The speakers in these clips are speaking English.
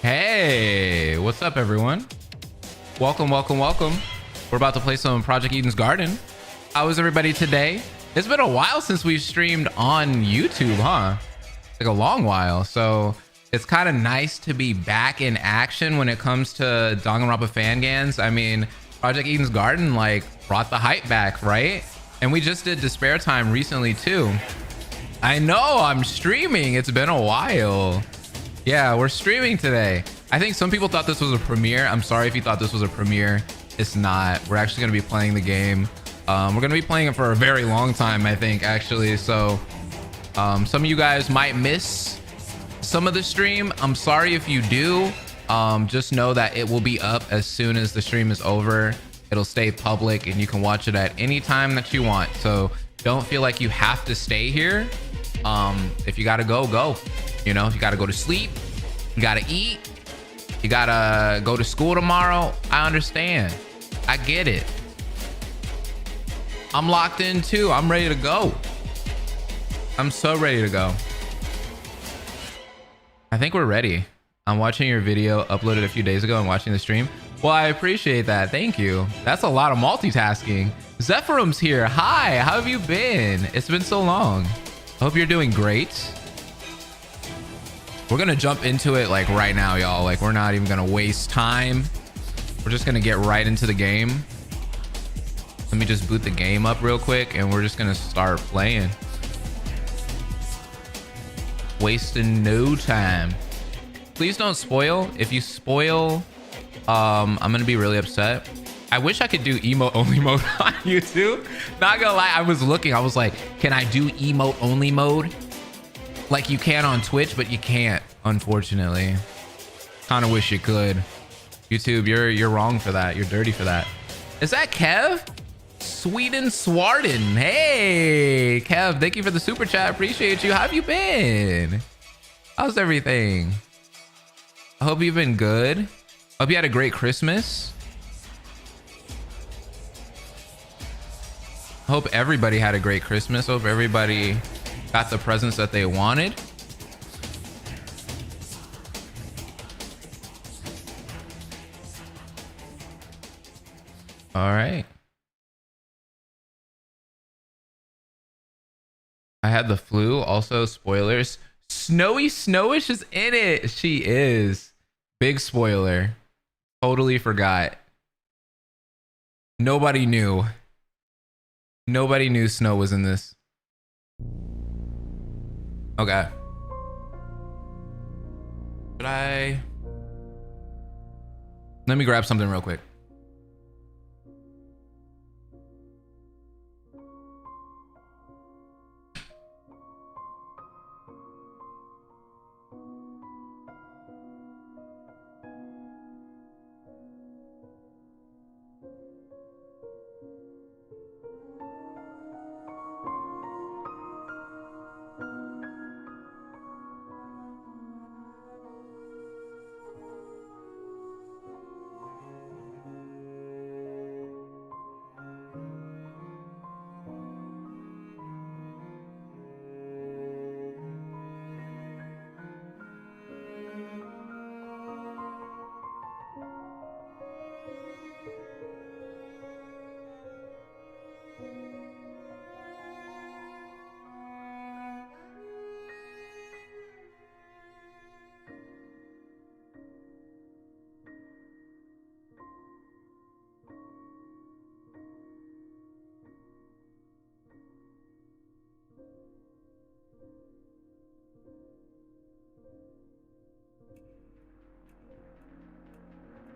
Hey, what's up, everyone? Welcome. We're about to play some Project Eden's Garden. How is everybody today? It's been a while since we've streamed on YouTube, huh? Like a long while. So it's kind of nice to be back in action when it comes to Danganronpa Fangans. I mean, Project Eden's Garden like brought the hype back, right? And we just did Despair Time recently too. I know I'm streaming. It's been a while. Yeah, we're streaming today. I think some people thought this was a premiere. I'm sorry if you thought this was a premiere. It's not. We're actually going to be playing the game. We're going to be playing it for a very long time, I think, actually. So some of you guys might miss some of the stream. I'm sorry if you do. Just know that it will be up as soon as the stream is over. It'll stay public and you can watch it at any time that you want. So don't feel like you have to stay here. If you got to go. You know, if you got to go to sleep, you got to eat, you got to go to school tomorrow. I understand. I get it. I'm locked in too. I'm ready to go. I'm so ready to go. I think we're ready. I'm watching your video uploaded a few days ago and watching the stream. Well, I appreciate that. Thank you. That's a lot of multitasking. Zephyrum's here. Hi, how have you been? It's been so long. I hope you're doing great. We're gonna jump into it like right now, y'all. Like, we're not even gonna waste time. We're just gonna get right into the game. Let me just boot the game up real quick and we're just gonna start playing. Wasting no time. Please don't spoil. If you spoil, I'm gonna be really upset. I wish I could do emote only mode on YouTube. Not gonna lie, I was looking, I was like, can I do emote only mode? Like you can on Twitch, but you can't, unfortunately. Kind of wish you could. YouTube, you're wrong for that. You're dirty for that. Is that Kev? Sweden Swarden. Hey, Kev, thank you for the super chat. Appreciate you. How have you been? How's everything? I hope you've been good. Hope you had a great Christmas. Hope everybody had a great Christmas. Hope everybody got the presents that they wanted. All right. I had the flu. Also, spoilers. Snowy Snowish is in it. She is. Big spoiler. Totally forgot. Nobody knew. Nobody knew Snow was in this. Okay. Should I? Let me grab something real quick.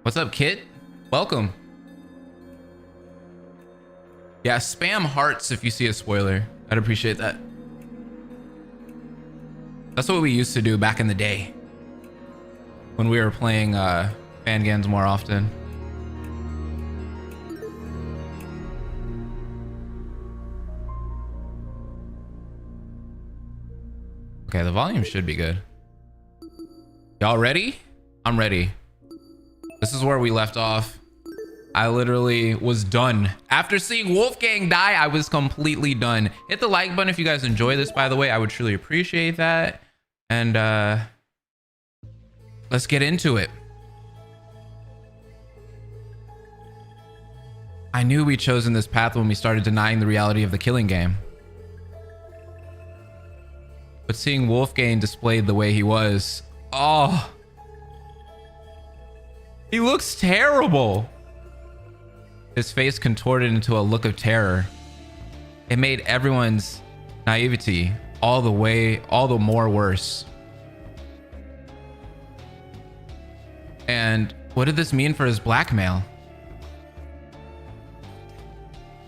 What's up, Kit? Welcome. Yeah, spam hearts if you see a spoiler. I'd appreciate that. That's what we used to do back in the day when we were playing Fangans more often. Okay, the volume should be good. Y'all ready? I'm ready. This is where we left off. I literally was done. After seeing Wolfgang die, I was completely done. Hit the like button if you guys enjoy this, by the way. I would truly appreciate that. And Let's get into it. I knew we'd chosen this path when we started denying the reality of the killing game. But seeing Wolfgang displayed the way he was, oh, he looks terrible. His face contorted into a look of terror. It made everyone's naivety all the more worse. And what did this mean for his blackmail?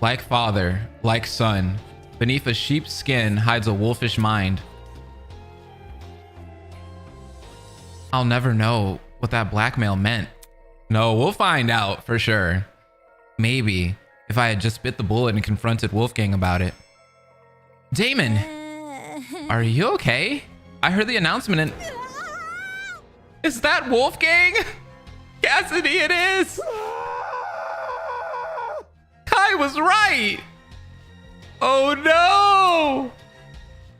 Like father, like son, beneath a sheep's skin hides a wolfish mind. I'll never know what that blackmail meant. No, we'll find out for sure. Maybe if I had just bit the bullet and confronted Wolfgang about it. Damon, are you okay? I heard the announcement and... Is that Wolfgang? Cassidy, it is! Kai was right! Oh no!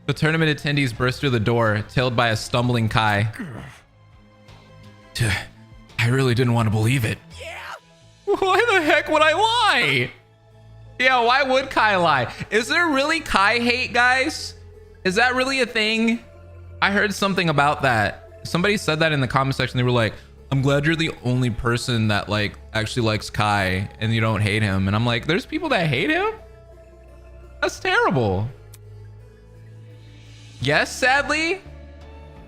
The tournament attendees burst through the door, tailed by a stumbling Kai. I really didn't want to believe it. Yeah. Why the heck would I lie? Yeah, why would Kai lie? Is there really Kai hate, guys? Is that really a thing? I heard something about that. Somebody said that in the comment section. They were like, I'm glad you're the only person that like actually likes Kai and you don't hate him. And I'm like, there's people that hate him? That's terrible. Yes, sadly,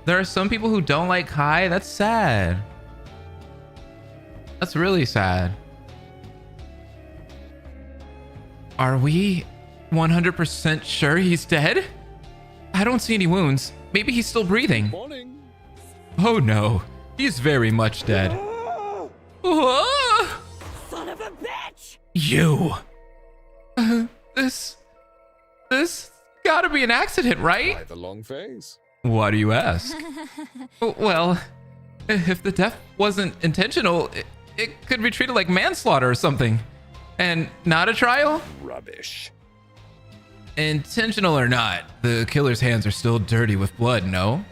there are some people who don't like Kai. That's sad. That's really sad. Are we 100% sure he's dead? I don't see any wounds. Maybe he's still breathing. Morning. Oh no, he's very much dead. Son of a bitch! You. This gotta be an accident, right? By the long face. Why do you ask? Well, if the death wasn't intentional, it could be treated like manslaughter or something. And not a trial? Rubbish. Intentional or not, the killer's hands are still dirty with blood, no?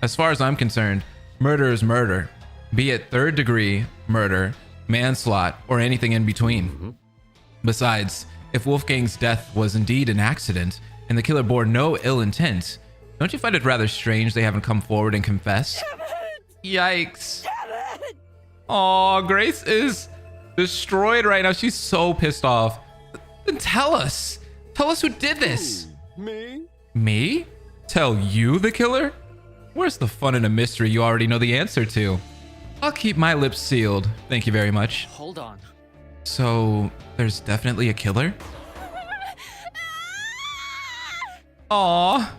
As far as I'm concerned, murder is murder. Be it third degree murder, manslaughter, or anything in between. Mm-hmm. Besides, if Wolfgang's death was indeed an accident and the killer bore no ill intent, don't you find it rather strange they haven't come forward and confessed? Yikes. Aw, Grace is destroyed right now. She's so pissed off. Then tell us. Tell us who did this. Me? Me? Tell you the killer? Where's the fun in a mystery you already know the answer to? I'll keep my lips sealed. Thank you very much. Hold on. So, there's definitely a killer? Aww.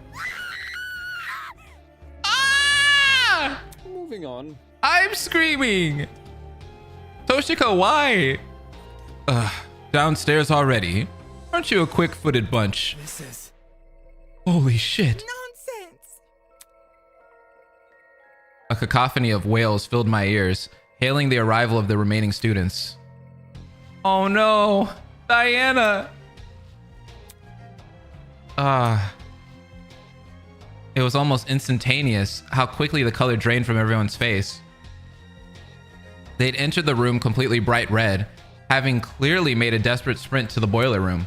Ah! Moving on. I'm screaming. Toshiko, why? Downstairs already? Aren't you a quick-footed bunch? This is... Holy shit. Nonsense! A cacophony of wails filled my ears, hailing the arrival of the remaining students. Oh no, Diana! It was almost instantaneous how quickly the color drained from everyone's face. They'd entered the room completely bright red, having clearly made a desperate sprint to the boiler room.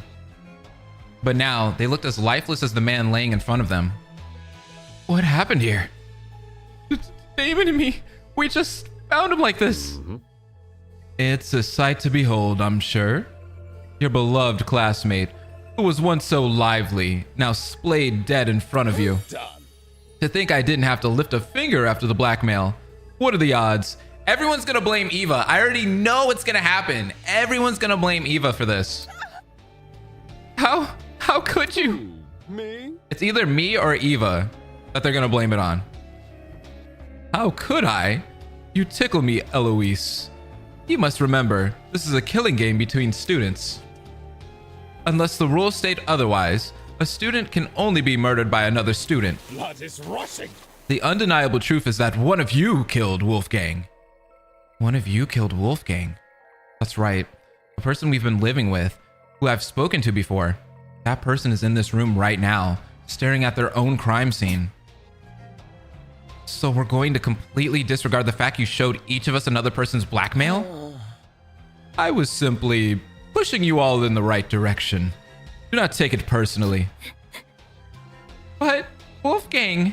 But now, they looked as lifeless as the man laying in front of them. What happened here? Damon and me, we just found him like this. Mm-hmm. It's a sight to behold, I'm sure. Your beloved classmate, who was once so lively, now splayed dead in front of you. Done. To think I didn't have to lift a finger after the blackmail. What are the odds? Everyone's gonna blame Eva. I already know what's gonna happen. Everyone's gonna blame Eva for this. How could you? Me? It's either me or Eva that they're gonna blame it on. How could I? You tickle me, Eloise. You must remember, this is a killing game between students. Unless the rules state otherwise, a student can only be murdered by another student. Blood is rushing. The undeniable truth is that one of you killed Wolfgang. One of you killed Wolfgang. That's right. A person we've been living with, who I've spoken to before. That person is in this room right now, staring at their own crime scene. So we're going to completely disregard the fact you showed each of us another person's blackmail? I was simply pushing you all in the right direction. Do not take it personally. But Wolfgang,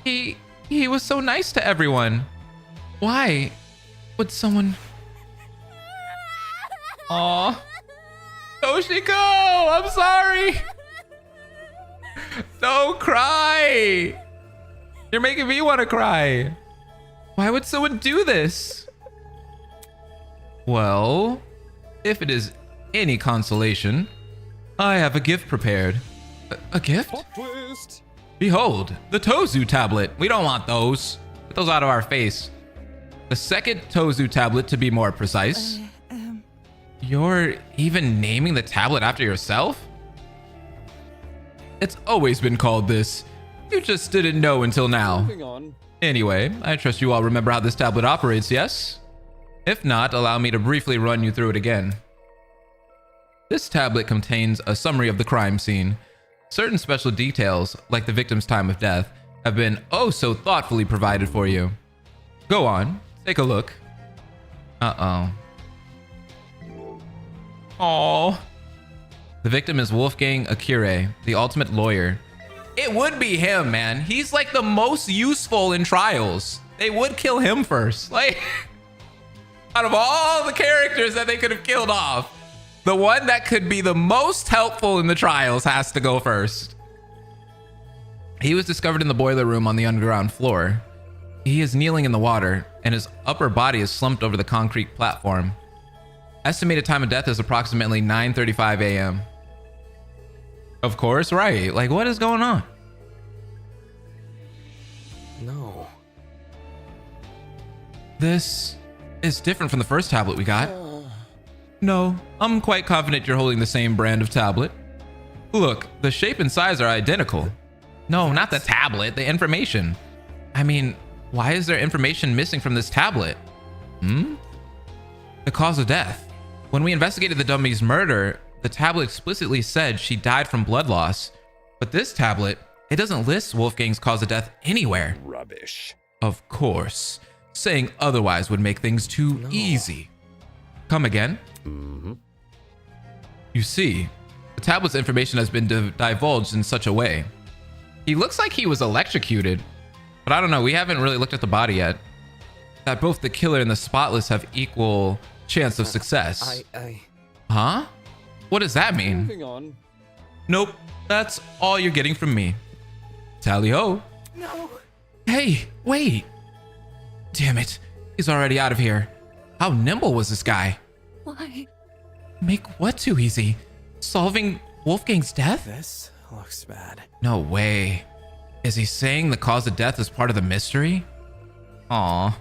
he was so nice to everyone. Why would someone... Aw. Toshiko, I'm sorry. Don't cry. You're making me want to cry. Why would someone do this? Well, if it is any consolation, I have a gift prepared. A gift? Plot twist. Behold, the Tozu tablet. We don't want those. Get those out of our face. The second Tozu tablet, to be more precise. You're even naming the tablet after yourself? It's always been called this. You just didn't know until now. Moving on. Anyway, I trust you all remember how this tablet operates, yes? If not, allow me to briefly run you through it again. This tablet contains a summary of the crime scene. Certain special details, like the victim's time of death, have been oh so thoughtfully provided for you. Go on, take a look. Uh-oh. Aww. The victim is Wolfgang Akire, the ultimate lawyer. It would be him, man. He's like the most useful in trials. They would kill him first. Like, out of all the characters that they could have killed off, the one that could be the most helpful in the trials has to go first. He was discovered in the boiler room on the underground floor. He is kneeling in the water, and his upper body is slumped over the concrete platform. Estimated time of death is approximately 9:35 a.m. Of course, right. Like, what is going on? No. This is different from the first tablet we got. No, I'm quite confident you're holding the same brand of tablet. Look, the shape and size are identical. No, not the tablet, the information. I mean, why is there information missing from this tablet? The cause of death. When we investigated the dummy's murder, the tablet explicitly said she died from blood loss. But this tablet, it doesn't list Wolfgang's cause of death anywhere. Rubbish. Of course. Saying otherwise would make things too easy. Come again? You see, the tablet's information has been divulged in such a way. He looks like he was electrocuted, but I don't know. We haven't really looked at the body yet. That both the killer and the spotless have equal chance of success. Huh? What does that mean? Moving on. Nope. That's all you're getting from me. Tally ho. No. Hey, wait. Damn it. He's already out of here. How nimble was this guy? Why? Make what too easy? Solving Wolfgang's death? This looks bad. No way. Is he saying the cause of death is part of the mystery? Aw.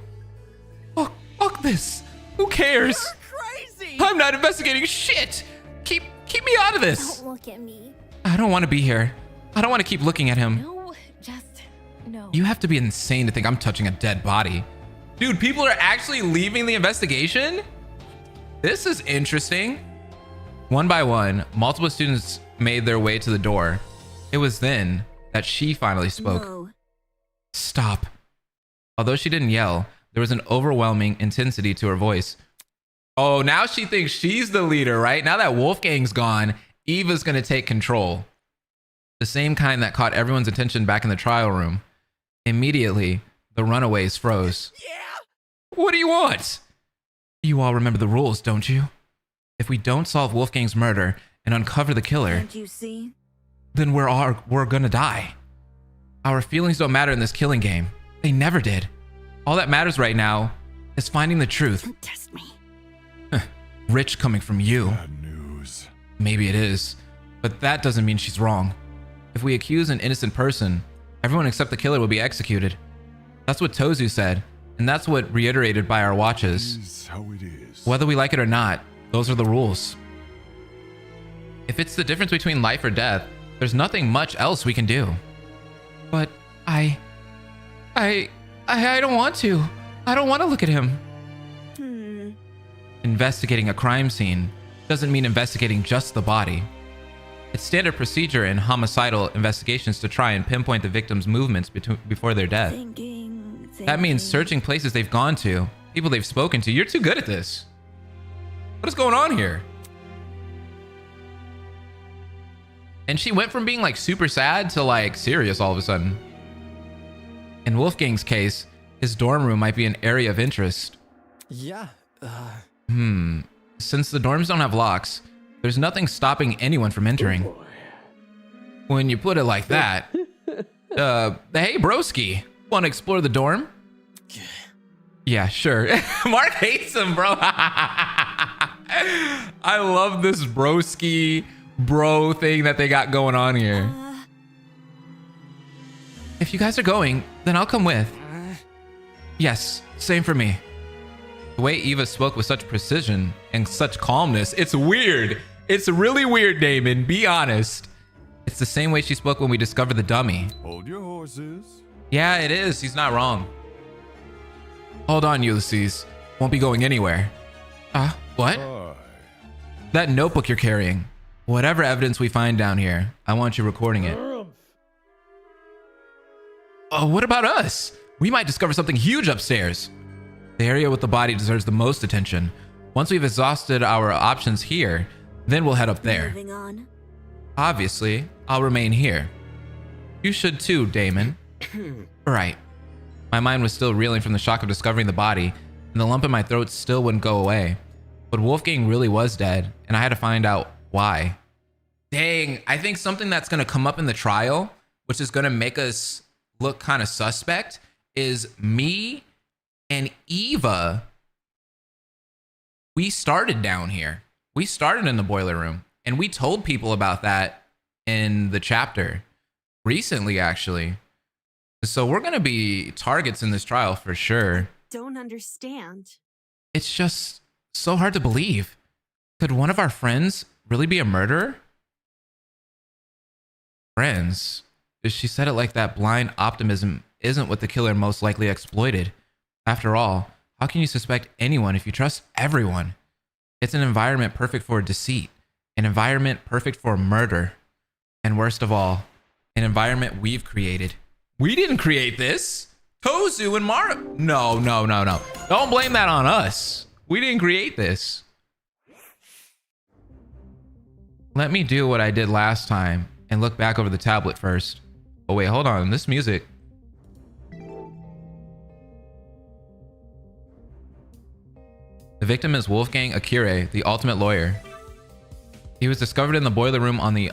Fuck this. Who cares? Crazy. I'm not investigating shit. Keep me out of this. Don't look at me. I don't want to be here. I don't want to keep looking at him. No, just no. You have to be insane to think I'm touching a dead body. Dude, people are actually leaving the investigation? This is interesting. One by one, multiple students made their way to the door. It was then that she finally spoke. No. Stop. Although she didn't yell, there was an overwhelming intensity to her voice. Oh, now she thinks she's the leader, right? Now that Wolfgang's gone, Eva's gonna take control. The same kind that caught everyone's attention back in the trial room. Immediately, the runaways froze. Yeah. What do you want? You all remember the rules, don't you? If we don't solve Wolfgang's murder and uncover the killer, Can't you see? then we're gonna die. Our feelings don't matter in this killing game. They never did. All that matters right now is finding the truth. Don't test me. Rich coming from you. Bad news. Maybe it is, but that doesn't mean she's wrong. If we accuse an innocent person, everyone except the killer will be executed. That's what Tozu said, and that's what reiterated by our watches. Is how it is. Whether we like it or not, those are the rules. If it's the difference between life or death, there's nothing much else we can do. But I don't want to. I don't want to look at him. Investigating a crime scene doesn't mean investigating just the body. It's standard procedure in homicidal investigations to try and pinpoint the victim's movements before their death. Thinking That means searching places they've gone to, people they've spoken to. You're too good at this. What is going on here? And she went from being like super sad to like serious all of a sudden. In Wolfgang's case, his dorm room might be an area of interest. Yeah. Since the dorms don't have locks, there's nothing stopping anyone from entering. When you put it like that, hey broski, want to explore the dorm? Yeah, sure. Mark hates him, bro. I love this broski bro thing that they got going on here. If you guys are going, then I'll come with. Yes, same for me. The way Eva spoke with such precision and such calmness, it's weird. It's really weird, Damon. Be honest. It's the same way she spoke when we discovered the dummy. Hold your horses. Yeah, it is. He's not wrong. Hold on, Ulysses. Won't be going anywhere. What? Aye. That notebook you're carrying. Whatever evidence we find down here, I want you recording it. Oh, what about us? We might discover something huge upstairs. The area with the body deserves the most attention. Once we've exhausted our options here, then we'll head up there. Moving on. Obviously, I'll remain here. You should too, Damon. Right. My mind was still reeling from the shock of discovering the body, and the lump in my throat still wouldn't go away. But Wolfgang really was dead, and I had to find out why. Dang, I think something that's going to come up in the trial, which is going to make us look kind of suspect, is me and Eva. We started down here. We started in the boiler room, and we told people about that in the chapter recently, actually. So we're going to be targets in this trial for sure. Don't understand. It's just so hard to believe. Could one of our friends really be a murderer? Friends? She said it like that blind optimism isn't what the killer most likely exploited. After all, how can you suspect anyone if you trust everyone? It's an environment perfect for deceit, an environment perfect for murder, and worst of all, an environment we've created. We didn't create this. Tozu and Mara. No. Don't blame that on us. We didn't create this. Let me do what I did last time and look back over the tablet first. Oh wait, hold on. This music. The victim is Wolfgang Akire, the ultimate lawyer. He was discovered in the boiler room on the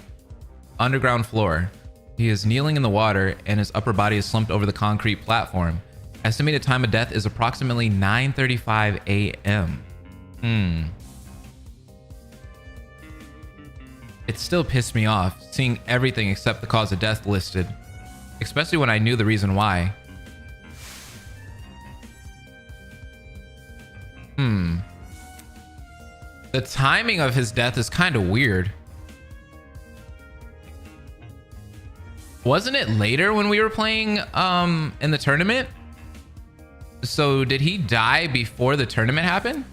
underground floor. He is kneeling in the water and his upper body is slumped over the concrete platform. Estimated time of death is approximately 9:35 a.m. It still pissed me off seeing everything except the cause of death listed, especially when I knew the reason why. The timing of his death is kind of weird. Wasn't it later when we were playing in the tournament? So did he die before the tournament happened?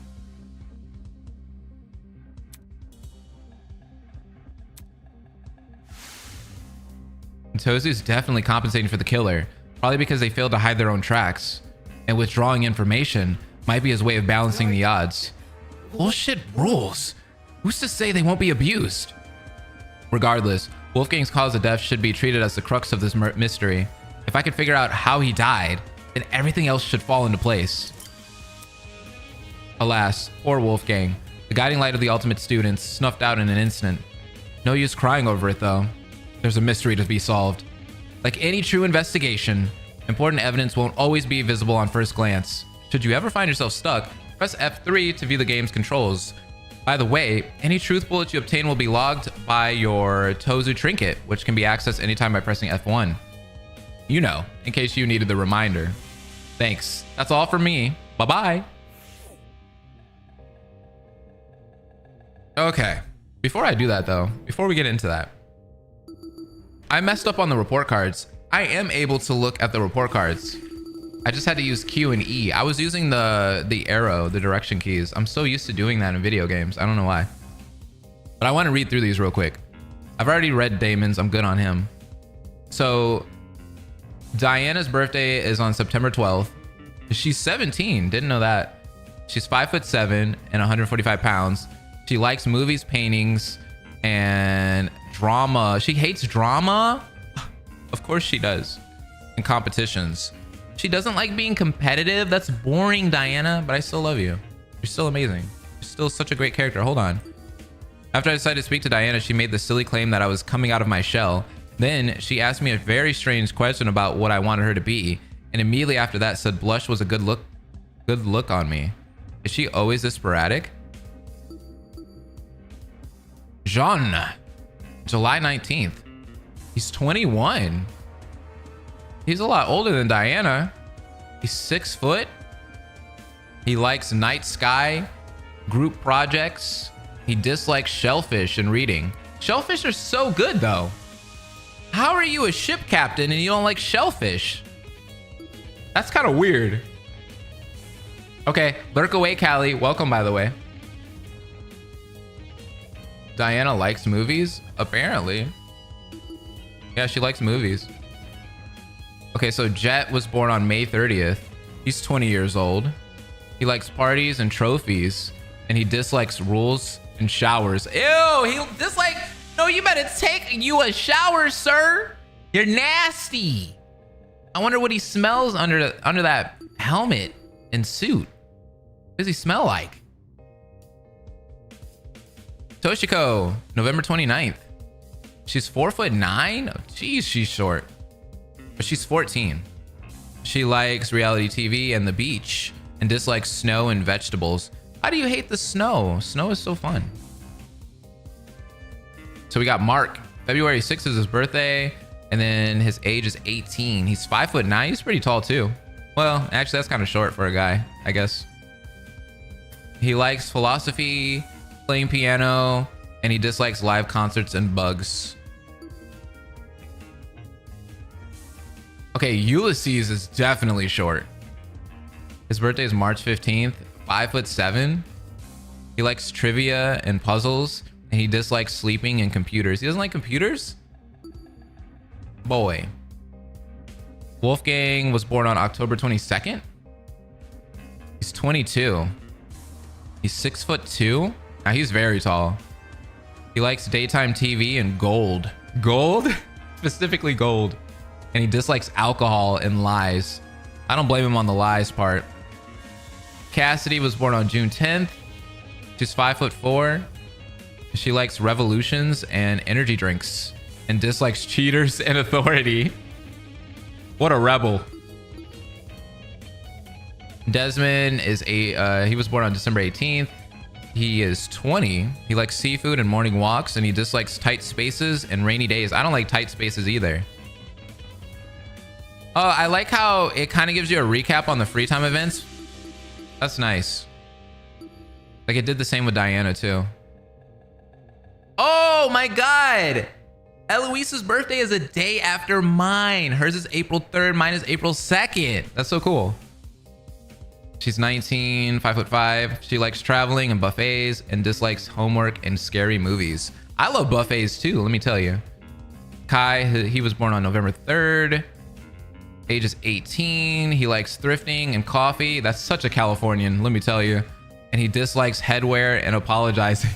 Tozu's definitely compensating for the killer, probably because they failed to hide their own tracks. And withdrawing information might be his way of balancing the odds. Bullshit rules. Who's to say they won't be abused? Regardless, Wolfgang's cause of death should be treated as the crux of this mystery. If I could figure out how he died, then everything else should fall into place. Alas, poor Wolfgang. The guiding light of the ultimate students snuffed out in an instant. No use crying over it though. There's a mystery to be solved. Like any true investigation, important evidence won't always be visible on first glance. Should you ever find yourself stuck, press F3 to view the game's controls. By the way, any truth bullets you obtain will be logged by your Tozu trinket, which can be accessed anytime by pressing F1. You know, in case you needed the reminder. Thanks. That's all for me. Bye-bye. Okay. Before I do that though, before we get into that, I messed up on the report cards. I am able to look at the report cards. I just had to use Q and E. I was using the arrow, the direction keys. I'm so used to doing that in video games. I don't know why. But I want to read through these real quick. I've already read Damon's. I'm good on him. So Diana's birthday is on September 12th. She's 17. Didn't know that. She's 5'7" and 145 pounds. She likes movies, paintings, and drama. She hates drama. Of course she does. And competitions. She doesn't like being competitive. That's boring, Diana, but I still love you. You're still amazing. You're still such a great character. Hold on. After I decided to speak to Diana, she made the silly claim that I was coming out of my shell. Then she asked me a very strange question about what I wanted her to be, and immediately after that said blush was a good look on me. Is she always this sporadic? Jean, July 19th. He's 21. He's a lot older than Diana. He's 6 foot. He likes night sky, group projects. He dislikes shellfish and reading. Shellfish are so good though. How are you a ship captain and you don't like shellfish? That's kind of weird. Okay, lurk away, Callie. Welcome, by the way. Diana likes movies? Apparently. Yeah, she likes movies. Okay, so Jet was born on May 30th. He's 20 years old. He likes parties and trophies, and he dislikes rules and showers. Ew, he dislikes... No, you better take you a shower, sir. You're nasty. I wonder what he smells under that helmet and suit. What does he smell like? Toshiko, November 29th. She's 4'9". Oh, geez, she's short. But she's 14. She likes reality TV and the beach and dislikes snow and vegetables. How do you hate the snow? Snow is so fun. So we got Mark. February 6th is his birthday, and then his age is 18. He's 5'9". He's pretty tall too. Well, actually, that's kind of short for a guy, I guess. He likes philosophy, playing piano, and he dislikes live concerts and bugs. Okay, Ulysses is definitely short. His birthday is March 15th, 5'7". He likes trivia and puzzles, and he dislikes sleeping and computers. He doesn't like computers? Boy. Wolfgang was born on October 22nd. He's 22. He's 6'2". Now he's very tall. He likes daytime TV and gold. Gold? Specifically gold. And he dislikes alcohol and lies. I don't blame him on the lies part. Cassidy was born on June 10th. She's 5'4". She likes revolutions and energy drinks and dislikes cheaters and authority. What a rebel. Desmond is he was born on December 18th. He is 20. He likes seafood and morning walks, and he dislikes tight spaces and rainy days. I don't like tight spaces either. Oh, I like how it kind of gives you a recap on the free time events. That's nice. Like it did the same with Diana too. Oh my God. Eloise's birthday is a day after mine. Hers is April 3rd. Mine is April 2nd. That's so cool. She's 19, 5'5". She likes traveling and buffets and dislikes homework and scary movies. I love buffets too, let me tell you. Kai, he was born on November 3rd. Age is 18. He likes thrifting and coffee. That's such a Californian, let me tell you. And he dislikes headwear and apologizing.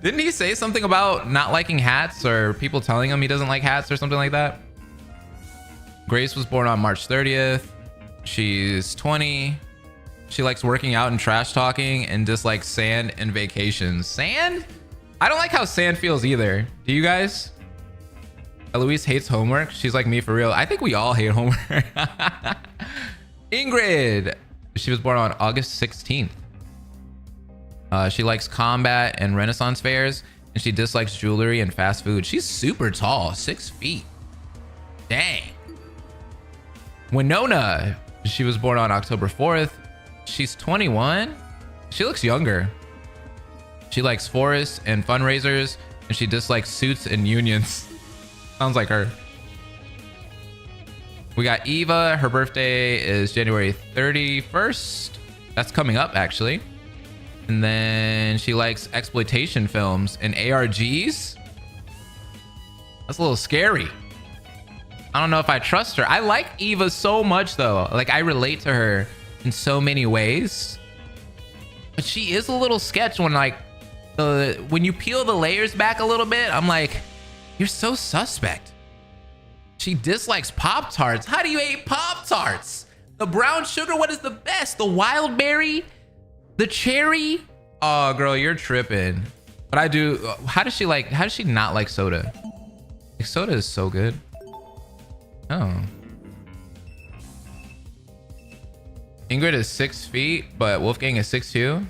Didn't he say something about not liking hats or people telling him he doesn't like hats or something like that? Grace was born on March 30th. She's 20. She likes working out and trash talking and dislikes sand and vacations. Sand? I don't like how sand feels either. Do you guys? Eloise hates homework. She's like me for real. I think we all hate homework. Ingrid. She was born on August 16th. She likes combat and Renaissance fairs, and she dislikes jewelry and fast food. She's super tall, 6 feet. Dang. Winona. She was born on October 4th. She's 21. She looks younger. She likes forests and fundraisers, and she dislikes suits and unions. Sounds like her. We got Eva. Her birthday is January 31st. That's coming up, actually. And then she likes exploitation films and ARGs. That's a little scary. I don't know if I trust her. I like Eva so much though. Like I relate to her in so many ways. But she is a little sketch when like when you peel the layers back a little bit, I'm like, you're so suspect. She dislikes Pop-Tarts. How do you hate Pop-Tarts? The brown sugar, what is the best? The wild berry? The cherry? Oh, girl, you're tripping. But I do. How does she not like soda? Like, soda is so good. Oh. Ingrid is 6 feet, but Wolfgang is 6'2".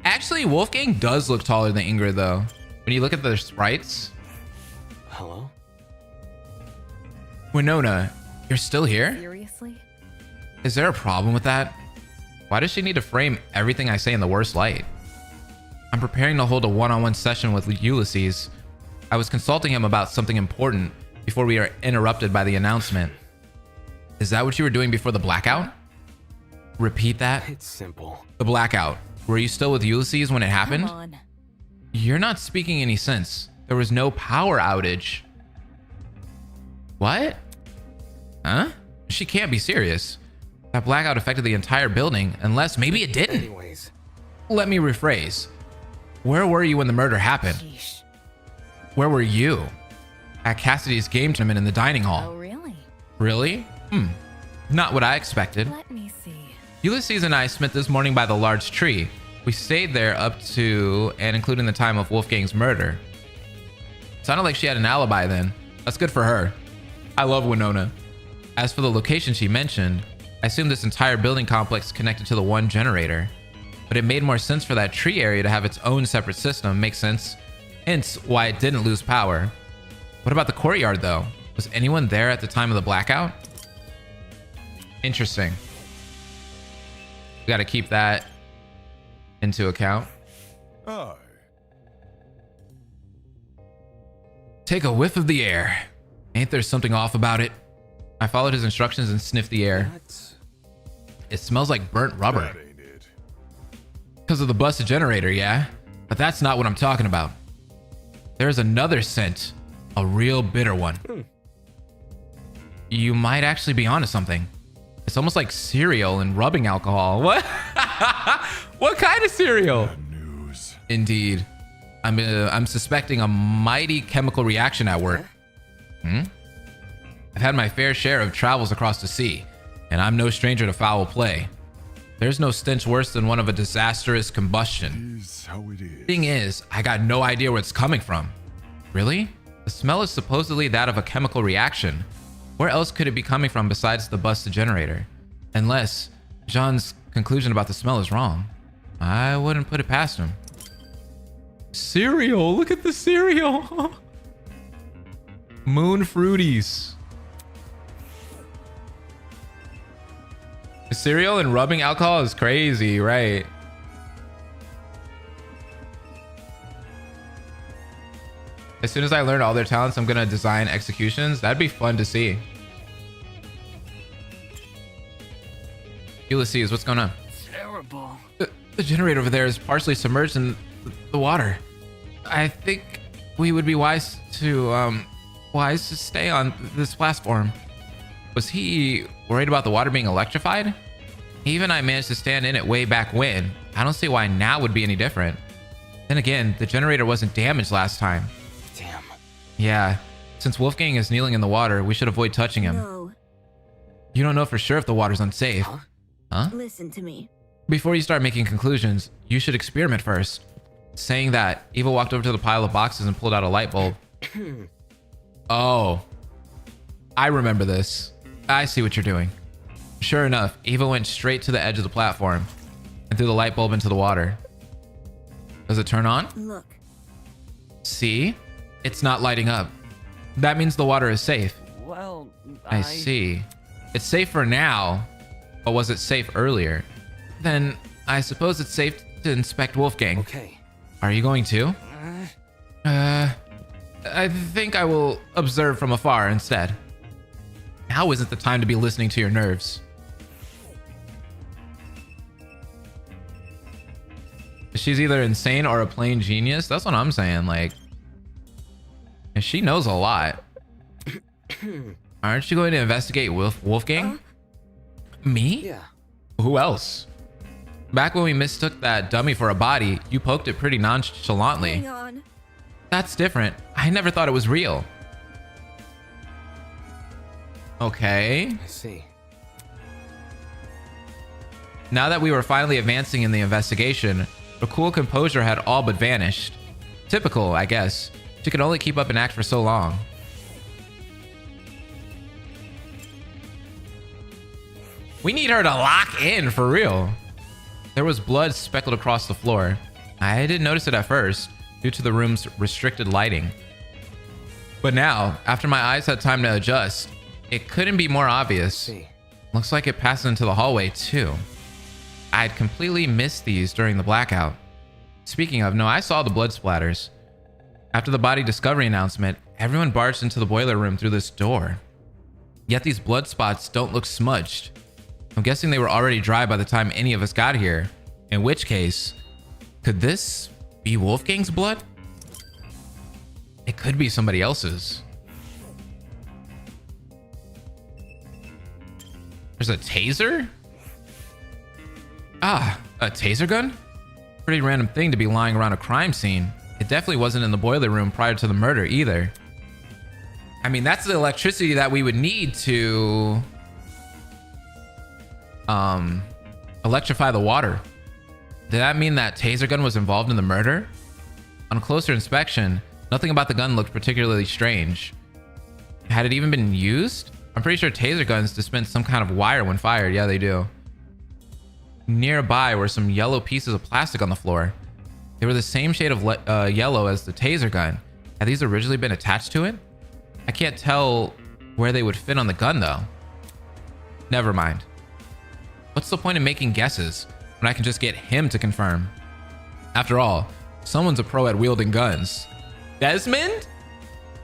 Actually, Wolfgang does look taller than Ingrid, though. When you look at the sprites. Hello? Winona, you're still here? Seriously? Is there a problem with that? Why does she need to frame everything I say in the worst light? I'm preparing to hold a one-on-one session with Ulysses. I was consulting him about something important before we are interrupted by the announcement. Is that what you were doing before the blackout? Repeat that. It's simple. The blackout. Were you still with Ulysses when it happened? Come on. You're not speaking any sense. There was no power outage. What? Huh? She can't be serious. That blackout affected the entire building, unless maybe it didn't. Anyways. Let me rephrase. Where were you when the murder happened? Sheesh. Where were you? At Cassidy's game tournament in the dining hall. Oh, really? Really? Not what I expected. Let me see. Ulysses and I spent this morning by the large tree. We stayed there up to and including the time of Wolfgang's murder. Sounded like she had an alibi then. That's good for her. I love Winona. As for the location she mentioned, I assume this entire building complex connected to the one generator. But it made more sense for that tree area to have its own separate system. Makes sense. Hence why it didn't lose power. What about the courtyard though? Was anyone there at the time of the blackout? Interesting. We got to keep that into account. Aye. Take a whiff of the air. Ain't there something off about it? I followed his instructions and sniffed the air. That's... It smells like burnt rubber. That ain't it. Because of the busted generator, yeah? But that's not what I'm talking about. There's another scent. A real bitter one. You might actually be onto something. It's almost like cereal and rubbing alcohol. What? What kind of cereal? Bad news. Indeed. I'm suspecting a mighty chemical reaction at work. I've had my fair share of travels across the sea, and I'm no stranger to foul play. There's no stench worse than one of a disastrous combustion. Is how it is. Thing is, I got no idea where it's coming from. Really? The smell is supposedly that of a chemical reaction. Where else could it be coming from besides the busted generator? Unless Jean's conclusion about the smell is wrong. I wouldn't put it past him. Cereal! Look at the cereal! Moon Fruities. Cereal and rubbing alcohol is crazy, right? As soon as I learn all their talents, I'm gonna design executions. That'd be fun to see. Ulysses, what's going on? Terrible. The generator over there is partially submerged in the water. I think we would be wise to stay on this platform. Was he worried about the water being electrified? Even I managed to stand in it way back when. I don't see why now would be any different. Then again, the generator wasn't damaged last time. Damn. Yeah, since Wolfgang is kneeling in the water, we should avoid touching him. No. You don't know for sure if the water's unsafe. Huh? Listen to me. Before you start making conclusions, you should experiment first. Saying that, Eva walked over to the pile of boxes and pulled out a light bulb. Oh, I remember this. I see what you're doing. Sure enough, Eva went straight to the edge of the platform and threw the light bulb into the water. Does it turn on? Look. See? It's not lighting up. That means the water is safe. Well, I see. It's safe for now, but was it safe earlier? Then I suppose it's safe to inspect Wolfgang. Okay. Are you going to? I think I will observe from afar instead. Now isn't the time to be listening to your nerves. She's either insane or a plain genius. That's what I'm saying. Like, and she knows a lot. Aren't you going to investigate Wolfgang? Me? Yeah. Who else? Back when we mistook that dummy for a body, you poked it pretty nonchalantly. Hang on. That's different. I never thought it was real. Okay. I see. Now that we were finally advancing in the investigation, her cool composure had all but vanished. Typical, I guess. She could only keep up an act for so long. We need her to lock in for real. There was blood speckled across the floor. I didn't notice it at first due to the room's restricted lighting. But now, after my eyes had time to adjust, it couldn't be more obvious. See. Looks like it passed into the hallway too. I'd completely missed these during the blackout. Speaking of, no, I saw the blood splatters. After the body discovery announcement, everyone barged into the boiler room through this door. Yet these blood spots don't look smudged. I'm guessing they were already dry by the time any of us got here. In which case, could this be Wolfgang's blood? It could be somebody else's. There's a taser? Ah, a taser gun? Pretty random thing to be lying around a crime scene. It definitely wasn't in the boiler room prior to the murder either. I mean, that's the electricity that we would need to electrify the water. Did that mean that taser gun was involved in the murder? On closer inspection, nothing about the gun looked particularly strange. Had it even been used? I'm pretty sure taser guns dispense some kind of wire when fired. Yeah, they do. Nearby were some yellow pieces of plastic on the floor. They were the same shade of yellow as the taser gun. Had these originally been attached to it? I can't tell where they would fit on the gun though. Never mind. What's the point in making guesses when I can just get him to confirm? After all, someone's a pro at wielding guns. Desmond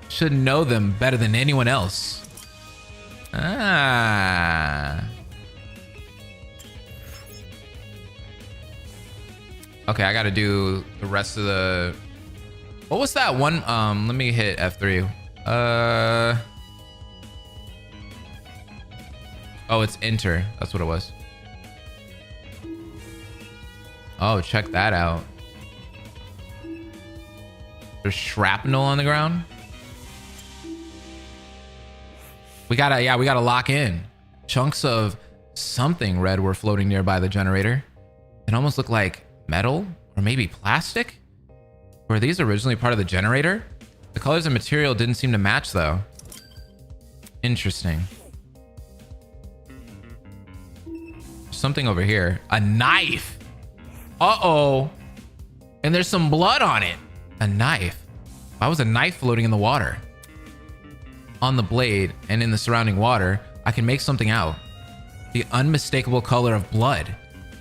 should know them better than anyone else. Ah. Okay, I gotta do the rest of the... What was that one? Let me hit F3. Oh, it's enter. That's what it was. Oh, check that out. There's shrapnel on the ground. We gotta lock in. Chunks of something red were floating nearby the generator. It almost looked like metal or maybe plastic. Were these originally part of the generator? The colors and material didn't seem to match though. Interesting. Something over here. A knife. Uh-oh. And there's some blood on it. A knife. Why was a knife floating in the water? On the blade and in the surrounding water, I can make something out. The unmistakable color of blood.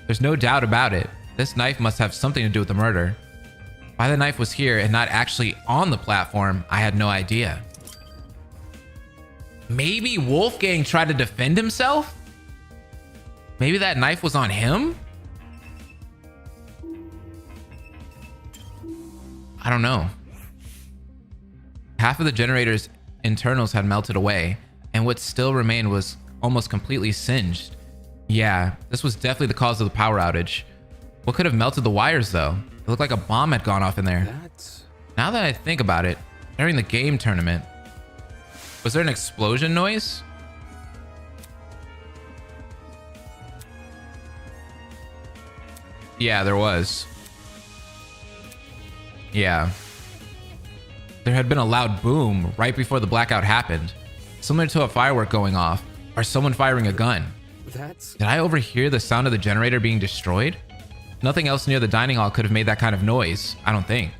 There's no doubt about it. This knife must have something to do with the murder. Why the knife was here and not actually on the platform, I had no idea. Maybe Wolfgang tried to defend himself? Maybe that knife was on him? I don't know. Half of the generator's internals had melted away, and what still remained was almost completely singed. Yeah, this was definitely the cause of the power outage. What could have melted the wires though? It looked like a bomb had gone off in there. Now that I think about it, during the game tournament, was there an explosion noise? Yeah, there was. Yeah. There had been a loud boom right before the blackout happened, similar to a firework going off or someone firing a gun. Did I overhear the sound of the generator being destroyed? Nothing else near the dining hall could have made that kind of noise, I don't think.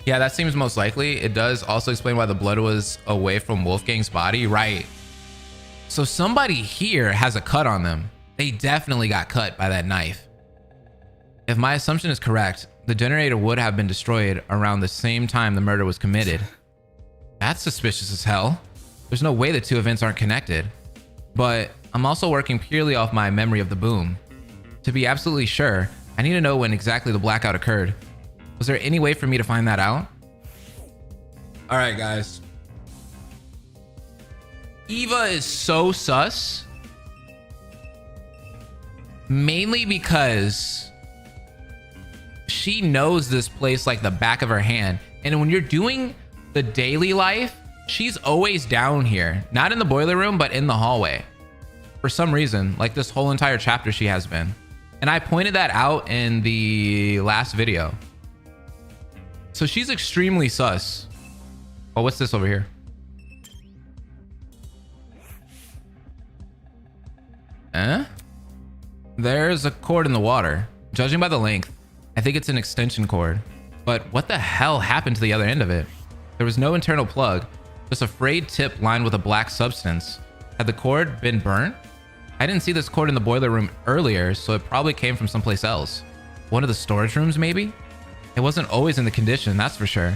Yeah, that seems most likely. It does also explain why the blood was away from Wolfgang's body, right? So somebody here has a cut on them. They definitely got cut by that knife. If my assumption is correct, the generator would have been destroyed around the same time the murder was committed. That's suspicious as hell. There's no way the two events aren't connected. But I'm also working purely off my memory of the boom. To be absolutely sure, I need to know when exactly the blackout occurred. Was there any way for me to find that out? All right, guys. Eva is so sus. Mainly because she knows this place like the back of her hand. And when you're doing the daily life, she's always down here. Not in the boiler room, but in the hallway. For some reason, like this whole entire chapter she has been. And I pointed that out in the last video. So she's extremely sus. Oh, what's this over here? There's a cord in the water. Judging by the length, I think it's an extension cord. But what the hell happened to the other end of it? There was no internal plug, just a frayed tip lined with a black substance. Had the cord been burnt? I didn't see this cord in the boiler room earlier, so it probably came from someplace else. One of the storage rooms, maybe? It wasn't always in the condition, that's for sure.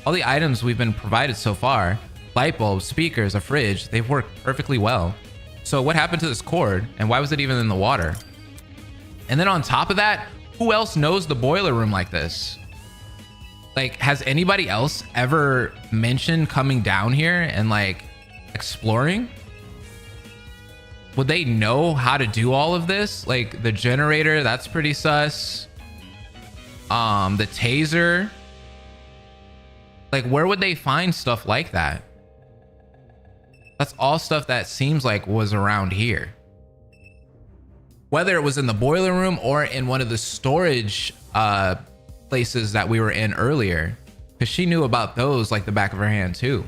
All the items we've been provided so far, light bulbs, speakers, a fridge, they've worked perfectly well. So what happened to this cord, and why was it even in the water? And then on top of that, who else knows the boiler room like this? Like, has anybody else ever mentioned coming down here and like exploring? Would they know how to do all of this? Like the generator, that's pretty sus. The taser. Like, where would they find stuff like that? That's all stuff that seems like was around here. Whether it was in the boiler room or in one of the storage places that we were in earlier, because she knew about those like the back of her hand too.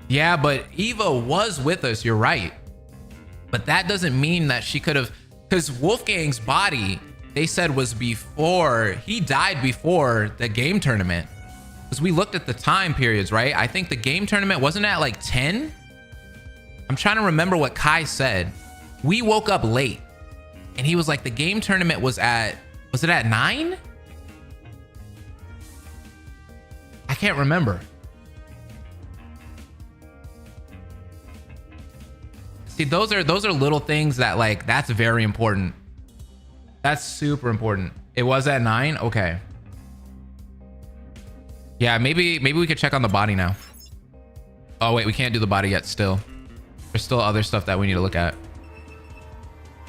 Yeah, but Eva was with us, you're right. But that doesn't mean that she could have, because Wolfgang's body, they said was before, he died before the game tournament. Because we looked at the time periods, right? I think the game tournament wasn't at like 10. I'm trying to remember what Kai said. We woke up late and he was like, the game tournament was it at 9? I can't remember. See, those are little things that like, that's very important. That's super important. It was at 9. Okay. Yeah, maybe we could check on the body now. Oh wait, we can't do the body yet still. There's still other stuff that we need to look at.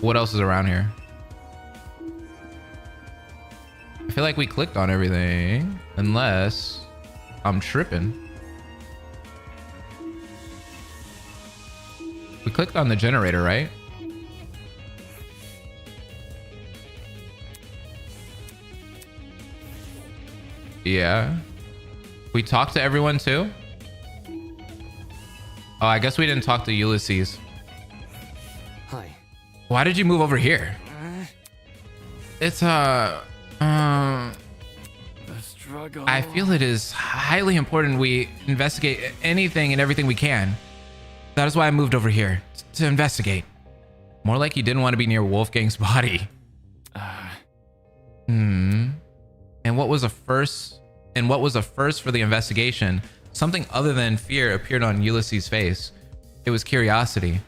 What else is around here? I feel like we clicked on everything, unless I'm tripping. We clicked on the generator, right? Yeah. We talked to everyone too? Oh, I guess we didn't talk to Ulysses. Hi. Why did you move over here? It's The struggle. I feel it is highly important we investigate anything and everything we can. That is why I moved over here, to investigate. More like you didn't want to be near Wolfgang's body. And what was a first for the investigation? Something other than fear appeared on Ulysses' face. It was curiosity.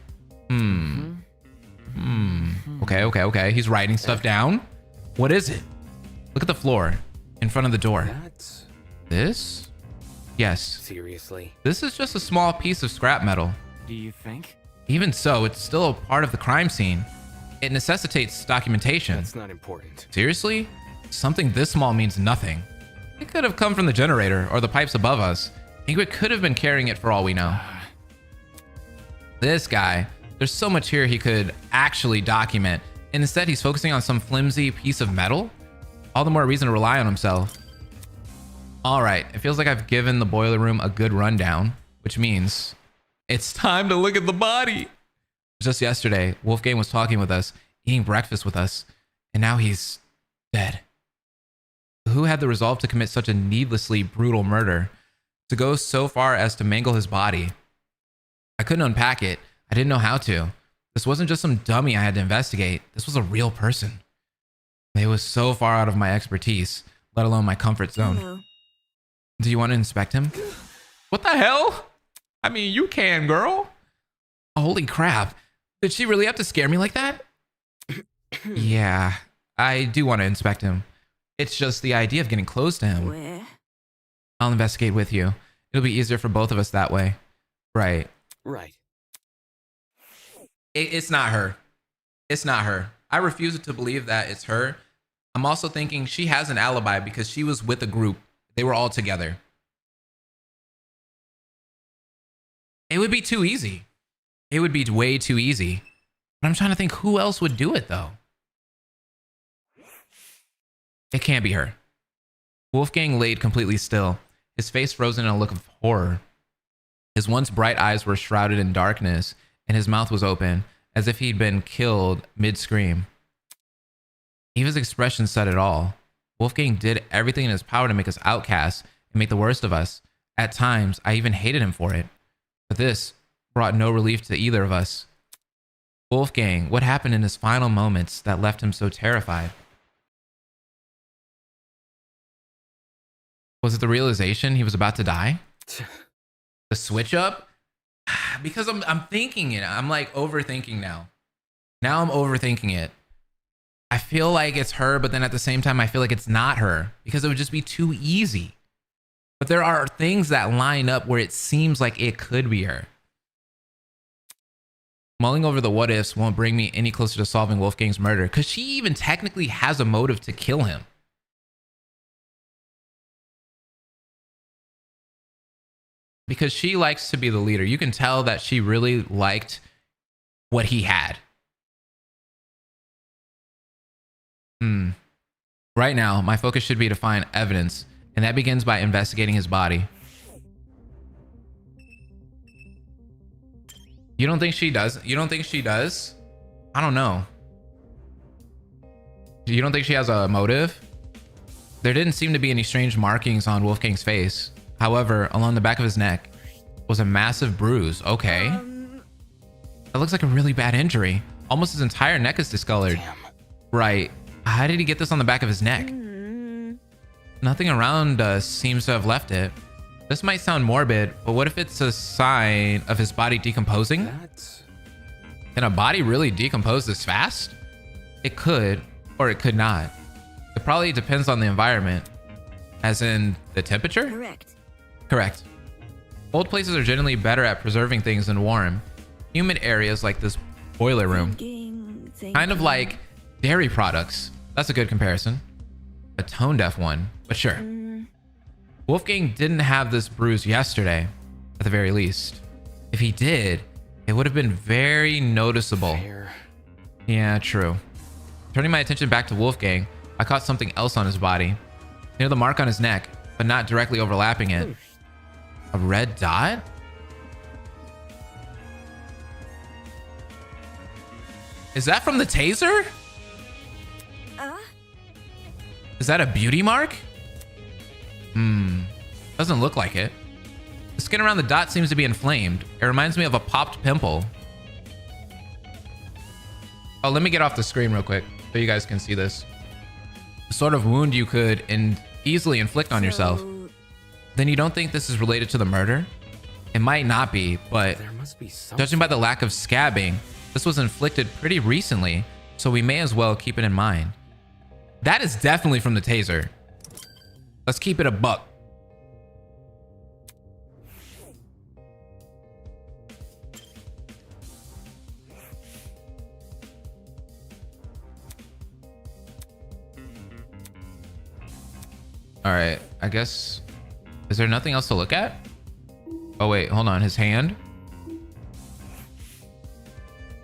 Okay. He's writing stuff down. What is it? Look at the floor in front of the door. That's... This? Yes. Seriously? This is just a small piece of scrap metal. Do you think? Even so, it's still a part of the crime scene. It necessitates documentation. That's not important. Seriously? Something this small means nothing. It could have come from the generator or the pipes above us. Ingrid could have been carrying it for all we know. This guy, there's so much here he could actually document, and instead he's focusing on some flimsy piece of metal? All the more reason to rely on himself. All right, it feels like I've given the boiler room a good rundown, which means it's time to look at the body. Just yesterday, Wolfgang was talking with us, eating breakfast with us, and now he's dead. Who had the resolve to commit such a needlessly brutal murder? To go so far as to mangle his body? I couldn't unpack it. I didn't know how to. This wasn't just some dummy I had to investigate. This was a real person. It was so far out of my expertise, let alone my comfort zone. Hello. Do you want to inspect him? What the hell? I mean, you can, girl. Holy crap. Did she really have to scare me like that? Yeah, I do want to inspect him. It's just the idea of getting close to him. Where? I'll investigate with you. It'll be easier for both of us that way. Right. Right. It's not her. It's not her. I refuse to believe that it's her. I'm also thinking she has an alibi because she was with a group. They were all together. It would be too easy. It would be way too easy. But I'm trying to think who else would do it though. It can't be her. Wolfgang laid completely still, his face frozen in a look of horror. His once bright eyes were shrouded in darkness, and his mouth was open, as if he'd been killed mid-scream. Eva's expression said it all. Wolfgang did everything in his power to make us outcasts and make the worst of us. At times, I even hated him for it. But this brought no relief to either of us. Wolfgang, what happened in his final moments that left him so terrified? Was it the realization he was about to die? The switch up? Because I'm thinking it. I'm like overthinking now. Now I'm overthinking it. I feel like it's her, but then at the same time, I feel like it's not her because it would just be too easy. But there are things that line up where it seems like it could be her. Mulling over the what ifs won't bring me any closer to solving Wolfgang's murder because she even technically has a motive to kill him. Because she likes to be the leader. You can tell that she really liked what he had. Right now, my focus should be to find evidence, and that begins by investigating his body. You don't think she does? You don't think she does? I don't know. You don't think she has a motive? There didn't seem to be any strange markings on Wolfgang's face. However, along the back of his neck was a massive bruise. Okay. That looks like a really bad injury. Almost his entire neck is discolored. Damn. Right. How did he get this on the back of his neck? Nothing around us seems to have left it. This might sound morbid, but what if it's a sign of his body decomposing? That's... Can a body really decompose this fast? It could, or it could not. It probably depends on the environment. As in the temperature? Correct. Correct. Old places are generally better at preserving things than warm. Humid areas like this boiler room. Kind of like dairy products. That's a good comparison. A tone deaf one, but sure. Wolfgang didn't have this bruise yesterday, at the very least. If he did, it would have been very noticeable. Fair. Yeah, true. Turning my attention back to Wolfgang, I caught something else on his body. Near the mark on his neck, but not directly overlapping it. A red dot? Is that from the taser? Is that a beauty mark? Doesn't look like it. The skin around the dot seems to be inflamed. It reminds me of a popped pimple. Oh, let me get off the screen real quick so you guys can see this. The sort of wound you could easily inflict on yourself. Then you don't think this is related to the murder? It might not be, but There must be some... judging by the lack of scabbing, this was inflicted pretty recently, so we may as well keep it in mind. That is definitely from the taser. Let's keep it a buck. All right, I guess, is there nothing else to look at? Oh wait, hold on, his hand?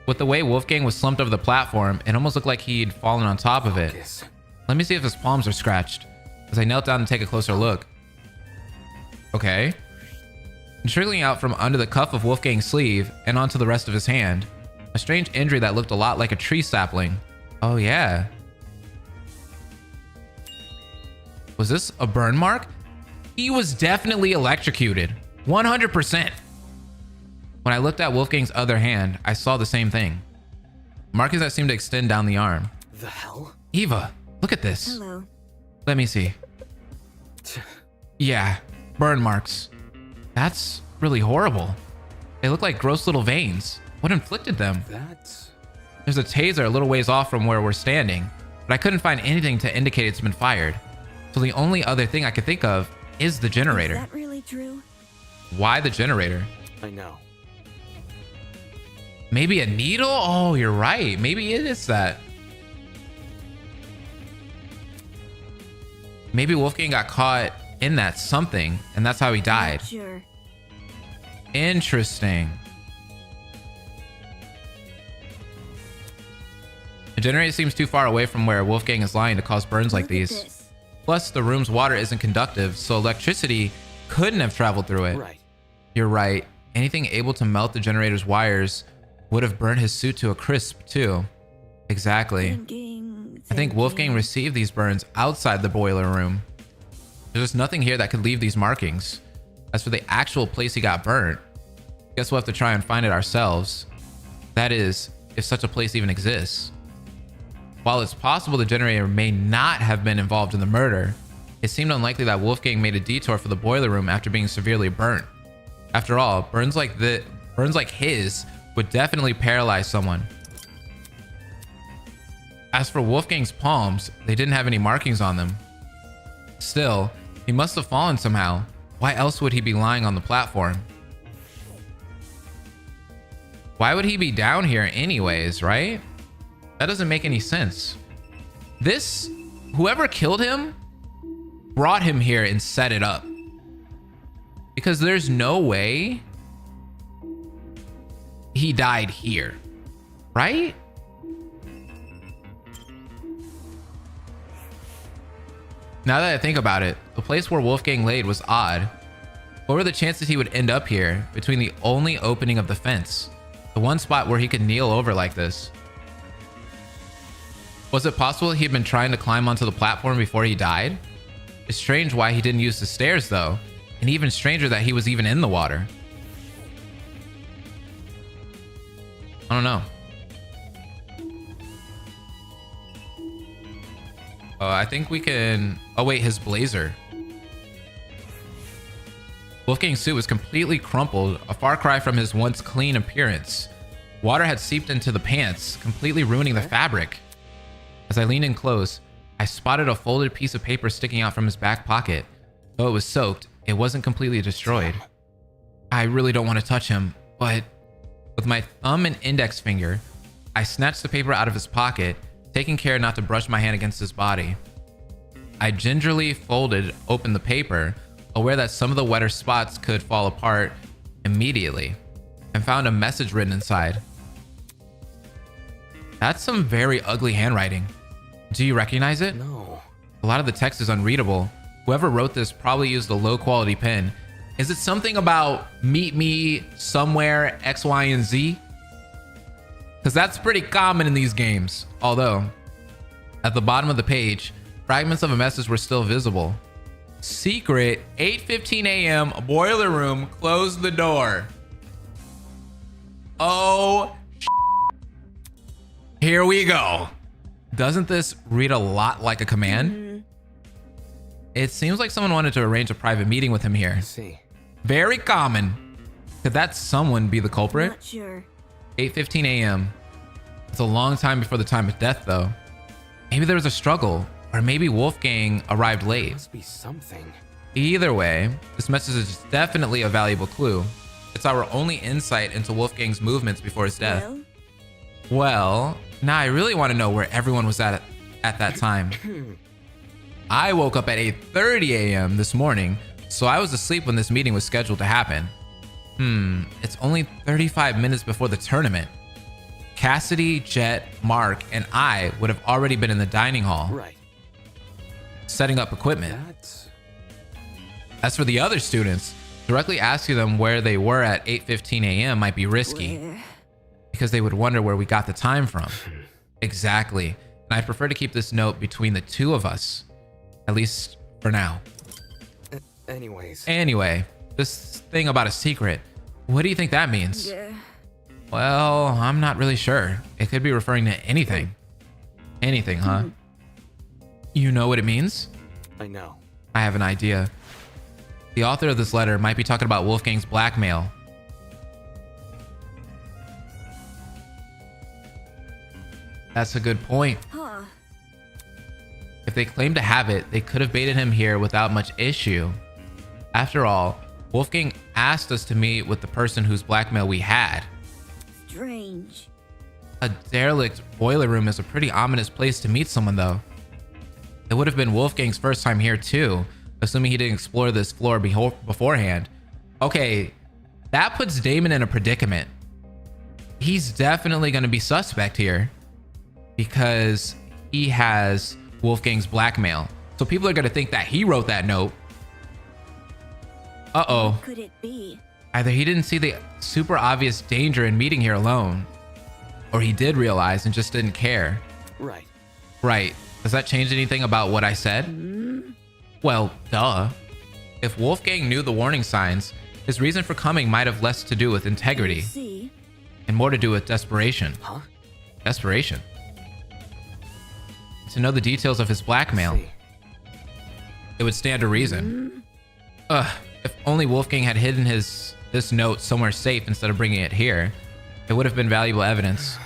With the way Wolfgang was slumped over the platform, it almost looked like he'd fallen on top of it. Focus. Let me see if his palms are scratched, as I knelt down to take a closer look. Okay. And trickling out from under the cuff of Wolfgang's sleeve and onto the rest of his hand, a strange injury that looked a lot like a tree sapling. Oh yeah. Was this a burn mark? He was definitely electrocuted. 100%. When I looked at Wolfgang's other hand, I saw the same thing. Markings that seemed to extend down the arm. The hell? Eva, look at this. Hello. Let me see. Yeah, burn marks. That's really horrible. They look like gross little veins. What inflicted them? That's... There's a taser a little ways off from where we're standing, but but I couldn't find anything to indicate it's been fired. So the only other thing I could think of is the generator. Is that really true? Why the generator? I know. Maybe a needle? Oh, you're right. Maybe it is that. Maybe Wolfgang got caught in that something, and that's how he died. Not sure. Interesting. The generator seems too far away from where Wolfgang is lying to cause burns like Look at these. this. Plus, the room's water isn't conductive, so electricity couldn't have traveled through it. Right. You're right. Anything able to melt the generator's wires would have burned his suit to a crisp, too. Exactly. I think Wolfgang received these burns outside the boiler room. There's just nothing here that could leave these markings. As for the actual place he got burnt, guess we'll have to try and find it ourselves. That is, if such a place even exists. While it's possible the generator may not have been involved in the murder, it seemed unlikely that Wolfgang made a detour for the boiler room after being severely burnt. After all, burns like his would definitely paralyze someone. As for Wolfgang's palms, they didn't have any markings on them. Still, he must have fallen somehow. Why else would he be lying on the platform? Why would he be down here anyways, right? That doesn't make any sense. Whoever killed him brought him here and set it up. Because there's no way he died here, right? Now that I think about it, the place where Wolfgang laid was odd. What were the chances he would end up here between the only opening of the fence? The one spot where he could kneel over like this. Was it possible he had been trying to climb onto the platform before he died? It's strange why he didn't use the stairs though, and even stranger that he was even in the water. I don't know. I think we can... Oh wait, his blazer. Wolfgang's suit was completely crumpled, a far cry from his once clean appearance. Water had seeped into the pants, completely ruining the fabric. As I leaned in close, I spotted a folded piece of paper sticking out from his back pocket. Though it was soaked, it wasn't completely destroyed. I really don't want to touch him, but with my thumb and index finger, I snatched the paper out of his pocket, taking care not to brush my hand against his body. I gingerly folded open the paper, aware that some of the wetter spots could fall apart immediately, and found a message written inside. That's some very ugly handwriting. Do you recognize it? No. A lot of the text is unreadable. Whoever wrote this probably used a low quality pen. Is it something about meet me somewhere X, Y, and Z? Because that's pretty common in these games. Although, at the bottom of the page, fragments of a message were still visible. Secret, 8:15 a.m., boiler room, close the door. Oh, here we go. Doesn't this read a lot like a command? It seems like someone wanted to arrange a private meeting with him here. I see. Very common. Could that someone be the culprit? Not sure. 8:15 a.m. It's a long time before the time of death, though. Maybe there was a struggle, or maybe Wolfgang arrived late. Must be something. Either way, this message is definitely a valuable clue. It's our only insight into Wolfgang's movements before his death. Well, now I really want to know where everyone was at that time. I woke up at 8:30 a.m. this morning, so I was asleep when this meeting was scheduled to happen. It's only 35 minutes before the tournament. Cassidy, Jet, Mark, and I would have already been in the dining hall, Right. setting up equipment. That's... As for the other students, directly asking them where they were at 8:15 a.m. might be risky, because they would wonder where we got the time from. Exactly. And I'd prefer to keep this note between the two of us, at least for now. Anyways. Anyway, this thing about a secret, what do you think that means? Well, I'm not really sure. It could be referring to anything. Anything, huh? You know what it means? I know. I have an idea. The author of this letter might be talking about Wolfgang's blackmail. That's a good point. If they claimed to have it, they could have baited him here without much issue. After all, Wolfgang asked us to meet with the person whose blackmail we had. Strange. A derelict boiler room is a pretty ominous place to meet someone, though. It would have been Wolfgang's first time here, too, assuming he didn't explore this floor beforehand. Okay, that puts Damon in a predicament. He's definitely going to be suspect here because he has Wolfgang's blackmail. So people are going to think that he wrote that note. Uh-oh. What could it be? Either he didn't see the super obvious danger in meeting here alone, or he did realize and just didn't care. Right. Right. Does that change anything about what I said? Well, duh. If Wolfgang knew the warning signs, his reason for coming might have less to do with integrity See? and more to do with desperation. Huh? Desperation. To know the details of his blackmail. See. It would stand to reason. If only Wolfgang had hidden this note somewhere safe instead of bringing it here, it would have been valuable evidence.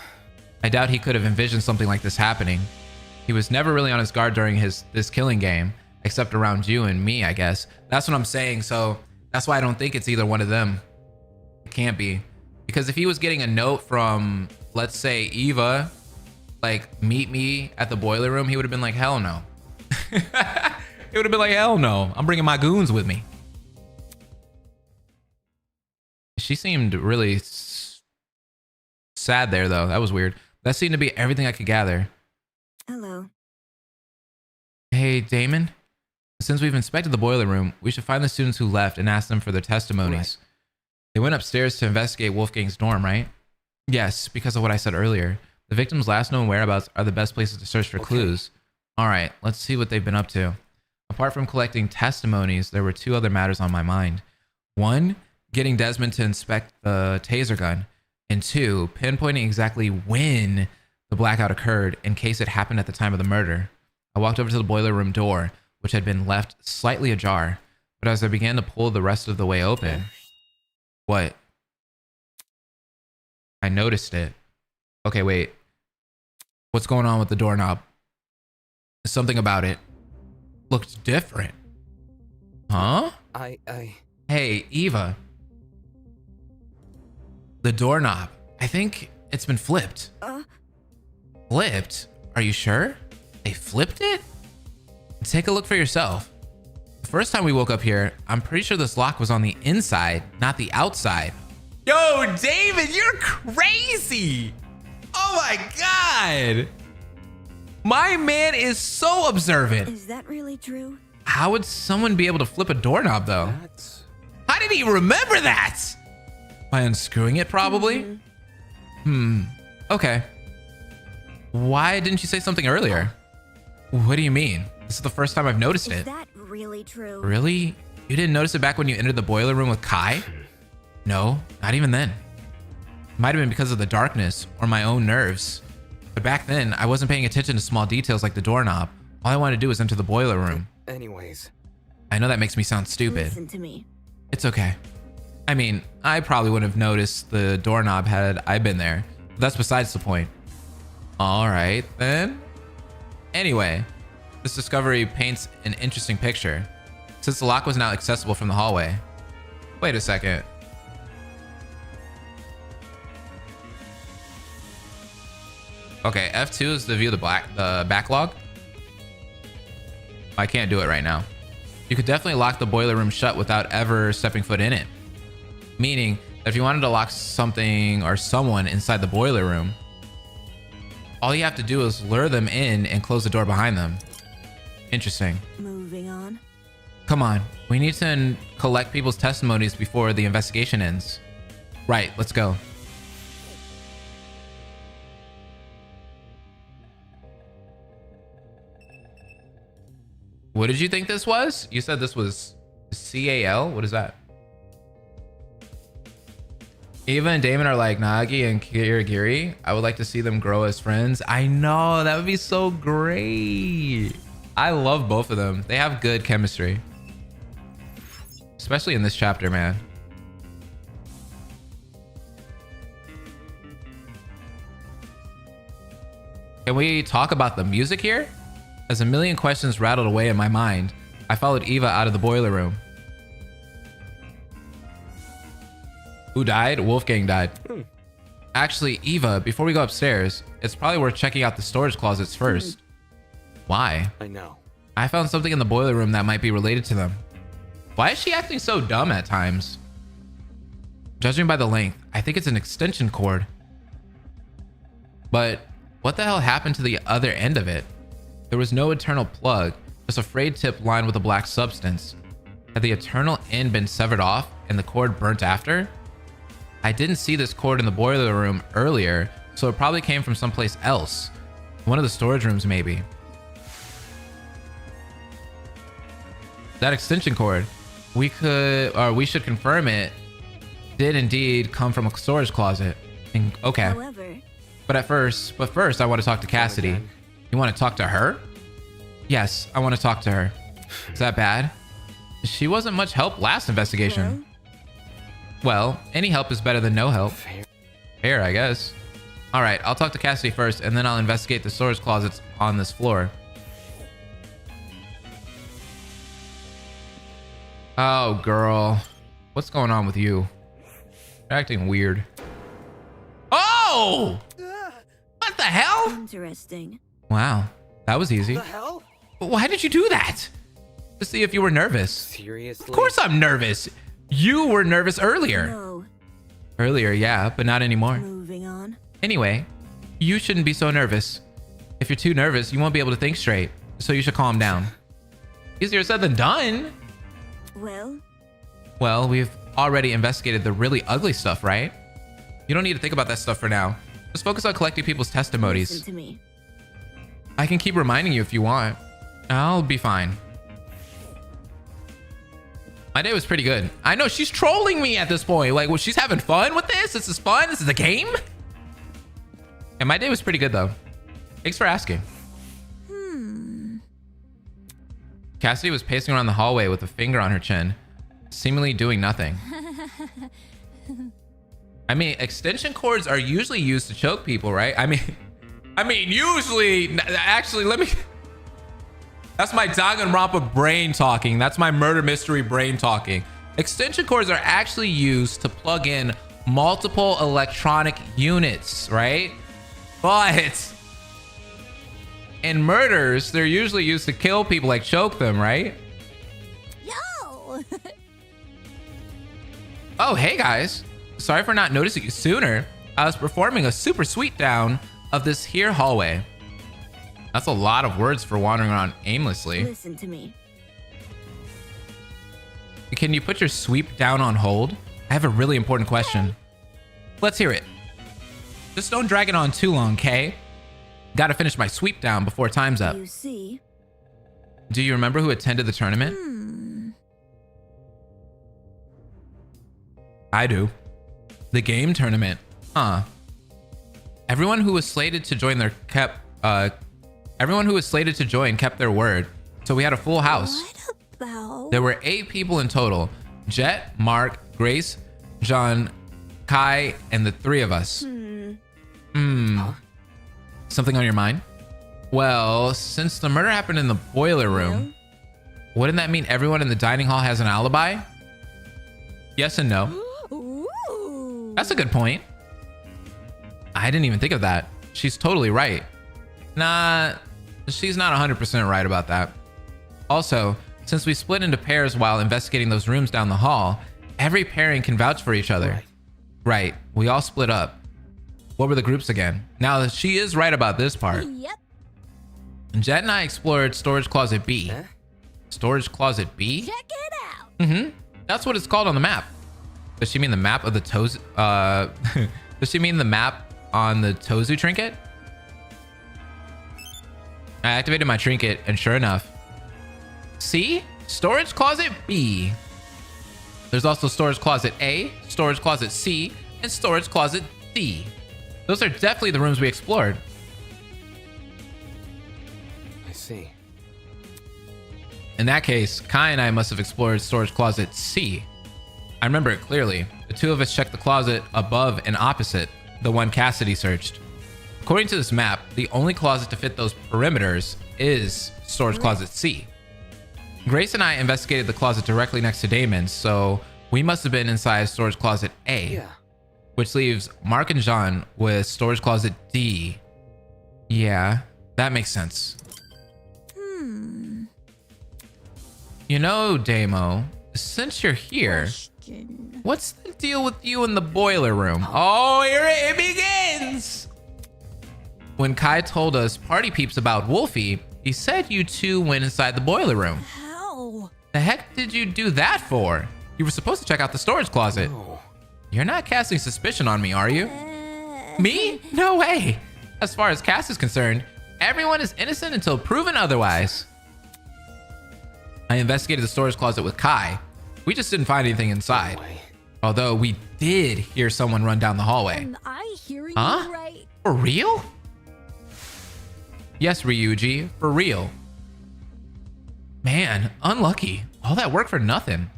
I doubt he could have envisioned something like this happening. He was never really on his guard during this killing game, except around you and me, I guess. That's what I'm saying, so that's why I don't think it's either one of them. It can't be. Because if he was getting a note from, let's say, Eva, like, meet me at the boiler room, he would have been like, hell no. He would have been like, hell no. I'm bringing my goons with me. She seemed really sad there, though. That was weird. That seemed to be everything I could gather. Hello. Hey, Damon. Since we've inspected the boiler room, we should find the students who left and ask them for their testimonies. Right. They went upstairs to investigate Wolfgang's dorm, right? Yes, because of what I said earlier. The victim's last known whereabouts are the best places to search for clues. All right, let's see what they've been up to. Apart from collecting testimonies, there were two other matters on my mind. One, getting Desmond to inspect the taser gun. And two, pinpointing exactly when the blackout occurred in case it happened at the time of the murder. I walked over to the boiler room door, which had been left slightly ajar, but as I began to pull the rest of the way open... What? I noticed it. Okay, wait. What's going on with the doorknob? Something about it looked different. Huh? Hey, Eva. The doorknob. I think it's been flipped. Flipped? Are you sure? They flipped it? Take a look for yourself. The first time we woke up here, I'm pretty sure this lock was on the inside, not the outside. Yo, David, you're crazy. Oh my God. My man is so observant. Is that really true? How would someone be able to flip a doorknob though? How did he remember that? By unscrewing it probably? Okay. Why didn't you say something earlier? What do you mean? This is the first time I've noticed it. Is that really true? Really? You didn't notice it back when you entered the boiler room with Kai? No, not even then. Might have been because of the darkness or my own nerves. But back then, I wasn't paying attention to small details like the doorknob. All I wanted to do was enter the boiler room. Anyways. I know that makes me sound stupid. Listen to me. It's okay. I mean, I probably wouldn't have noticed the doorknob had I been there. But that's besides the point. All right, then. Anyway, this discovery paints an interesting picture. Since the lock was now accessible from the hallway. Wait a second. Okay, F2 is to view the backlog. I can't do it right now. You could definitely lock the boiler room shut without ever stepping foot in it. Meaning that if you wanted to lock something or someone inside the boiler room, all you have to do is lure them in and close the door behind them. Interesting. Moving on. Come on, we need to collect people's testimonies before the investigation ends. Right, let's go. What did you think this was? You said this was CAL? What is that? Eva and Damon are like Nagi and Kirigiri. I would like to see them grow as friends. I know, that would be so great. I love both of them. They have good chemistry. Especially in this chapter, man. Can we talk about the music here? As a million questions rattled away in my mind, I followed Eva out of the boiler room. Who died? Wolfgang died. Actually, Eva, before we go upstairs, it's probably worth checking out the storage closets first. Why? I know. I found something in the boiler room that might be related to them. Why is she acting so dumb at times? Judging by the length, I think it's an extension cord. But what the hell happened to the other end of it? There was no internal plug, just a frayed tip lined with a black substance. Had the internal end been severed off and the cord burnt after? I didn't see this cord in the boiler room earlier, so it probably came from someplace else. One of the storage rooms, maybe. That extension cord, we should confirm it did indeed come from a storage closet. Okay. However, But first, I want to talk to Cassidy. again. You want to talk to her? Yes, I want to talk to her. Is that bad? She wasn't much help last investigation. Well, any help is better than no help. Fair, I guess. All right, I'll talk to Cassidy first, and then I'll investigate the storage closets on this floor. Oh, girl. What's going on with you? You're acting weird. Oh! What the hell? interesting. Wow, that was easy. The hell? But why did you do that? To see if you were nervous. Seriously? Of course I'm nervous. You were nervous earlier. No, Earlier, yeah, but not anymore. moving on. Anyway, you shouldn't be so nervous. If you're too nervous, you won't be able to think straight. So you should calm down. Easier said than done. Well, We've already investigated the really ugly stuff, right? You don't need to think about that stuff for now. Just focus on collecting people's testimonies. listen to me. I can keep reminding you if you want. I'll be fine. My day was pretty good. I know she's trolling me at this point. Like, well, she's having fun with this. This is fun. This is a game. And my day was pretty good, though. Thanks for asking. Cassidy was pacing around the hallway with a finger on her chin, seemingly doing nothing. I mean, extension cords are usually used to choke people, right? I mean, usually. Actually, let me. That's my Danganronpa brain talking. That's my murder mystery brain talking. Extension cords are actually used to plug in multiple electronic units, right? But in murders, they're usually used to kill people, like choke them, right? Yo! Oh, hey guys. Sorry for not noticing you sooner. I was performing a super sweep down of this here hallway. That's a lot of words for wandering around aimlessly. Listen to me. Can you put your sweep down on hold? I have a really important question. Let's hear it. Just don't drag it on too long, okay? Gotta finish my sweep down before time's up. You see? Do you remember who attended the tournament? I do. The game tournament. Huh. Everyone who was slated to join kept their word. So we had a full house. What about? There were 8 people in total. Jet, Mark, Grace, John, Kai, and the 3 of us. Something on your mind? Well, since the murder happened in the boiler room, wouldn't that mean everyone in the dining hall has an alibi? Yes and no. Ooh. That's a good point. I didn't even think of that. She's totally right. Nah, she's not 100% right about that. Also, since we split into pairs while investigating those rooms down the hall, every pairing can vouch for each other. Right, we all split up. What were the groups again? Now, she is right about this part. Yep. Jet and I explored Storage Closet B. Huh? Storage Closet B? Check it out. That's what it's called on the map. Does she mean the map of the Tozu? Does she mean the map on the Tozu trinket? I activated my trinket, and sure enough, see? Storage Closet B. There's also Storage Closet A, Storage Closet C, and Storage Closet D. Those are definitely the rooms we explored. I see. In that case, Kai and I must have explored Storage Closet C. I remember it clearly. The 2 of us checked the closet above and opposite, the one Cassidy searched. According to this map, the only closet to fit those perimeters is storage closet C. Grace and I investigated the closet directly next to Damon, so we must have been inside storage closet A, Yeah. which leaves Mark and Jean with storage closet D. Yeah, that makes sense. You know, Damo, since you're here, Question. what's the deal with you in the boiler room? Oh, here it begins! When Kai told us party peeps about Wolfie, he said you two went inside the boiler room. How? The heck did you do that for? You were supposed to check out the storage closet. Oh. You're not casting suspicion on me, are you? Me? No way. As far as Cass is concerned, everyone is innocent until proven otherwise. I investigated the storage closet with Kai. We just didn't find anything inside. No way. Although we did hear someone run down the hallway. Am I hearing Huh? you right? For real? Yes, Ryuji, for real. Man, unlucky. All that work for nothing.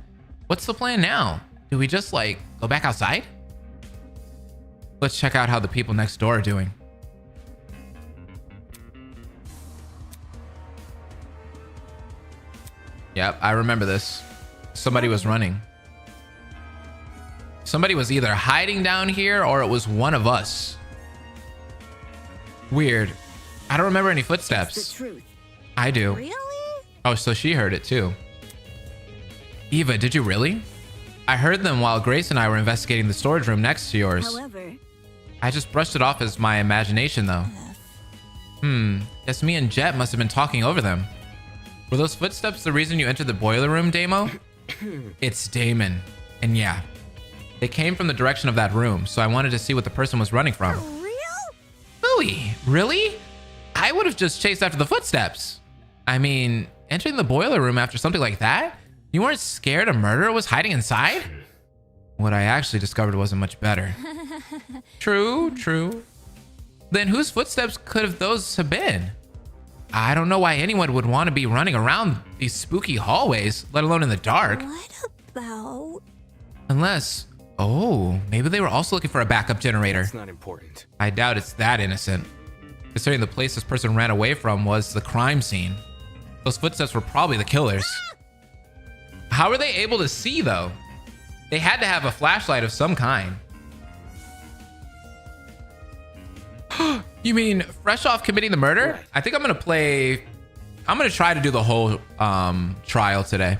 What's the plan now? Do we just, like, go back outside? Let's check out how the people next door are doing. Yep, I remember this. Somebody was running. Somebody was either hiding down here or it was one of us. Weird. I don't remember any The footsteps. truth. I do. Really? Oh, so she heard it too. Eva, did you really? I heard them while Grace and I were investigating the storage room next to yours. However, I just brushed it off as my imagination though. Guess me and Jet must have been talking over them. Were those footsteps the reason you entered the boiler room, Damo? It's Damon. And yeah, they came from the direction of that room, so I wanted to see what the person was running from. for real? Louis, really? I would have just chased after the footsteps. I mean, entering the boiler room after something like that? You weren't scared a murderer was hiding inside? What I actually discovered wasn't much better. True, true. Then whose footsteps could have those have been? I don't know why anyone would want to be running around these spooky hallways, let alone in the dark. What about? Unless, oh, maybe they were also looking for a backup generator. It's not important. I doubt it's that innocent. Considering the place this person ran away from was the crime scene. Those footsteps were probably the killers. How were they able to see though? They had to have a flashlight of some kind. You mean fresh off committing the murder? Right. I think I'm gonna try to do the whole trial today.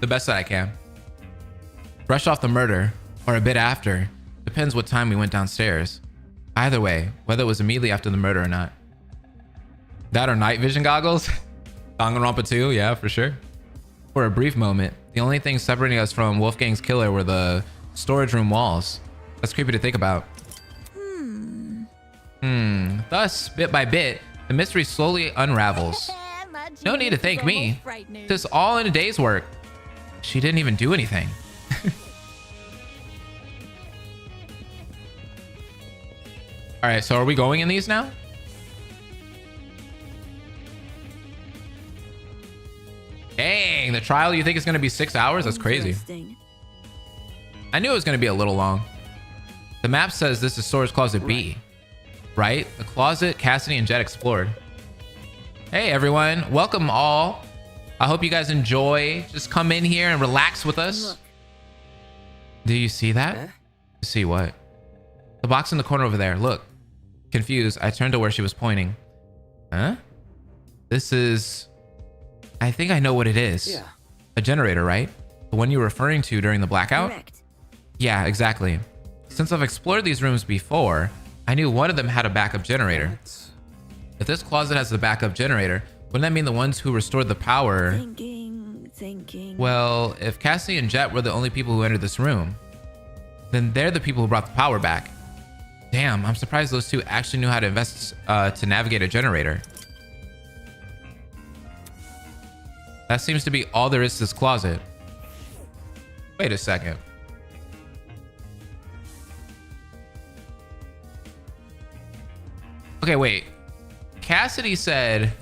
The best that I can. Fresh off the murder, or a bit after. Depends what time we went downstairs. Either way, whether it was immediately after the murder or not. That or night vision goggles? Danganronpa 2, yeah, for sure. For a brief moment, the only thing separating us from Wolfgang's killer were the storage room walls. That's creepy to think about. Thus, bit by bit, the mystery slowly unravels. My No need to genius thank is me. almost frightening. Just all in a day's work. She didn't even do anything. All right, so are we going in these now? Dang, the trial you think is going to be 6 hours? That's crazy. Interesting. I knew it was going to be a little long. The map says this is storage closet B, right? The closet Cassidy and Jet explored. Hey everyone, welcome all. I hope you guys enjoy. Just come in here and relax with us. Look. Do you see that? Eh? See what? The box in the corner over there. Look. Confused, I turned to where she was pointing. Huh? This is... I think I know what it is. Yeah. A generator, right? The one you were referring to during the blackout? Correct. Yeah, exactly. Since I've explored these rooms before, I knew one of them had a backup generator. That's... If this closet has the backup generator, wouldn't that mean the ones who restored the power... Thinking. Well, if Cassie and Jet were the only people who entered this room, then they're the people who brought the power back. Damn, I'm surprised those two actually knew how to invest to navigate a generator. That seems to be all there is to this closet. Wait a second. Okay, wait. Cassidy said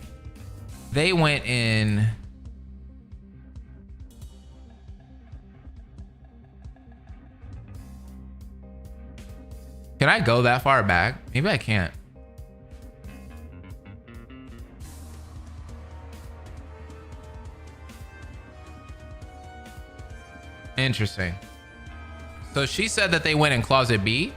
they went in... Can I go that far back? Maybe I can't. Interesting. So she said that they went in closet B.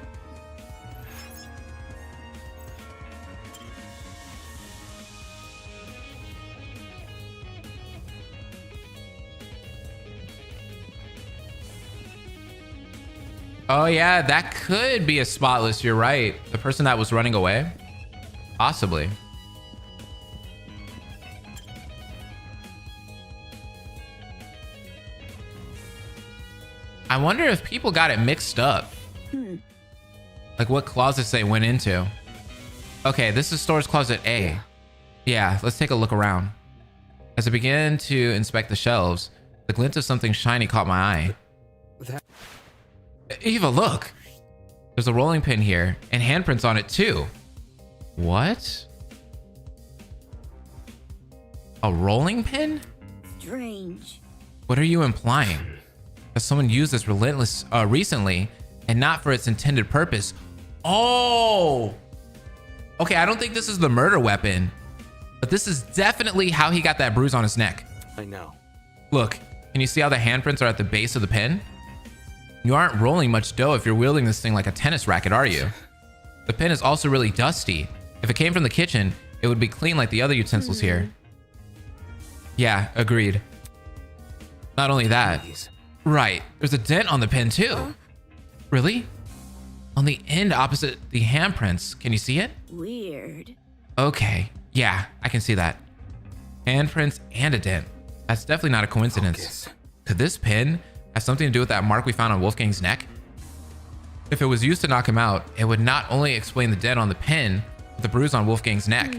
Oh yeah, that could be a spotless. You're right. The person that was running away. Possibly. I wonder if people got it mixed up. Like what closets they went into. Okay, this is storage closet A. Yeah, let's take a look around. As I began to inspect the shelves, the glint of something shiny caught my eye. Eva, look! There's a rolling pin here, and handprints on it too. What? A rolling pin? Strange. What are you implying? That someone used this recently, and not for its intended purpose. Oh! Okay, I don't think this is the murder weapon, but this is definitely how he got that bruise on his neck. I know. Look, can you see how the handprints are at the base of the pin? You aren't rolling much dough if you're wielding this thing like a tennis racket, are you? The pin is also really dusty. If it came from the kitchen, it would be clean like the other utensils here. Yeah, agreed. Not only that. Please. Right, there's a dent on the pin too. Really? On the end opposite the handprints. Can you see it? Weird. Okay, yeah, I can see that. Handprints and a dent. That's definitely not a coincidence. Focus. Could this pin have something to do with that mark we found on Wolfgang's neck? If it was used to knock him out, it would not only explain the dent on the pin, but the bruise on Wolfgang's neck.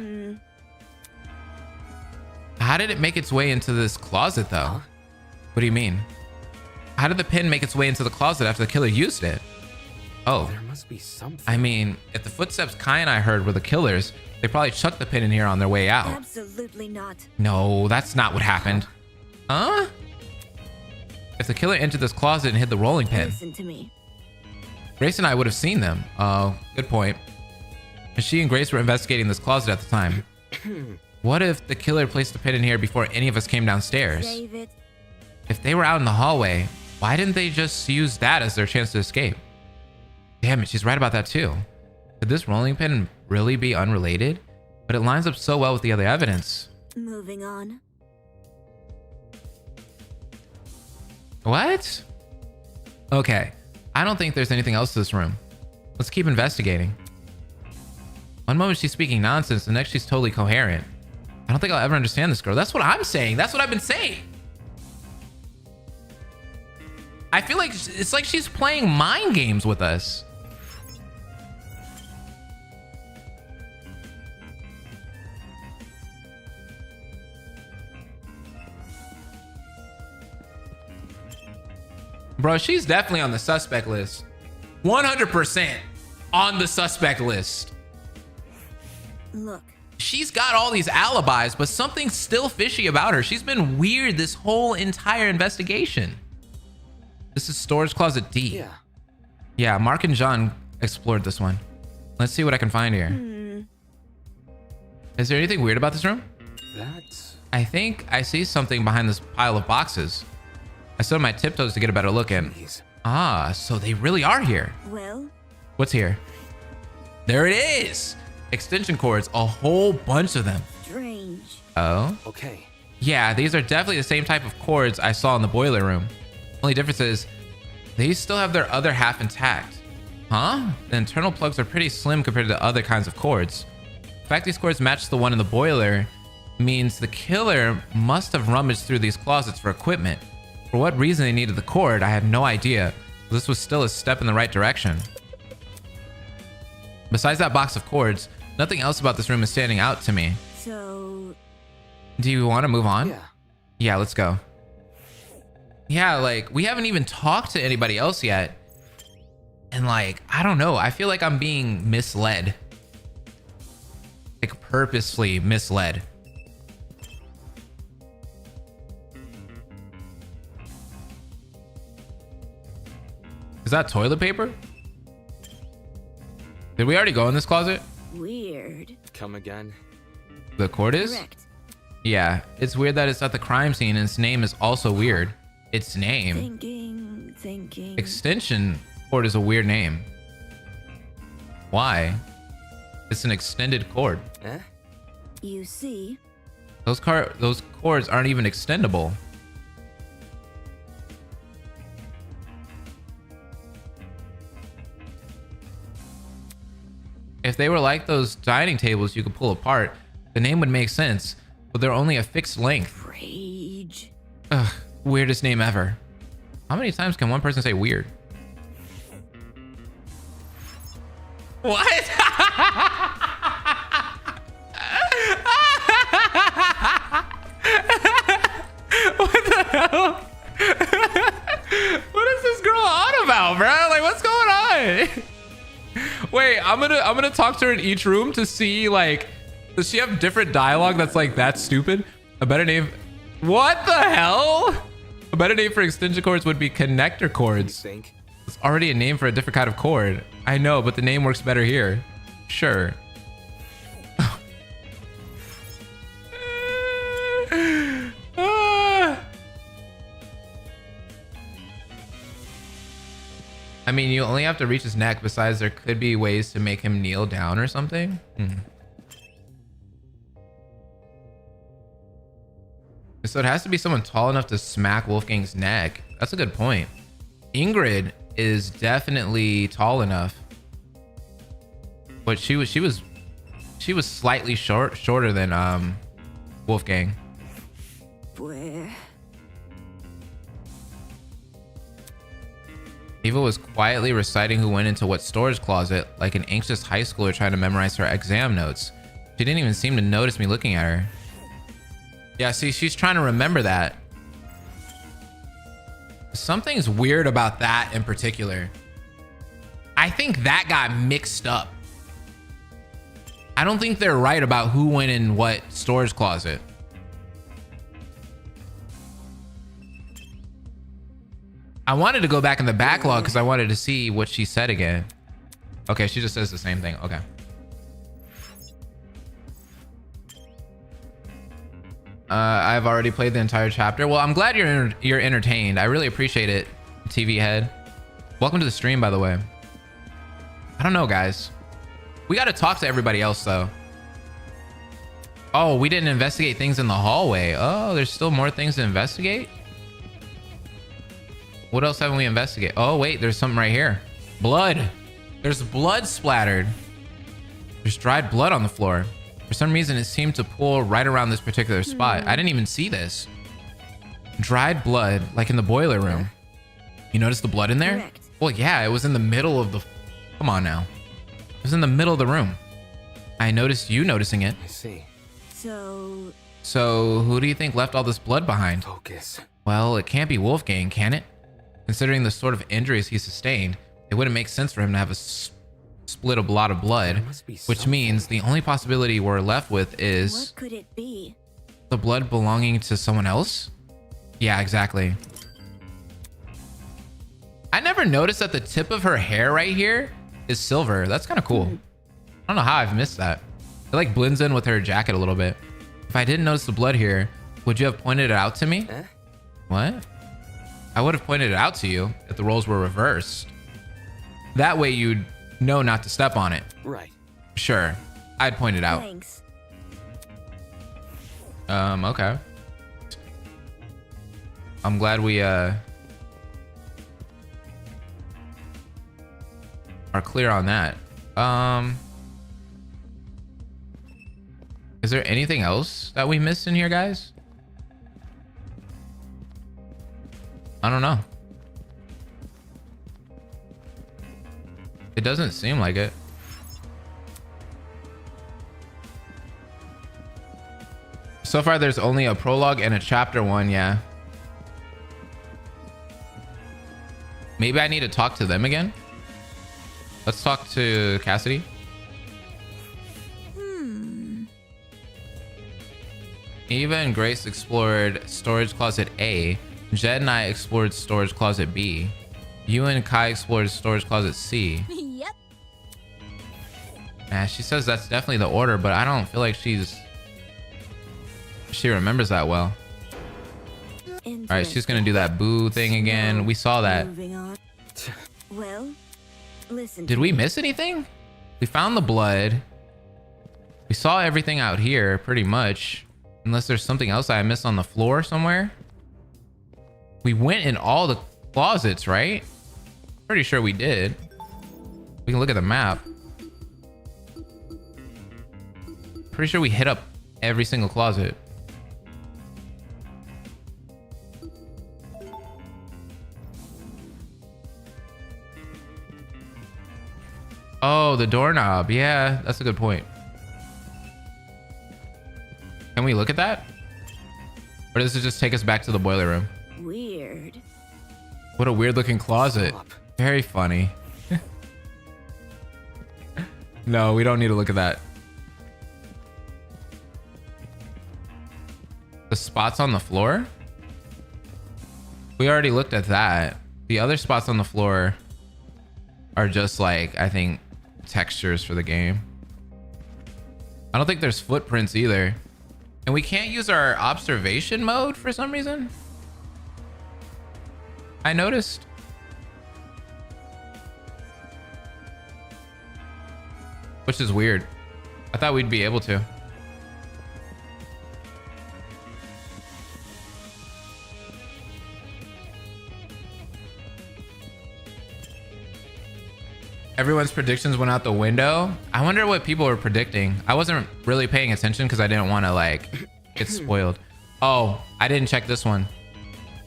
How did it make its way into this closet though? Huh? What do you mean? How did the pin make its way into the closet after the killer used it? Oh, There must be something. I mean, if the footsteps Kai and I heard were the killers, they probably chucked the pin in here on their way out. Absolutely not. No, that's not what happened. Huh? If the killer entered this closet and hid the rolling pin, Listen to me. Grace and I would have seen them. Oh, good point. And she and Grace were investigating this closet at the time. What if the killer placed the pin in here before any of us came downstairs? Save it. If they were out in the hallway, why didn't they just use that as their chance to escape? Damn it, she's right about that too. Could this rolling pin really be unrelated? But it lines up so well with the other evidence. Moving on. What? Okay, I don't think there's anything else to this room. Let's keep investigating. One moment she's speaking nonsense, the next she's totally coherent. I don't think I'll ever understand this girl. That's what I'm saying. That's what I've been saying. I feel like it's like she's playing mind games with us. Bro, she's definitely on the suspect list. 100% on the suspect list. Look. She's got all these alibis, but something's still fishy about her. She's been weird this whole entire investigation. This is storage closet D. Yeah. Yeah, Mark and John explored this one. Let's see what I can find here. Is there anything weird about this room? That's. I think I see something behind this pile of boxes. I stood on my tiptoes to get a better look in. Please. Ah, so they really are here. Well, What's here? There it is. Extension cords, a whole bunch of them. strange. Oh? Okay. Yeah, these are definitely the same type of cords I saw in the boiler room. Only difference is they still have their other half intact. Huh? The internal plugs are pretty slim compared to other kinds of cords. The fact these cords match the one in the boiler means the killer must have rummaged through these closets for equipment. For what reason they needed the cord, I have no idea. This was still a step in the right direction. Besides that box of cords, nothing else about this room is standing out to me. So, Do you want to move on? Yeah. Yeah, let's go. Yeah, like, we haven't even talked to anybody else yet. And like, I don't know. I feel like I'm being misled. Like, purposely misled. Is that toilet paper? Did we already go in this closet? weird. Come again. The cord is? Correct. Yeah, it's weird that it's at the crime scene and its name is also weird. Its name. Thinking. thinking. Extension cord is a weird name. Why? It's an extended cord. Eh? You see, Those cords aren't even extendable. If they were like those dining tables you could pull apart, the name would make sense, but they're only a fixed length. rage. Ugh, weirdest name ever. How many times can one person say weird? What? What the hell? What is this girl on about, bro? Like, what's going on? Wait, I'm gonna talk to her in each room to see, like, does she have different dialogue that's like that stupid? A better name. What the hell? A better name for extension cords would be connector You cords. think? It's already a name for a different kind of cord. I know, but the name works better here. Sure. I mean, you only have to reach his neck. Besides, there could be ways to make him kneel down or something. So it has to be someone tall enough to smack Wolfgang's neck. That's a good point. Ingrid is definitely tall enough, but she was slightly shorter than Wolfgang. Where? Eva was quietly reciting who went into what storage closet like an anxious high schooler trying to memorize her exam notes. She didn't even seem to notice me looking at her. Yeah, see, she's trying to remember that. Something's weird about that in particular. I think that got mixed up. I don't think they're right about who went in what storage closet. I wanted to go back in the backlog because I wanted to see what she said again. Okay, she just says the same thing. Okay. I've already played the entire chapter. Well, I'm glad you're entertained. I really appreciate it, TV head. Welcome to the stream, by the way. I don't know, guys. We got to talk to everybody else, though. Oh, we didn't investigate things in the hallway. Oh, there's still more things to investigate? What else haven't we investigated? Oh, wait, there's something right here. Blood. There's blood splattered. There's dried blood on the floor. For some reason, it seemed to pool right around this particular spot. I didn't even see this. Dried blood, like in the boiler room. You notice the blood in there? Correct. Well, yeah, it was in the middle of the... Come on now. It was in the middle of the room. I noticed you noticing it. I see. So, who do you think left all this blood behind? Focus. Well, it can't be Wolfgang, can it? Considering the sort of injuries he sustained, it wouldn't make sense for him to have a split a lot of blood, There must be which something. means the only possibility we're left with is what could it be? the blood belonging to someone else? Yeah, exactly. I never noticed that the tip of her hair right here is silver. That's kind of cool. I don't know how I've missed that. It like blends in with her jacket a little bit. If I didn't notice the blood here, would you have pointed it out to me? Eh? What? I would have pointed it out to you if the roles were reversed. That way you'd know not to step on it. Right. Sure, I'd point it out. Thanks. Okay. I'm glad we are clear on that. Is there anything else that we missed in here, guys? I don't know. It doesn't seem like it. So far, there's only a prologue and a chapter 1, yeah. Maybe I need to talk to them again. Let's talk to Cassidy. Eva and Grace explored storage closet A. Jed and I explored storage closet B. You and Kai explored storage closet C. Yep. She says that's definitely the order, but I don't feel like she remembers that well. All right, she's gonna do that boo thing again. We saw that. Moving on. Well, listen. Did we miss anything? We found the blood. We saw everything out here pretty much. Unless there's something else I missed on the floor somewhere. We went in all the closets, right? Pretty sure we did. We can look at the map. Pretty sure we hit up every single closet. Oh, the doorknob. Yeah, that's a good point. Can we look at that? Or does it just take us back to the boiler room? Weird. What a weird looking closet. Very funny. No, we don't need to look at that. The spots on the floor? We already looked at that. The other spots on the floor are just like, I think, textures for the game. I don't think there's footprints either. And we can't use our observation mode for some reason. I noticed. Which is weird. I thought we'd be able to. Everyone's predictions went out the window. I wonder what people were predicting. I wasn't really paying attention because I didn't want to like get spoiled. Oh, I didn't check this one.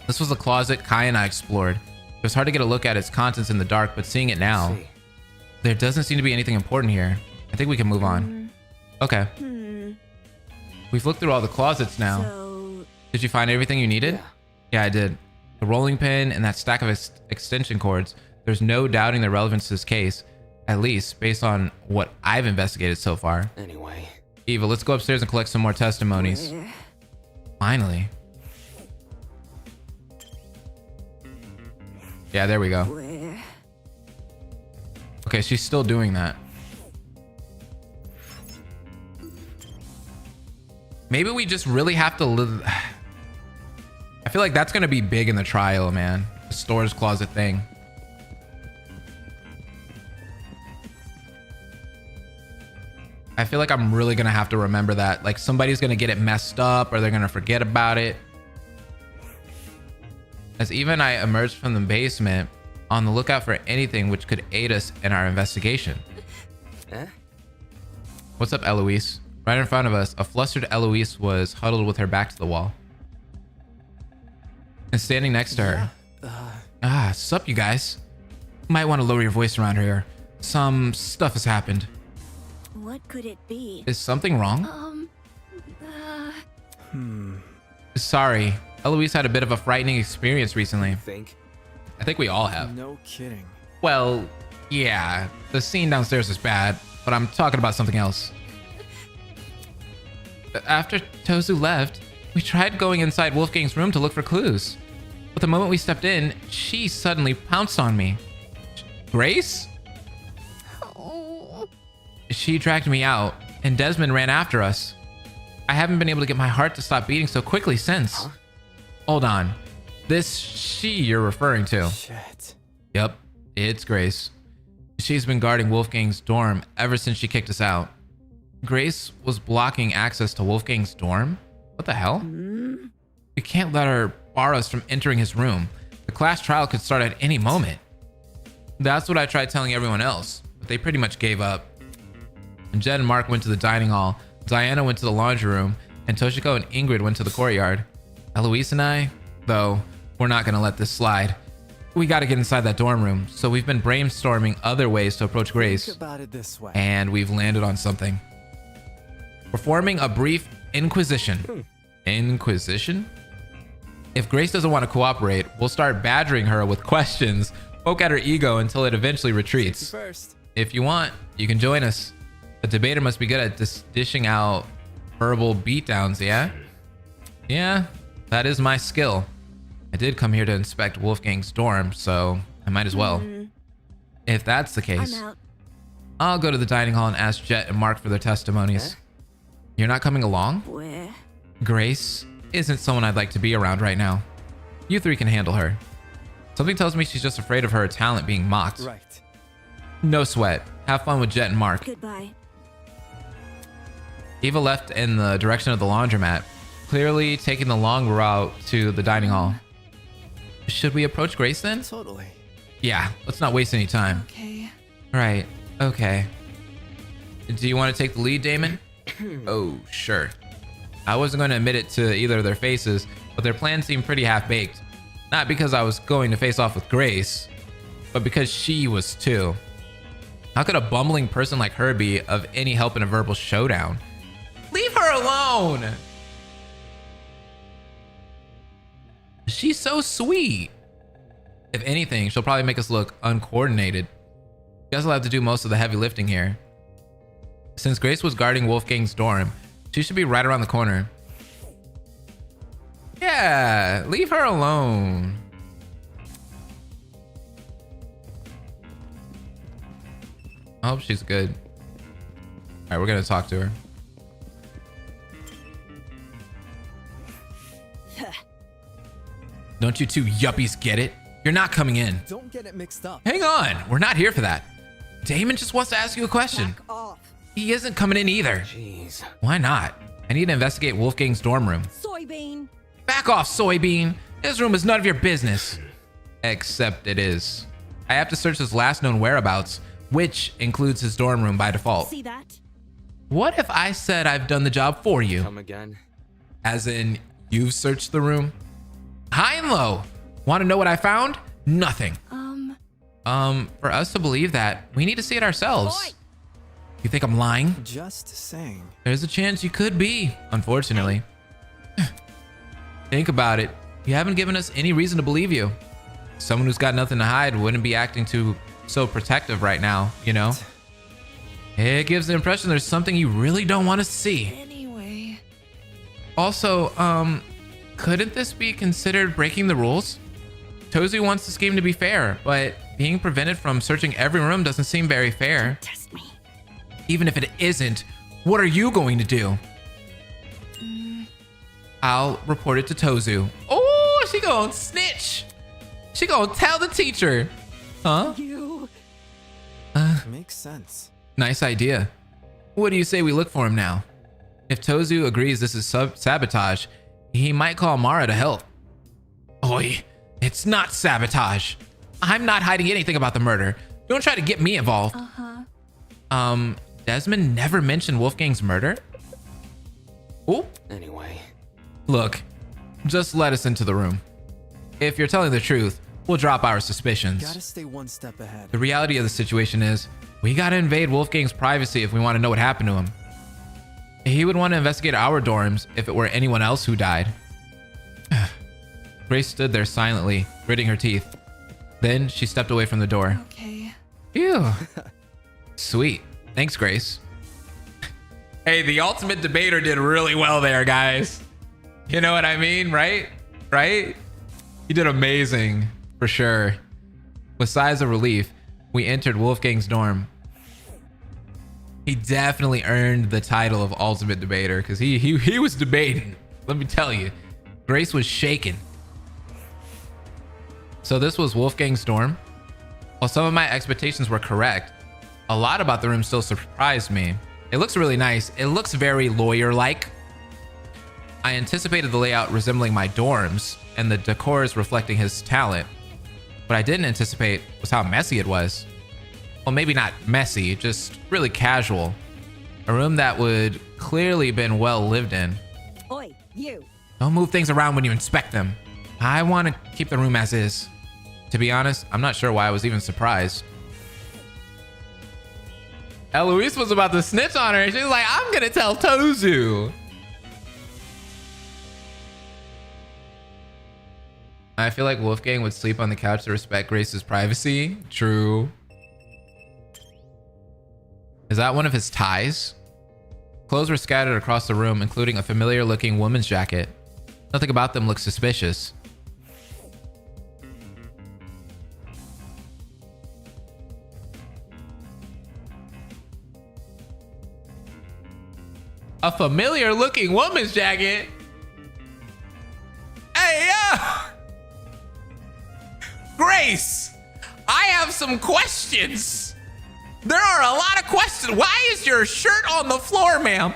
This was the closet Kai and I explored. It was hard to get a look at its contents in the dark, but seeing it now, there doesn't seem to be anything important here. I think we can move on. Okay. We've looked through all the closets now. So, Did you find everything you needed? Yeah, I did. The rolling pin and that stack of extension cords. There's no doubting the relevance to this case, at least based on what I've investigated so far. Anyway. Eva, let's go upstairs and collect some more testimonies. where? Finally. Yeah, there we go. Where? Okay, she's still doing that. Maybe we just really have to live. I feel like that's going to be big in the trial, man. The storage closet thing. I feel like I'm really going to have to remember that. Like somebody's going to get it messed up or they're going to forget about it. As Eva and I emerged from the basement, on the lookout for anything which could aid us in our investigation. What's up, Eloise? Right in front of us, a flustered Eloise was huddled with her back to the wall. And standing next to her. Sup, you guys? Might want to lower your voice around here. Some stuff has happened. What could it be? Is something wrong? Sorry. Eloise had a bit of a frightening experience recently. I think we all have. No kidding. Well, yeah. The scene downstairs is bad, but I'm talking about something else. After Tozu left, we tried going inside Wolfgang's room to look for clues. But the moment we stepped in, she suddenly pounced on me. Grace? She dragged me out, and Desmond ran after us. I haven't been able to get my heart to stop beating so quickly since. Hold on. This she you're referring to. Shit. Yep, it's Grace. She's been guarding Wolfgang's dorm ever since she kicked us out. Grace was blocking access to Wolfgang's dorm? What the hell? We can't let her bar us from entering his room. The class trial could start at any moment. That's what I tried telling everyone else, but they pretty much gave up. And Jed and Mark went to the dining hall, Diana went to the laundry room, and Toshiko and Ingrid went to the courtyard. Eloise and I, though, we're not going to let this slide. We got to get inside that dorm room, so we've been brainstorming other ways to approach Grace. Think about it this way. And we've landed on something. Performing a brief inquisition. Inquisition? If Grace doesn't want to cooperate, we'll start badgering her with questions, poke at her ego until it eventually retreats. First. If you want, you can join us. A debater must be good at dishing out verbal beatdowns, yeah? Yeah, that is my skill. I did come here to inspect Wolfgang's dorm, so I might as well. If that's the case, I'm out. I'll go to the dining hall and ask Jet and Mark for their testimonies. You're not coming along? Where? Grace isn't someone I'd like to be around right now. You three can handle her. Something tells me she's just afraid of her talent being mocked. Right. No sweat. Have fun with Jet and Mark. Goodbye. Eva left in the direction of the laundromat, clearly taking the long route to the dining hall. Should we approach Grace then? Totally. Yeah, let's not waste any time. Okay. Right, okay. Do you want to take the lead, Damon? Oh, sure. I wasn't going to admit it to either of their faces, but their plan seemed pretty half-baked. Not because I was going to face off with Grace, but because she was too. How could a bumbling person like her be of any help in a verbal showdown? Leave her alone! She's so sweet. If anything, she'll probably make us look uncoordinated. Guess I'll have to do most of the heavy lifting here. Since Grace was guarding Wolfgang's dorm, she should be right around the corner. Yeah, leave her alone. I hope she's good. All right, we're gonna talk to her. Don't you two yuppies get it? You're not coming in. Don't get it mixed up. Hang on, we're not here for that. Damon just wants to ask you a question. Back off. He isn't coming in either. Jeez. Why not? I need to investigate Wolfgang's dorm room. Soybean. Back off, soybean. His room is none of your business. Except it is. I have to search his last known whereabouts, which includes his dorm room by default. See that? What if I said I've done the job for you? Come again. As in, you've searched the room? High and low. Want to know what I found? Nothing. For us to believe that, we need to see it ourselves. Oi! You think I'm lying? Just saying. There's a chance you could be, unfortunately. Think about it. You haven't given us any reason to believe you. Someone who's got nothing to hide wouldn't be acting too so protective right now, you know? It gives the impression there's something you really don't want to see. Anyway. Also, couldn't this be considered breaking the rules? Tozu wants the scheme to be fair, but being prevented from searching every room doesn't seem very fair. Test me. Even if it isn't, what are you going to do? I'll report it to Tozu. Oh, she gonna snitch. She gonna tell the teacher. Huh? You. Makes sense. Nice idea. What do you say we look for him now? If Tozu agrees this is sabotage, he might call Mara to help. Oi, it's not sabotage. I'm not hiding anything about the murder. Don't try to get me involved. Desmond never mentioned Wolfgang's murder? Oh, Anyway. look, just let us into the room. If you're telling the truth, we'll drop our suspicions. Gotta stay one step ahead. The reality of the situation is, we gotta invade Wolfgang's privacy if we want to know what happened to him. He would want to investigate our dorms if it were anyone else who died. Grace stood there silently, gritting her teeth. Then she stepped away from the door. Okay. Phew. Sweet. Thanks, Grace. Hey, the ultimate debater did really well there, guys. You know what I mean, right? Right? He did amazing, for sure. With sighs of relief, we entered Wolfgang's dorm. He definitely earned the title of ultimate debater because he was debating. Let me tell you, Grace was shaking. So this was Wolfgang's dorm. While some of my expectations were correct, a lot about the room still surprised me. It looks really nice. It looks very lawyer-like. I anticipated the layout resembling my dorms and the decors reflecting his talent. What I didn't anticipate was how messy it was. Well, maybe not messy, just really casual. A room that would clearly been well lived in. Oi, you. Don't move things around when you inspect them. I want to keep the room as is. To be honest, I'm not sure why I was even surprised. Eloise was about to snitch on her. She was like, I'm gonna tell Tozu. I feel like Wolfgang would sleep on the couch to respect Grace's privacy. True. Is that one of his ties? Clothes were scattered across the room, including a familiar looking woman's jacket. Nothing about them looked suspicious. A familiar looking woman's jacket? Hey, yo! I have some questions. There are a lot of questions. Why is your shirt on the floor, ma'am?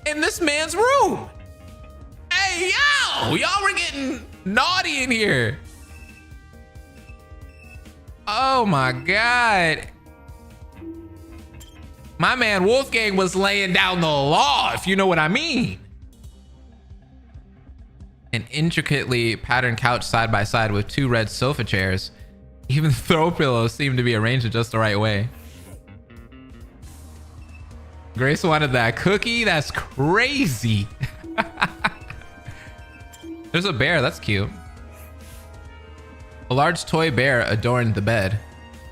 In this man's room? Hey, yo! Y'all were getting naughty in here. Oh my God. My man Wolfgang was laying down the law, if you know what I mean. An intricately patterned couch side by side with 2 red sofa chairs. Even the throw pillows seemed to be arranged in just the right way. Grace wanted that cookie? That's crazy. There's a bear, that's cute. A large toy bear adorned the bed.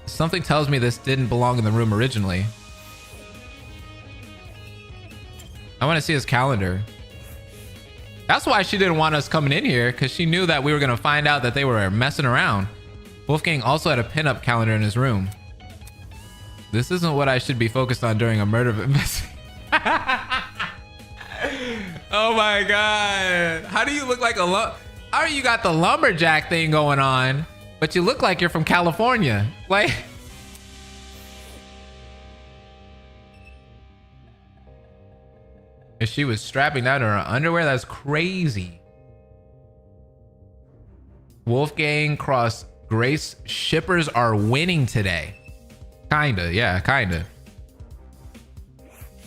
Something tells me this didn't belong in the room originally. I want to see his calendar. That's why she didn't want us coming in here, because she knew that we were going to find out that they were messing around. Wolfgang also had a pinup calendar in his room. This isn't what I should be focused on during a murder investigation. Oh my God. How do you look like how you got the lumberjack thing going on, but you look like you're from California? Like... If she was strapping down to her underwear, that's crazy. Wolfgang cross Grace shippers are winning today. Kinda, yeah, kinda.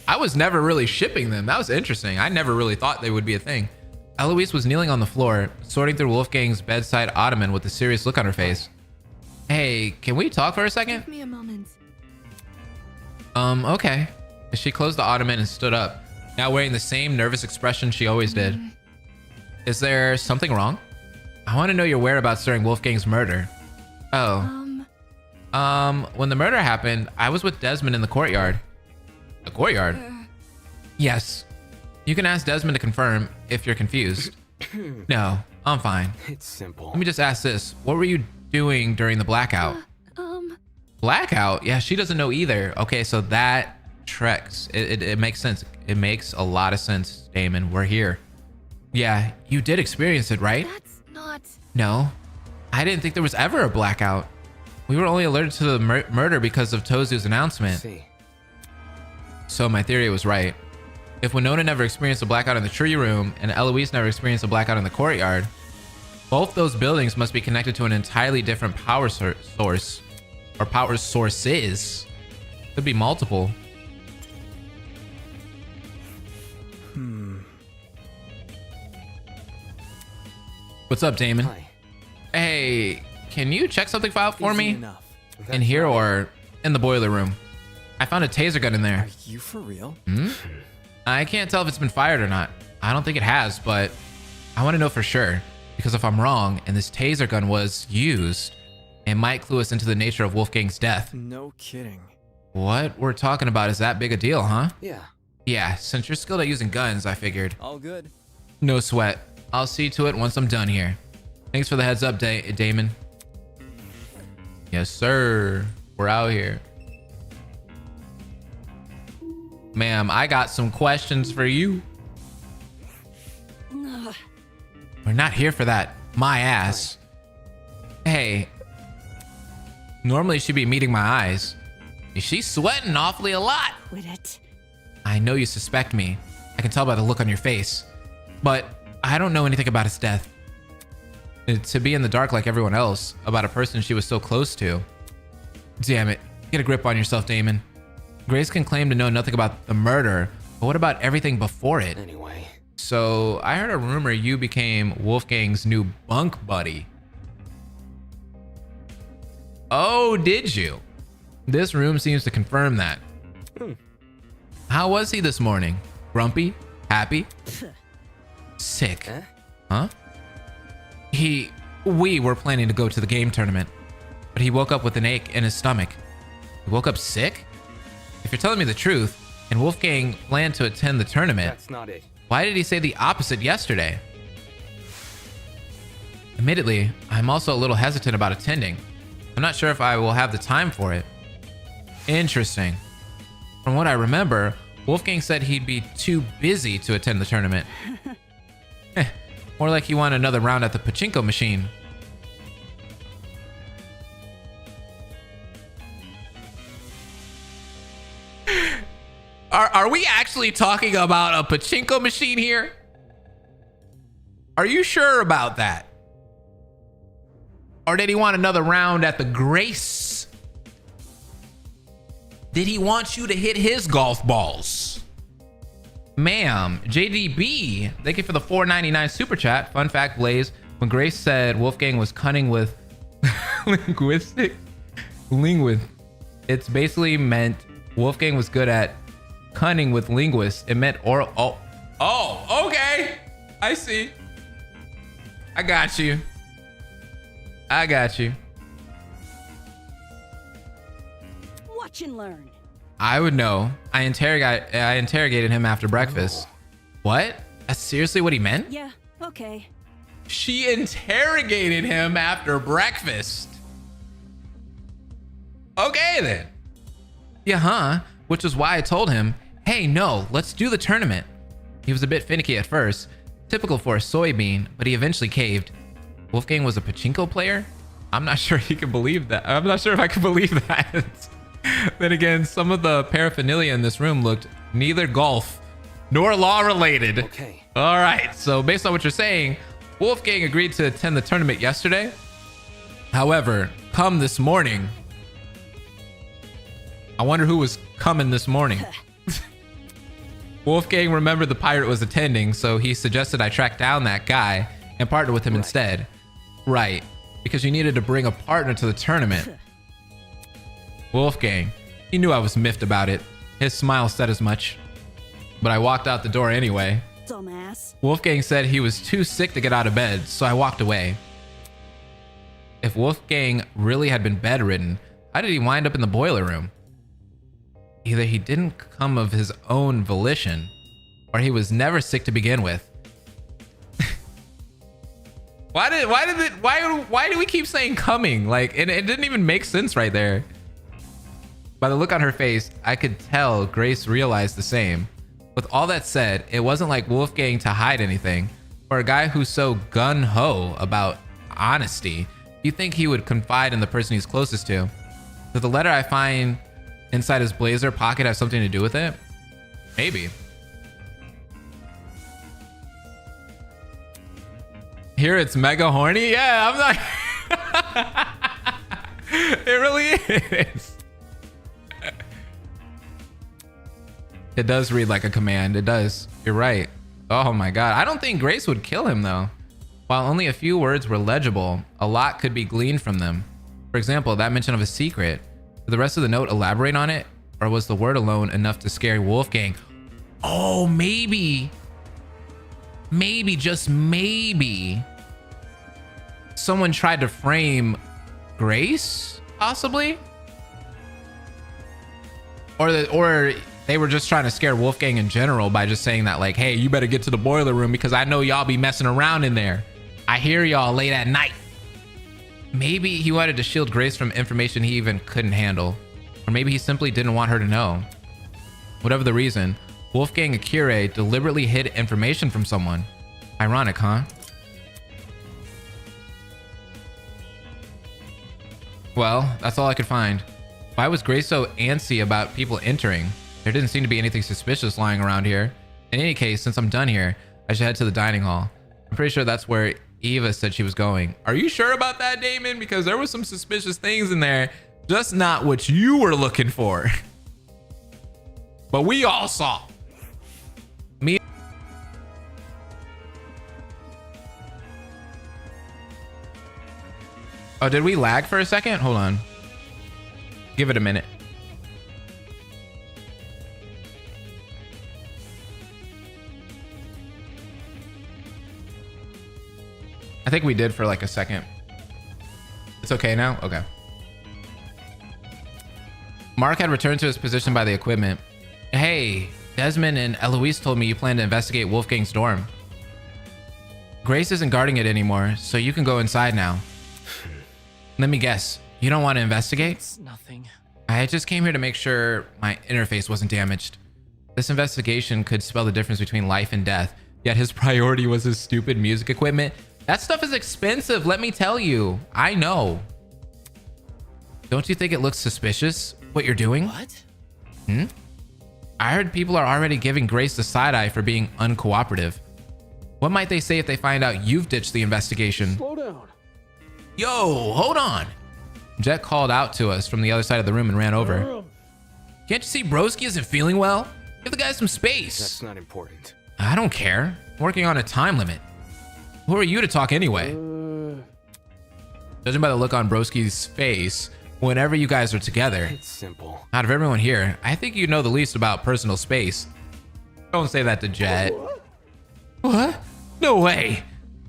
I was never really shipping them. That was interesting. I never really thought they would be a thing. Eloise was kneeling on the floor, sorting through Wolfgang's bedside ottoman with a serious look on her face. Hey, can we talk for a second? Give me a moment. Okay. She closed the ottoman and stood up, now wearing the same nervous expression she always did. Is there something wrong? I want to know your whereabouts during Wolfgang's murder. Oh. When the murder happened, I was with Desmond in the courtyard. The courtyard? Yes. You can ask Desmond to confirm if you're confused. No, I'm fine. It's simple. Let me just ask this. What were you doing during the blackout? Blackout? Yeah, she doesn't know either. Okay, so that tracks. It makes sense. It makes a lot of sense, Damon. We're here. Yeah, you did experience it, right? That's not... No, I didn't think there was ever a blackout. We were only alerted to the murder because of Tozu's announcement. See. So my theory was right. If Winona never experienced a blackout in the tree room and Eloise never experienced a blackout in the courtyard, both those buildings must be connected to an entirely different power source, or power sources. Could be multiple. What's up, Damon? Hi. Hey, can you check something file for Easy me? enough. In here or in the boiler room? I found a taser gun in there. Are you for real? I can't tell if it's been fired or not. I don't think it has, but I want to know for sure. Because if I'm wrong and this taser gun was used, it might clue us into the nature of Wolfgang's death. No kidding. What we're talking about is that big a deal, huh? Yeah. Yeah, since you're skilled at using guns, I figured. All good. No sweat. I'll see to it once I'm done here. Thanks for the heads up, Damon. Yes, sir. We're out here. Ma'am, I got some questions for you. We're not here for that. My ass. Hey. Normally she'd be meeting my eyes. She's sweating awfully a lot. Quit it. I know you suspect me. I can tell by the look on your face. But I don't know anything about his death. To be in the dark like everyone else about a person she was so close to. Damn it. Get a grip on yourself, Damon. Grace can claim to know nothing about the murder, but what about everything before it? Anyway. So I heard a rumor you became Wolfgang's new bunk buddy. Oh, did you? This room seems to confirm that. How was he this morning? Grumpy? Happy? Sick. Huh? We were planning to go to the game tournament, but he woke up with an ache in his stomach. He woke up sick? If you're telling me the truth, and Wolfgang planned to attend the tournament, That's not it. why did he say the opposite yesterday? Admittedly, I'm also a little hesitant about attending. I'm not sure if I will have the time for it. Interesting. From what I remember, Wolfgang said he'd be too busy to attend the tournament. More like he wanted another round at the pachinko machine. Are we actually talking about a pachinko machine here? Are you sure about that? Or did he want another round at the Grace? Did he want you to hit his golf balls? Ma'am, JDB, thank you for the $4.99 super chat. Fun fact, Blaze, when Grace said Wolfgang was cunning with linguistics, it's basically meant Wolfgang was good at cunning with linguists. It meant oral. Oh, okay. I see. I got you. Watch and learn. I would know. I interrogated him after breakfast. What? That's seriously what he meant? Yeah, okay. She interrogated him after breakfast. Okay then. Yeah, huh? Which is why I told him, hey, no, let's do the tournament. He was a bit finicky at first, typical for a soybean, but he eventually caved. Wolfgang was a pachinko player? I'm not sure he can believe that. I'm not sure if I can believe that. Then again, some of the paraphernalia in this room looked neither golf nor law related. Okay. All right, so based on what you're saying, Wolfgang agreed to attend the tournament yesterday. However, come this morning, I wonder who was coming this morning. Wolfgang remembered the pirate was attending, so he suggested I track down that guy and partner with him instead. Right, because you needed to bring a partner to the tournament. Wolfgang, he knew I was miffed about it. His smile said as much. But I walked out the door anyway. Dumbass. Wolfgang said he was too sick to get out of bed, so I walked away. If Wolfgang really had been bedridden, how did he wind up in the boiler room? Either he didn't come of his own volition, or he was never sick to begin with. Why do we keep saying coming? Like, it didn't even make sense right there. By the look on her face, I could tell Grace realized the same. With all that said, it wasn't like Wolfgang to hide anything. For a guy who's so gun-ho about honesty, you think he would confide in the person he's closest to. Did the letter I find inside his blazer pocket have something to do with it? Maybe. Here it's mega horny? Yeah, I'm not... It really is. It does read like a command. It does. You're right. Oh my god. I don't think Grace would kill him though. While only a few words were legible, a lot could be gleaned from them. For example, that mention of a secret. Did the rest of the note elaborate on it? Or was the word alone enough to scare Wolfgang? Oh, maybe. Maybe, just maybe, someone tried to frame Grace, possibly? Or they were just trying to scare Wolfgang in general by just saying that, like, hey, you better get to the boiler room because I know y'all be messing around in there. I hear y'all late at night. Maybe he wanted to shield Grace from information he even couldn't handle. Or maybe he simply didn't want her to know. Whatever the reason, Wolfgang Akire deliberately hid information from someone. Ironic, huh? Well, that's all I could find. Why was Grace so antsy about people entering? There didn't seem to be anything suspicious lying around here. In any case, since I'm done here, I should head to the dining hall. I'm pretty sure that's where Eva said she was going. Are you sure about that, Damon? Because there were some suspicious things in there, just not what you were looking for. But we all saw. Me. Oh, did we lag for a second? Hold on. Give it a minute. I think we did for like a second. It's okay now? Okay. Mark had returned to his position by the equipment. Hey, Desmond and Eloise told me you plan to investigate Wolfgang's dorm. Grace isn't guarding it anymore, so you can go inside now. Let me guess, you don't want to investigate? It's nothing. I just came here to make sure my interface wasn't damaged. This investigation could spell the difference between life and death, yet his priority was his stupid music equipment. That stuff is expensive, let me tell you. I know. Don't you think it looks suspicious, what you're doing? What? Hmm? I heard people are already giving Grace the side eye for being uncooperative. What might they say if they find out you've ditched the investigation? Slow down. Yo, hold on. Jet called out to us from the other side of the room and ran over. Can't you see Broski isn't feeling well? Give the guy some space. That's not important. I don't care. I'm working on a time limit. Who are you to talk anyway? Judging by the look on Broski's face, whenever you guys are together, It's simple. out of everyone here, I think you know the least about personal space. Don't say that to Jet. What? No way.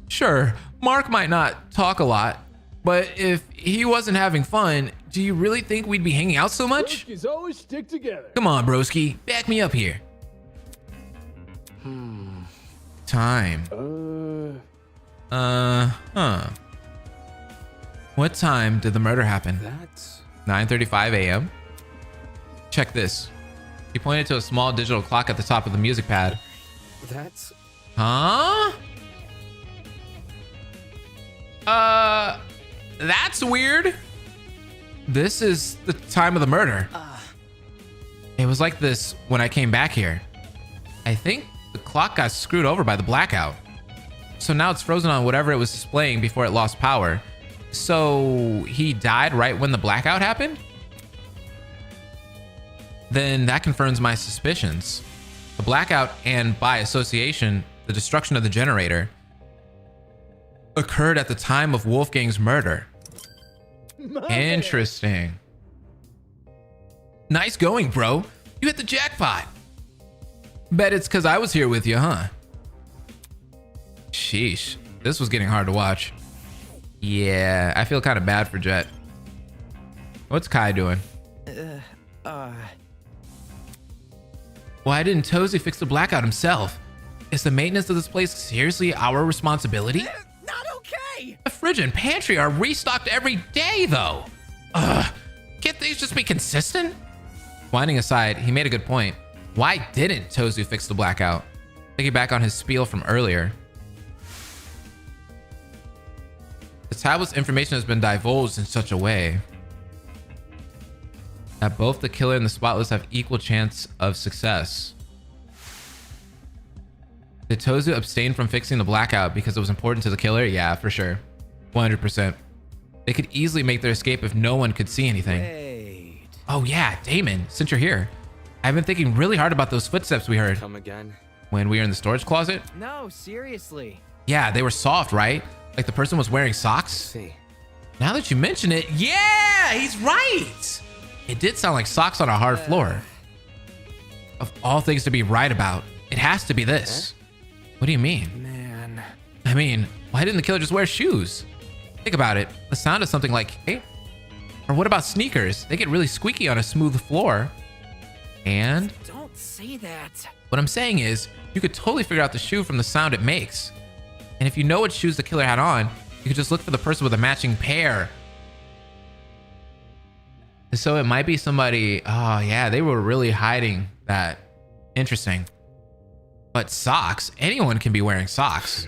Sure, Mark might not talk a lot, but if he wasn't having fun, do you really think we'd be hanging out so much? Broskies always stick together. Come on, Broski, back me up here. Time. What time did the murder happen? That's 9:35 a.m. Check this. He pointed to a small digital clock at the top of the music pad. that's Huh? That's weird. This is the time of the murder. It was like this when I came back here. I think the clock got screwed over by the blackout. So now it's frozen on whatever it was displaying before it lost power. So he died right when the blackout happened? Then that confirms my suspicions. The blackout and, by association, the destruction of the generator occurred at the time of Wolfgang's murder. Interesting. Nice going, bro. You hit the jackpot. Bet it's because I was here with you, huh? Sheesh. This was getting hard to watch. Yeah, I feel kind of bad for Jet. What's Kai doing? Why didn't Tozy fix the blackout himself? Is the maintenance of this place seriously our responsibility? Not okay! The fridge and pantry are restocked every day, though. Can't things just be consistent? Winding aside, he made a good point. Why didn't Tozu fix the blackout? Thinking back on his spiel from earlier. The tablet's information has been divulged in such a way that both the killer and the spotless have equal chance of success. Did Tozu abstain from fixing the blackout because it was important to the killer? Yeah, for sure. 100%. They could easily make their escape if no one could see anything. Wait. Oh yeah, Damon, since you're here. I've been thinking really hard about those footsteps we heard come again. when we were in the storage closet. No, seriously. Yeah, they were soft, right? Like the person was wearing socks. See. Now that you mention it, yeah, he's right. It did sound like socks on a hard floor. Of all things to be right about, it has to be this. What do you mean? Man. I mean, why didn't the killer just wear shoes? Think about it. The sound of something like, hey, or what about sneakers? They get really squeaky on a smooth floor. And Don't say that. what I'm saying is, you could totally figure out the shoe from the sound it makes. And if you know what shoes the killer had on, you could just look for the person with a matching pair. So it might be somebody, oh yeah, they were really hiding that. Interesting. But socks, anyone can be wearing socks.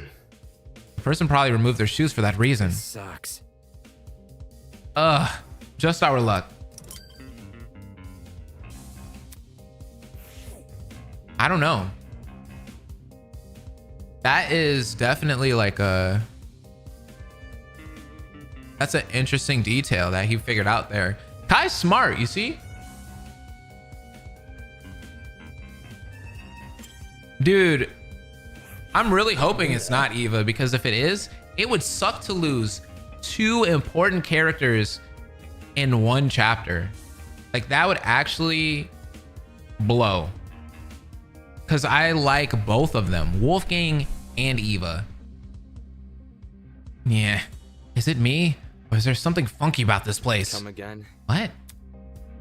The person probably removed their shoes for that reason. Sucks. Just our luck. I don't know. That is definitely like that's an interesting detail that he figured out there. Kai's smart, you see? Dude, I'm really hoping it's not Eva, because if it is, it would suck to lose two important characters in one chapter. Like that would actually blow. Because I like both of them, Wolfgang and Eva. Yeah. Is it me? Or is there something funky about this place? Come again. What?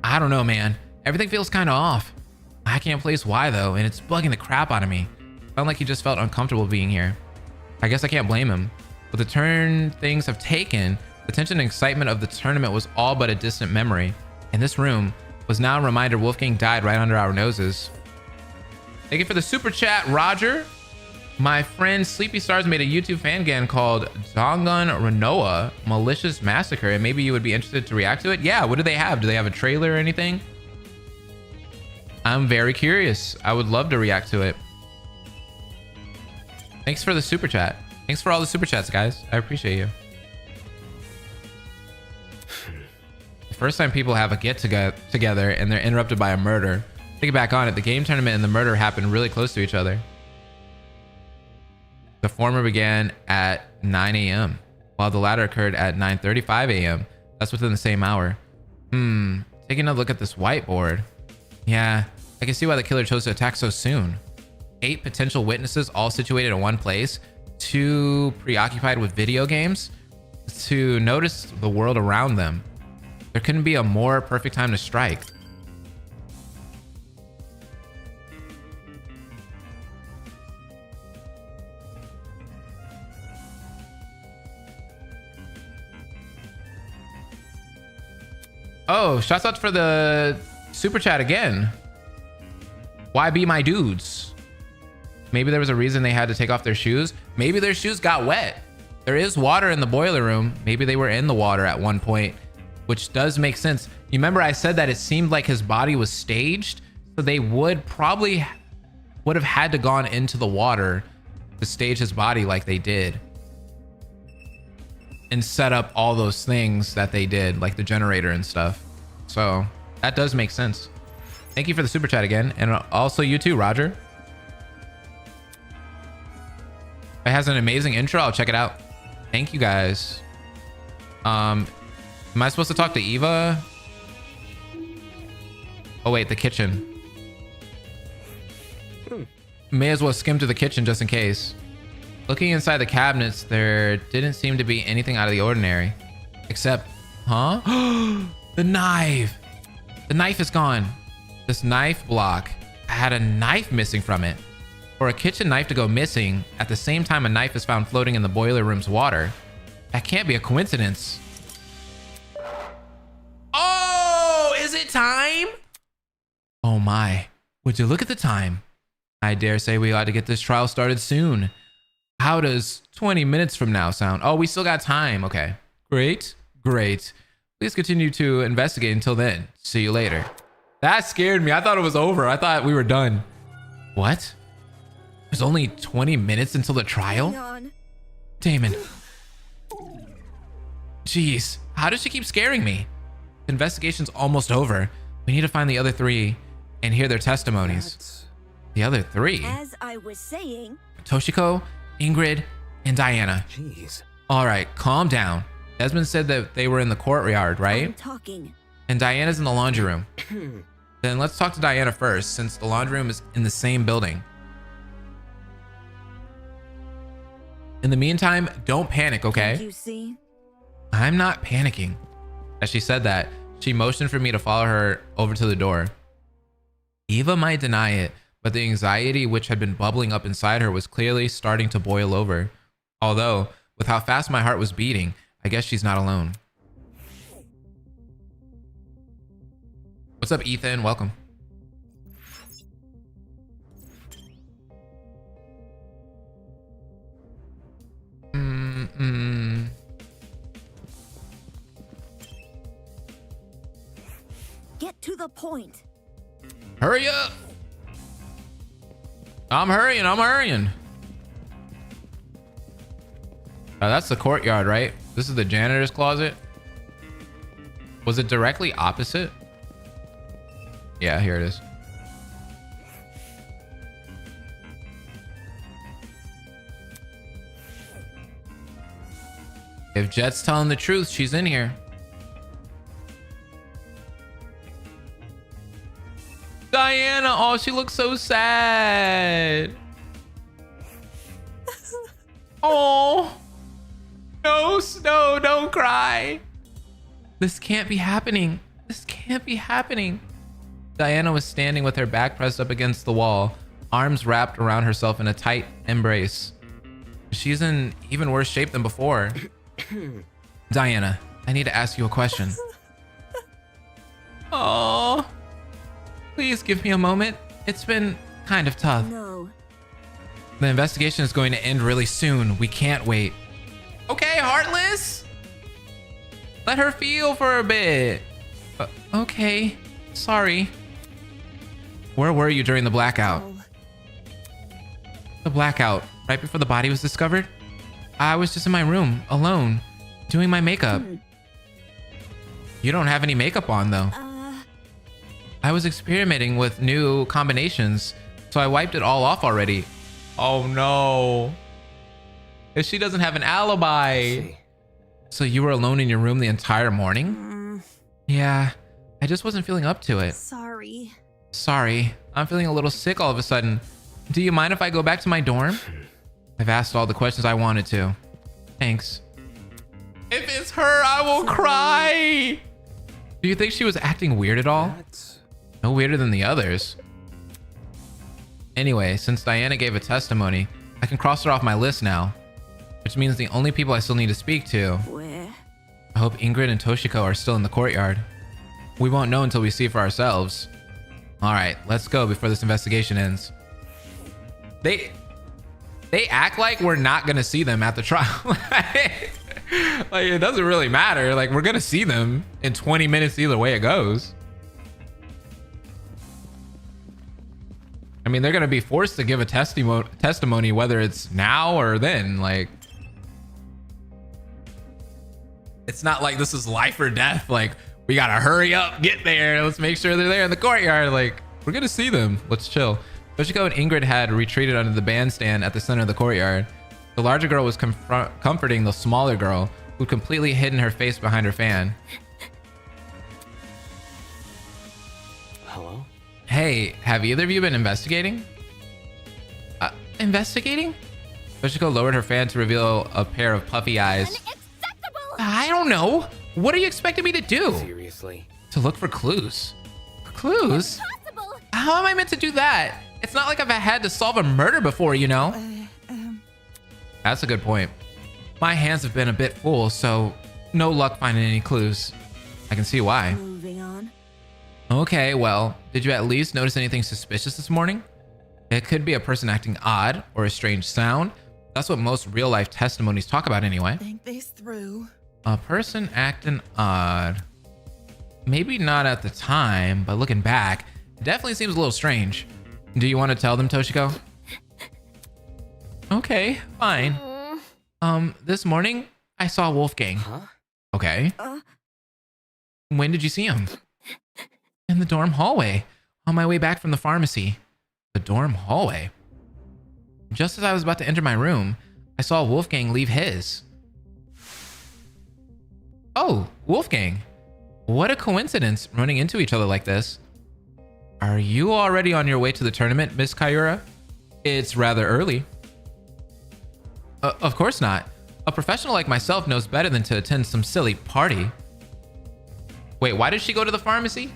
I don't know, man. Everything feels kind of off. I can't place why, though, and it's bugging the crap out of me. Felt like he just felt uncomfortable being here. I guess I can't blame him. With the turn things have taken, the tension and excitement of the tournament was all but a distant memory. And this room was now a reminder Wolfgang died right under our noses. Thank you for the super chat, Roger. My friend Sleepy Stars made a YouTube Fangame called Danganronpa Malicious Massacre, and maybe you would be interested to react to it. Yeah, what do they have? Do they have a trailer or anything? I'm very curious. I would love to react to it. Thanks for the super chat. Thanks for all the super chats, guys. I appreciate you. The first time people have a get together and they're interrupted by a murder. Think back on it. The game tournament and the murder happened really close to each other. The former began at 9 a.m. while the latter occurred at 9:35 a.m. That's within the same hour. Taking a look at this whiteboard. Yeah, I can see why the killer chose to attack so soon. 8 potential witnesses all situated in one place. 2 preoccupied with video games to notice the world around them. There couldn't be a more perfect time to strike. Oh, shouts out for the super chat again. Why be my dudes? Maybe there was a reason they had to take off their shoes. Maybe their shoes got wet. There is water in the boiler room. Maybe they were in the water at one point, which does make sense. You remember I said that it seemed like his body was staged, so they would have had to gone into the water to stage his body like they did and set up all those things that they did, like the generator and stuff. So that does make sense. Thank you for the super chat again, and also you too, Roger. It has an amazing intro. I'll check it out. Thank you guys. Am I supposed to talk to Eva? Oh wait, the kitchen. May as well skim to the kitchen just in case. Looking inside the cabinets, there didn't seem to be anything out of the ordinary. Except, huh? The knife! The knife is gone. This knife block had a knife missing from it. For a kitchen knife to go missing at the same time a knife is found floating in the boiler room's water, that can't be a coincidence. Oh, is it time? Oh my, would you look at the time? I dare say we ought to get this trial started soon. How does 20 minutes from now sound? Oh, we still got time. Okay, great. Please continue to investigate until then. See you later. That scared me. I thought it was over. I thought we were done. What? There's only 20 minutes until the trial? Hang on. Damon. Jeez, how does she keep scaring me? The investigation's almost over. We need to find the other 3 and hear their testimonies. The other 3? As I was saying, Toshiko, Ingrid, and Diana. Jeez. All right, calm down. Desmond said that they were in the courtyard, right? I'm talking. And Diana's in the laundry room. Then let's talk to Diana first, since the laundry room is in the same building. In the meantime, don't panic, okay? You see? I'm not panicking. As she said that, she motioned for me to follow her over to the door. Eva might deny it, but the anxiety which had been bubbling up inside her was clearly starting to boil over. Although, with how fast my heart was beating, I guess she's not alone. What's up, Ethan? Welcome. Get to the point. Hurry up. I'm hurrying. Oh, that's the courtyard, right? This is the janitor's closet. Was it directly opposite? Yeah, here it is. If Jet's telling the truth, she's in here. Diana, oh, she looks so sad. Oh, no, Snow, don't cry. This can't be happening. Diana was standing with her back pressed up against the wall, arms wrapped around herself in a tight embrace. She's in even worse shape than before. Diana, I need to ask you a question. Oh, please give me a moment. It's been kind of tough. No. The investigation is going to end really soon. We can't wait. Okay, Heartless. Let her feel for a bit. Okay, sorry. Where were you during the blackout? Oh, The blackout, right before the body was discovered? I was just in my room, alone, doing my makeup. You don't have any makeup on, though. I was experimenting with new combinations, so I wiped it all off already. Oh, no. If she doesn't have an alibi. See. So you were alone in your room the entire morning? Yeah, I just wasn't feeling up to it. Sorry. Sorry, I'm feeling a little sick all of a sudden. Do you mind if I go back to my dorm? I've asked all the questions I wanted to. Thanks. If it's her, I will cry. Do you think she was acting weird at all? That's... No weirder than the others. Anyway, since Diana gave a testimony, I can cross her off my list now. Which means the only people I still need to speak to. Where? I hope Ingrid and Toshiko are still in the courtyard. We won't know until we see for ourselves. Alright, let's go before this investigation ends. They act like we're not gonna see them at the trial. Like, it doesn't really matter. Like, we're gonna see them in 20 minutes either way it goes. I mean, they're gonna be forced to give a testimony whether it's now or then. Like, it's not like this is life or death. Like, we gotta hurry up, get there. Let's make sure they're there in the courtyard. Like, we're gonna see them. Let's chill. Toshiko and Ingrid had retreated under the bandstand at the center of the courtyard. The larger girl was comforting the smaller girl, who'd completely hidden her face behind her fan. Hello? Hey, have either of you been investigating? Investigating? Toshiko lowered her fan to reveal a pair of puffy eyes. Unacceptable! I don't know. What are you expecting me to do? Seriously? To look for clues. Clues? Impossible! How am I meant to do that? It's not like I've had to solve a murder before, you know? That's a good point. My hands have been a bit full, so no luck finding any clues. I can see why. Moving on. Okay, well, did you at least notice anything suspicious this morning? It could be a person acting odd or a strange sound. That's what most real-life testimonies talk about anyway. Think this through. A person acting odd. Maybe not at the time, but looking back, it definitely seems a little strange. Do you want to tell them, Toshiko? Okay, fine. This morning, I saw Wolfgang. Huh? Okay. When did you see him? In the dorm hallway, on my way back from the pharmacy. The dorm hallway? Just as I was about to enter my room, I saw Wolfgang leave his. Oh, Wolfgang. What a coincidence running into each other like this. Are you already on your way to the tournament, Miss Kayura? It's rather early. Of course not. A professional like myself knows better than to attend some silly party. Wait, why did she go to the pharmacy?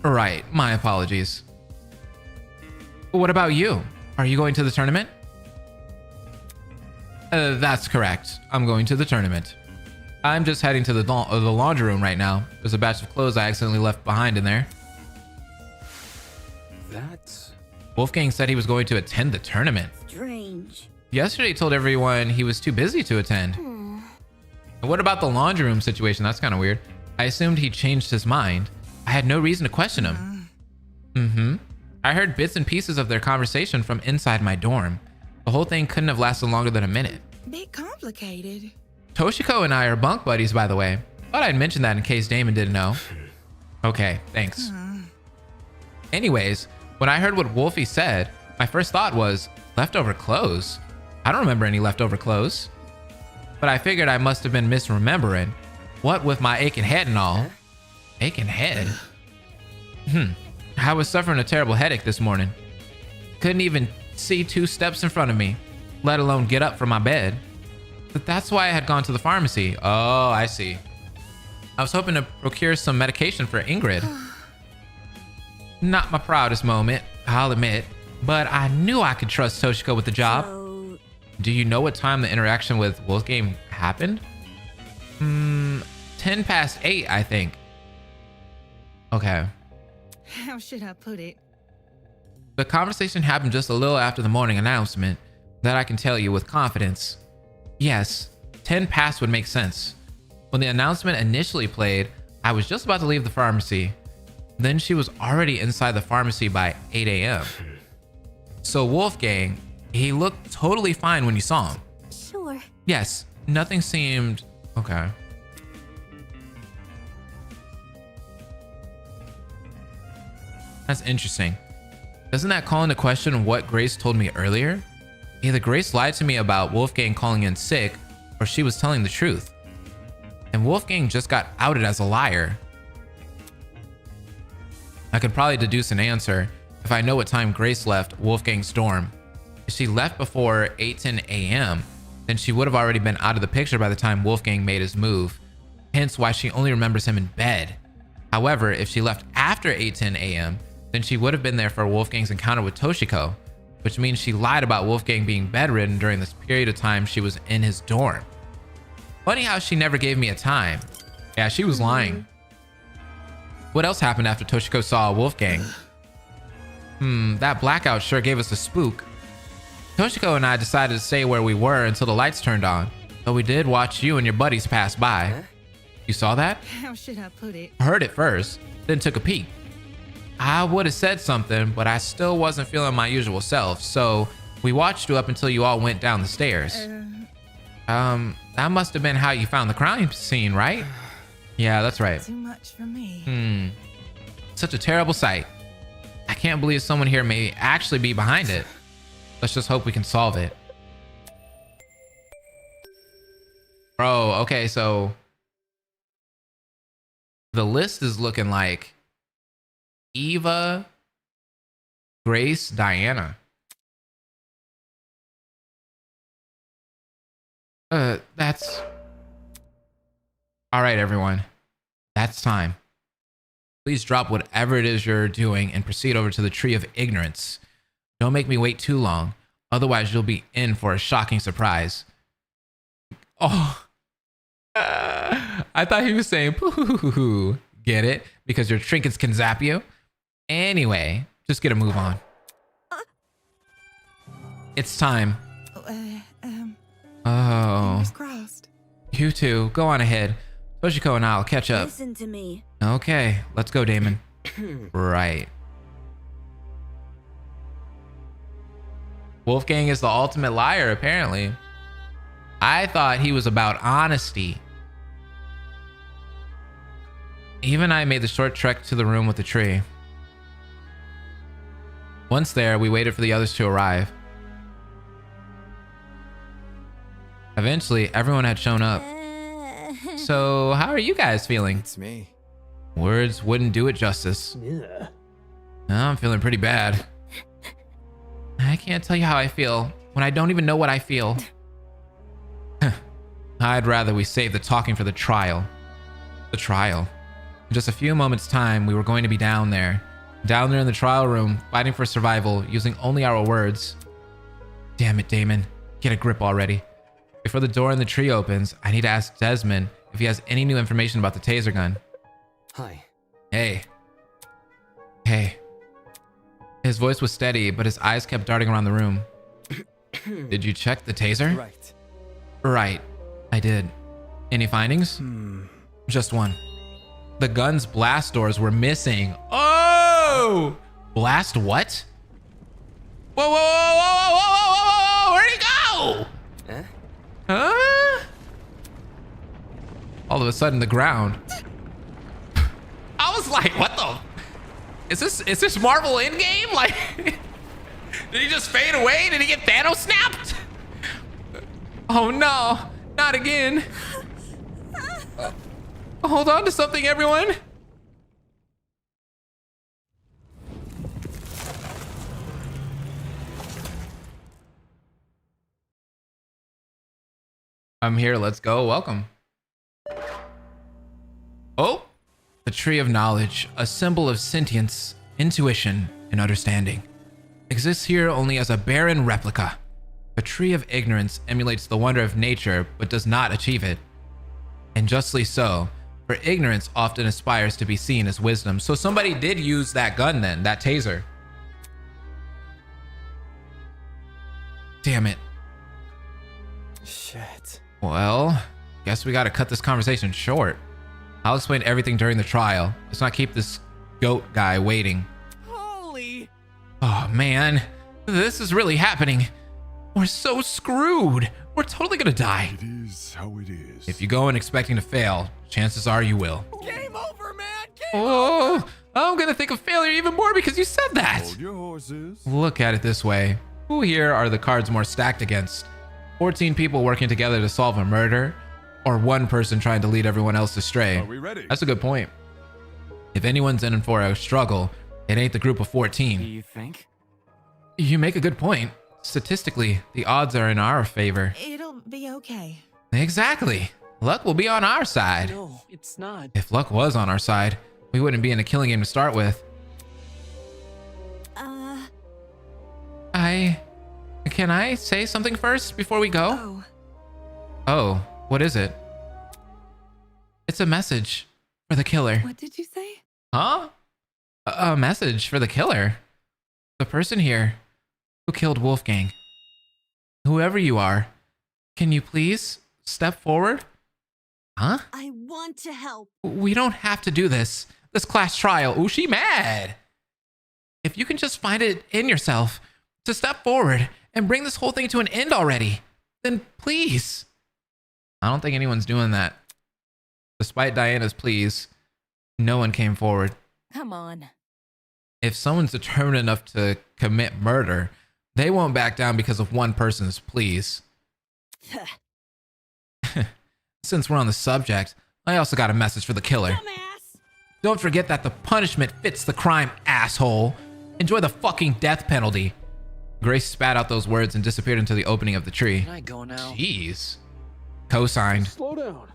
Right, my apologies. What about you? Are you going to the tournament? That's correct. I'm going to the tournament. I'm just heading to the laundry room right now. There's a batch of clothes I accidentally left behind in there. That's... Wolfgang said he was going to attend the tournament. Strange. Yesterday he told everyone he was too busy to attend. What about the laundry room situation? That's kind of weird. I assumed he changed his mind. I had no reason to question him. I heard bits and pieces of their conversation from inside my dorm. The whole thing couldn't have lasted longer than a minute. Bit complicated. Toshiko and I are bunk buddies, by the way. Thought I'd mention that in case Damon didn't know. Okay, thanks. Anyways, when I heard what Wolfie said, my first thought was, leftover clothes? I don't remember any leftover clothes. But I figured I must have been misremembering. What with my aching head and all. Aching head? I was suffering a terrible headache this morning. Couldn't even see 2 steps in front of me, let alone get up from my bed. But that's why I had gone to the pharmacy. Oh, I see. I was hoping to procure some medication for Ingrid. Not my proudest moment, I'll admit, but I knew I could trust Toshiko with the job. So, Do you know what time the interaction with Wolfgang happened? 10 past 8, I think. Okay. How should I put it? The conversation happened just a little after the morning announcement. That I can tell you with confidence. Yes, 10 past would make sense. When the announcement initially played, I was just about to leave the pharmacy. Then she was already inside the pharmacy by 8 a.m. So Wolfgang, he looked totally fine when you saw him. Sure. Yes, nothing seemed okay. That's interesting. Doesn't that call into question what Grace told me earlier? Either Grace lied to me about Wolfgang calling in sick, or she was telling the truth. And Wolfgang just got outed as a liar. I could probably deduce an answer if I know what time Grace left Wolfgang's dorm. If she left before 8:10 a.m., then she would have already been out of the picture by the time Wolfgang made his move. Hence why she only remembers him in bed. However, if she left after 8:10 a.m., then she would have been there for Wolfgang's encounter with Toshiko, which means she lied about Wolfgang being bedridden during this period of time she was in his dorm. Funny how she never gave me a time. Yeah, she was lying. What else happened after Toshiko saw Wolfgang? That blackout sure gave us a spook. Toshiko and I decided to stay where we were until the lights turned on, but we did watch you and your buddies pass by. You saw that? How should I put it? Heard it first, then took a peek. I would have said something, but I still wasn't feeling my usual self, so we watched you up until you all went down the stairs. That must have been how you found the crime scene, right? Yeah, that's right. Too much for me. Such a terrible sight. I can't believe someone here may actually be behind it. Let's just hope we can solve it. Bro, okay, so the list is looking like Eva, Grace, Diana. That's all right, everyone. That's time. Please drop whatever it is you're doing and proceed over to the Tree of Ignorance. Don't make me wait too long, otherwise you'll be in for a shocking surprise. Oh, I thought he was saying poo. Get it? Because your trinkets can zap you. Anyway, just get a move on. It's time. Oh, Fingers crossed. you two, go on ahead. Toshiko and I'll catch up. Listen to me. Okay, let's go, Damon. Right. Wolfgang is the ultimate liar, apparently. I thought he was about honesty. Even I made the short trek to the room with the tree. Once there, we waited for the others to arrive. Eventually, everyone had shown up. So, how are you guys feeling? It's me. Words wouldn't do it justice. Yeah. I'm feeling pretty bad. I can't tell you how I feel when I don't even know what I feel. I'd rather we save the talking for the trial. The trial. In just a few moments' time, we were going to be down there in the trial room, fighting for survival, using only our words. Damn it, Damon. Get a grip already. Before the door in the tree opens, I need to ask Desmond if he has any new information about the taser gun. Hi. Hey. Hey. His voice was steady, but his eyes kept darting around the room. Did you check the taser? Right. Right. I did. Any findings? Just one. The gun's blast doors were missing. Oh! Blast what? Whoa, whoa, whoa, whoa, whoa, whoa, whoa, whoa, where'd he go? Huh? All of a sudden, the ground. I was like, what the? Is this Marvel Endgame? Like, did he just fade away? Did he get Thanos snapped? Oh no, not again. Hold on to something, everyone. I'm here. Let's go. Welcome. Oh, the tree of knowledge, a symbol of sentience, intuition, and understanding, exists here only as a barren replica. The tree of ignorance emulates the wonder of nature, but does not achieve it. And justly so, for ignorance often aspires to be seen as wisdom. So somebody did use that gun then, that taser. Damn it. Shit. Well, guess we gotta cut this conversation short. I'll explain everything during the trial. Let's not keep this goat guy waiting. Holy. Oh man, this is really happening. We're so screwed. We're totally gonna die. It is how it is. If you go in expecting to fail, chances are you will. Game over, man. Oh, I'm gonna think of failure even more because you said that. Hold your horses. Look at it this way. Who here are the cards more stacked against? 14 people working together to solve a murder, or one person trying to lead everyone else astray? Are we ready? That's a good point. If anyone's in for a struggle, it ain't the group of 14. You think? You make a good point. Statistically, the odds are in our favor. It'll be okay. Exactly. Luck will be on our side. No, it's not. If luck was on our side, we wouldn't be in a killing game to start with. Can I say something first before we go? Oh, Oh, what is it? It's a message for the killer. what did you say? Huh? A message for the killer? The person here who killed Wolfgang. Whoever you are, can you please step forward? Huh? I want to help. We don't have to do this. This class trial. Ooh, she mad. If you can just find it in yourself to step forward and bring this whole thing to an end already, then please. I don't think anyone's doing that. Despite Diana's pleas, no one came forward. Come on. If someone's determined enough to commit murder, they won't back down because of one person's pleas. Since we're on the subject, I also got a message for the killer. Dumbass! Don't forget that the punishment fits the crime, asshole. Enjoy the fucking death penalty. Grace spat out those words and disappeared into the opening of the tree. Can I go now? Jeez. Co-signed. Slow down.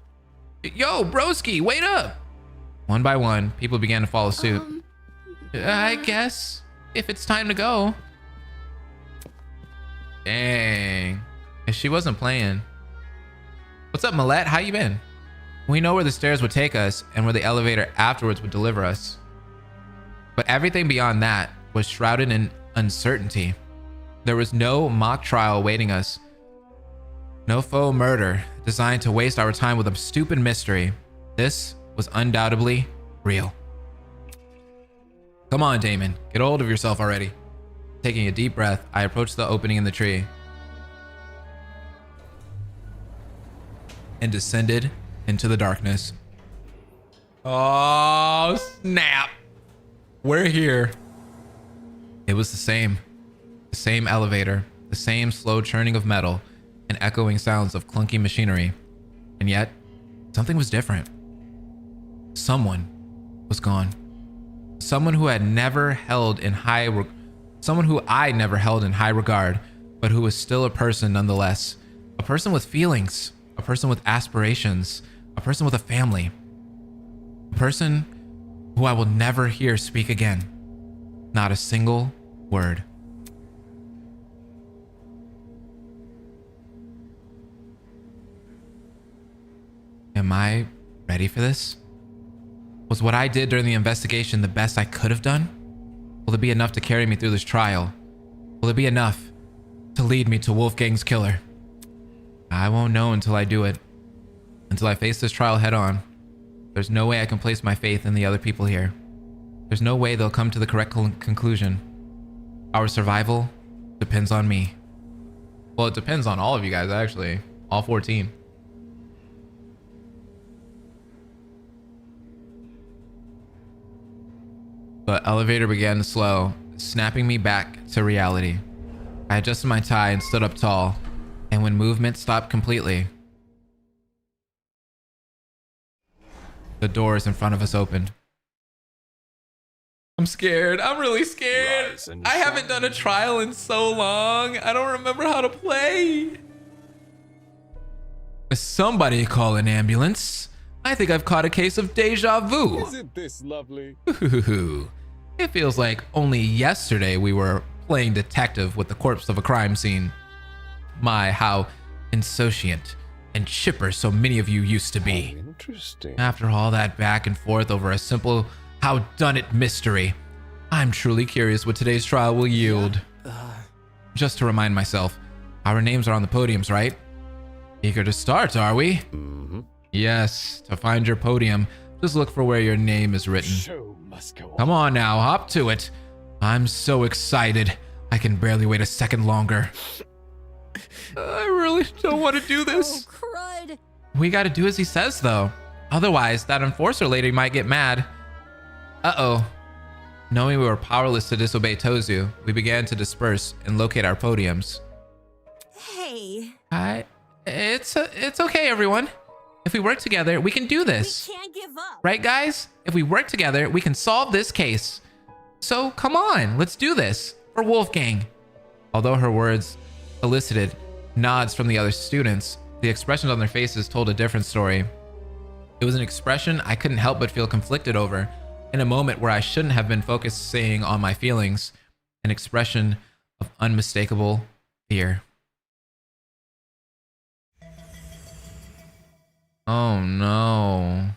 Yo, broski, wait up. One by one, people began to follow suit. I guess if it's time to go. Dang. If she wasn't playing. What's up, Millette? How you been? We know where the stairs would take us and where the elevator afterwards would deliver us. But everything beyond that was shrouded in uncertainty. There was no mock trial awaiting us. No faux murder designed to waste our time with a stupid mystery. This was undoubtedly real. Come on, Damon. Get hold of yourself already. Taking a deep breath, I approached the opening in the tree and descended into the darkness. Oh, snap. We're here. It was the same elevator, the same slow churning of metal and echoing sounds of clunky machinery. And yet, something was different. Someone was gone. Someone who I never held in high regard, but who was still a person nonetheless. A person with feelings, a person with aspirations, a person with a family. A person who I will never hear speak again. Not a single word. Am I ready for this? Was what I did during the investigation the best I could have done? Will it be enough to carry me through this trial? Will it be enough to lead me to Wolfgang's killer? I won't know until I do it. Until I face this trial head on. There's no way I can place my faith in the other people here. There's no way they'll come to the correct conclusion. Our survival depends on me. Well, it depends on all of you guys, actually. All 14. The elevator began to slow, snapping me back to reality. I adjusted my tie and stood up tall, and when movement stopped completely, the doors in front of us opened. I'm scared. I'm really scared. Rise and I haven't done a trial in so long. I don't remember how to play. Somebody call an ambulance. I think I've caught a case of deja vu. Isn't this lovely? It feels like only yesterday we were playing detective with the corpse of a crime scene. My, how insouciant and chipper so many of you used to be. Interesting. After all that back and forth over a simple how-done-it mystery, I'm truly curious what today's trial will yield. Just to remind myself, our names are on the podiums, right? Eager to start, are we? Mm-hmm. Yes, to find your podium, Just look for where your name is written. Show must go on. Come on now, hop to it. I'm so excited. I can barely wait a second longer. I really don't want to do Oh, this. crud. We gotta do as he says, though. Otherwise, that enforcer lady might get mad. Uh-oh. Knowing we were powerless to disobey Tozu, we began to disperse and locate our podiums. Hey, It's okay, everyone. If we work together, we can do we this. can't give up. Right, guys? If we work together, we can solve this case. So come on, let's do this for Wolfgang. Although her words elicited nods from the other students, the expressions on their faces told a different story. It was an expression I couldn't help but feel conflicted over, in a moment where I shouldn't have been focusing on my feelings, an expression of unmistakable fear. Oh no.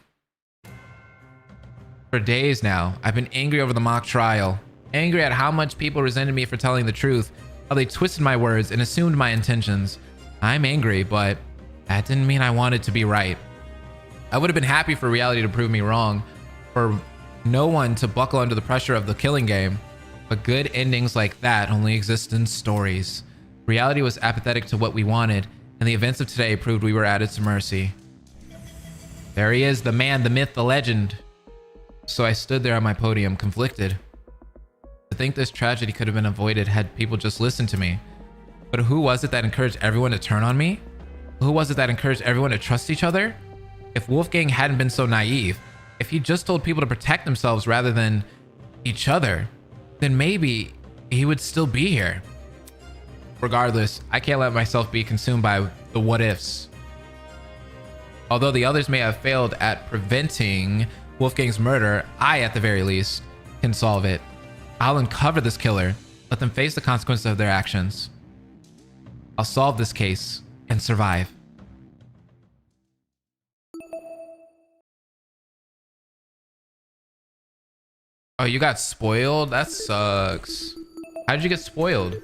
For days now, I've been angry over the mock trial. Angry at how much people resented me for telling the truth, how they twisted my words and assumed my intentions. I'm angry, but that didn't mean I wanted to be right. I would have been happy for reality to prove me wrong, for no one to buckle under the pressure of the killing game. But good endings like that only exist in stories. Reality was apathetic to what we wanted, and the events of today proved we were at its mercy. There he is, the man, the myth, the legend. So I stood there on my podium, conflicted. To think this tragedy could have been avoided had people just listened to me. But who was it that encouraged everyone to turn on me? Who was it that encouraged everyone to trust each other? If Wolfgang hadn't been so naive, if he just told people to protect themselves rather than each other, then maybe he would still be here. Regardless, I can't let myself be consumed by the what ifs. Although the others may have failed at preventing Wolfgang's murder, I, at the very least, can solve it. I'll uncover this killer, let them face the consequences of their actions. I'll solve this case and survive. Oh, you got spoiled? That sucks. How did you get spoiled?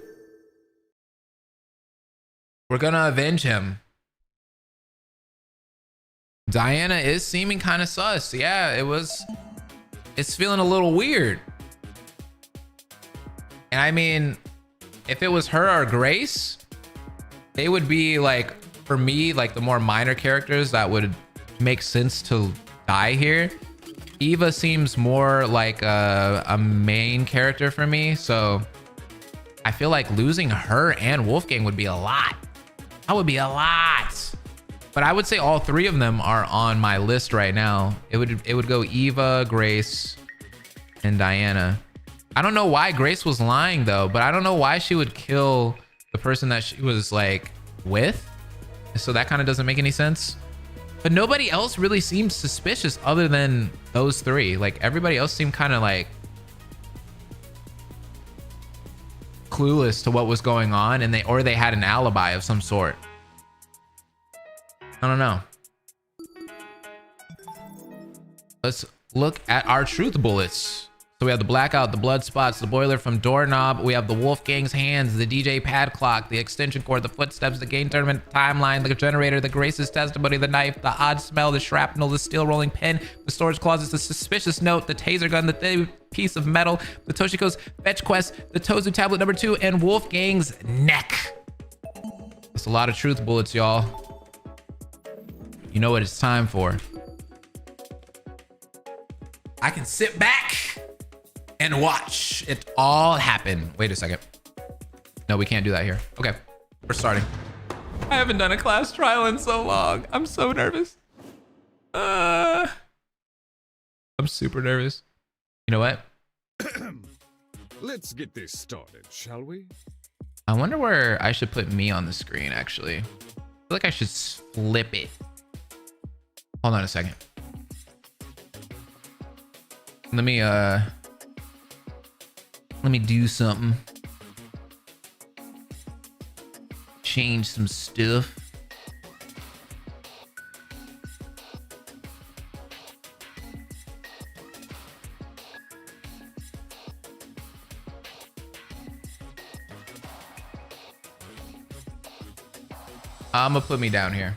We're gonna avenge him. Diana is seeming kind of sus. Yeah, it's feeling a little weird. And I mean, if it was her or Grace, they would be like, for me, like the more minor characters that would make sense to die here. Eva seems more like a main character for me. So I feel like losing her and Wolfgang would be a lot. That would be a lot. But I would say all three of them are on my list right now. It would go Eva, Grace, and Diana. I don't know why Grace was lying though, but I don't know why she would kill the person that she was like with. So that kind of doesn't make any sense. But nobody else really seems suspicious other than those three. Like everybody else seemed kind of like clueless to what was going on, and they had an alibi of some sort. I don't know. Let's look at our truth bullets. So we have the blackout, the blood spots, the boiler from doorknob. We have the Wolfgang's hands, the DJ pad clock, the extension cord, the footsteps, the game tournament timeline, the generator, the Grace's testimony, the knife, the odd smell, the shrapnel, the steel rolling pin, the storage closets, the suspicious note, the taser gun, the thin piece of metal, the Toshiko's fetch quest, the Tozu tablet number 2, and Wolfgang's neck. That's a lot of truth bullets, y'all. You know what it's time for. I can sit back and watch it all happen. Wait a second. No, we can't do that here. Okay, we're starting. I haven't done a class trial in so long. I'm so nervous. I'm super nervous. You know what? Let's get this started, shall we? I wonder where I should put me on the screen, actually. I feel like I should flip it. Hold on a second. Let me do something. Change some stuff. I'm gonna put me down here,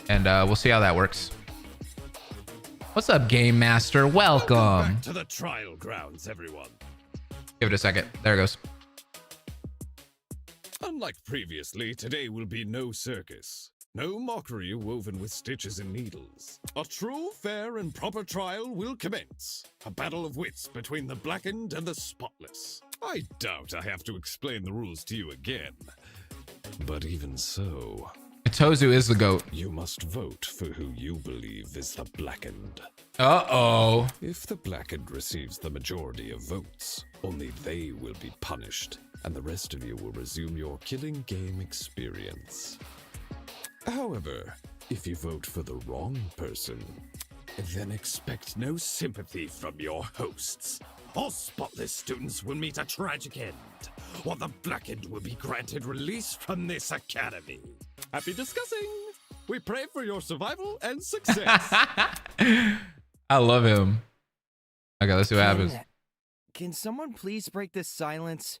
and we'll see how that works. What's up, Game Master? Welcome. Back to the trial grounds, everyone. Give it a second. There it goes. Unlike previously, today will be no circus. No mockery woven with stitches and needles. A true, fair, and proper trial will commence. A battle of wits between the blackened and the spotless. I doubt I have to explain the rules to you again. But even so, Tozu is the GOAT. you must vote for who you believe is the blackened. Uh-oh. If the blackened receives the majority of votes, only they will be punished, and the rest of you will resume your killing game experience. However, if you vote for the wrong person, then expect no sympathy from your hosts. All spotless students will meet a tragic end, while the blackened will be granted release from this academy. Happy discussing! We pray for your survival and success. I love him. Okay, let's see what happens. Can someone please break this silence?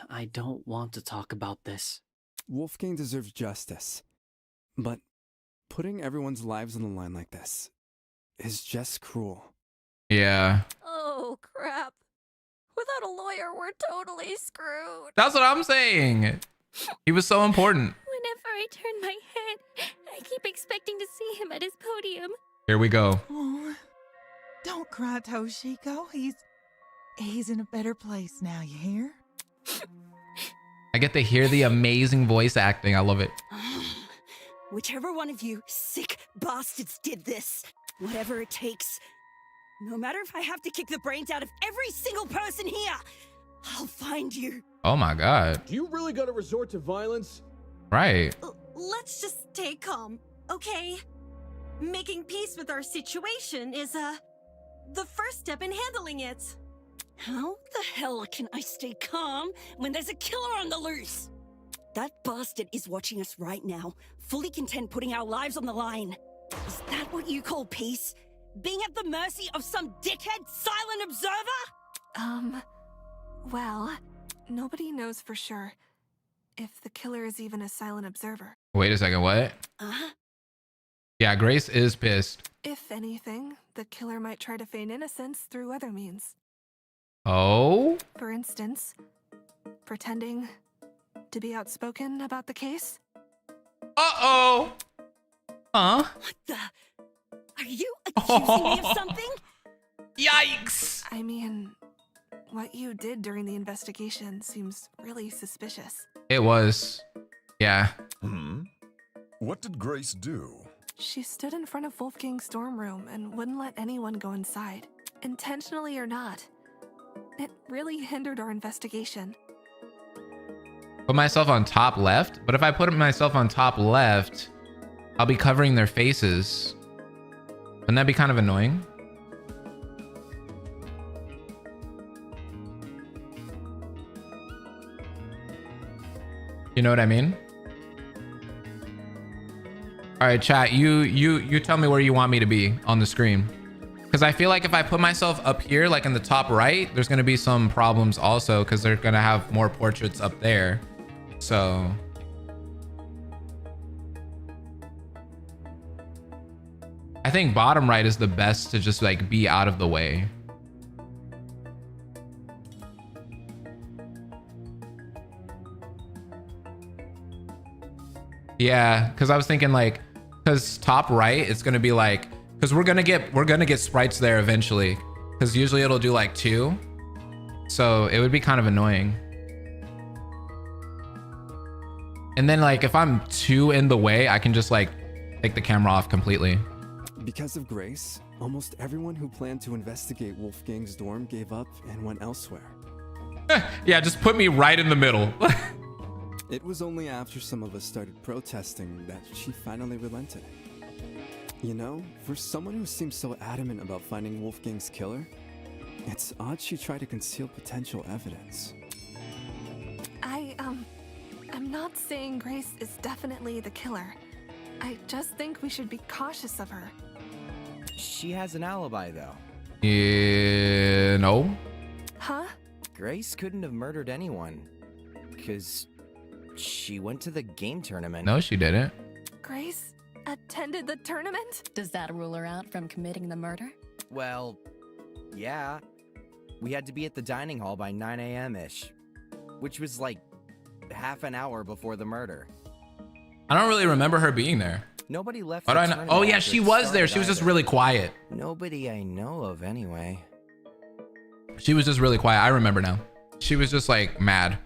I don't want to talk about this. Wolfgang deserves justice. But putting everyone's lives on the line like this is just cruel. Yeah. Oh, crap. Without a lawyer, we're totally screwed. That's what I'm saying. He was so important. Whenever I turn my head, I keep expecting to see him at his podium. Here we go. Oh, don't cry, Toshiko. He's in a better place now, you hear? I get to hear the amazing voice acting. I love it. Whichever one of you sick bastards did this, whatever it takes, no matter if I have to kick the brains out of every single person here, I'll find you. Oh my God. Do you really gotta resort to violence? Right. Let's just stay calm, okay? Making peace with our situation is, the first step in handling it. How the hell can I stay calm when there's a killer on the loose? That bastard is watching us right now, fully content putting our lives on the line. Is that what you call peace? Being at the mercy of some dickhead silent observer? Well, nobody knows for sure if the killer is even a silent observer. Wait a second. What? Yeah, Grace is pissed. If anything, the killer might try to feign innocence through other means. Oh? For instance, pretending to be outspoken about the case. Uh-oh. Huh? What the? Are you accusing me of something? Yikes. I mean, what you did during the investigation seems really suspicious. It was. Yeah. What did Grace do? She stood in front of Wolfgang's dorm room and wouldn't let anyone go inside, intentionally or not. It really hindered our investigation. Put myself on top left, but if I put myself on top left, I'll be covering their faces. Wouldn't that be kind of annoying? You know what I mean? All right, chat, you tell me where you want me to be on the screen. Because I feel like if I put myself up here, like in the top right, there's going to be some problems also because they're going to have more portraits up there. So I think bottom right is the best to just like be out of the way. Yeah, because I was thinking like, because top right, it's going to be like, because we're gonna get sprites there eventually, because usually it'll do like 2, so it would be kind of annoying. And then like if I'm too in the way, I can just like take the camera off completely. Because of Grace, almost everyone who planned to investigate Wolfgang's dorm gave up and went elsewhere. Yeah, just put me right in the middle. It was only after some of us started protesting that she finally relented. You know, for someone who seems so adamant about finding Wolfgang's killer, it's odd she tried to conceal potential evidence. I'm not saying Grace is definitely the killer. I just think we should be cautious of her. She has an alibi, though. Yeah, no. Huh? Grace couldn't have murdered anyone, because she went to the game tournament. No, she didn't. Grace attended the tournament? Does that rule her out from committing the murder? Well, yeah. We had to be at the dining hall by 9 a.m.-ish, which was like half an hour before the murder. I don't really remember her being there. Nobody left. What do I know? Oh yeah, she was there. She was just really quiet. Nobody I know of, anyway. She was just really quiet. I remember now. She was just like mad.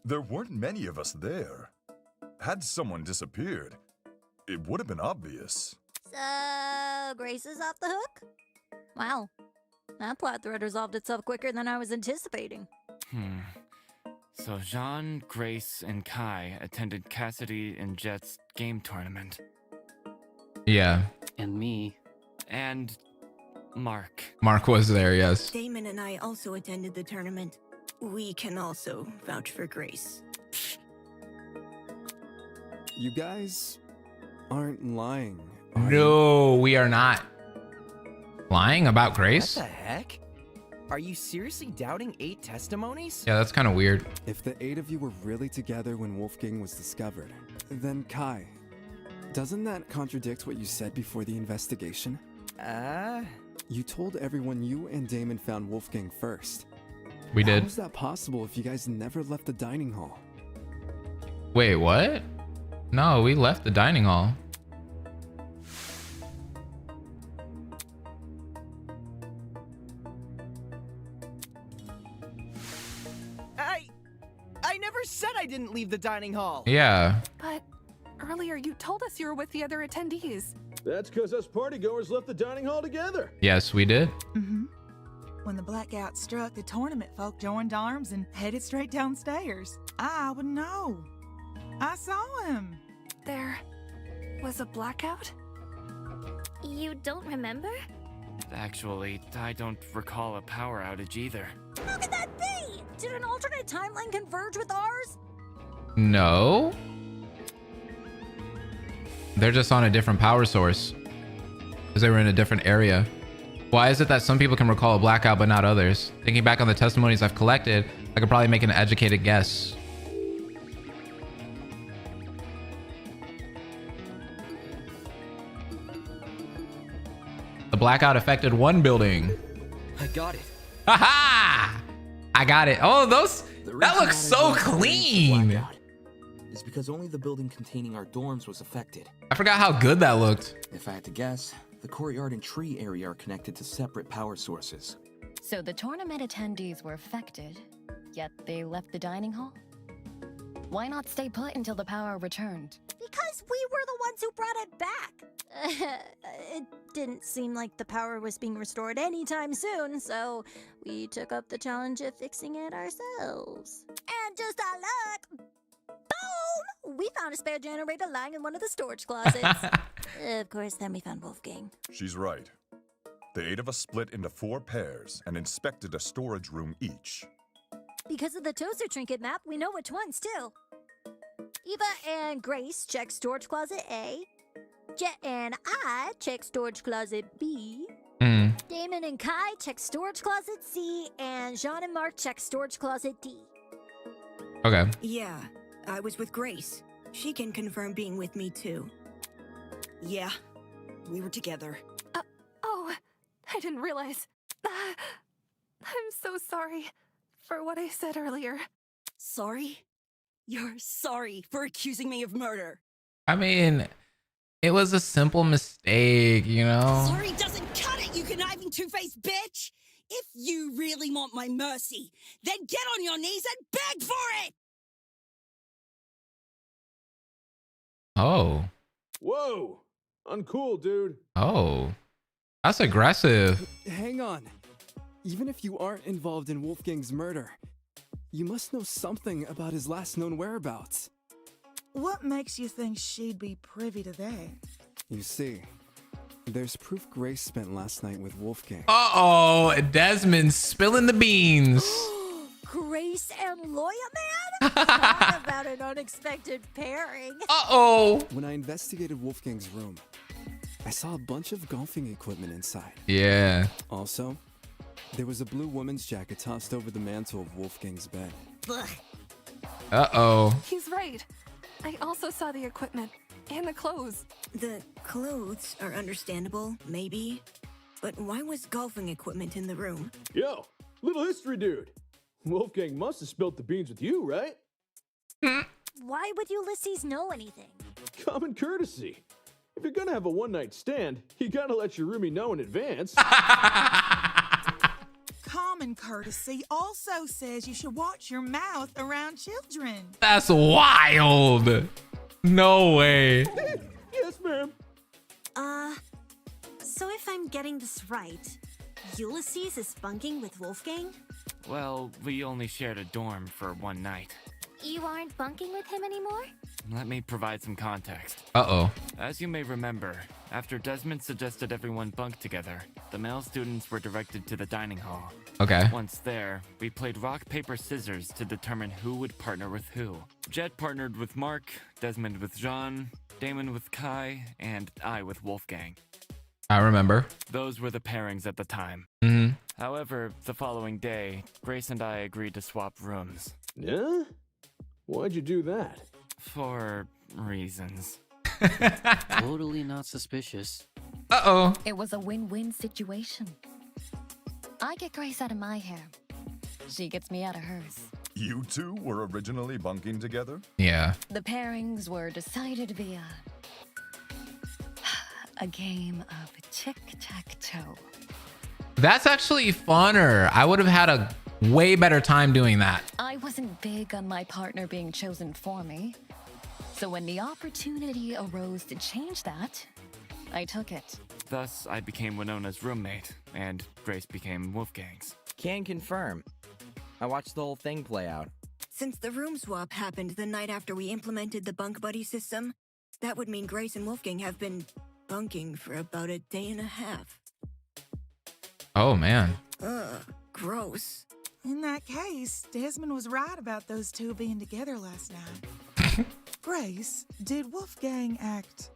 There weren't many of us there. Had someone disappeared, it would have been obvious. So, Grace is off the hook? Wow. That plot thread resolved itself quicker than I was anticipating. So Jean, Grace, and Kai attended Cassidy and Jet's game tournament. Yeah. And me. And Mark. Mark was there, yes. Damon and I also attended the tournament. We can also vouch for Grace. You guys aren't lying. No, we are not. Lying about Grace? What the heck? Are you seriously doubting 8 testimonies? Yeah, that's kind of weird. If the 8 of you were really together when Wolfgang was discovered, then Kai, doesn't that contradict what you said before the investigation? You told everyone you and Damon found Wolfgang first. We did. How is that possible if you guys never left the dining hall? Wait, what? No, we left the dining hall. I never said I didn't leave the dining hall. Yeah. But earlier you told us you were with the other attendees. That's because us partygoers left the dining hall together. Yes, we did. Mm-hmm. When the blackout struck, the tournament folk joined arms and headed straight downstairs. I would know. I saw him. There was a blackout? You don't remember? Actually, I don't recall a power outage either. How could that be? Did an alternate timeline converge with ours? No. They're just on a different power source. Because they were in a different area. Why is it that some people can recall a blackout but not others? Thinking back on the testimonies I've collected, I could probably make an educated guess. The blackout affected one building. I got it. Haha! I got it. Oh, those, that looks so clean. It's because only the building containing our dorms was affected. I forgot how good that looked. If I had to guess, the courtyard and tree area are connected to separate power sources. So the tournament attendees were affected, yet they left the dining hall? Why not stay put until the power returned? Because we were the ones who brought it back. It didn't seem like the power was being restored anytime soon, so we took up the challenge of fixing it ourselves. And just our luck, boom! We found a spare generator lying in one of the storage closets. Of course, then we found Wolfgang. She's right. The 8 of us split into 4 pairs and inspected a storage room each. Because of the Taser trinket map, we know which ones, too. Eva and Grace checked storage closet A. Jet and I checked storage closet B. Damon and Kai checked storage closet C. And Jean and Mark checked storage closet D. Okay. Yeah, I was with Grace. She can confirm being with me, too. Yeah, we were together. Oh, I didn't realize. I'm so sorry for what I said earlier. Sorry? You're sorry for accusing me of murder. I mean, it was a simple mistake, you know? Sorry doesn't cut it, you conniving two-faced bitch! If you really want my mercy, then get on your knees and beg for it! Oh. Whoa! Uncool, dude. Oh. That's aggressive. Hang on. Even if you aren't involved in Wolfgang's murder, you must know something about his last known whereabouts. What makes you think she'd be privy to that? You see, there's proof Grace spent last night with Wolfgang. Uh-oh, Desmond spilling the beans. Grace and Lawyer Man? Talk about an unexpected pairing. Uh-oh. When I investigated Wolfgang's room, I saw a bunch of golfing equipment inside. Yeah. Also, there was a blue woman's jacket tossed over the mantle of Wolfgang's bed. Uh-oh. He's right. I also saw the equipment And the clothes. The clothes are understandable, maybe. But why was golfing equipment in the room? Yo, little history dude. Wolfgang must have spilt the beans with you, right? Why would Ulysses know anything? Common courtesy. If you're gonna have a one-night stand, you gotta let your roomie know in advance. Common courtesy also says you should watch your mouth around children. That's wild. No way. Yes, ma'am. So if I'm getting this right, Ulysses is bunking with Wolfgang? Well, we only shared a dorm for one night. You aren't bunking with him anymore? Let me provide some context. Uh-oh. As you may remember, after Desmond suggested everyone bunk together, the male students were directed to the dining hall. Okay. Once there, we played rock, paper, scissors to determine who would partner with who. Jet partnered with Mark, Desmond with Jean, Damon with Kai, and I with Wolfgang. I remember. Those were the pairings at the time. Mm-hmm. However, the following day, Grace and I agreed to swap rooms. Yeah? Why'd you do that? For reasons. Totally not suspicious. Uh-oh. It was a win-win situation. I get Grace out of my hair. She gets me out of hers. You two were originally bunking together? Yeah. The pairings were decided via a game of tic-tac-toe. That's actually funner. I would have had a way better time doing that. I wasn't big on my partner being chosen for me. So when the opportunity arose to change that, I took it. Thus, I became Winona's roommate, and Grace became Wolfgang's. Can confirm. I watched the whole thing play out. Since the room swap happened the night after we implemented the bunk buddy system, that would mean Grace and Wolfgang have been bunking for about a day and a half. Oh, man. Ugh, gross. In that case, Desmond was right about those two being together last night. Grace, did Wolfgang act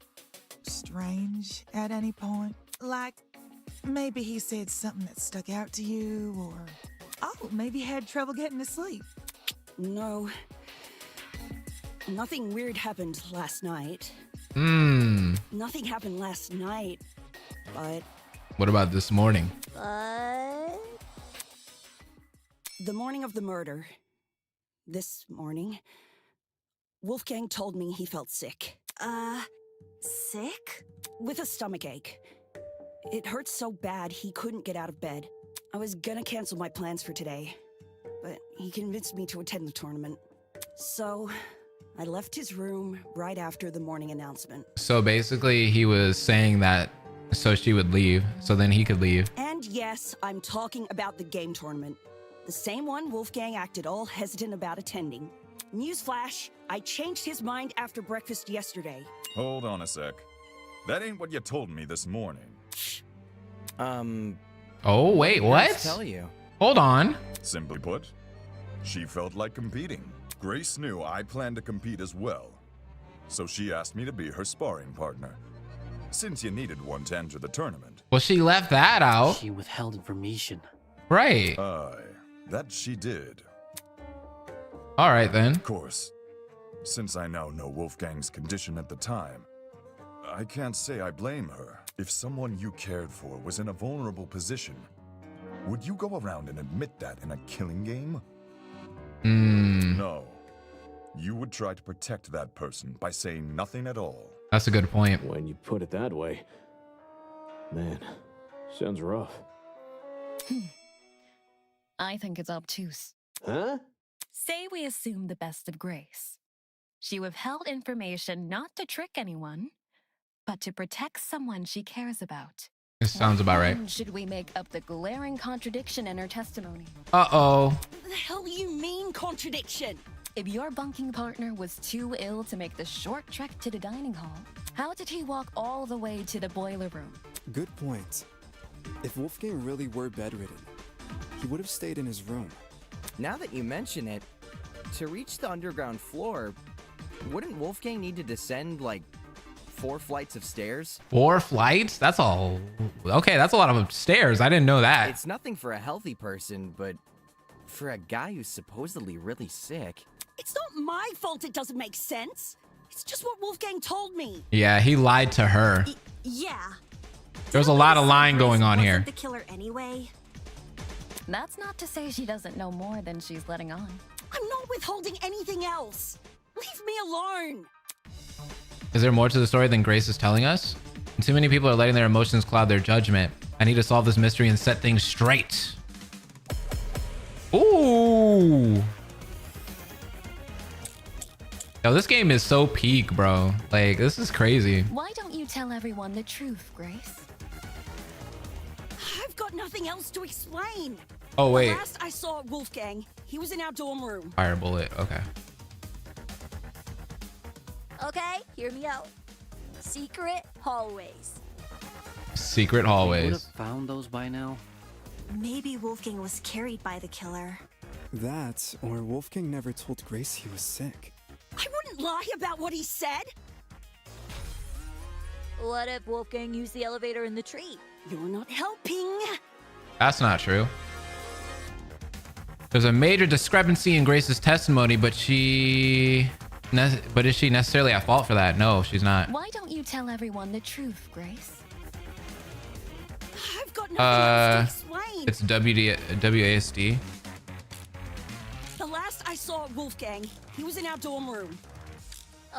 strange at any point? Like, maybe he said something that stuck out to you, or, oh, maybe had trouble getting to sleep. No. Nothing weird happened last night. Nothing happened last night, but... What about this morning? But... The morning of the murder, this morning, Wolfgang told me he felt sick. Sick? With a stomachache. It hurt so bad he couldn't get out of bed. I was gonna cancel my plans for today, but he convinced me to attend the tournament. So, I left his room right after the morning announcement. So basically he was saying that so she would leave, so then he could leave. And yes, I'm talking about the game tournament. The same one Wolfgang acted all hesitant about attending. Newsflash, I changed his mind after breakfast yesterday. Hold on a sec. That ain't what you told me this morning. Oh, wait, what? Tell you. Hold on. Simply put, she felt like competing. Grace knew I planned to compete as well, so she asked me to be her sparring partner, since you needed one to enter the tournament. Well, she left that out. She withheld information. Right. Aye, that she did. All right, then. Of course, since I now know Wolfgang's condition at the time, I can't say I blame her. If someone you cared for was in a vulnerable position, would you go around and admit that in a killing game? No. You would try to protect that person by saying nothing at all. That's a good point. When you put it that way, man, sounds rough. I think it's obtuse. Huh? Say we assume the best of Grace. She withheld information not to trick anyone, but to protect someone she cares about. This sounds about right. When should we make up the glaring contradiction in her testimony? Uh-oh. What the hell do you mean, contradiction? If your bunking partner was too ill to make the short trek to the dining hall, how did he walk all the way to the boiler room? Good point. If Wolfgang really were bedridden, he would have stayed in his room. Now that you mention it, to reach the underground floor, wouldn't Wolfgang need to descend, like, 4 flights of stairs? 4 flights? That's all. Okay, that's a lot of stairs. I didn't know that. It's nothing for a healthy person, but for a guy who's supposedly really sick. It's not my fault it doesn't make sense. It's just what Wolfgang told me. Yeah, he lied to her. Yeah. There's a lot of lying going on here. The killer anyway. That's not to say she doesn't know more than she's letting on. I'm not withholding anything else. Leave me alone. Is there more to the story than Grace is telling us? Too many people are letting their emotions cloud their judgment. I need to solve this mystery and set things straight. Ooh. Yo, this game is so peak, bro. Like, this is crazy. Why don't you tell everyone the truth, Grace? I've got nothing else to explain. Oh, wait. The last I saw Wolfgang, he was in our dorm room. Fire bullet. Okay. Okay, hear me out. Secret hallways. Secret We would hallways. have found those by now. Maybe Wolfgang was carried by the killer. That, or Wolfgang never told Grace he was sick. I wouldn't lie about what he said. What if Wolfgang used the elevator in the tree? You're not helping. That's not true. There's a major discrepancy in Grace's testimony, but is she necessarily at fault for that? No, she's not. Why don't you tell everyone the truth, Grace? I've got nothing else to explain. It's WASD. The last I saw Wolfgang, he was in our dorm room.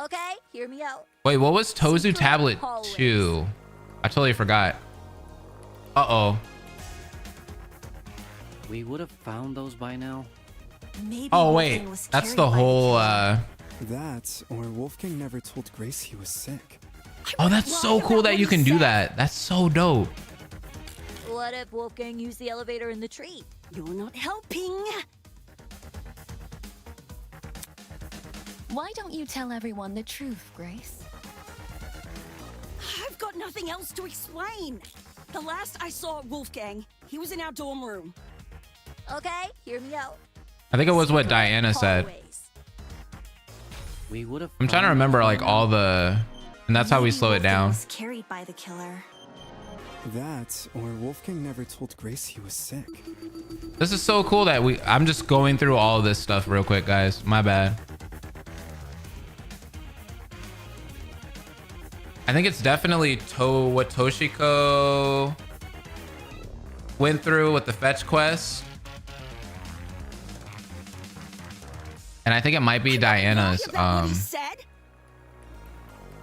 Okay, hear me out. Wait, what was Tozu Secret Tablet hallways. 2? I totally forgot. Uh-oh. We would have found those by now. Maybe Oh, wait. Wolfgang was That's carried the by whole, That, or Wolfgang never told Grace he was sick. Oh, that's so cool that you can do that. That's so dope. What if Wolfgang used the elevator in the tree? You're not helping. Why don't you tell everyone the truth, Grace? I've got nothing else to explain. The last I saw Wolfgang, he was in our dorm room. Okay, hear me out. I think it was what Diana said. Hallways. We would have. I'm trying to remember like all the, and that's how we slow it down. Was carried by the killer. That, or Wolfgang never told Grace he was sick. This is so cool that I'm just going through all of this stuff real quick, guys. My bad. I think it's definitely what Toshiko went through with the fetch quest. And I think it might be Diana's,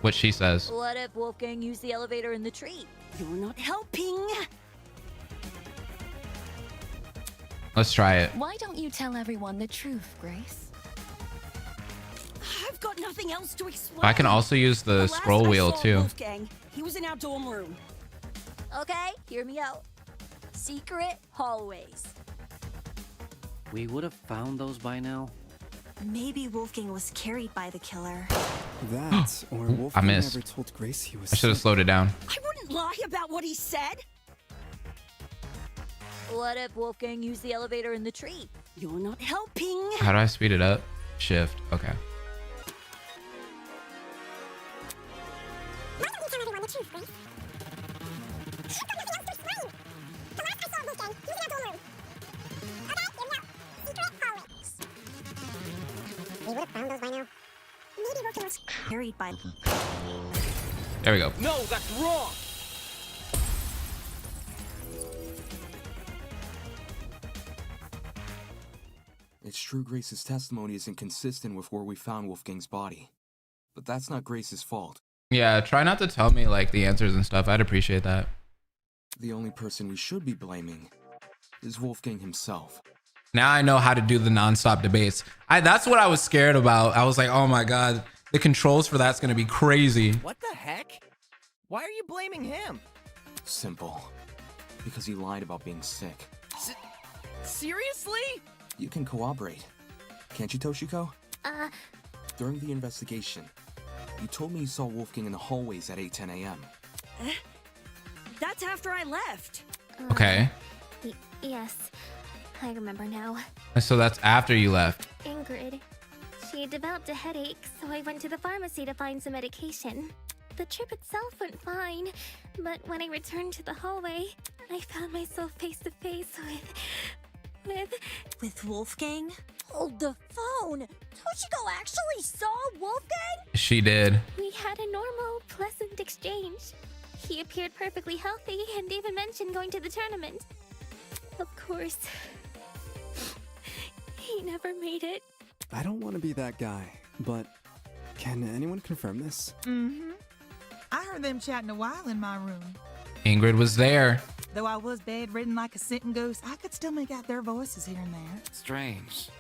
what she says. What if Wolfgang used the elevator in the tree? You're not helping. Let's try it. Why don't you tell everyone the truth, Grace? I've got nothing else to explain. I can also use the scroll wheel too. Wolfgang, he was in our dorm room. Okay, hear me out. Secret hallways. We would have found those by now. Maybe Wolfgang was carried by the killer. That, or Wolfgang missed. never told Grace he was I should have sick. slowed it down. I wouldn't lie about what he said. What if Wolfgang used the elevator in the tree? You're not helping. How do I speed it up? Shift. Okay. We would have found those by now. Maybe Wolfgang was carried by. There we go. No, that's wrong. It's true Grace's testimony is inconsistent with where we found Wolfgang's body. But that's not Grace's fault. Yeah, try not to tell me like the answers and stuff. I'd appreciate that. The only person we should be blaming is Wolfgang himself. Now I know how to do the nonstop debates. That's what I was scared about. I was like, oh my God, the controls for that's gonna be crazy. What the heck? Why are you blaming him? Simple. Because he lied about being sick. Seriously? You can cooperate. Can't you, Toshiko? During the investigation, you told me you saw Wolfgang in the hallways at 8:10 a.m. That's after I left. Okay. Yes, I remember now. So that's after you left. Ingrid. She developed a headache, so I went to the pharmacy to find some medication. The trip itself went fine, but when I returned to the hallway, I found myself face to face with Wolfgang? Hold the phone. Toshiko actually saw Wolfgang? She did. We had a normal, pleasant exchange. He appeared perfectly healthy and even mentioned going to the tournament. Of course, he never made it. I don't want to be that guy, but can anyone confirm this? Mm-hmm. I heard them chatting a while in my room. Ingrid was there. Though I was bedridden like a sitting ghost, I could still make out their voices here and there. Strange.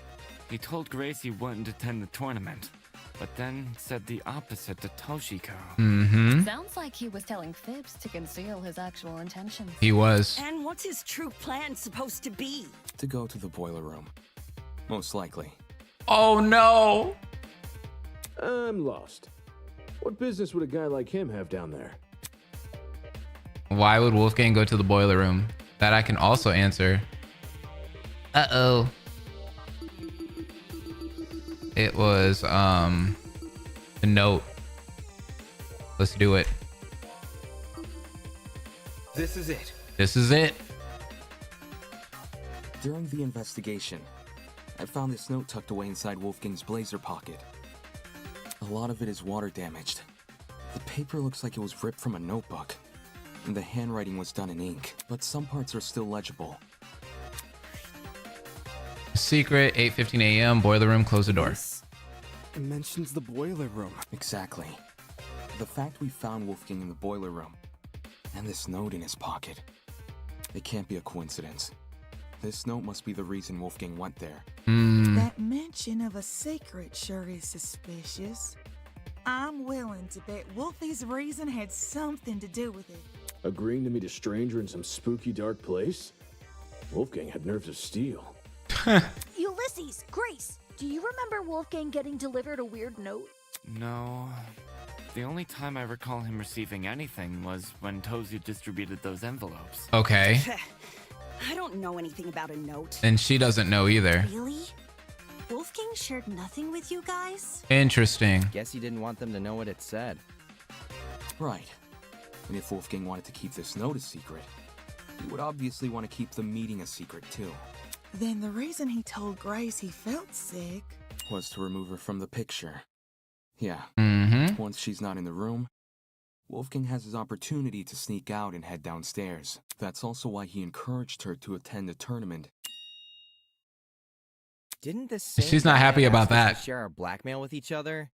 He told Grace he wouldn't attend the tournament, but then said the opposite to Toshiko. Mm-hmm. Sounds like he was telling fibs to conceal his actual intentions. He was. And what's his true plan supposed to be? To go to the boiler room. Most likely. Oh no! I'm lost. What business would a guy like him have down there? Why would Wolfgang go to the boiler room? That I can also answer. Uh-oh. It was, a note. Let's do it. This is it. This is it. During the investigation, I found this note tucked away inside Wolfgang's blazer pocket. A lot of it is water damaged. The paper looks like it was ripped from a notebook, and the handwriting was done in ink, but some parts are still legible. Secret, 8:15 a.m., boiler room, close the door. It mentions the boiler room. Exactly. The fact we found Wolfgang in the boiler room, and this note in his pocket, it can't be a coincidence. This note must be the reason Wolfgang went there. That mention of a secret sure is suspicious. I'm willing to bet Wolfie's reason had something to do with it. Agreeing to meet a stranger in some spooky dark place? Wolfgang had nerves of steel. Ulysses, Grace, do you remember Wolfgang getting delivered a weird note? No. The only time I recall him receiving anything was when Tozu distributed those envelopes. Okay. I don't know anything about a note. And she doesn't know either. Really? Wolfgang shared nothing with you guys? Interesting. Guess he didn't want them to know what it said. Right. And if Wolfgang wanted to keep this note a secret, he would obviously want to keep the meeting a secret too. Then the reason he told Grace he felt sick was to remove her from the picture. Yeah. Mm-hmm. Once she's not in the room, Wolfgang has his opportunity to sneak out and head downstairs. That's also why he encouraged her to attend the tournament. Didn't the same She's not guy happy about ask us that. to share our blackmail with each other?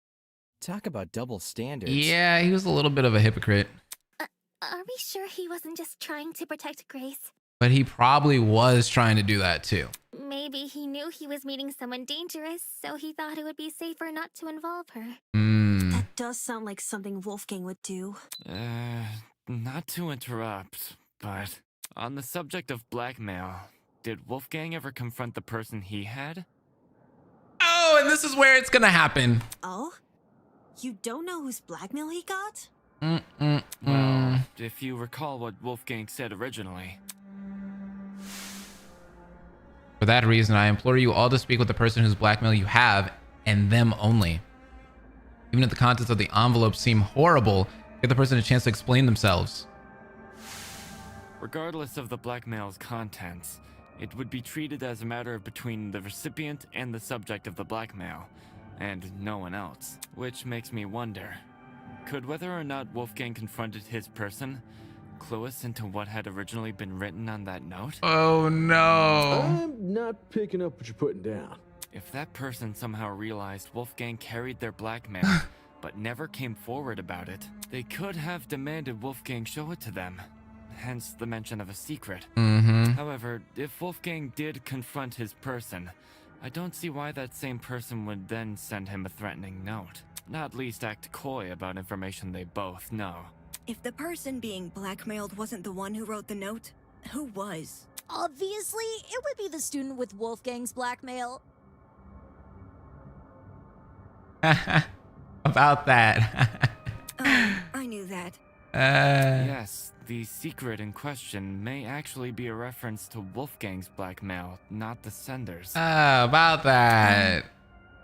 Talk about double standards. Yeah, he was a little bit of a hypocrite. Are we sure he wasn't just trying to protect Grace? But he probably was trying to do that too. Maybe he knew he was meeting someone dangerous, so he thought it would be safer not to involve her. That does sound like something Wolfgang would do. Not to interrupt, but on the subject of blackmail, did Wolfgang ever confront the person he had? Oh, and this is where it's gonna happen. Oh? You don't know whose blackmail he got? Well, if you recall what Wolfgang said originally. For that reason, I implore you all to speak with the person whose blackmail you have, and them only. Even if the contents of the envelope seem horrible, give the person a chance to explain themselves. Regardless of the blackmail's contents, it would be treated as a matter between the recipient and the subject of the blackmail, and no one else. Which makes me wonder, could whether or not Wolfgang confronted his person clue us into what had originally been written on that note? Oh no. I'm not picking up what you're putting down. If that person somehow realized Wolfgang carried their blackmail, but never came forward about it, they could have demanded Wolfgang show it to them. Hence the mention of a secret. However, if Wolfgang did confront his person, I don't see why that same person would then send him a threatening note. Not least act coy about information they both know. If the person being blackmailed wasn't the one who wrote the note, who was? Obviously, it would be the student with Wolfgang's blackmail. About that. Oh, I knew that. Yes, the secret in question may actually be a reference to Wolfgang's blackmail, not the sender's. About that.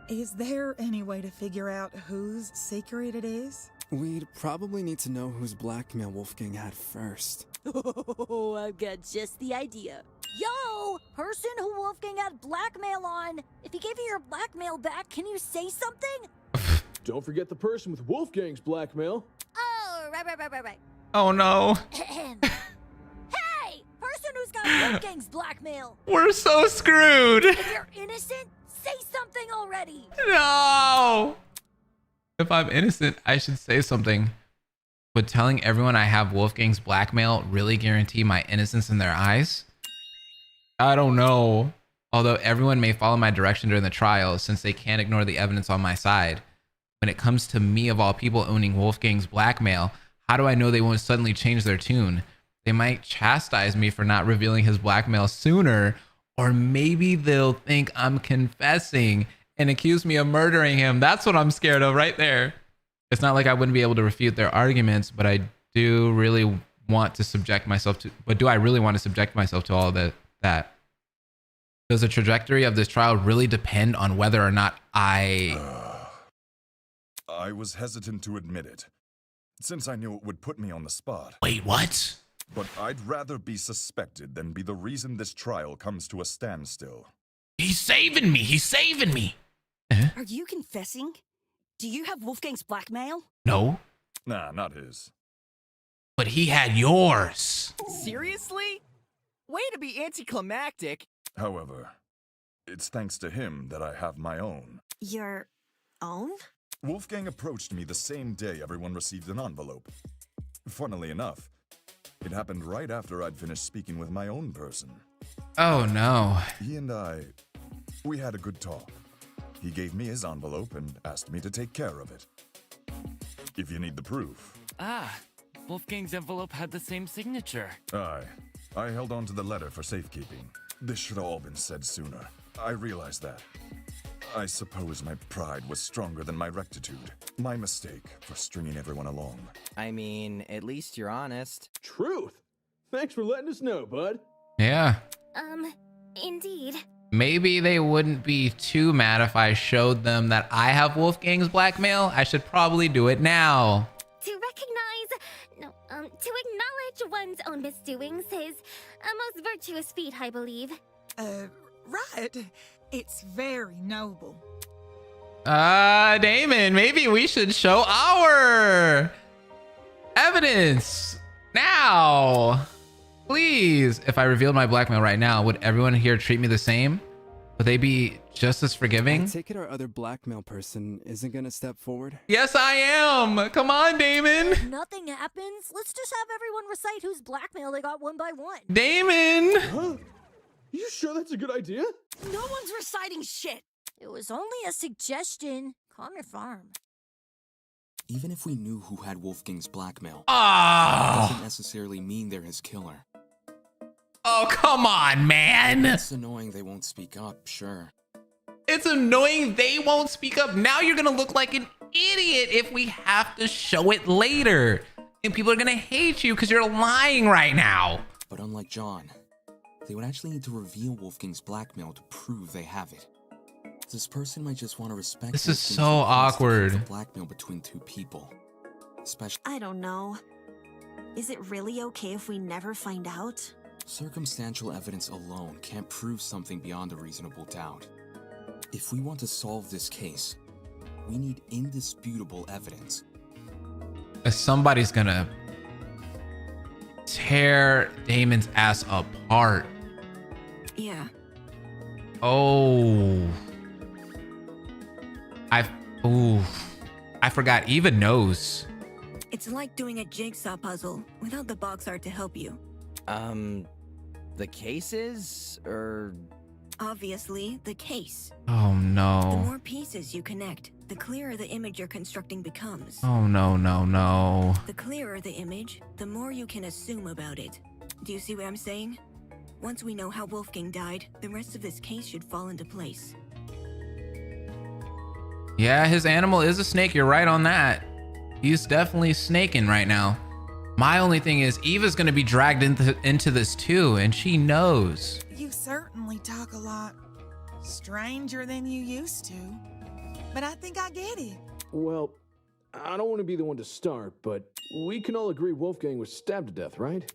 Is there any way to figure out whose secret it is? We'd probably need to know whose blackmail Wolfgang had first. Oh, I've got just the idea. Yo, person who Wolfgang had blackmail on. If he gave you your blackmail back, can you say something? Don't forget the person with Wolfgang's blackmail. Oh, right. Oh no. Hey, person who's got Wolfgang's blackmail. We're so screwed. If you're innocent, say something already. No. If I'm innocent, I should say something. Would telling everyone I have Wolfgang's blackmail really guarantee my innocence in their eyes? I don't know. Although everyone may follow my direction during the trial, since they can't ignore the evidence on my side. When it comes to me, of all people, owning Wolfgang's blackmail, how do I know they won't suddenly change their tune? They might chastise me for not revealing his blackmail sooner, or maybe they'll think I'm confessing and accuse me of murdering him. That's what I'm scared of right there. It's not like I wouldn't be able to refute their arguments, but I do really want to subject myself to, do I really want to subject myself to all of that? Does the trajectory of this trial really depend on whether or not I was hesitant to admit it, since I knew it would put me on the spot. Wait, what? But I'd rather be suspected than be the reason this trial comes to a standstill. He's saving me. He's saving me. Are you confessing? Do you have Wolfgang's blackmail? No. Nah, not his. But he had yours. Seriously? Way to be anticlimactic. However, it's thanks to him that I have my own. Your own? Wolfgang approached me the same day everyone received an envelope. Funnily enough, it happened right after I'd finished speaking with my own person. Oh no. He and we had a good talk. He gave me his envelope and asked me to take care of it. If you need the proof. Ah, Wolfgang's envelope had the same signature. I held on to the letter for safekeeping. This should have all been said sooner. I realized that. I suppose my pride was stronger than my rectitude. My mistake for stringing everyone along. I mean, at least you're honest. Truth. Thanks for letting us know, bud. Yeah. Indeed. Maybe they wouldn't be too mad if I showed them that I have Wolfgang's blackmail. I should probably do it now. To acknowledge one's own misdoings is a most virtuous feat, I believe. Right. It's very noble. Damon, maybe we should show our evidence now. Please. If I revealed my blackmail right now, would everyone here treat me the same? Would they be just as forgiving? I take it our other blackmail person isn't gonna step forward? Yes, I am. Come on, Damon. If nothing happens, let's just have everyone recite whose blackmail they got one by one. Damon! Huh? You sure that's a good idea? No one's reciting shit. It was only a suggestion. Calm your farm. Even if we knew who had Wolfgang's blackmail, it doesn't necessarily mean they're his killer. Oh, come on, man. It's annoying they won't speak up, sure. It's annoying they won't speak up. Now you're gonna look like an idiot if we have to show it later. And people are gonna hate you because you're lying right now. But unlike John, they would actually need to reveal Wolfgang's blackmail to prove they have it. This person might just want to respect. This is so awkward. Blackmail between two people. Especially. I don't know. Is it really okay if we never find out? Circumstantial evidence alone can't prove something beyond a reasonable doubt. If we want to solve this case, we need indisputable evidence. Somebody's gonna tear Damon's ass apart. Yeah. Oh. I forgot. Eva knows. It's like doing a jigsaw puzzle without the box art to help you. The cases, or... Obviously, the case. Oh, The no. more pieces you connect, the clearer the image you're constructing becomes. Oh, no, no, no. The clearer the image, the more you can assume about it. Do you see what I'm saying? Once we know how Wolfgang died, the rest of this case should fall into place. Yeah, his animal is a snake. You're right on that. He's definitely snaking right now. My only thing is Eva's going to be dragged into this too, and she knows. You certainly talk a lot. Stranger than you used to. But I think I get it. Well, I don't want to be the one to start, but we can all agree Wolfgang was stabbed to death, right?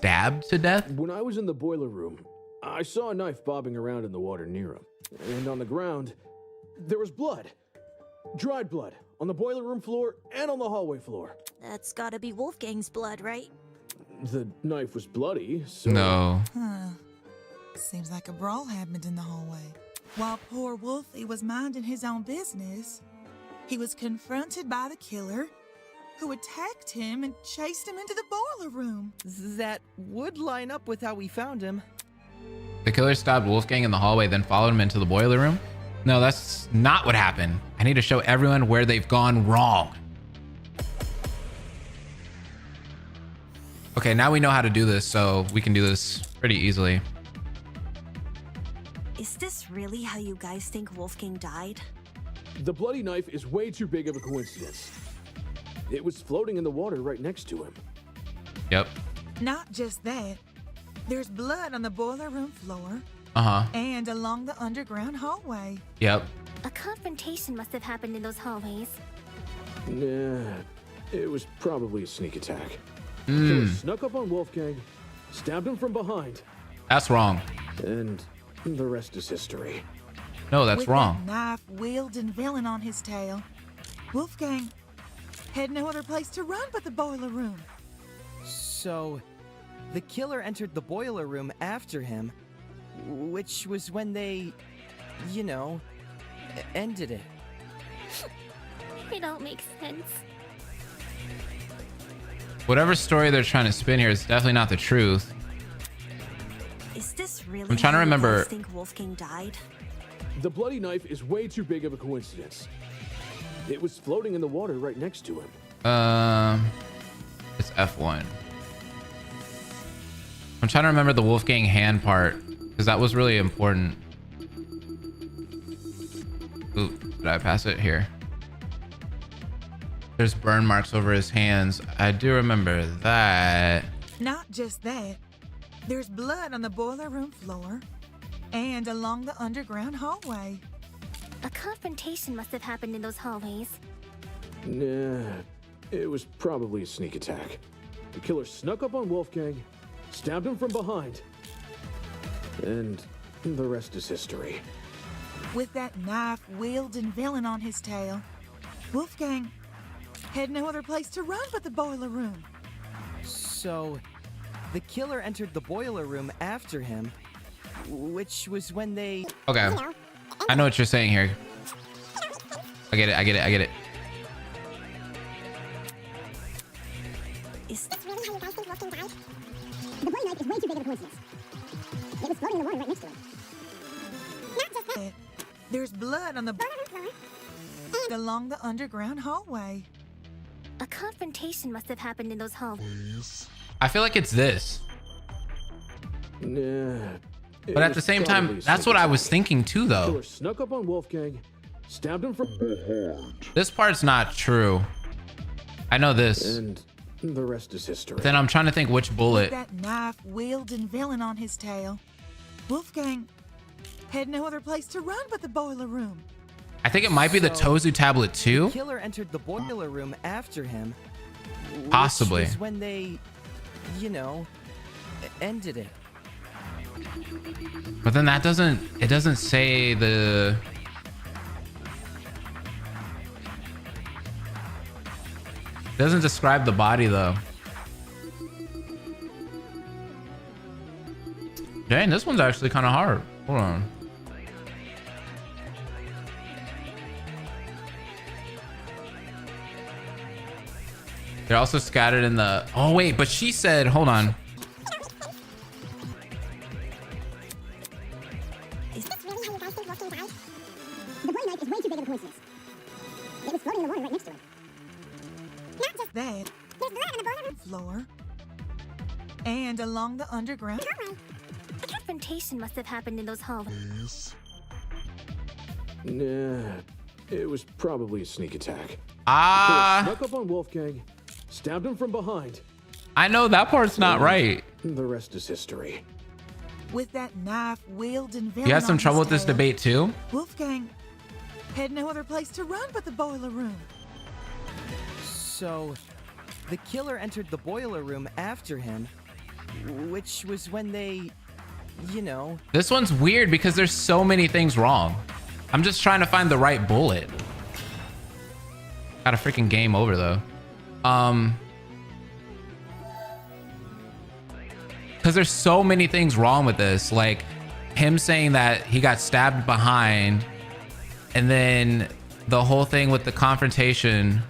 stabbed to death? When I was in the boiler room, I saw a knife bobbing around in the water near him. And on the ground, there was blood. Dried blood. On the boiler room floor and on the hallway floor. That's gotta be Wolfgang's blood, right? The knife was bloody, so... No. Huh. Seems like a brawl happened in the hallway. While poor Wolfie was minding his own business, he was confronted by the killer, who attacked him and chased him into the boiler room. That would line up with how we found him. The killer stabbed Wolfgang in the hallway, then followed him into the boiler room? No, that's not what happened. I need to show everyone where they've gone wrong. Okay, now we know how to do this, so we can do this pretty easily. Is this really how you guys think Wolfgang died? The bloody knife is way too big of a coincidence. It was floating in the water right next to him. Yep. Not just that. There's blood on the boiler room floor. Uh-huh. And along the underground hallway. Yep. A confrontation must have happened in those hallways. Nah, it was probably a sneak attack. Killer snuck up on Wolfgang, stabbed him from behind. That's wrong. And the rest is history. No, that's With wrong. That knife-wielding villain on his tail, Wolfgang had no other place to run but the boiler room. So, the killer entered the boiler room after him, which was when they, you know, ended it. It all makes sense. Whatever story they're trying to spin here is definitely not the truth. Is this really I'm trying to how remember. you guys think Wolfgang died? The bloody knife is way too big of a coincidence. It was floating in the water right next to him. It's F1. I'm trying to remember the Wolfgang hand part because that was really important. Ooh, did I pass it here? There's burn marks over his hands. I do remember that. Not just that. There's blood on the boiler room floor and along the underground hallway. A confrontation must have happened in those hallways. Nah, it was probably a sneak attack. The killer snuck up on Wolfgang, stabbed him from behind. And the rest is history. With that knife-wielding villain on his tail, Wolfgang had no other place to run but the boiler room. So, the killer entered the boiler room after him, which was when they... Okay. I know what you're saying here. I get it. I get it. I get it. Is this really how you guys think Wolfgang died? The bloody knife is way too big of a coincidence. It was floating in the water right next to him. Not just that. There's blood on the floor along the underground hallway. A confrontation must have happened in those hallways. I feel like it's this. Nah. But at the same time, that's what I was thinking too, though. Killer snuck up on Wolfgang, stabbed him from behind. This part's not true. I know this. And the rest is history. Then I'm trying to think which bullet. With that knife-wielding villain on his tail, Wolfgang had no other place to run but the boiler room. I think it might be the Tozu tablet too. The killer entered the boiler room after him. Possibly. Which was when they, you know, ended it. But then that doesn't, it doesn't say the... It doesn't describe the body though. Dang, this one's actually kind of hard. Hold on. They're also scattered in the... Oh, wait, but she said... Hold on. Is this really how you guys think Wolfgang died? The bloody knife is way too big of a coincidence. It was floating in the water right next to him. Not just that. There's blood on the boiler room Floor and along the underground hallway. A confrontation must have happened in those hallways. Nah, it was probably a sneak attack. Ah. Killer snuck up on Wolfgang, stabbed him from behind. I know that part's not right. The rest is history. with that knife-wielding villain. You had some on trouble his with this tail. debate too? Wolfgang had no other place to run but the boiler room. So, the killer entered the boiler room after him, which was when they, you know. This one's weird because there's so many things wrong. I'm just trying to find the right bullet. Got a freaking game over though. Because there's so many things wrong with this. Like him saying that he got stabbed behind, and then the whole thing with the confrontation.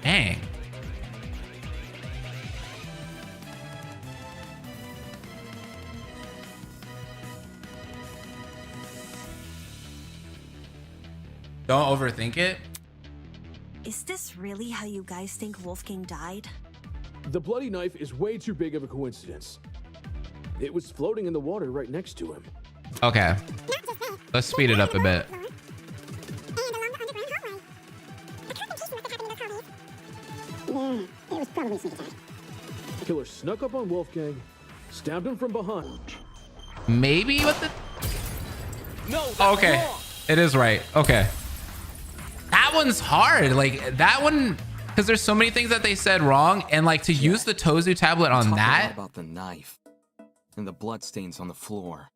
Dang. Don't overthink it. Is this really how you guys think Wolfgang died? The bloody knife is way too big of a coincidence. It was floating in the water right next to him. Okay. Let's speed it up a bit. Yeah, it was probably sneak attack. The killer snuck up on Wolfgang, stabbed him from behind. Maybe what the? No. Okay, it is right. Okay. That one's hard. Like that one, because there's so many things that they said wrong, and like to use the Tozu tablet on that. About the knife and the bloodstains on the floor.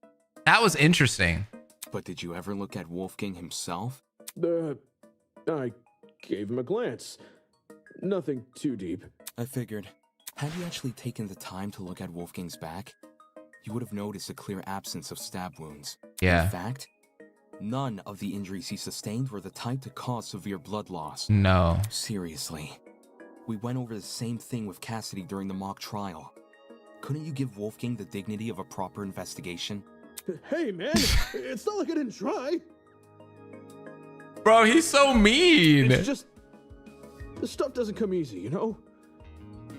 That was interesting. But did you ever look at Wolfgang himself? I gave him a glance. Nothing too deep. I figured. Had you actually taken the time to look at Wolfgang's back, you would have noticed a clear absence of stab wounds. Yeah. In fact, none of the injuries he sustained were the type to cause severe blood loss. No. Seriously. We went over the same thing with Cassidy during the mock trial. Couldn't you give Wolfgang the dignity of a proper investigation? Hey, man, it's not like I didn't try. Bro, he's so mean. It's just, this stuff doesn't come easy, you know?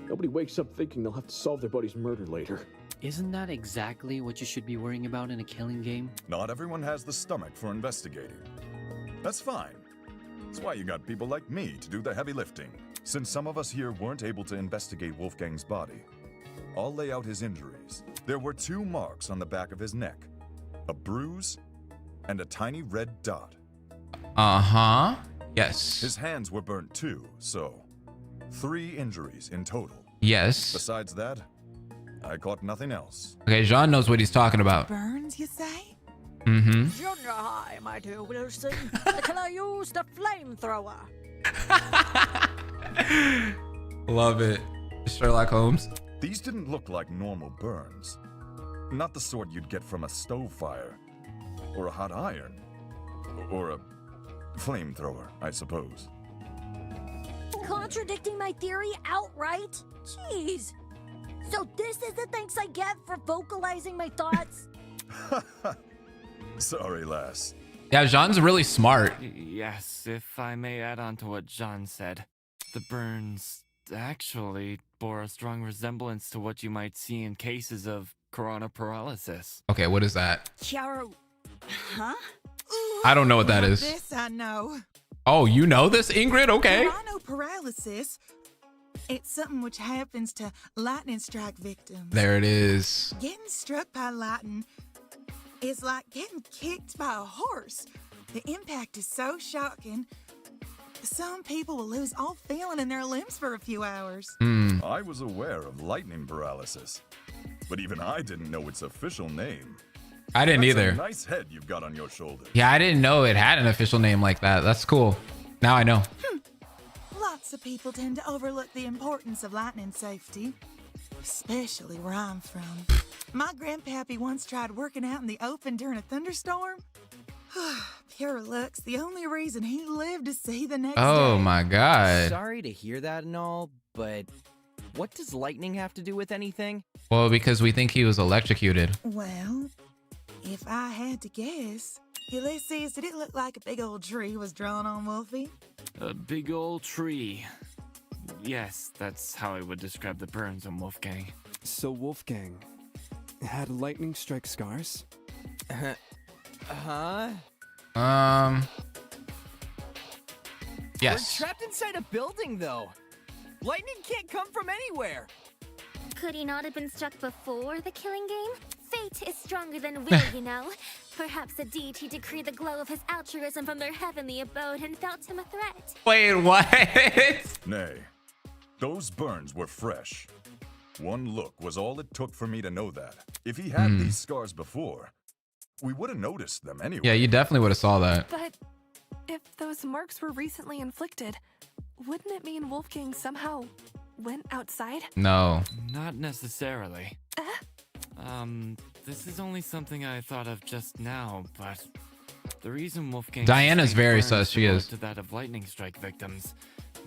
Nobody wakes up thinking they'll have to solve their buddy's murder later. Isn't that exactly what you should be worrying about in a killing game? Not everyone has the stomach for investigating. That's fine. That's why you got people like me to do the heavy lifting. Since some of us here weren't able to investigate Wolfgang's body, I'll lay out his injuries. There were 2 marks on the back of his neck, a bruise, and a tiny red dot. Uh-huh. Yes. His hands were burnt too, so 3 injuries in total. Yes. Besides that, I caught nothing else. Okay, Jean knows what he's talking about. Burns, you say? Mm-hmm. Junior high, my dear Wilson. Can I use the flamethrower? Love it. Sherlock Holmes. These didn't look like normal burns. Not the sort you'd get from a stove fire, or a hot iron, or a flamethrower, I suppose. Contradicting my theory outright? Jeez. So this is the thanks I get for vocalizing my thoughts? Sorry, lass. Yeah, Jean's really smart. Yes, if I may add on to what John said, the burns actually bore a strong resemblance to what you might see in cases of corona paralysis. Okay, what is that? Chiaro... Huh? I don't know what that is. This I know. Oh, you know this, Ingrid? Okay. Paralysis. It's something which happens to lightning strike victims. There it is. Getting struck by lightning is like getting kicked by a horse. The impact is so shocking. Some people will lose all feeling in their limbs for a few hours. I was aware of lightning paralysis, but even I didn't know its official name. I didn't That's either. A nice head you've got on your shoulder. Yeah, I didn't know it had an official name like that. That's cool. Now I know. Lots of people tend to overlook the importance of lightning safety, especially where I'm from. My grandpappy once tried working out in the open during a thunderstorm. Pure luck's the only reason he lived to see the next day. Oh my God. Sorry to hear that and all, but what does lightning have to do with anything? Well, because we think he was electrocuted. Well, if I had to guess, Ulysses, did it look like a big old tree was drawn on Wolfie? A big old tree. Yes, that's how I would describe the burns on Wolfgang. So Wolfgang had lightning strike scars? Yes. We're trapped inside a building, though. Lightning can't come from anywhere. Could he not have been struck before the killing game? Fate is stronger than will, you know. Perhaps a deity decreed the glow of his altruism from their heavenly abode and felt him a threat. Wait, what? Nay, those burns were fresh. One look was all it took for me to know that. If he had these scars before, we would have noticed them anyway. Yeah, you definitely would have saw that. But if those marks were recently inflicted, wouldn't it mean Wolfgang somehow went outside? No. Not necessarily. This is only something I thought of just now, but the reason Wolfgang Diana's very sus, she is. to that of lightning strike victims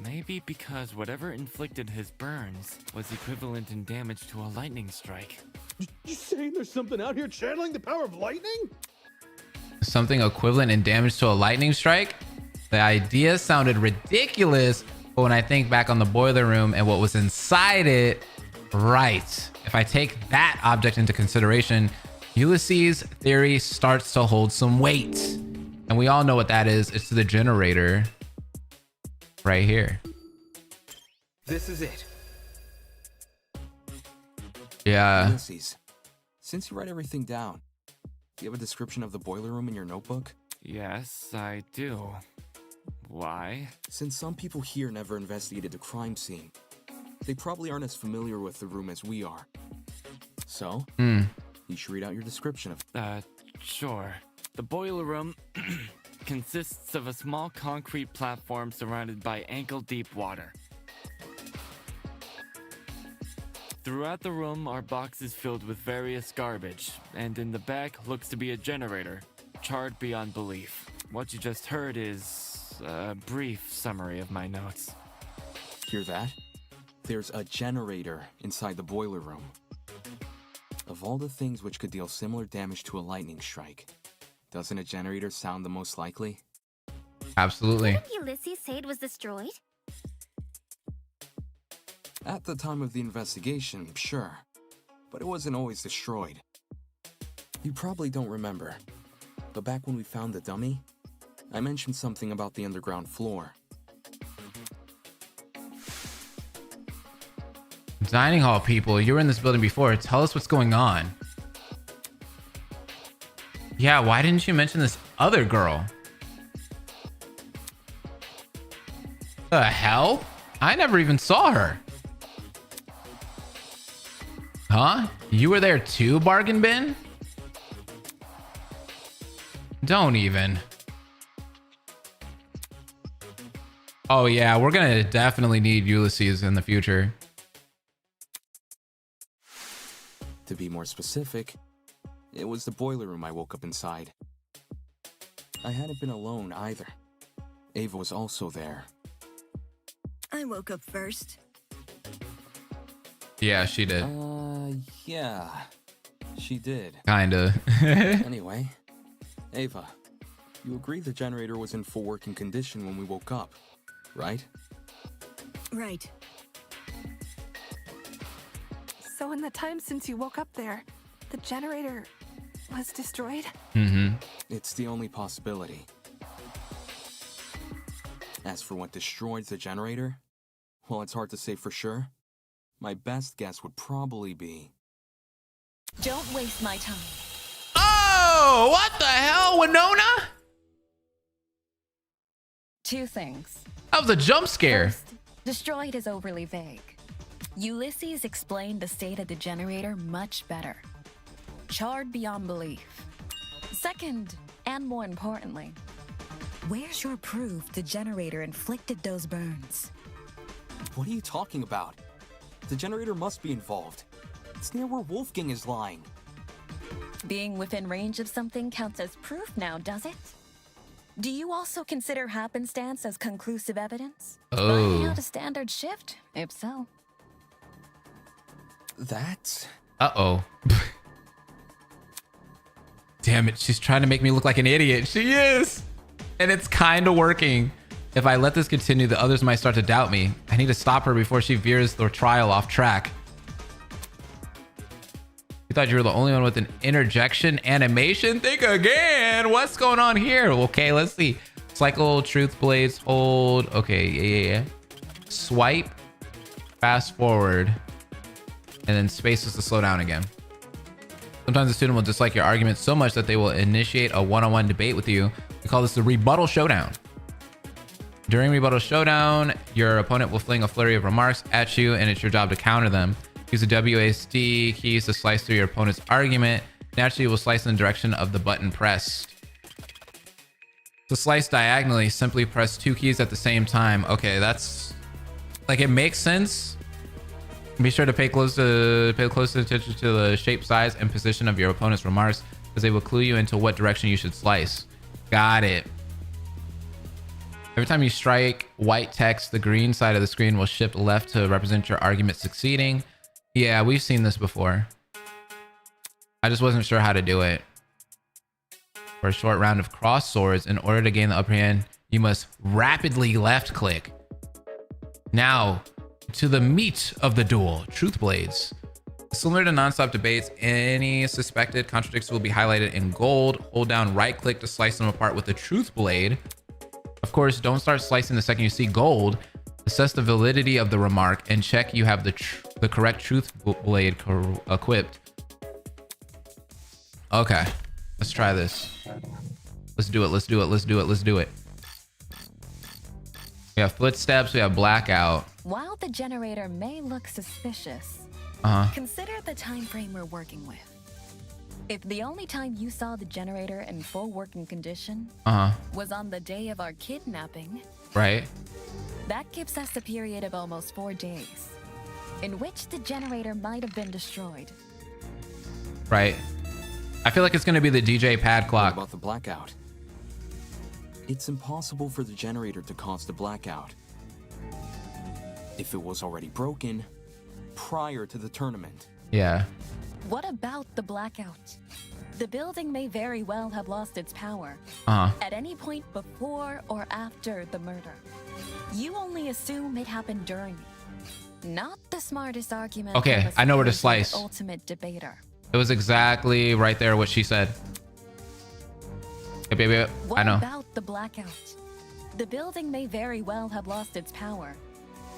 may be because whatever inflicted his burns was equivalent in damage to a lightning strike. You saying there's something out here channeling the power of lightning? Something equivalent in damage to a lightning strike? The idea sounded ridiculous, but when I think back on the boiler room and what was inside it, right. If I take that object into consideration, Ulysses' theory starts to hold some weight. And we all know what that is. It's the generator right here. This is it. Yeah. Ulysses, since you write everything down, do you have a description of the boiler room in your notebook? Yes, I do. Why? Since some people here never investigated the crime scene, they probably aren't as familiar with the room as we are. So, you should read out your description of... Sure. The boiler room consists of a small concrete platform surrounded by ankle-deep water. Throughout the room are boxes filled with various garbage, and in the back looks to be a generator, charred beyond belief. What you just heard is a brief summary of my notes. Hear that? There's a generator inside the boiler room. Of all the things which could deal similar damage to a lightning strike, doesn't a generator sound the most likely? Absolutely. Didn't Ulysses say it was destroyed? At the time of the investigation, sure. But it wasn't always destroyed. You probably don't remember, but back when we found the dummy, I mentioned something about the underground floor. Dining hall people, you were in this building before. Tell us what's going on. Yeah, why didn't you mention this other girl? The hell? I never even saw her. Huh? You were there too, Bargain Bin? Don't even. Oh yeah, we're gonna definitely need Ulysses in the future. To be more specific, it was the boiler room I woke up inside. I hadn't been alone either. Ava was also there. I woke up first. Yeah, she did. Yeah. She did. Kinda. Anyway, Ava, you agree the generator was in full working condition when we woke up, right? Right. So in the time since you woke up there, the generator was destroyed? It's the only possibility. As for what destroyed the generator, well, it's hard to say for sure. My best guess would probably be... Don't waste my time. Oh, what the hell, Winona? Two things. That was a jump scare. First, destroyed is overly vague. Ulysses explained the state of the generator much better. Charred beyond belief. Second, and more importantly, where's your proof the generator inflicted those burns? What are you talking about? The generator must be involved. It's near where Wolfgang is lying. Being within range of something counts as proof now, does it? Do you also consider happenstance as conclusive evidence? Finding out a standard shift, if so. That? Uh-oh. Damn it, she's trying to make me look like an idiot. She is! And it's kind of working. If I let this continue, the others might start to doubt me. I need to stop her before she veers the trial off track. You thought you were the only one with an interjection animation? Think again! What's going on here? Okay, let's see. Cycle, truth blades, hold. Okay, yeah. Swipe, fast forward, and then space is to slow down again. Sometimes a student will dislike your argument so much that they will initiate a one-on-one debate with you. We call this the rebuttal showdown. During rebuttal showdown, your opponent will fling a flurry of remarks at you, and it's your job to counter them. Use the WASD keys to slice through your opponent's argument. Naturally, you will slice in the direction of the button pressed. To slice diagonally, simply press 2 keys at the same time. Okay, that's like, it makes sense. Be sure to pay close attention to the shape, size, and position of your opponent's remarks, as they will clue you into what direction you should slice. Got it. Every time you strike white text, the green side of the screen will shift left to represent your argument succeeding. Yeah, we've seen this before. I just wasn't sure how to do it. For a short round of cross swords, in order to gain the upper hand, you must rapidly left click. Now, to the meat of the duel, truth blades. Similar to non-stop debates, any suspected contradictions will be highlighted in gold. Hold down right click to slice them apart with the truth blade. Of course, don't start slicing the second you see gold. Assess the validity of the remark and check you have the correct truth blade equipped. Okay, let's try this. Let's do it. Let's do it. Let's do it. Let's do it. We have footsteps. We have blackout. While the generator may look suspicious, consider the time frame we're working with. If the only time you saw the generator in full working condition was on the day of our kidnapping, right? That gives us a period of almost 4 days in which the generator might have been destroyed. Right. I feel like it's going to be the DJ pad clock. What about the blackout? It's impossible for the generator to cause the blackout if it was already broken prior to the tournament. Yeah. What about the blackout? The building may very well have lost its power at any point before or after the murder. You only assume it happened during it. Not the smartest argument. Okay, I know where to slice. Ultimate debater. It was exactly right there what she said. Hey, baby, What I know. about the blackout? The building may very well have lost its power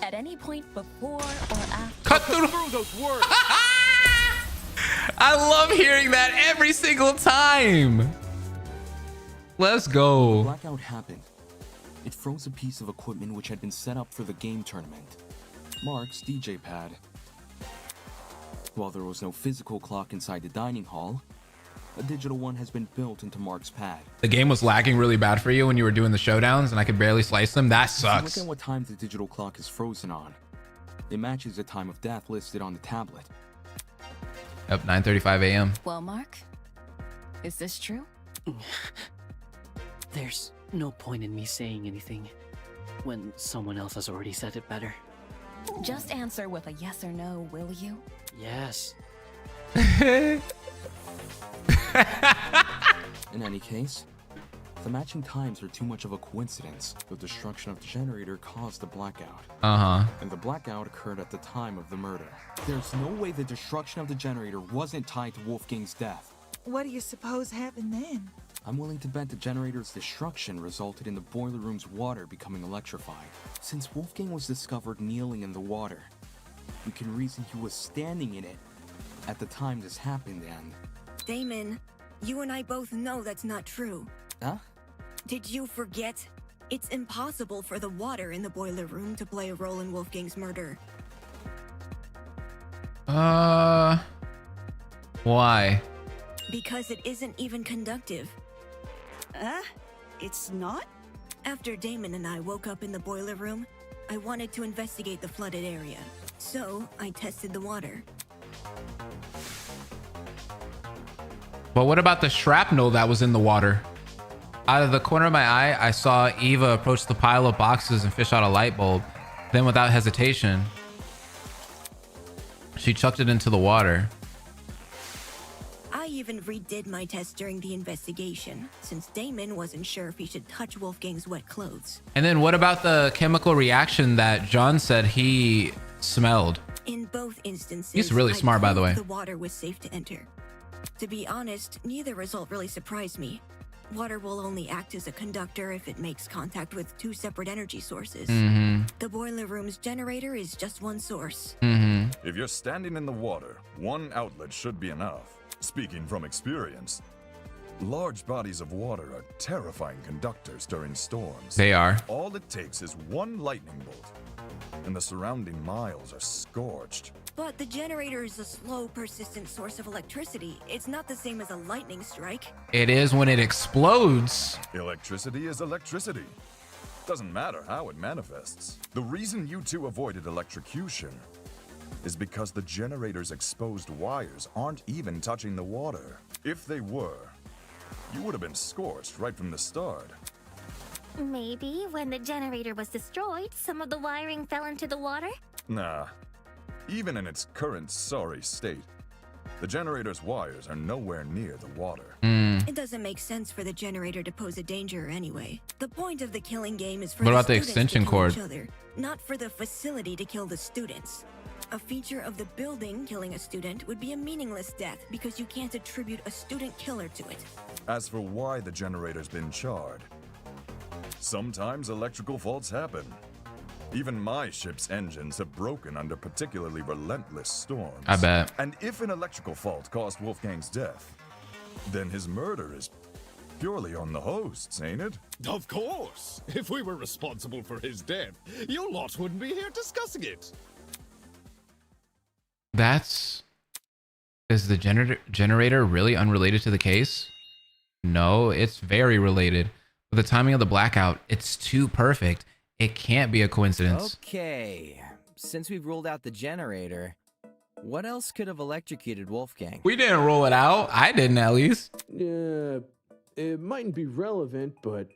at any point before or after. Cut through those words. I love hearing that every single time. Let's go. The blackout happened. It froze a piece of equipment which had been set up for the game tournament. Mark's DJ pad. While there was no physical clock inside the dining hall, a digital one has been built into Mark's pad. The game was lagging really bad for you when you were doing the showdowns and I could barely slice them. That sucks. Look at what time the digital clock is frozen on. It matches the time of death listed on the tablet. Yep, 9:35 a.m. Well, Mark, is this true? There's no point in me saying anything when someone else has already said it better. Just answer with a yes or no, will you? Yes. In any case, the matching times are too much of a coincidence. The destruction of the generator caused the blackout. And the blackout occurred at the time of the murder. There's no way the destruction of the generator wasn't tied to Wolfgang's death. What do you suppose happened then? I'm willing to bet the generator's destruction resulted in the boiler room's water becoming electrified. Since Wolfgang was discovered kneeling in the water, we can reason he was standing in it at the time this happened and... Damon, you and I both know that's not true. Huh? Did you forget? It's impossible for the water in the boiler room to play a role in Wolfgang's murder. Why? Because it isn't even conductive. It's not? After Damon and I woke up in the boiler room, I wanted to investigate the flooded area. So, I tested the water. But what about the shrapnel that was in the water? Out of the corner of my eye, I saw Eva approach the pile of boxes and fish out a light bulb. Then without hesitation, she chucked it into the water. I even redid my test during the investigation, since Damon wasn't sure if he should touch Wolfgang's wet clothes. And then what about the chemical reaction that John said he smelled? In both instances, He's really smart, by the way. The water was safe to enter. To be honest, neither result really surprised me. Water will only act as a conductor if it makes contact with 2 separate energy sources. The boiler room's generator is just one source. If you're standing in the water, one outlet should be enough. Speaking from experience, large bodies of water are terrifying conductors during storms. They are. All it takes is one lightning bolt, and the surrounding miles are scorched. But the generator is a slow, persistent source of electricity. It's not the same as a lightning strike. It is when it explodes. Electricity is electricity. Doesn't matter how it manifests. The reason you two avoided electrocution is because the generator's exposed wires aren't even touching the water. If they were, you would have been scorched right from the start. Maybe when the generator was destroyed, some of the wiring fell into the water? Nah. Even in its current sorry state, the generator's wires are nowhere near the water. It doesn't make sense for the generator to pose a danger anyway. The point of the killing game is for What the about the students extension to kill cord? each other, not for the facility to kill the students. A feature of the building killing a student would be a meaningless death because you can't attribute a student killer to it. As for why the generator's been charred, sometimes electrical faults happen. Even my ship's engines have broken under particularly relentless storms. I bet. And if an electrical fault caused Wolfgang's death, then his murder is purely on the hosts, ain't it? Of course. If we were responsible for his death, you lot wouldn't be here discussing it. Is the generator really unrelated to the case? No, it's very related. But the timing of the blackout, it's too perfect. It can't be a coincidence. Okay, since we've ruled out the generator, what else could have electrocuted Wolfgang? We didn't rule it out. I didn't, at least. Yeah, it mightn't be relevant, but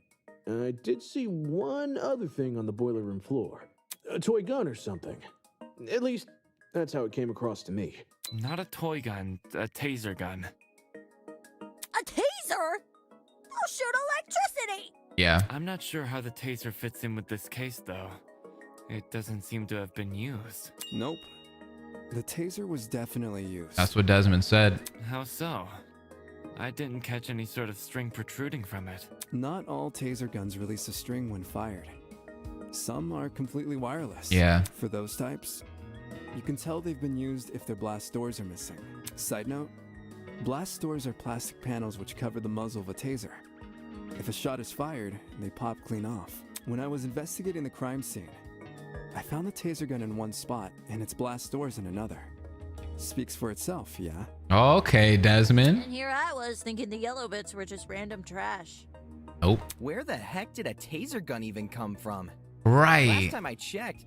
I did see one other thing on the boiler room floor. A toy gun or something. At least, that's how it came across to me. Not a toy gun, a taser gun. A taser? I'll shoot electricity! Yeah. I'm not sure how the taser fits in with this case, though. It doesn't seem to have been used. Nope. The taser was definitely used. That's what Desmond said. How so? I didn't catch any sort of string protruding from it. Not all taser guns release a string when fired. Some are completely wireless. Yeah. For those types, you can tell they've been used if their blast doors are missing. Side note, blast doors are plastic panels which cover the muzzle of a taser. If a shot is fired, they pop clean off. When I was investigating the crime scene, I found the taser gun in one spot and its blast doors in another. Speaks for itself, yeah? Okay, Desmond. And here I was thinking the yellow bits were just random trash. Nope. Where the heck did a taser gun even come from? Right. Last time I checked,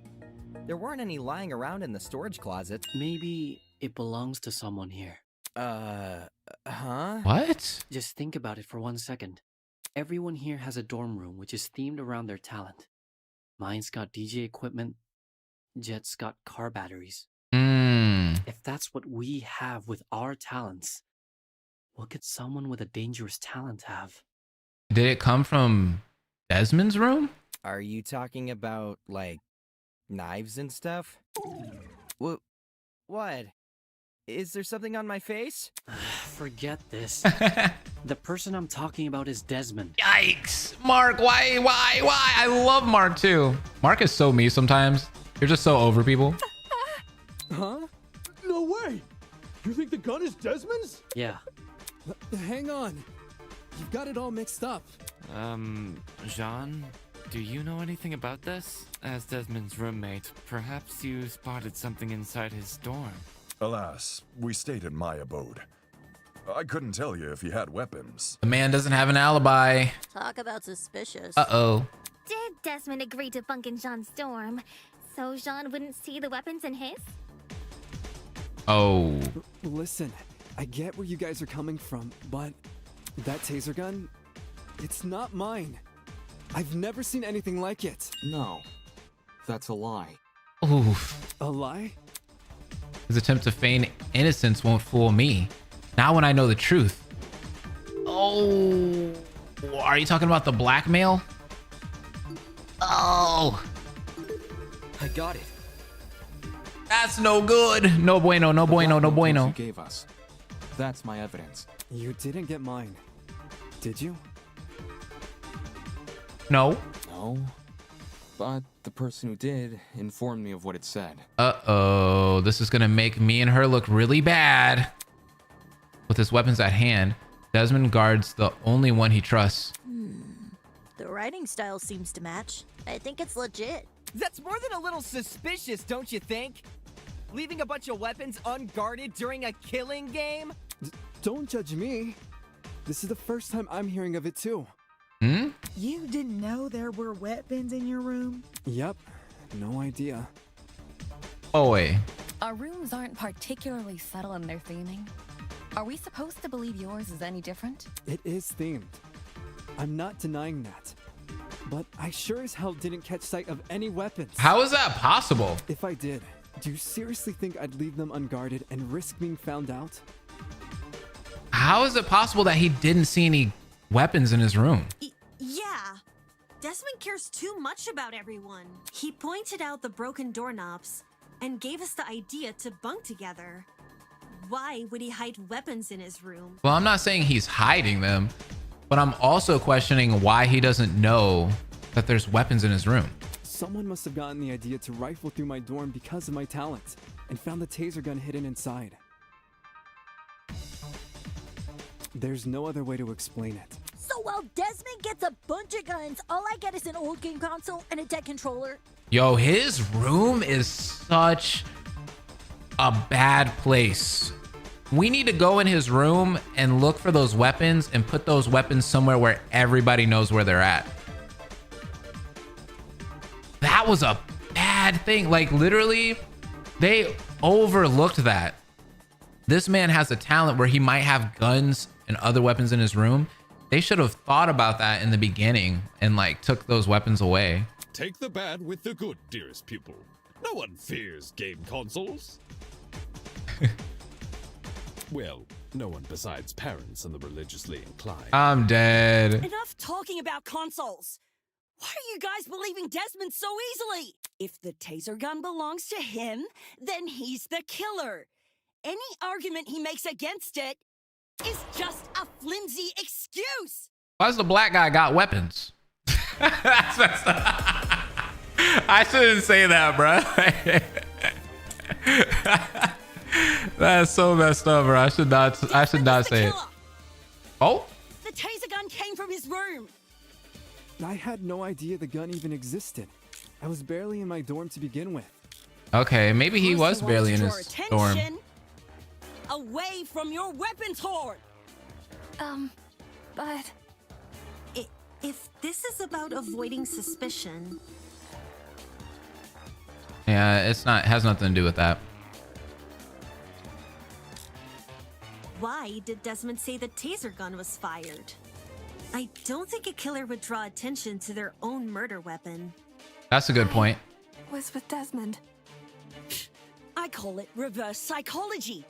there weren't any lying around in the storage closet. Maybe it belongs to someone here. Huh? What? Just think about it for 1 second. Everyone here has a dorm room which is themed around their talent. Mine's got DJ equipment. Jet's got car batteries. If that's what we have with our talents, what could someone with a dangerous talent have? Did it come from Desmond's room? Are you talking about, like, knives and stuff? What? Is there something on my face? Forget this. The person I'm talking about is Desmond. Yikes. Mark, why? I love Mark too. Mark is so me sometimes. You're just so over people. Huh? No way! You think the gun is Desmond's? Yeah. Hang on. You've got it all mixed up. Jean, do you know anything about this? As Desmond's roommate, perhaps you spotted something inside his dorm. Alas, we stayed in my abode. I couldn't tell you if he had weapons. The man doesn't have an alibi. Talk about suspicious. Uh-oh. Did Desmond agree to bunk in Jean's dorm so Jean wouldn't see the weapons in his? Oh. Listen, I get where you guys are coming from, but that taser gun, it's not mine. I've never seen anything like it. No, that's a lie. Oof. A lie? His attempt to feign innocence won't fool me. Now when I know the truth. Oh. Are you talking about the blackmail? Oh. I got it. That's no good. No bueno, no bueno, no bueno. You gave us. That's my evidence. You didn't get mine, did you? No. No. But the person who did informed me of what it said. Uh-oh. This is gonna make me and her look really bad. with his weapons at hand, Desmond guards the only one he trusts. The writing style seems to match. I think it's legit. That's more than a little suspicious, don't you think? Leaving a bunch of weapons unguarded during a killing game? Don't judge me. This is the first time I'm hearing of it too. You didn't know there were weapons in your room? Yep, no idea. Oh, wait. Our rooms aren't particularly subtle in their theming. Are we supposed to believe yours is any different? It is themed. I'm not denying that. But I sure as hell didn't catch sight of any weapons. How is that possible? If I did, do you seriously think I'd leave them unguarded and risk being found out? How is it possible that he didn't see any weapons in his room? Yeah. Desmond cares too much about everyone. He pointed out the broken doorknobs and gave us the idea to bunk together. Why would he hide weapons in his room? Well, I'm not saying he's hiding them, but I'm also questioning why he doesn't know that there's weapons in his room. Someone must have gotten the idea to rifle through my dorm because of my talent and found the taser gun hidden inside. There's no other way to explain it. So while Desmond gets a bunch of guns, all I get is an old game console and a dead controller. Yo, his room is such a bad place. We need to go in his room and look for those weapons and put those weapons somewhere where everybody knows where they're at. That was a bad thing. Like, literally, they overlooked that. This man has a talent where he might have guns and other weapons in his room. They should have thought about that in the beginning and like took those weapons away. Take the bad with the good, dearest pupil. No one fears game consoles. Well, no one besides parents and the religiously inclined. I'm dead. Enough talking about consoles. Why are you guys believing Desmond so easily? If the taser gun belongs to him, then he's the killer. Any argument he makes against it is just a flimsy excuse. Why does the black guy got weapons? That's messed up. I shouldn't say that, bro. That's so messed up, bro. I should not say it. Oh? The taser gun came from his room. I had no idea the gun even existed. I was barely in my dorm to begin with. Okay, maybe he was barely in his dorm. Away from your weapons hoard. But if this is about avoiding suspicion, yeah, it has nothing to do with that. why did Desmond say the taser gun was fired? I don't think a killer would draw attention to their own murder weapon. That's a good point. Was with Desmond. I call it reverse psychology.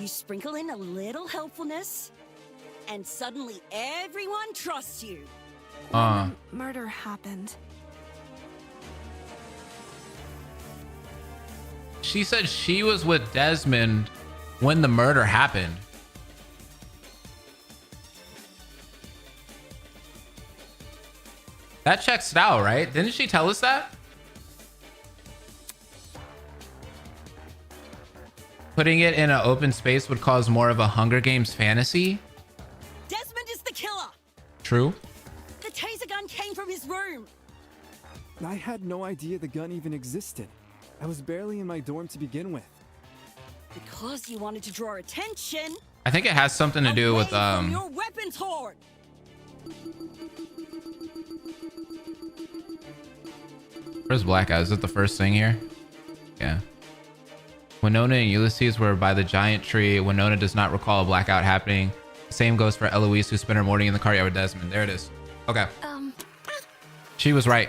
You sprinkle in a little helpfulness, and suddenly everyone trusts you. Murder happened. She said she was with Desmond when the murder happened. That checks out, right? Didn't she tell us that? Putting it in an open space would cause more of a Hunger Games fantasy. Desmond is the killer. True. The taser gun came from his room. I had no idea the gun even existed. I was barely in my dorm to begin with. Because you wanted to draw attention. I think it has something to do with From your weapons hoard. Where's Blackout? Is it the first thing here? Yeah. Winona and Ulysses were by the giant tree. Winona does not recall a blackout happening. Same goes for Eloise, who spent her morning in the car yard with Desmond. There it is. Okay. She was right.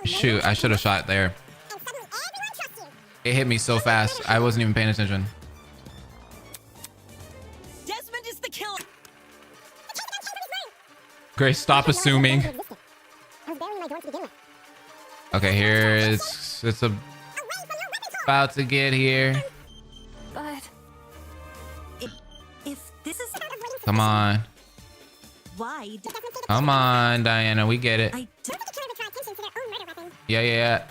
Shoot, I should have shot there. It hit me so fast. I wasn't even paying attention. Desmond is the killer. Grace, stop assuming. Okay, here it's about to get here. But if this is Come on. why. Come on, Diana, we get it. Yeah.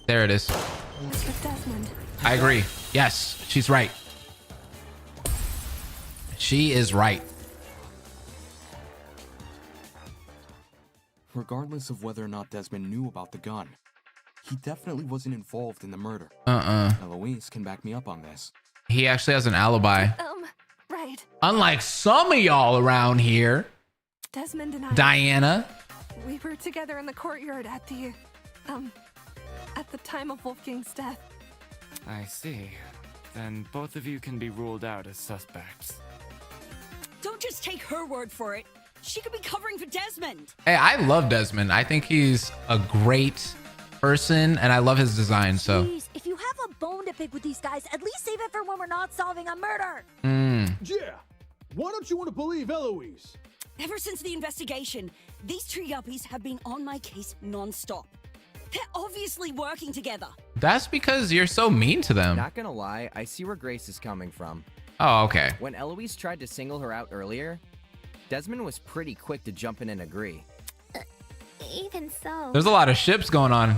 There it is. It's with Desmond. I agree. Yes, she's right. She is right. Regardless of whether or not Desmond knew about the gun, he definitely wasn't involved in the murder. Eloise can back me up on this. He actually has an alibi. Right. Unlike some of y'all around here. Desmond and I. Diana. We were together in the courtyard at the time of Wolfgang's death. I see. Then both of you can be ruled out as suspects. Don't just take her word for it. She could be covering for Desmond. Hey, I love Desmond. I think he's a great person, and I love his design. So. Jeez, if you have a bone to pick with these guys, at least save it for when we're not solving a murder. Yeah. Why don't you want to believe Eloise? Ever since the investigation, these two yuppies have been on my case non-stop. They're obviously working together. That's because you're so mean to them. Not gonna lie, I see where Grace is coming from. Oh, okay. When Eloise tried to single her out earlier, Desmond was pretty quick to jump in and agree. Even so. There's a lot of ships going on.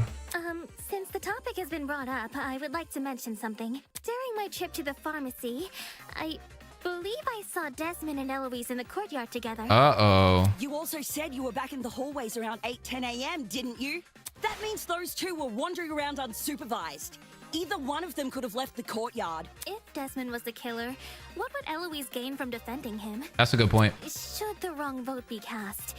Since the topic has been brought up, I would like to mention something. During my trip to the pharmacy, I believe I saw Desmond and Eloise in the courtyard together. Uh-oh. You also said you were back in the hallways around 8-10 a.m., didn't you? That means those two were wandering around unsupervised. Either one of them could have left the courtyard. If Desmond was the killer, what would Eloise gain from defending him? That's a good point. Should the wrong vote be cast,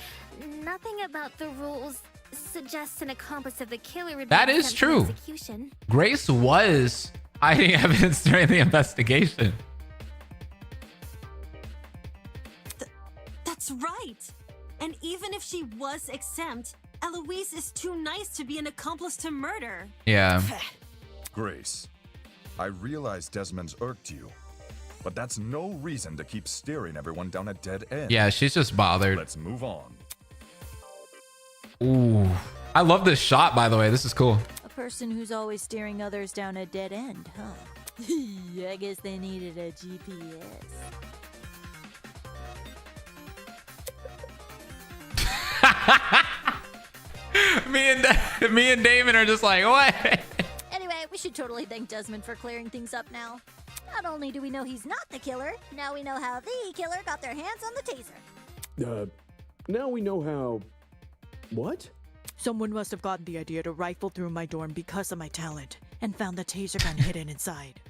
nothing about the rules suggests an accomplice of the killer would be That is sent to true. execution. Grace was hiding evidence during the investigation. That's right. And even if she was exempt, Eloise is too nice to be an accomplice to murder. Yeah. Grace, I realize Desmond's irked you, but that's no reason to keep steering everyone down a dead end. Yeah, she's just bothered. Let's move on. Ooh. I love this shot, by the way. This is cool. A person who's always steering others down a dead end, huh? I guess they needed a GPS. me and Damon are just like, what? Anyway, we should totally thank Desmond for clearing things up now. Not only do we know he's not the killer, now we know how the killer got their hands on the taser. Now we know how... What? Someone must have gotten the idea to rifle through my dorm because of my talent and found the taser gun hidden inside.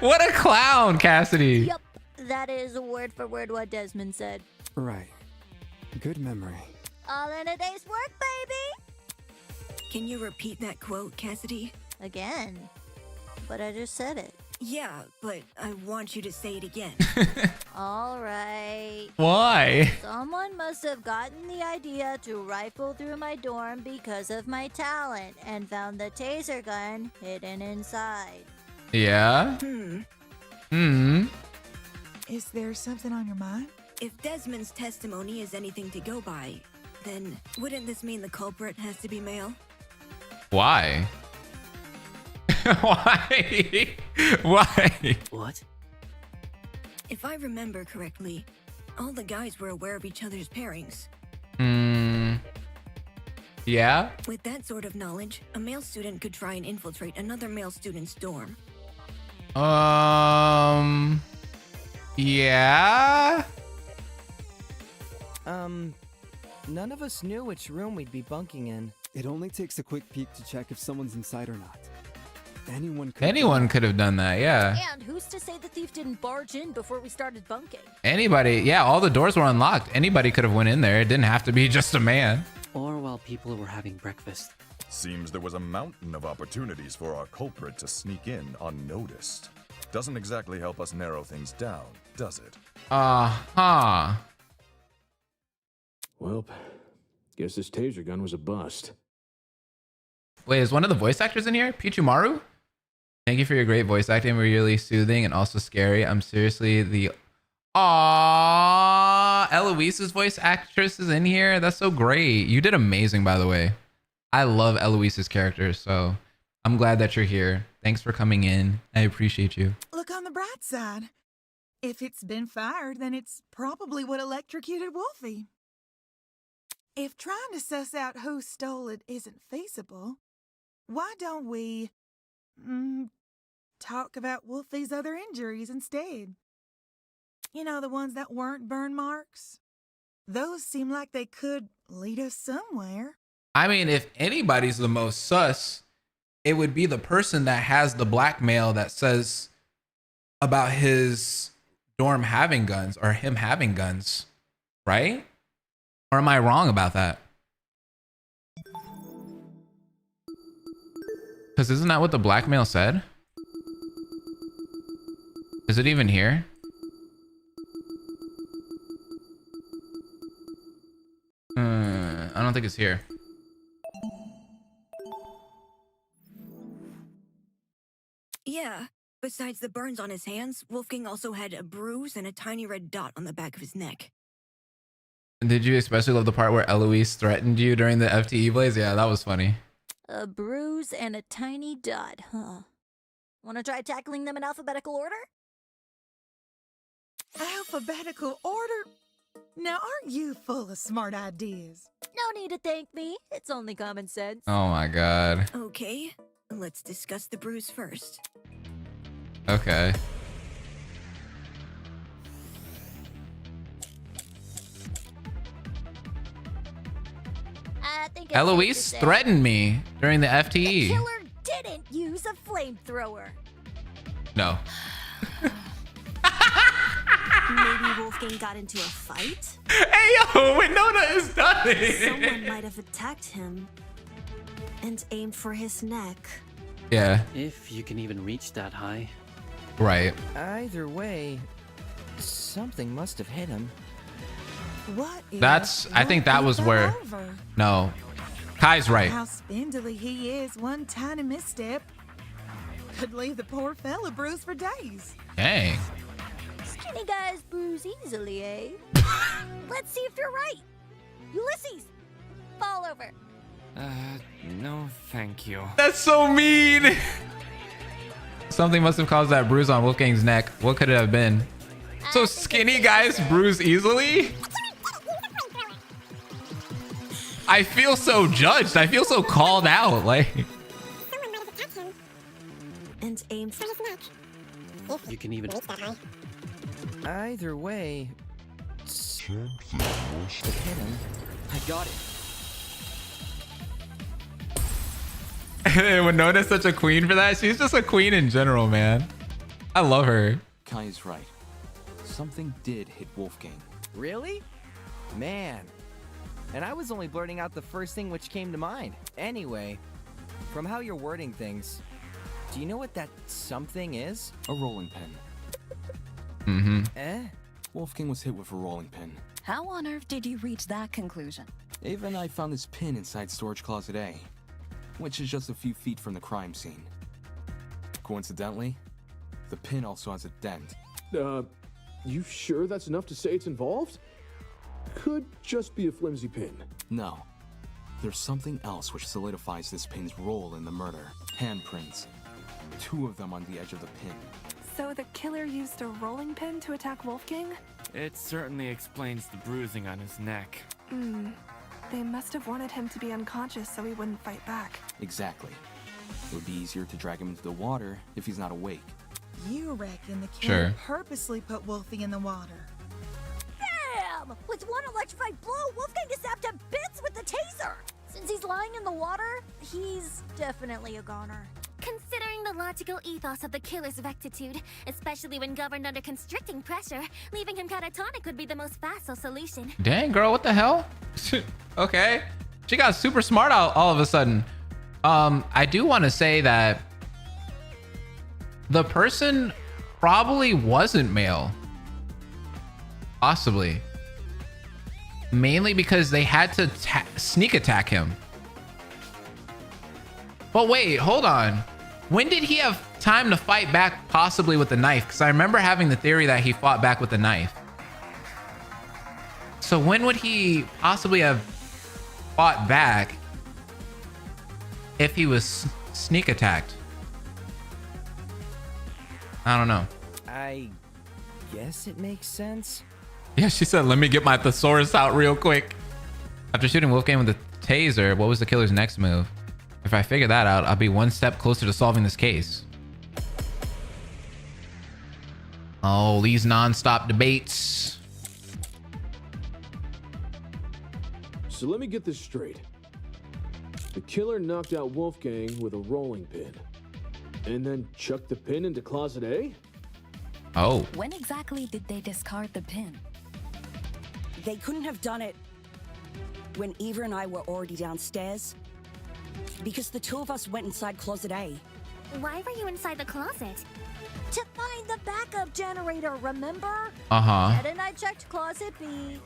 What a clown, Cassidy. Yup, that is word for word what Desmond said. Right. Good memory. All in a day's work, baby! Can you repeat that quote, Cassidy? Again. But I just said it. Yeah, but I want you to say it again. All right. Why? Someone must have gotten the idea to rifle through my dorm because of my talent and found the taser gun hidden inside. Yeah? Is there something on your mind? If Desmond's testimony is anything to go by, then wouldn't this mean the culprit has to be male? Why? Why? Why? What? If I remember correctly, all the guys were aware of each other's pairings. Yeah? With that sort of knowledge, a male student could try and infiltrate another male student's dorm. Yeah? None of us knew which room we'd be bunking in. It only takes a quick peek to check if someone's inside or not. Anyone could have done that, yeah. And who's to say the thief didn't barge in before we started bunking? Anybody, yeah, all the doors were unlocked. Anybody could have went in there. It didn't have to be just a man. Or while people were having breakfast. Seems there was a mountain of opportunities for our culprit to sneak in unnoticed. Doesn't exactly help us narrow things down, does it? Uh-huh. Well, guess this taser gun was a bust. Wait, is one of the voice actors in here? Pichumaru? Thank you for your great voice acting. Really soothing and also scary. I'm seriously the... Aww, Eloise's voice actress is in here. That's so great. You did amazing, by the way. I love Eloise's character, so I'm glad that you're here. Thanks for coming in. I appreciate you. Look on the bright side. If it's been fired, then it's probably what electrocuted Wolfie. If trying to suss out who stole it isn't feasible, why don't we talk about Wolfie's other injuries instead? You know, the ones that weren't burn marks? Those seem like they could lead us somewhere. I mean, if anybody's the most sus, it would be the person that has the blackmail that says about his dorm having guns or him having guns, right? Or am I wrong about that? Because isn't that what the blackmail said? Is it even here? I don't think it's here. Yeah. Besides the burns on his hands, Wolfgang also had a bruise and a tiny red dot on the back of his neck. Did you especially love the part where Eloise threatened you during the FTE blaze? Yeah, that was funny. A bruise and a tiny dot, huh? Want to try tackling them in alphabetical order? Alphabetical order? Now, aren't you full of smart ideas? No need to thank me. It's only common sense. Oh my god. Okay, let's discuss the bruise first. Okay. I think it's Eloise safe to say threatened me during the the FTE. killer didn't use a flamethrower. No. Maybe Wolfgang got into a fight? Hey yo, Winona is done. Someone might have attacked him and aimed for his neck. Yeah. If you can even reach that high. Right. Either way, something must have hit him. What if That's, I think that was fell where, over? no. Kai's right. How spindly he is, one tiny misstep could leave the poor fella bruised for days. Dang. Skinny guys bruise easily, eh? Let's see if you're right. Ulysses, fall over. No, thank you. That's so mean. Something must have caused that bruise on Wolfgang's neck. What could it have been? So skinny guys bruise easily? I feel so judged. I feel so called out. Like, And aimed for his neck. You can even. Either way, something must have hit him. I got it. Winona's such a queen for that. She's just a queen in general, man. I love her. Kai is right. Something did hit Wolfgang. Really? Man. And I was only blurting out the first thing which came to mind. Anyway, from how you're wording things, do you know what that something is? A rolling pin. Mm-hmm. Eh? Wolfgang was hit with a rolling pin. How on earth did you reach that conclusion? Ava and I found this pin inside storage closet A, which is just a few feet from the crime scene. Coincidentally, the pin also has a dent. You sure that's enough to say it's involved? Could just be a flimsy pin. No. There's something else which solidifies this pin's role in the murder. Handprints. 2 of them on the edge of the pin. So the killer used a rolling pin to attack Wolfgang? It certainly explains the bruising on his neck. They must have wanted him to be unconscious so he wouldn't fight back. Exactly. It would be easier to drag him into the water if he's not awake. You reckon the killer Sure. purposely put Wolfie in the water? Damn! With one electrified blow, Wolfgang is zapped to bits with the taser. Since he's lying in the water, he's definitely a goner. Considering the logical ethos of the killer's rectitude, especially when governed under constricting pressure, leaving him catatonic would be the most facile solution. Dang, girl, what the hell? Okay. She got super smart all of a sudden. I do want to say that the person probably wasn't male. Possibly. Mainly because they had to sneak attack him. But wait, hold on. When did he have time to fight back possibly with the knife? Because I remember having the theory that he fought back with the knife. So when would he possibly have fought back if he was sneak attacked? I don't know. I guess it makes sense. Yeah, she said, let me get my thesaurus out real quick. After shooting Wolfgang with the taser, what was the killer's next move? If I figure that out, I'll be one step closer to solving this case. Oh, these non-stop debates. So let me get this straight. The killer knocked out Wolfgang with a rolling pin, and then chucked the pin into closet A? Oh. When exactly did they discard the pin? They couldn't have done it when Eva and I were already downstairs, because the two of us went inside closet A. Why were you inside the closet? To find the backup generator, remember? Uh-huh. Ed and I checked closet B.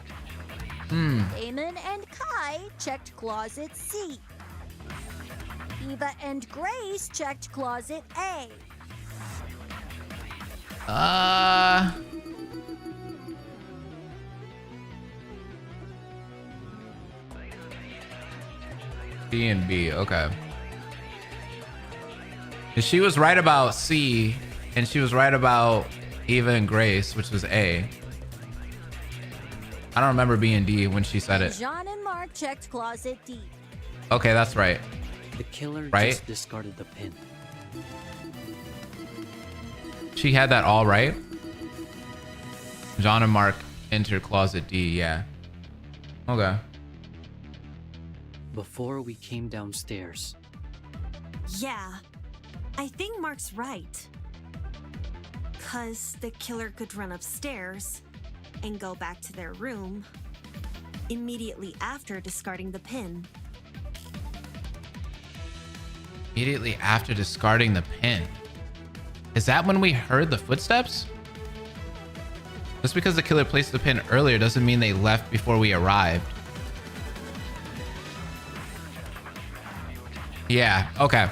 Damon and Kai checked closet C. Eva and Grace checked closet A. B and B, okay. She was right about C, and she was right about Eva and Grace, which was A. I don't remember B and D when she said it. John and Mark checked closet D. Okay, that's right. The killer Right? just discarded the pin. She had that all right. John and Mark entered closet D, yeah. Okay. Before we came downstairs. Yeah, I think Mark's right. 'Cause the killer could run upstairs and go back to their room immediately after discarding the pin. Immediately after discarding the pin. Is that when we heard the footsteps? Just because the killer placed the pin earlier doesn't mean they left before we arrived. Yeah, okay.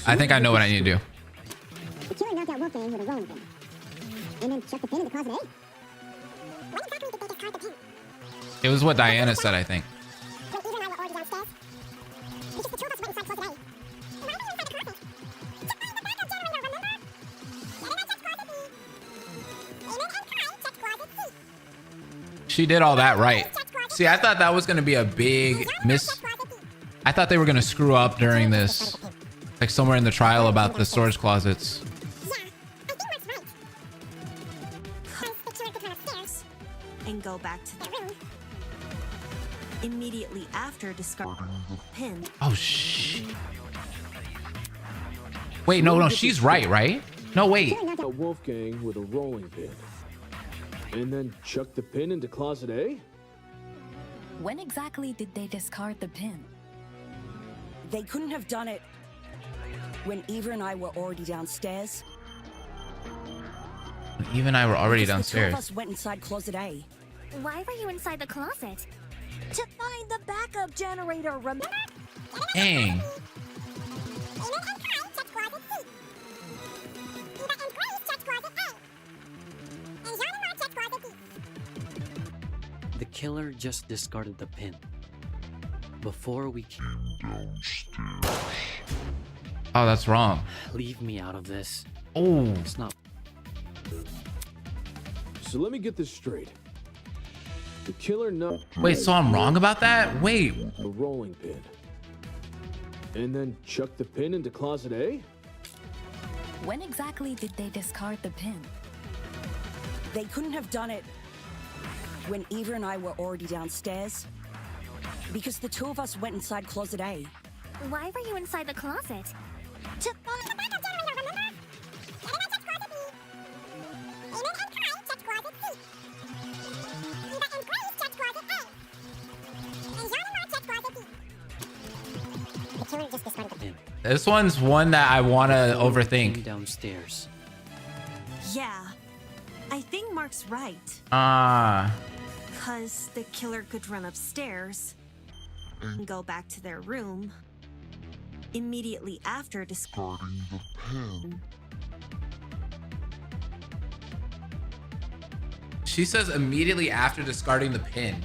I think I know what I need to do. The killer knocked out Wolfgang with a rolling pin, and then chucked the pin into closet A? When exactly did they discard the pin? It was what Diana said, I think. When Eva and I were already downstairs, because the two of us went inside closet A. Why were you inside the closet? To find the backup generator, remember? Ed and I checked closet B. Damon and Kai checked closet C. She did all that right. See, I thought that was going to be a big miss. I thought they were going to screw up during this, like somewhere in the trial about the storage closets. And go back to their room immediately after discarding the pin. Oh, shh. Wait, no, she's right? No, wait. Knocked out Wolfgang with a rolling pin, and then chucked the pin into closet A? When exactly did they discard the pin? They couldn't have done it when Eva and I were already downstairs. Eva and I were already Because the two of downstairs. us went inside closet A. Why were you inside the closet? To find the backup generator, remember? Dang. The killer just discarded the pin. Before we came downstairs. Oh, that's wrong. Leave me out of this. Oh. It's not. So let me get this straight. The killer knocked... Wait, so I'm wrong about that? Wait. A rolling pin, and then chucked the pin into closet A? When exactly did they discard the pin? They couldn't have done it when Eva and I were already downstairs. Because the two of us went inside closet A. Why were you inside the closet? To find the backup generator, remember? Ed and I checked closet B. Damon and Kai checked closet C. Eva and Grace checked closet A. And John and Mark checked closet B. The killer just discarded the pin. This one's one that I want to overthink. Downstairs. Yeah, I think Mark's right. Ah. 'Cause the killer could run upstairs and go back to their room immediately after discarding the pin. She says immediately after discarding the pin.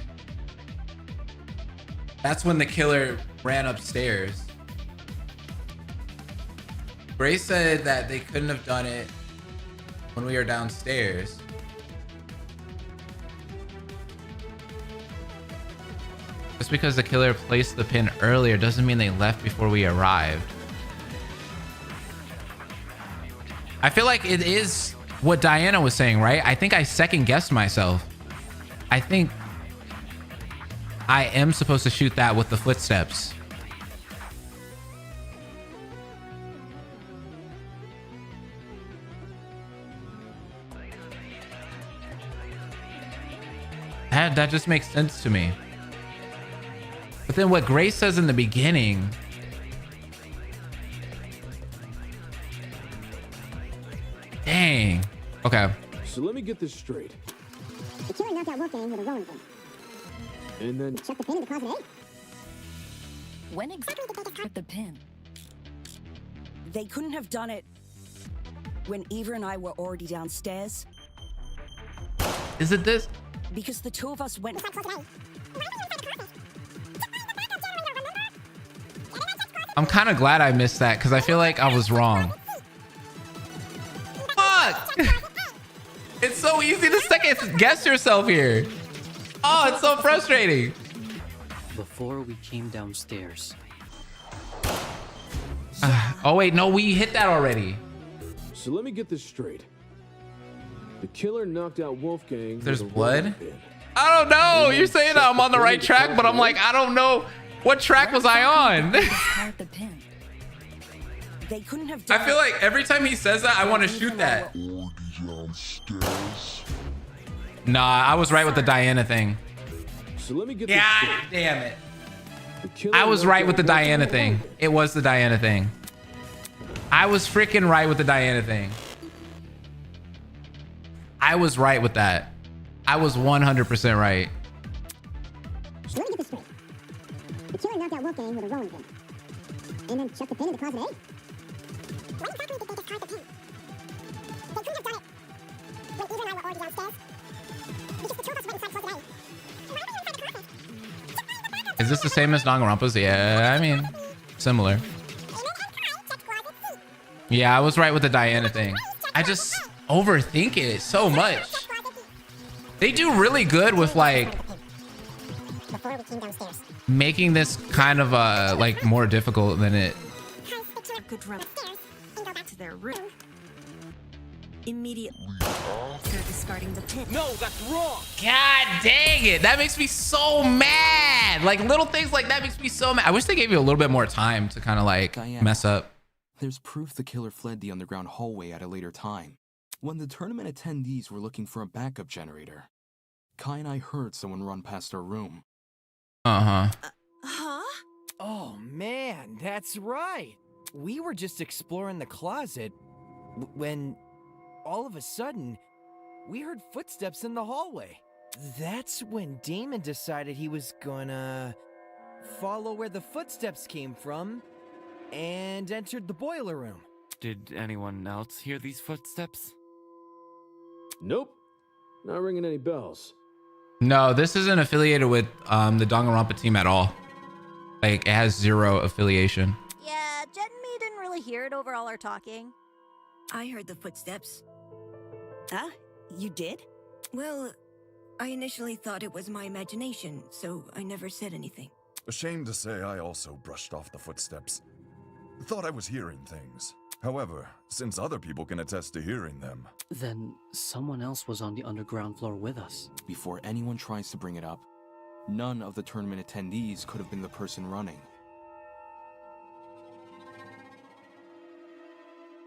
That's when the killer ran upstairs. Grace said that they couldn't have done it when we were downstairs. Just because the killer placed the pin earlier doesn't mean they left before we arrived. I feel like it is what Diana was saying, right? I think I second guessed myself. I think I am supposed to shoot that with the footsteps. That just makes sense to me. But then what Grace says in the beginning, dang. Okay. So let me get this straight. The killer knocked out Wolfgang with a rolling pin. And then Check the pin in the closet, eh? When exactly did they discard the pin? They couldn't have done it when Eva and I were already downstairs. Is it this? Because the two of us went. I'm kind of glad I missed that because I feel like I was wrong. Fuck! It's so easy to second guess yourself here. Oh, it's so frustrating. Before we came downstairs. Oh wait, no, we hit that already. So let me get this straight. The killer knocked out Wolfgang. There's with a blood? rolling pin. I don't know. You're saying that I'm on the right track, but I'm like, I don't know. What track was I on? They couldn't have done I feel like every time he says that, I want to shoot that. Nah, I was right with the Diana thing. So let me get God this straight. damn it. The killer I was knocked right out with the Wolfgang Diana with a thing. rolling pin. It was the Diana thing. I was freaking right with the Diana thing. I was right with that. I was 100% right. So let me get this straight. The killer knocked out Wolfgang with a rolling pin. And then check the pin in the closet, eh? When exactly did they discard the pin? They couldn't have done it when Eva and I were already downstairs. Because the two of us went inside closet A. Why were we inside the closet? Is this the same as Danganronpa's? Yeah, I mean, similar. Yeah, I was right with the Diana thing. I just overthink it so much. They do really good with like Before we came downstairs. making this kind of like more difficult than it. Could run to their room. Immediately. They're discarding the pin. No, that's wrong. God dang it. That makes me so mad. Like little things like that makes me so mad. I wish they gave you a little bit more time to kind of like Diana, mess up. There's proof the killer fled the underground hallway at a later time. When the tournament attendees were looking for a backup generator, Kai and I heard someone run past our room. Uh-huh. Huh? Oh man, that's right. We were just exploring the closet when all of a sudden we heard footsteps in the hallway. That's when Damon decided he was gonna follow where the footsteps came from and entered the boiler room. Did anyone else hear these footsteps? Nope. Not ringing any bells. No, this isn't affiliated with the Danganronpa team at all. Like it has zero affiliation. Yeah, Jen and me didn't really hear it over all our talking. I heard the footsteps. Huh? You did? Well, I initially thought it was my imagination, so I never said anything. Ashamed to say I also brushed off the footsteps. Thought I was hearing things. However, since other people can attest to hearing them... Then someone else was on the underground floor with us. Before anyone tries to bring it up, none of the tournament attendees could have been the person running.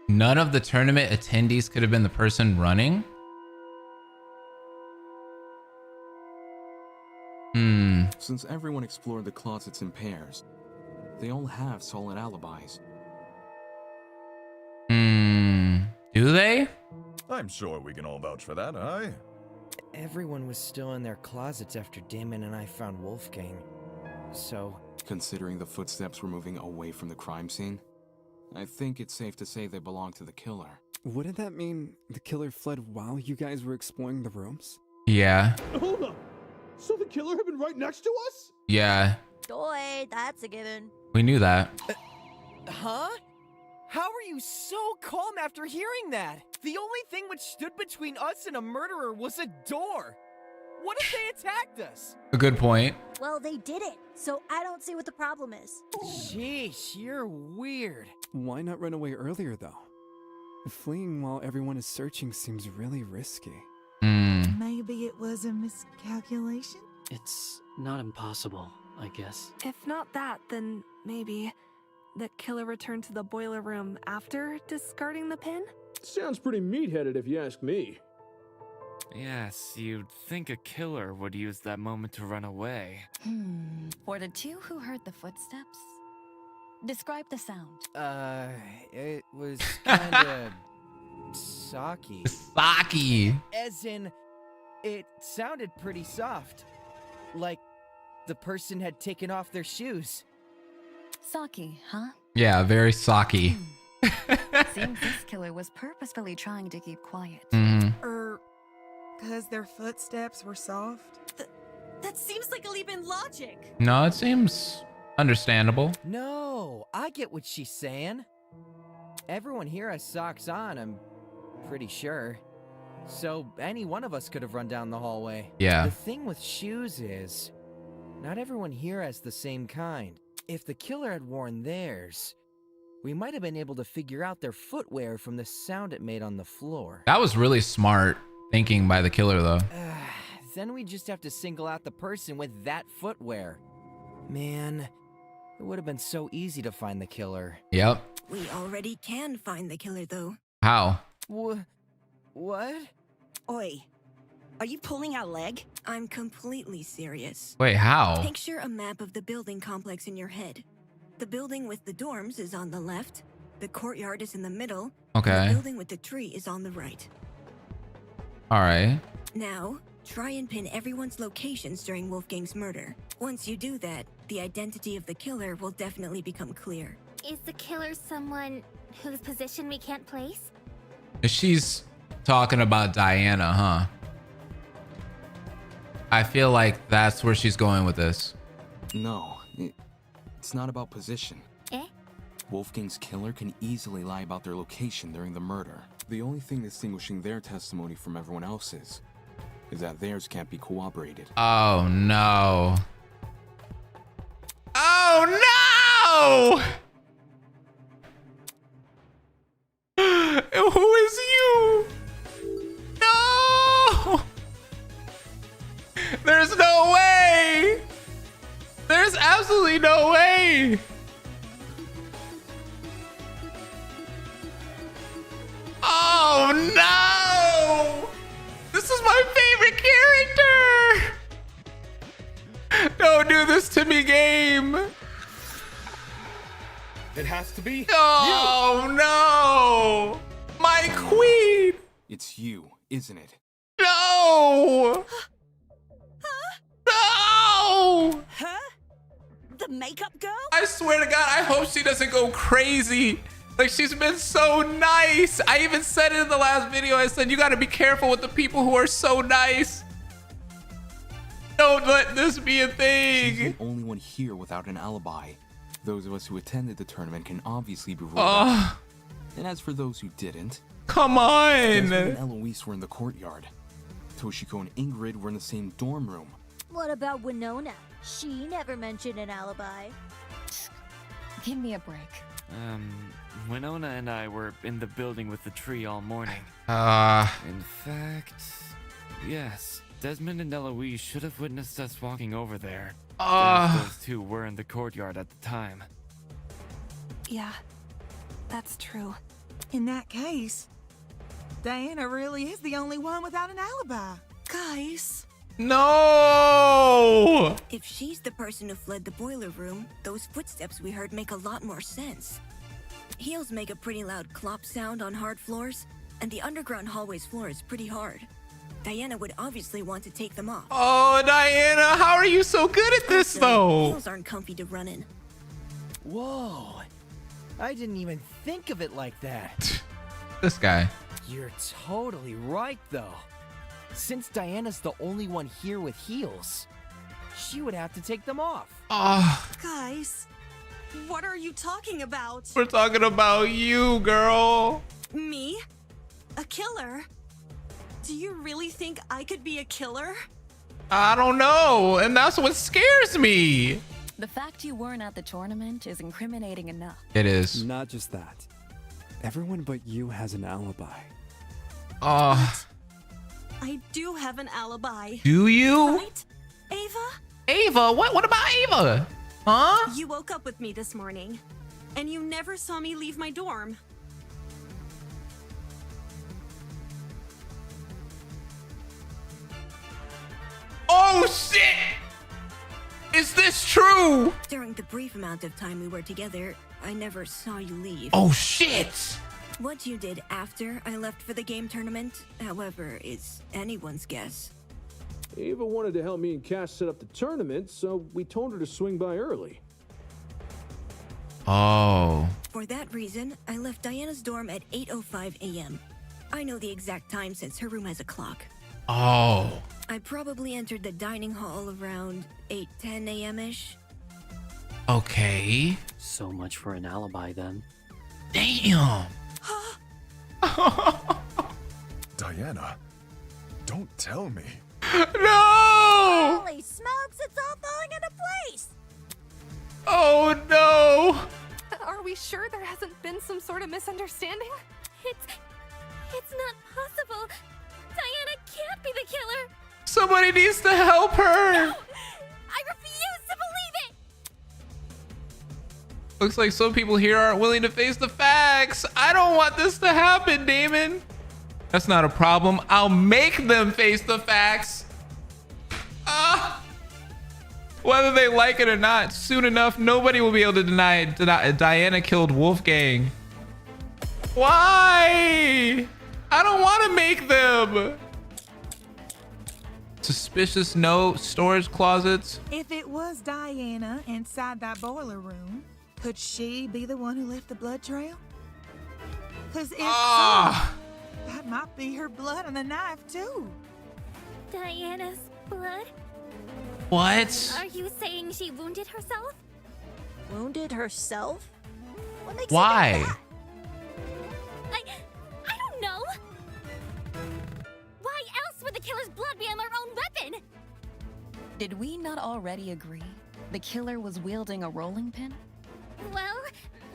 None of the tournament attendees could have been the person running? Since everyone explored the closets in pairs, they all have solid alibis. Do they? I'm sure we can all vouch for that, aye? Everyone was still in their closets after Damon and I found Wolfgang. So, Considering the footsteps were moving away from the crime scene, I think it's safe to say they belong to the killer. Wouldn't that mean the killer fled while you guys were exploring the rooms? Yeah. Hold up. So the killer had been right next to us? Yeah. Doy, that's a given. We knew that. huh? How are you so calm after hearing that? The only thing which stood between us and a murderer was a door. What if they attacked us? A good point. Well, they did it, so I don't see what the problem is. Sheesh, you're weird. Why not run away earlier, though? Fleeing while everyone is searching seems really risky. Maybe it was a miscalculation? It's not impossible, I guess. If not that, then maybe the killer returned to the boiler room after discarding the pin? Sounds pretty meat-headed if you ask me. Yes, you'd think a killer would use that moment to run away. For the two who heard the footsteps, describe the sound. It was kinda socky. Socky. As in, it sounded pretty soft. Like the person had taken off their shoes. Saki, huh? Yeah, very socky. Seems this killer was purposefully trying to keep quiet. Because their footsteps were soft? That seems like a leap in logic. No, it seems understandable. No, I get what she's saying. Everyone here has socks on, I'm pretty sure. So any one of us could have run down the hallway. Yeah. The thing with shoes is, not everyone here has the same kind. If the killer had worn theirs, we might have been able to figure out their footwear from the sound it made on the floor. That was really smart thinking by the killer, though. Then we just have to single out the person with that footwear. Man, it would have been so easy to find the killer. Yep. We already can find the killer, though. How? What? Oi, are you pulling our leg? I'm completely serious. Wait, how? Picture a map of the building complex in your head. The building with the dorms is on the left, the courtyard is in the middle, Okay. and the building with the tree is on the right. All right. Now, try and pin everyone's locations during Wolfgang's murder. Once you do that, the identity of the killer will definitely become clear. Is the killer someone whose position we can't place? She's talking about Diana, huh? I feel like that's where she's going with this. No, it's not about position. Eh? Wolfgang's killer can easily lie about their location during the murder. The only thing distinguishing their testimony from everyone else's is that theirs can't be corroborated. Oh, no. Oh, no! Who is you? No! There's no way! There's absolutely no way! Oh no! This is my favorite character! Don't do this to me, game! It has to be Oh no! My queen! It's you, isn't it? No! No! Huh? The makeup girl? I swear to God, I hope she doesn't go crazy. Like, she's been so nice. I even said it in the last video. I said, you got to be careful with the people who are so nice. Don't let this be a thing. She's the only one here without an alibi. Those of us who attended the tournament can obviously be ruled out. And as for those who didn't, come on. Desmond and Eloise were in the courtyard. Toshiko and Ingrid were in the same dorm room. What about Winona? She never mentioned an alibi. Give me a break. Winona and I were in the building with the tree all morning. In fact, yes, Desmond and Eloise should have witnessed us walking over there. Those two were in the courtyard at the time. Yeah, that's true. In that case, Diana really is the only one without an alibi. Guys. No! If she's the person who fled the boiler room, those footsteps we heard make a lot more sense. Heels make a pretty loud clop sound on hard floors, and the underground hallway's floor is pretty hard. Diana would obviously want to take them off. Oh, Diana, how are you so good at this, though? Heels aren't comfy to run in. Whoa. I didn't even think of it like that. This guy. You're totally right, though. Since Diana's the only one here with heels, she would have to take them off. Guys, what are you talking about? We're talking about you, girl. Me? A killer? Do you really think I could be a killer? I don't know, and that's what scares me. The fact you weren't at the tournament is incriminating enough. It is. Not just that. Everyone but you has an alibi. I do have an alibi. Do you? Right, Ava? Ava? What about Ava? Huh? You woke up with me this morning, and you never saw me leave my dorm. Oh shit! Is this true? During the brief amount of time we were together, I never saw you leave. Oh shit! What you did after I left for the game tournament, however, is anyone's guess. Ava wanted to help me and Cash set up the tournament, so we told her to swing by early. Oh. For that reason, I left Diana's dorm at 8:05 a.m. I know the exact time since her room has a clock. Oh. I probably entered the dining hall around 8:10 a.m.-ish. Okay. So much for an alibi then. Damn. Diana, don't tell me. No! Holy smokes, it's all falling into place! Oh no! Are we sure there hasn't been some sort of misunderstanding? It's not possible. Diana can't be the killer. Somebody needs to help her. No! I refuse to believe it. Looks like some people here aren't willing to face the facts. I don't want this to happen, Damon. That's not a problem. I'll make them face the facts. Whether they like it or not, soon enough, nobody will be able to deny Diana killed Wolfgang. Why? I don't want to make them. Suspicious note, storage closets. If it was Diana inside that boiler room, could she be the one who left the blood trail? Because if so, that might be her blood on the knife too. Diana's blood? What? Are you saying she wounded herself? Wounded herself? What makes Why? you think that? I don't know. Why else would the killer's blood be on their own weapon? Did we not already agree the killer was wielding a rolling pin? Well,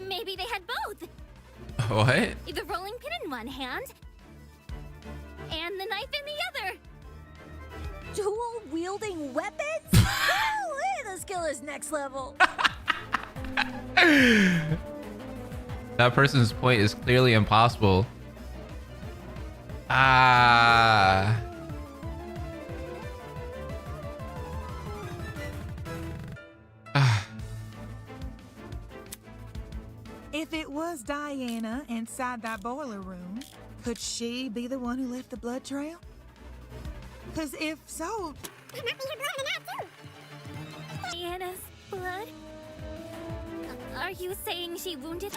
maybe they had both. What? The rolling pin in one hand and the knife in the other. Dual wielding weapons? Holy, this killer's next level. That person's point is clearly impossible. If it was Diana inside that boiler room, could she be the one who left the blood trail? Because if so, that might be her blood on the knife too. Diana's blood? Are you saying she wounded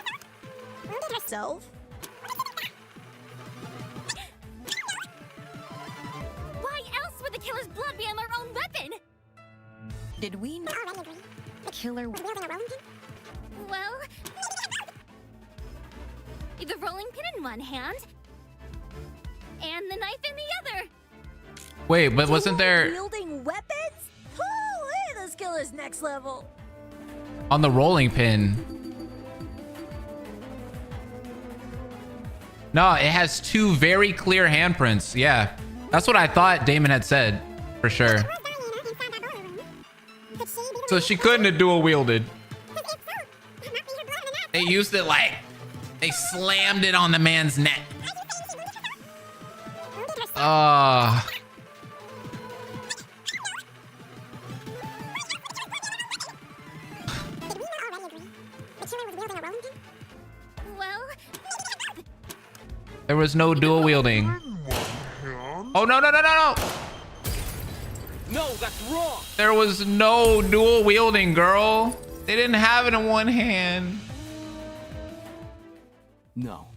herself? Why else would the killer's blood be on their own weapon? Did we not already agree the killer was wielding a rolling pin? Well, the rolling pin in one hand and the knife in the other. Wait, but wasn't there Wielding weapons? Holy, this killer's next level. on the rolling pin? No, it has two very clear handprints. Yeah, that's what I thought Damon had said for sure. So she couldn't have dual wielded. They used it like they slammed it on the man's neck. There was no dual wielding. Oh, no, no, no, no, no. No, that's wrong. There was no dual wielding, girl. They didn't have it in one hand. No.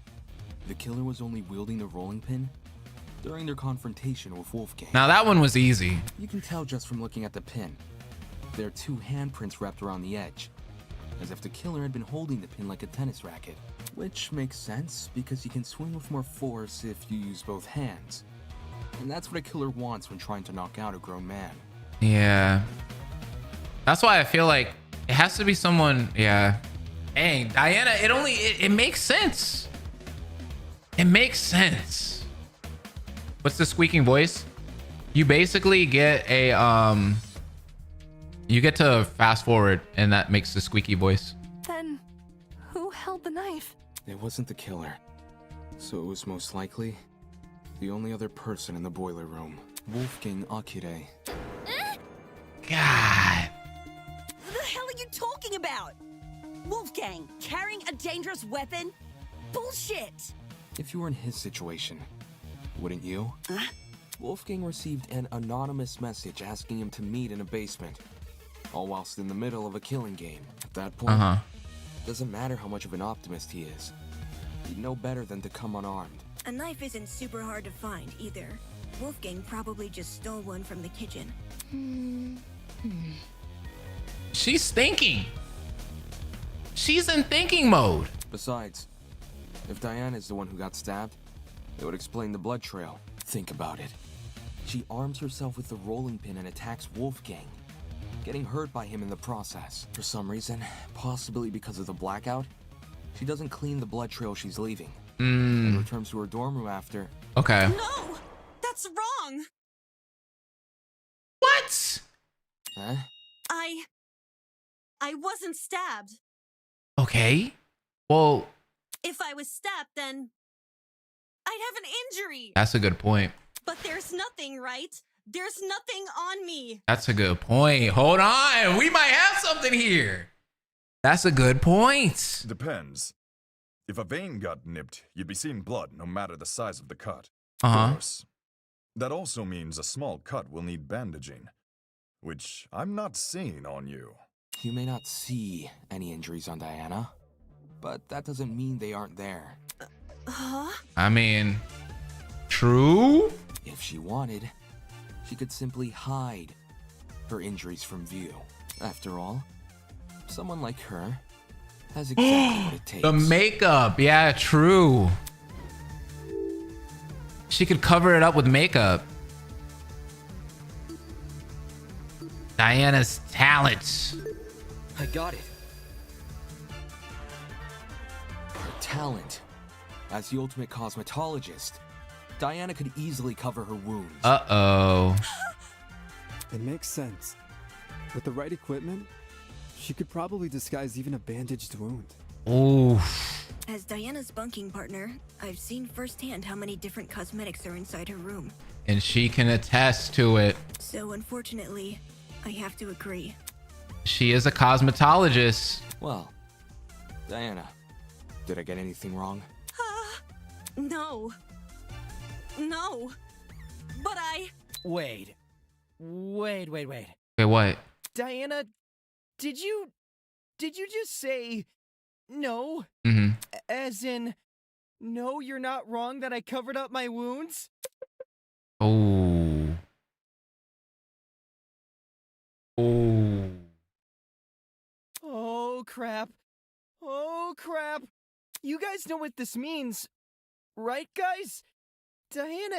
The killer was only wielding the rolling pin during their confrontation with Wolfgang. Now that one was easy. You can tell just from looking at the pin. There are two handprints wrapped around the edge, as if the killer had been holding the pin like a tennis racket. Which makes sense, because you can swing with more force if you use both hands. And that's what a killer wants when trying to knock out a grown man. Yeah. That's why I feel like it has to be someone. Yeah. Dang, Diana, it makes sense. It makes sense. What's the squeaking voice? You basically get a you get to fast forward and that makes the squeaky voice. Then who held the knife? It wasn't the killer, so it was most likely the only other person in the boiler room, Wolfgang Akire. God. What the hell are you talking about? Wolfgang carrying a dangerous weapon? Bullshit! If you were in his situation, wouldn't you? Wolfgang received an anonymous message asking him to meet in a basement, all whilst in the middle of a killing game. At that point, doesn't matter how much of an optimist he is. He'd know better than to come unarmed. A knife isn't super hard to find, either. Wolfgang probably just stole one from the kitchen. She's thinking. She's in thinking mode. Besides, if Diana is the one who got stabbed, it would explain the blood trail. Think about it. She arms herself with the rolling pin and attacks Wolfgang, getting hurt by him in the process. For some reason, possibly because of the blackout, she doesn't clean the blood trail she's leaving. And returns to her dorm room after. Okay. No! That's wrong! What? Huh? I wasn't stabbed. Okay. Well, If I was stabbed, then I'd have an injury. that's a good point. But there's nothing, right? There's nothing on me. That's a good point. Hold on. We might have something here. That's a good point. Depends. If a vein got nipped, you'd be seeing blood no matter the size of the cut. Uh-huh. Of course. That also means a small cut will need bandaging, which I'm not seeing on you. You may not see any injuries on Diana, but that doesn't mean they aren't there. I mean, true. If she wanted, she could simply hide her injuries from view. After all, someone like her has exactly what it takes. The makeup. Yeah, true. She could cover it up with makeup. Diana's talents. I got it. Her talent. As the ultimate cosmetologist, Diana could easily cover her wounds. Uh-oh. It makes sense. With the right equipment, she could probably disguise even a bandaged wound. Ooh. As Diana's bunking partner, I've seen firsthand how many different cosmetics are inside her room. And she can attest to it. So unfortunately, I have to agree. She is a cosmetologist. Well, Diana, did I get anything wrong? No. No. But Wait. Wait, what? Diana, did you just say no? Mm-hmm. As in, no, you're not wrong that I covered up my wounds? Oh. Oh. Oh, crap. Oh, crap. You guys know what this means, right, guys? Diana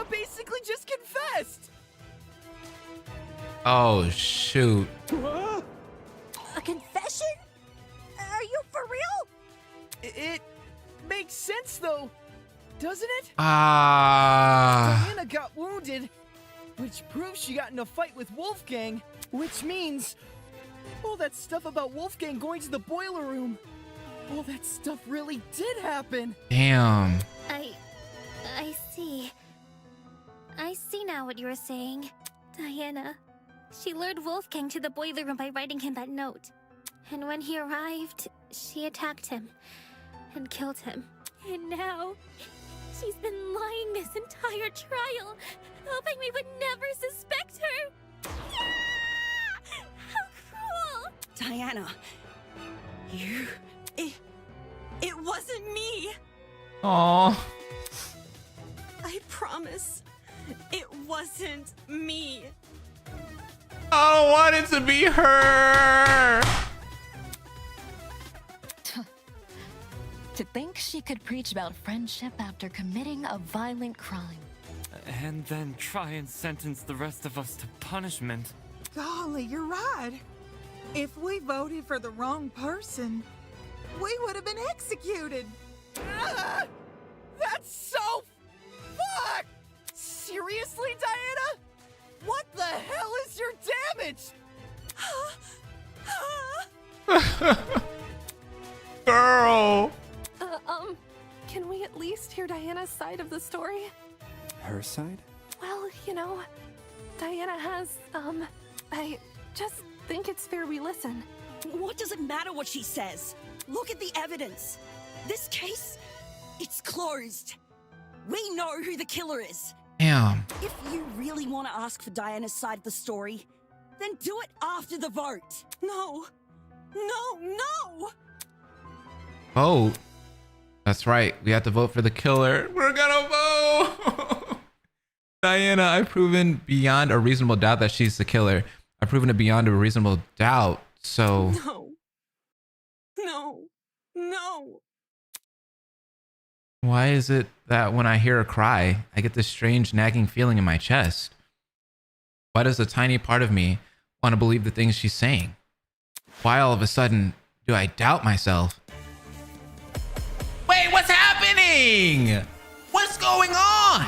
basically just confessed! Oh, shoot. A confession? Are you for real? It makes sense, though, doesn't it? Ah. Diana got wounded, which proves she got in a fight with Wolfgang, which means all that stuff about Wolfgang going to the boiler room, all that stuff really did happen. Damn. I see. I see now what you were saying. Diana. She lured Wolfgang to the boiler room by writing him that note. And when he arrived, she attacked him and killed him. And now, she's been lying this entire trial, hoping we would never suspect her. Yeah! How cruel! Diana, it wasn't me. Aww. I promise. It wasn't me. I don't want it to be her. To think she could preach about friendship after committing a violent crime. and then try and sentence the rest of us to punishment. Golly, you're right. If we voted for the wrong person, we would have been executed. That's so fucked! Seriously, Diana? What the hell is your damage? Girl. Can we at least hear Diana's side of the story? Her side? Well, you know, Diana has, I just think it's fair we listen. What does it matter what she says? Look at the evidence. This case, it's closed. We know who the killer is. Damn. If you really want to ask for Diana's side of the story, then do it after the vote. No. No. Vote. That's right. We have to vote for the killer. We're gonna vote. Diana, I've proven beyond a reasonable doubt that she's the killer. I've proven it beyond a reasonable doubt. So. No. Why is it that when I hear her cry, I get this strange nagging feeling in my chest? Why does a tiny part of me want to believe the things she's saying? Why all of a sudden do I doubt myself? Wait, what's happening? What's going on?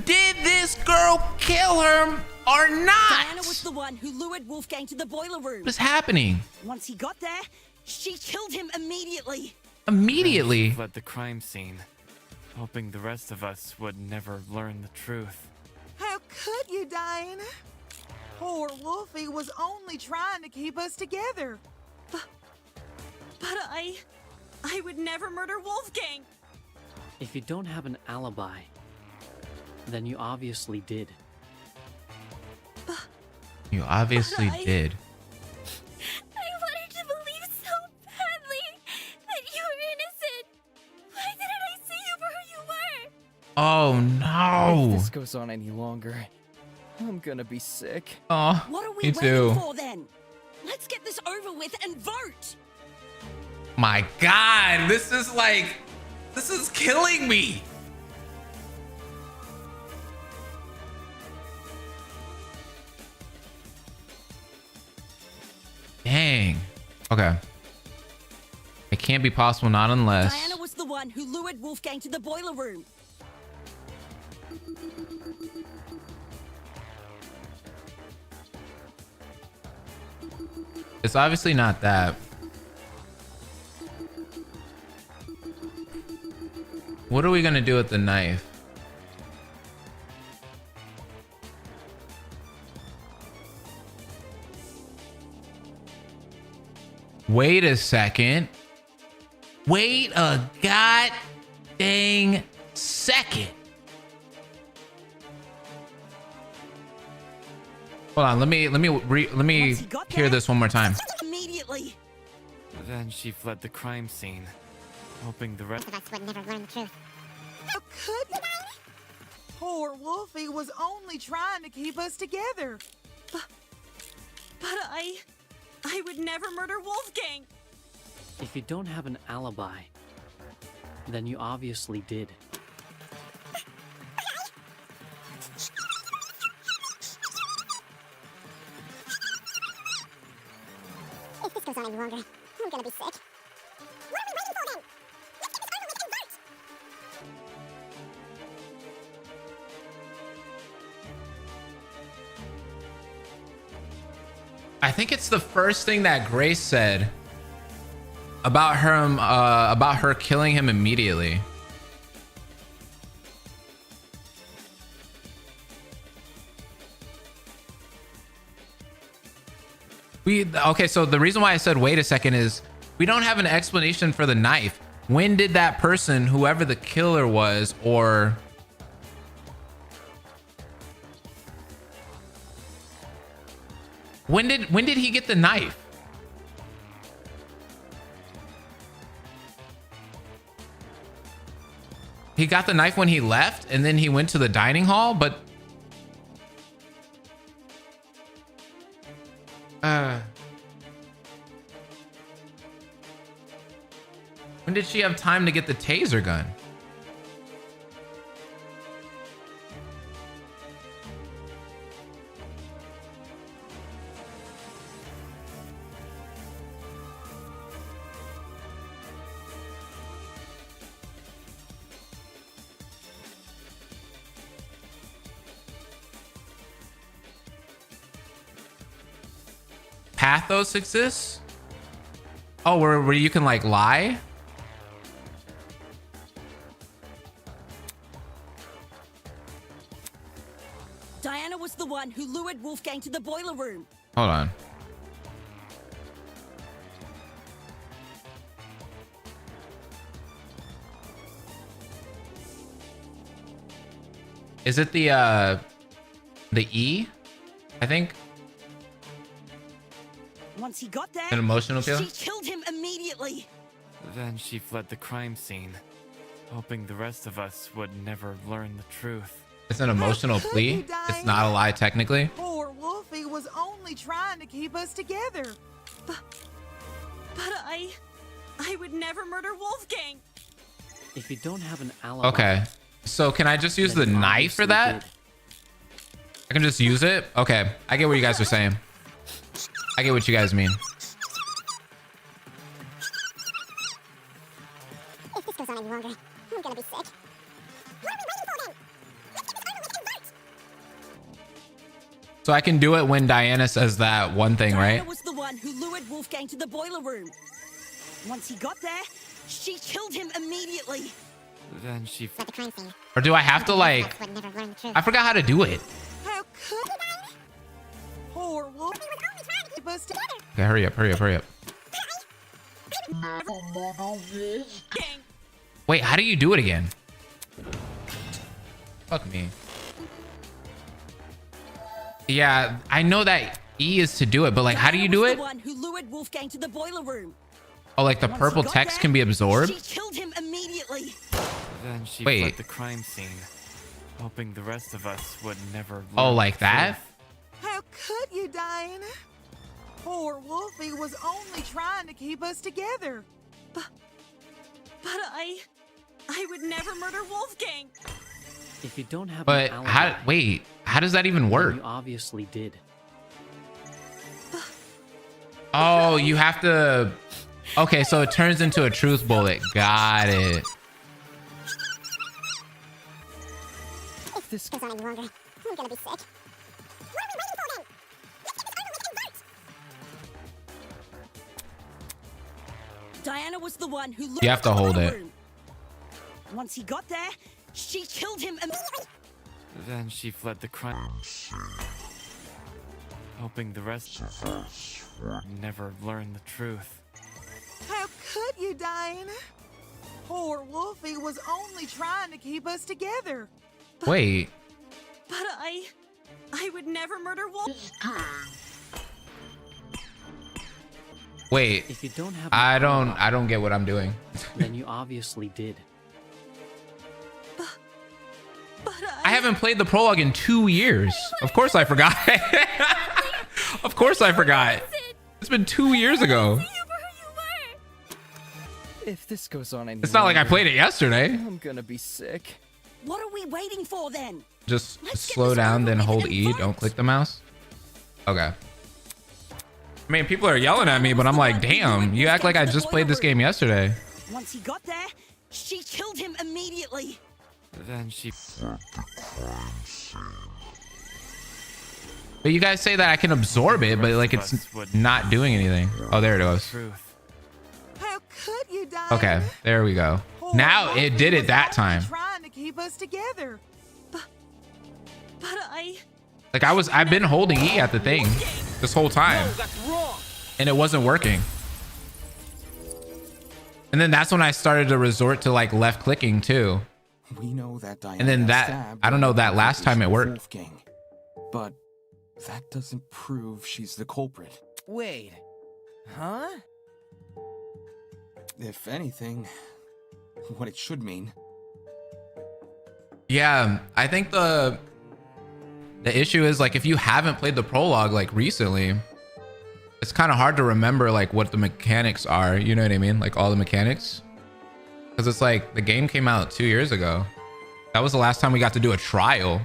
Did this girl kill her or not? Diana was the one who lured Wolfgang to the boiler room. What's happening? Once he got there, she killed him immediately. Immediately? Then she fled the crime scene, hoping the rest of us would never learn the truth. How could you, Diana? Poor Wolfie was only trying to keep us together. But I would never murder Wolfgang. If you don't have an alibi, then you obviously did. You obviously did. I wanted to believe so badly that you were innocent. Why didn't I see you for who you were? Oh no. If this goes on any longer, I'm gonna be sick. Oh, What are we me too. waiting for then? Let's get this over with and vote. My God, this is killing me. Dang. Okay. It can't be possible, not unless. Diana was the one who lured Wolfgang to the boiler room. It's obviously not that. What are we gonna do with the knife? Wait a second. Wait a god dang second. Hold on, let me hear this one more time. Immediately. Then she fled the crime scene, hoping the rest of us would never learn the truth. How could you? Poor Wolfie was only trying to keep us together. But I would never murder Wolfgang. If you don't have an alibi, then you obviously did. If this goes on any longer, I'm gonna be sick. What are we waiting for then? Let's get this over with and vote! I think it's the first thing that Grace said about her killing him immediately. Okay, so the reason why I said wait a second is we don't have an explanation for the knife. When did that person, whoever the killer was, or when did he get the knife? He got the knife when he left and then he went to the dining hall, but when did she have time to get the taser gun? pathos exists? Oh, where you can like lie? Diana was the one who lured Wolfgang to the boiler room. Hold on. Is it the E? I think. Once he got there, An emotional appeal? she killed him immediately. Then she fled the crime scene, hoping the rest of us would never learn the truth. It's an emotional plea. It's not a lie technically. Poor Wolfie was only trying to keep us together. But I would never murder Wolfgang. If you don't have an alibi... Okay. So can I just use the then you knife for obviously that? did. I can just use it? Okay. I get what you guys are saying. I get what you guys mean. If this goes on any longer, I'm gonna be sick. What are we waiting for then? Let's get this over with and vote! So I can do it when Diana says that one thing, Diana right? was the one who lured Wolfgang to the boiler room. Once he got there, she killed him immediately. Then she Fled the crime scene. Or do I have to like... Would never learn the truth. I forgot how to do it. How could he? Poor Wolfie was only trying to keep us together. Okay, hurry up, hurry up, hurry up. Wait, how do you do it again? Fuck me. Yeah, I know that E is to do it, but like, how do you do Diana it? was the one who lured Wolfgang to the boiler room. Oh, like the Once he purple got text there, can be absorbed? She killed him immediately. Then she Wait. fled the crime scene, hoping the rest of us would never learn Oh, the like that? truth. How could you, Diana? Poor Wolfie was only trying to keep us together. But I would never murder Wolfgang. If you don't have But an alibi, how does that even then work? you obviously did. Oh, you have to... Okay, so it turns into a truth bullet. Got it. If this goes on any longer, I'm gonna be sick. What are we waiting for then? Let's get this over with and vote! Diana was the one who lured You have to him the hold boiler it. room. Once he got there, she killed him immediately. Then she fled the crime, hoping the rest of us would never learn the truth. How could you, Diana? Poor Wolfie was only trying to keep us together. Wait. But I would never murder Wolfgang. Wait. If you don't have an I alibi, don't get what I'm doing. then you obviously did. I haven't played the prologue in 2 years. Of course I forgot. Of course I forgot. It's been 2 years ago. If this goes on any It's not like I longer, played it yesterday. I'm gonna be sick. What are we waiting for then? Just slow down, then hold E. Don't click the mouse. Okay. I mean, people are yelling at me, but I'm like, damn, you act like I just played this game yesterday. Once he got there, she killed him immediately. Then she... But you guys say that I can absorb it, but like it's not doing anything. Oh, there it goes. How could you, Diana? Okay, there we go. Now it did it that time. Trying to keep us together. But Like I've been holding E at the thing this whole time, and it wasn't working. And then that's when I started to resort to like left clicking too. We know that Diana And then that, stabbed I don't know, that last time it worked. Wolfgang, but that doesn't prove she's the culprit. Wait. Huh? If anything, what it should mean. Yeah, I think the issue is like if you haven't played the prologue like recently, it's kind of hard to remember like what the mechanics are. You know what I mean? Like all the mechanics. Because it's like the game came out 2 years ago. That was the last time we got to do a trial.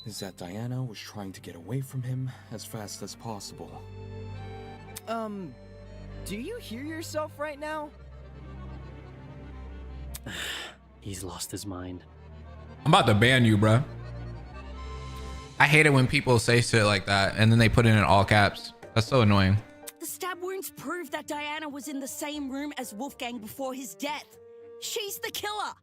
Is that Diana was trying to get away from him as fast as possible. Do you hear yourself right now? He's lost his mind. I'm about to ban you, bro. I hate it when people say shit like that and then they put it in all caps. That's so annoying. wounds prove that Diana was in the same room as Wolfgang before his death. She's the killer.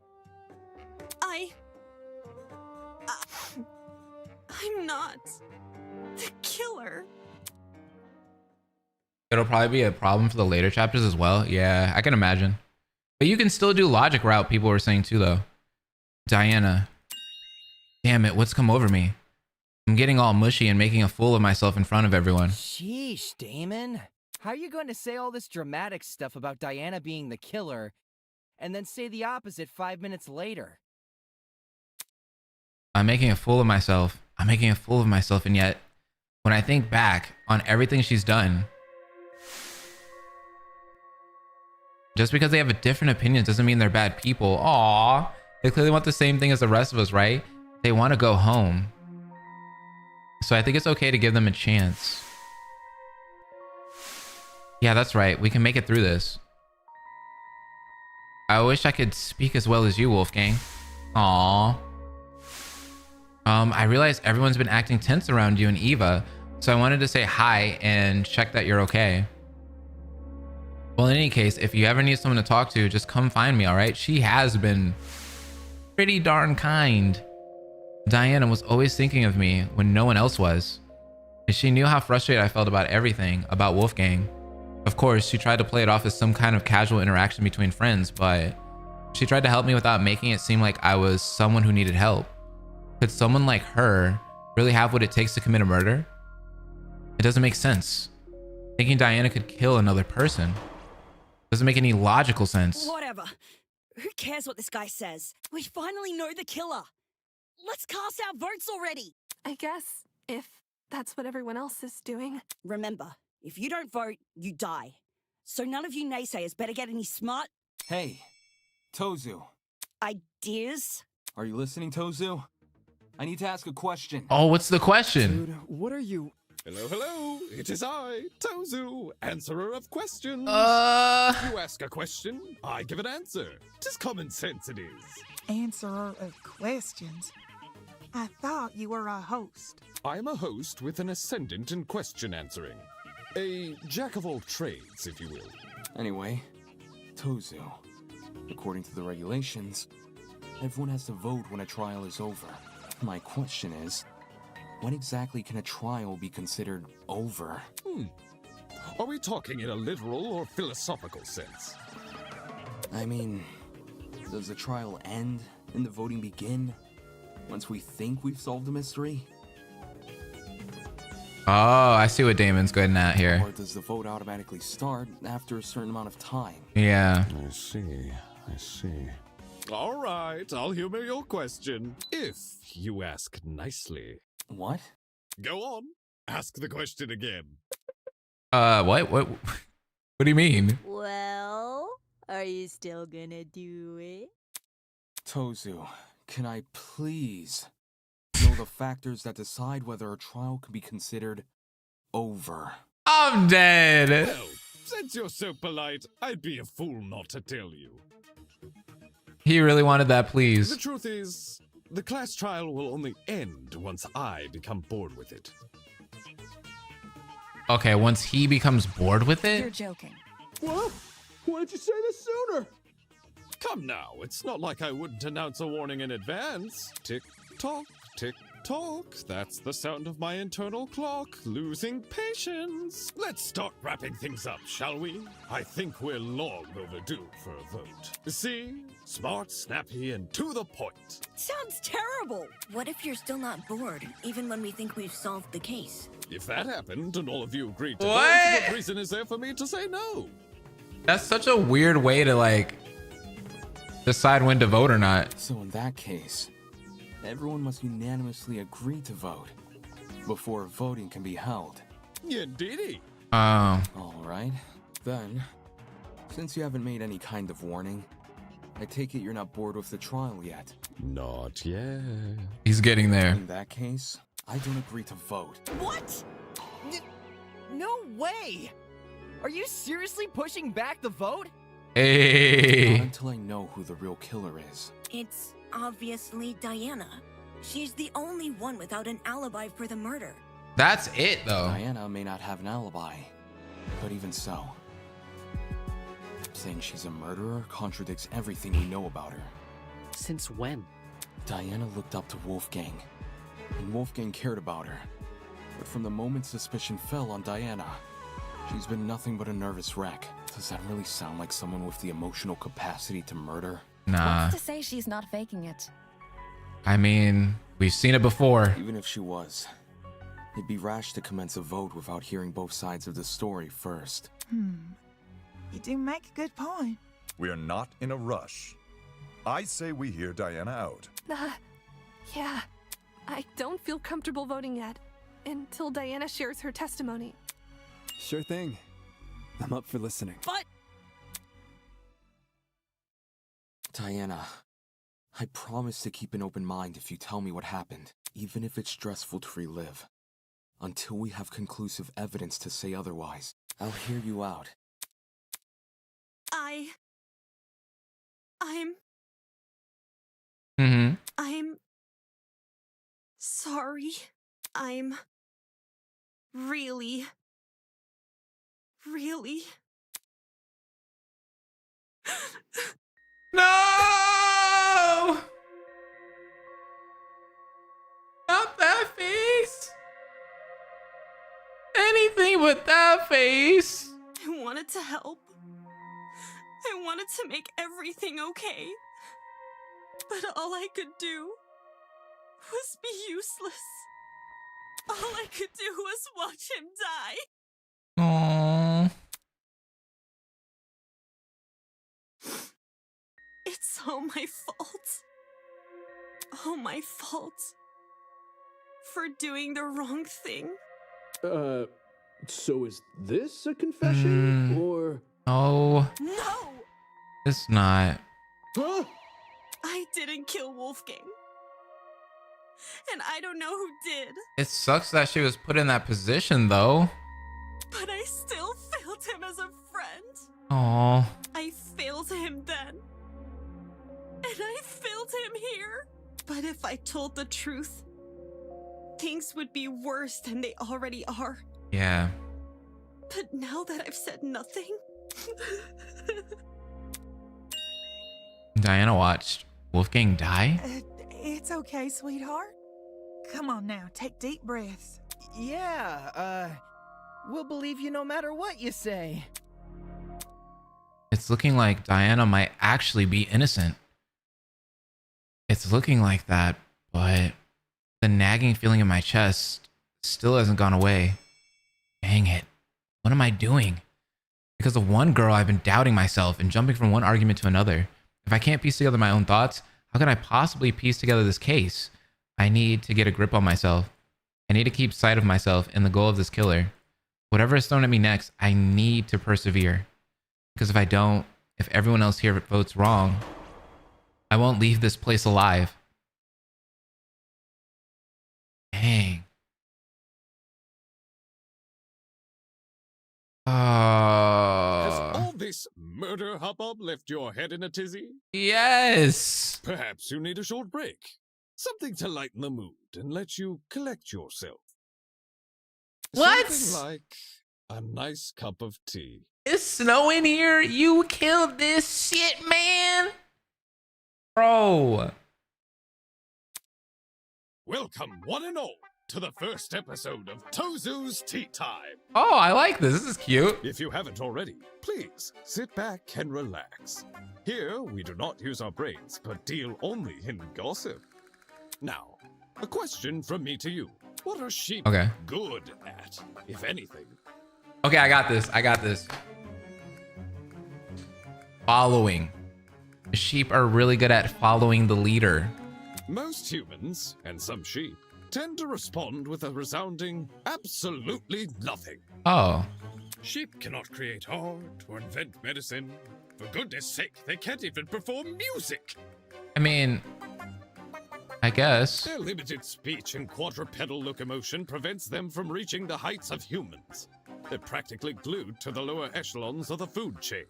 I'm not the killer. It'll probably be a problem for the later chapters as well. Yeah, I can imagine. But you can still do logic route, people were saying too, though. Diana. Damn it, what's come over me? I'm getting all mushy and making a fool of myself in front of everyone. Sheesh, Damon. How are you going to say all this dramatic stuff about Diana being the killer, and then say the opposite 5 minutes later? I'm making a fool of myself. I'm making a fool of myself, and yet, when I think back on everything she's done, just because they have a different opinion doesn't mean they're bad people. Aww. They clearly want the same thing as the rest of us, right? They want to go home. So I think it's okay to give them a chance. Yeah, that's right. We can make it through this. I wish I could speak as well as you, Wolfgang. Aww. I realize everyone's been acting tense around you and Eva, so I wanted to say hi and check that you're okay. Well, in any case, if you ever need someone to talk to, just come find me, all right? She has been pretty darn kind. Diana was always thinking of me when no one else was. And she knew how frustrated I felt about everything, about Wolfgang. Of course, she tried to play it off as some kind of casual interaction between friends, but she tried to help me without making it seem like I was someone who needed help. Could someone like her really have what it takes to commit a murder? It doesn't make sense. Thinking Diana could kill another person doesn't make any logical sense. Whatever. Who cares what this guy says? We finally know the killer. Let's cast our votes already. I guess, if that's what everyone else is doing. Remember, if you don't vote, you die. So none of you naysayers better get any smart... Hey, Tozu. Ideas? Are you listening, Tozu? I need to ask a question. Oh, what's the question? Dude, what are you... Hello, hello. It is I, Tozu, answerer of questions. You ask a question, I give an answer. 'Tis common sense it is. Answerer of questions? I thought you were a host. I am a host with an ascendant in question answering. A jack of all trades, if you will. Anyway, Tozu. According to the regulations, everyone has to vote when a trial is over. My question is, when exactly can a trial be considered over? Are we talking in a literal or philosophical sense? I mean, does the trial end and the voting begin once we think we've solved the mystery? Oh, I see what Damon's getting at here. Or does the vote automatically start after a certain amount of time? Yeah. I see. All right, I'll humor your question. If you ask nicely. What? Go on. Ask the question again. What do you mean? Well, are you still gonna do it? Tozu, can I please know the factors that decide whether a trial can be considered over? I'm dead. Well, since you're so polite, I'd be a fool not to tell you. He really wanted that, please. The truth is, the class trial will only end once I become bored with it. Okay, once he becomes bored with it? You're joking. What? Why didn't you say this sooner? Come now, it's not like I wouldn't announce a warning in advance. Tick tock, tick tock. That's the sound of my internal clock losing patience. Let's start wrapping things up, shall we? I think we're long overdue for a vote. See? Smart, snappy, and to the point. Sounds terrible. What if you're still not bored, even when we think we've solved the case? If that happened and all of you agreed to What? vote, what reason is there for me to say no? That's such a weird way to like decide when to vote or not. So in that case, everyone must unanimously agree to vote before voting can be held. Indeedy. Oh. All right. Then, since you haven't made any kind of warning, I take it you're not bored with the trial yet. Not yet. He's getting there. In that case, I don't agree to vote. What? No way! Are you seriously pushing back the vote? Hey. Not until I know who the real killer is. It's obviously Diana. She's the only one without an alibi for the murder. That's it, though. Diana may not have an alibi, But even so, saying she's a murderer contradicts everything we know about her. Since when? Diana looked up to Wolfgang, and Wolfgang cared about her. But from the moment suspicion fell on Diana, she's been nothing but a nervous wreck. Does that really sound like someone with the emotional capacity to murder? Nah. What's to say she's not faking it? I mean, we've seen it before. Even if she was, it'd be rash to commence a vote without hearing both sides of the story first. You do make a good point. We are not in a rush. I say we hear Diana out. Yeah. I don't feel comfortable voting yet until Diana shares her testimony. Sure thing. I'm up for listening. But Diana, I promise to keep an open mind if you tell me what happened, even if it's stressful to relive. Until we have conclusive evidence to say otherwise, I'll hear you out. I'm sorry. I'm really No! Not that face. Anything but that face. I wanted to help. I wanted to make everything okay. But all I could do was be useless. All I could do was watch him die. Aww. It's all my fault. All my fault. For doing the wrong thing. So is this a confession, or? Oh. No! It's not. Huh? I didn't kill Wolfgang. And I don't know who did. It sucks that she was put in that position, though. But I still failed him as a friend. Aww. I failed him then. And I failed him here. But if I told the truth, things would be worse than they already are. Yeah. But now that I've said nothing... Diana watched Wolfgang die? It's okay, sweetheart. Come on now, take deep breaths. Yeah, we'll believe you no matter what you say. It's looking like Diana might actually be innocent. It's looking like that, but the nagging feeling in my chest still hasn't gone away. Dang it. What am I doing? Because of one girl, I've been doubting myself and jumping from one argument to another. If I can't piece together my own thoughts, how can I possibly piece together this case? I need to get a grip on myself. I need to keep sight of myself and the goal of this killer. Whatever is thrown at me next, I need to persevere. Because if I don't, if everyone else here votes wrong, I won't leave this place alive. Dang. Has all this murder hubbub left your head in a tizzy? Yes. Perhaps you need a short break. Something to lighten the mood and let you collect yourself. What? Something like a nice cup of tea. It's snowing here. You killed this shit, man. Bro. Welcome, one and all, to the first episode of Tozu's Tea Time. Oh, I like this. This is cute. If you haven't already, please sit back and relax. Here, we do not use our brains, but deal only in gossip. Now, a question from me to you. What are sheep good at, if anything? Okay, I got this. I got this. Following. Sheep are really good at following the leader. Most humans, and some sheep, tend to respond with a resounding absolutely nothing. Oh. Sheep cannot create art or invent medicine. For goodness sake, they can't even perform music. I mean, I guess. Their limited speech and quadrupedal locomotion prevents them from reaching the heights of humans. They're practically glued to the lower echelons of the food chain.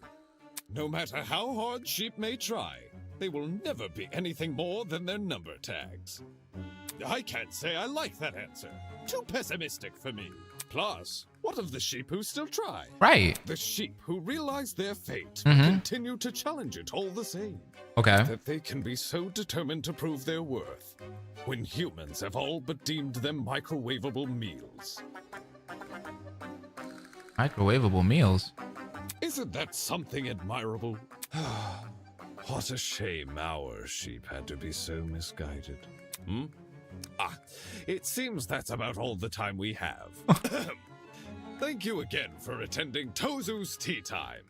No matter how hard sheep may try, they will never be anything more than their number tags. I can't say I like that answer. Too pessimistic for me. Plus, what of the sheep who still try? Right. The sheep who realize their fate Mhm. but continue to challenge it all the same. Okay. That they can be so determined to prove their worth, when humans have all but deemed them microwavable meals. Microwavable meals. Isn't that something admirable? What a shame our sheep had to be so misguided. Hmm? Ah, it seems that's about all the time we have. Thank you again for attending Tozu's Tea Time.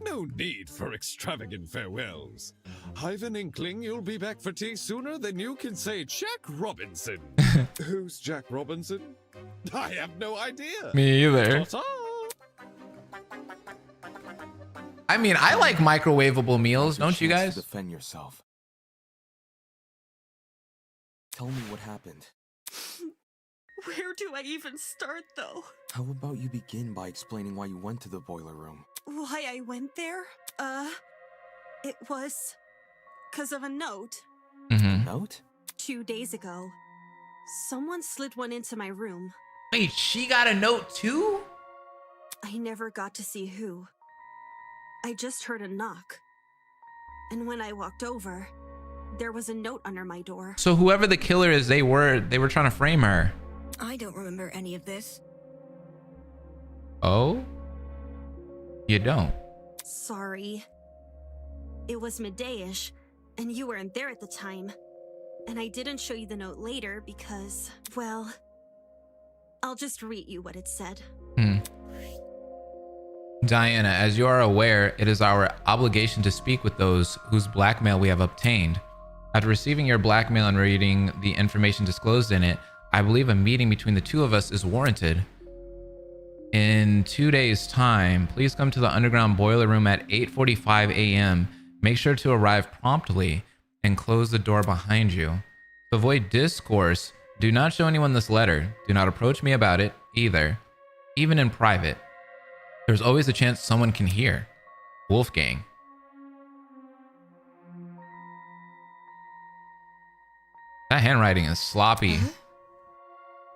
No need for extravagant farewells. I've an inkling you'll be back for tea sooner than you can say Jack Robinson. Who's Jack Robinson? I have no idea. Me either. Ta-ta. I mean, I like microwavable meals, don't you guys? Defend yourself. Tell me what happened. Where do I even start, though? How about you begin by explaining why you went to the boiler room? Why I went there? It was 'cause of a note. Note? 2 days ago, someone slid one into my room. Wait, she got a note too? I never got to see who. I just heard a knock. And when I walked over, there was a note under my door. So whoever the killer is, they were trying to frame her. I don't remember any of this. Oh? You don't? Sorry. It was midday-ish, and you weren't there at the time. And I didn't show you the note later because, well, I'll just read you what it said. Diana, as you are aware, it is our obligation to speak with those whose blackmail we have obtained. After receiving your blackmail and reading the information disclosed in it, I believe a meeting between the two of us is warranted. In 2 days' time, please come to the underground boiler room at 8:45 a.m. Make sure to arrive promptly and close the door behind you. To avoid discourse, do not show anyone this letter. Do not approach me about it either, even in private. There's always a chance someone can hear. Wolfgang. That handwriting is sloppy.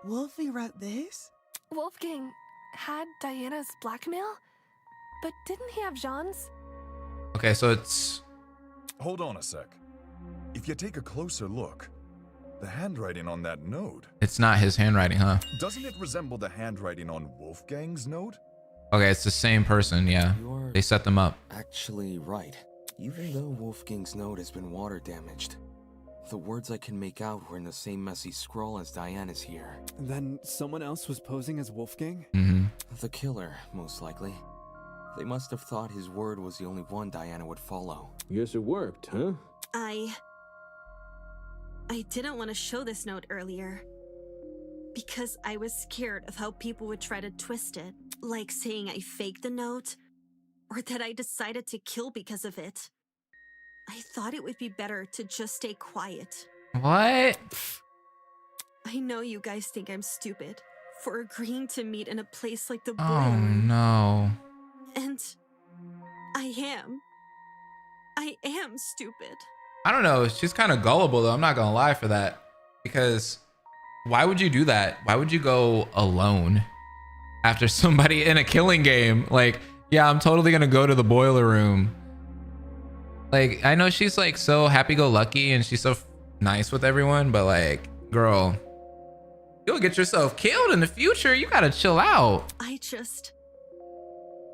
Wolfie wrote this? Wolfgang had Diana's blackmail? But didn't he have Jean's? Okay, so it's... Hold on a sec. If you take a closer look, the handwriting on that note... It's not his handwriting, huh? Doesn't it resemble the handwriting on Wolfgang's note? Okay, it's the same person, yeah. They set them up. Actually, right. Even though Wolfgang's note has been water damaged, the words I can make out were in the same messy scroll as Diana's here. Then someone else was posing as Wolfgang? The killer, most likely. They must have thought his word was the only one Diana would follow. Guess it worked, huh? I didn't want to show this note earlier. Because I was scared of how people would try to twist it. Like saying I faked the note, or that I decided to kill because of it. I thought it would be better to just stay quiet. What? I know you guys think I'm stupid for agreeing to meet in a place like the boiler Oh, room. no. And I am stupid. I don't know. She's kind of gullible, though. I'm not going to lie for that. Because why would you do that? Why would you go alone after somebody in a killing game? Like, yeah, I'm totally going to go to the boiler room. Like, I know she's like so happy-go-lucky and she's so nice with everyone, but like, girl, you'll get yourself killed in the future. You got to chill out. I just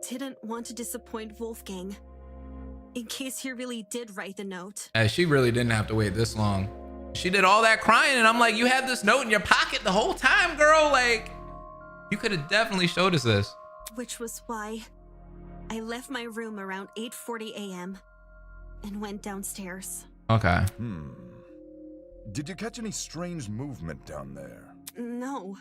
didn't want to disappoint Wolfgang. In case he really did write the note. She really didn't have to wait this long. She did all that crying and I'm like, you had this note in your pocket the whole time, girl. Like, you could have definitely showed us this. Which was why I left my room around 8:40 a.m. and went downstairs. Okay. Did you catch any strange movement down there? No,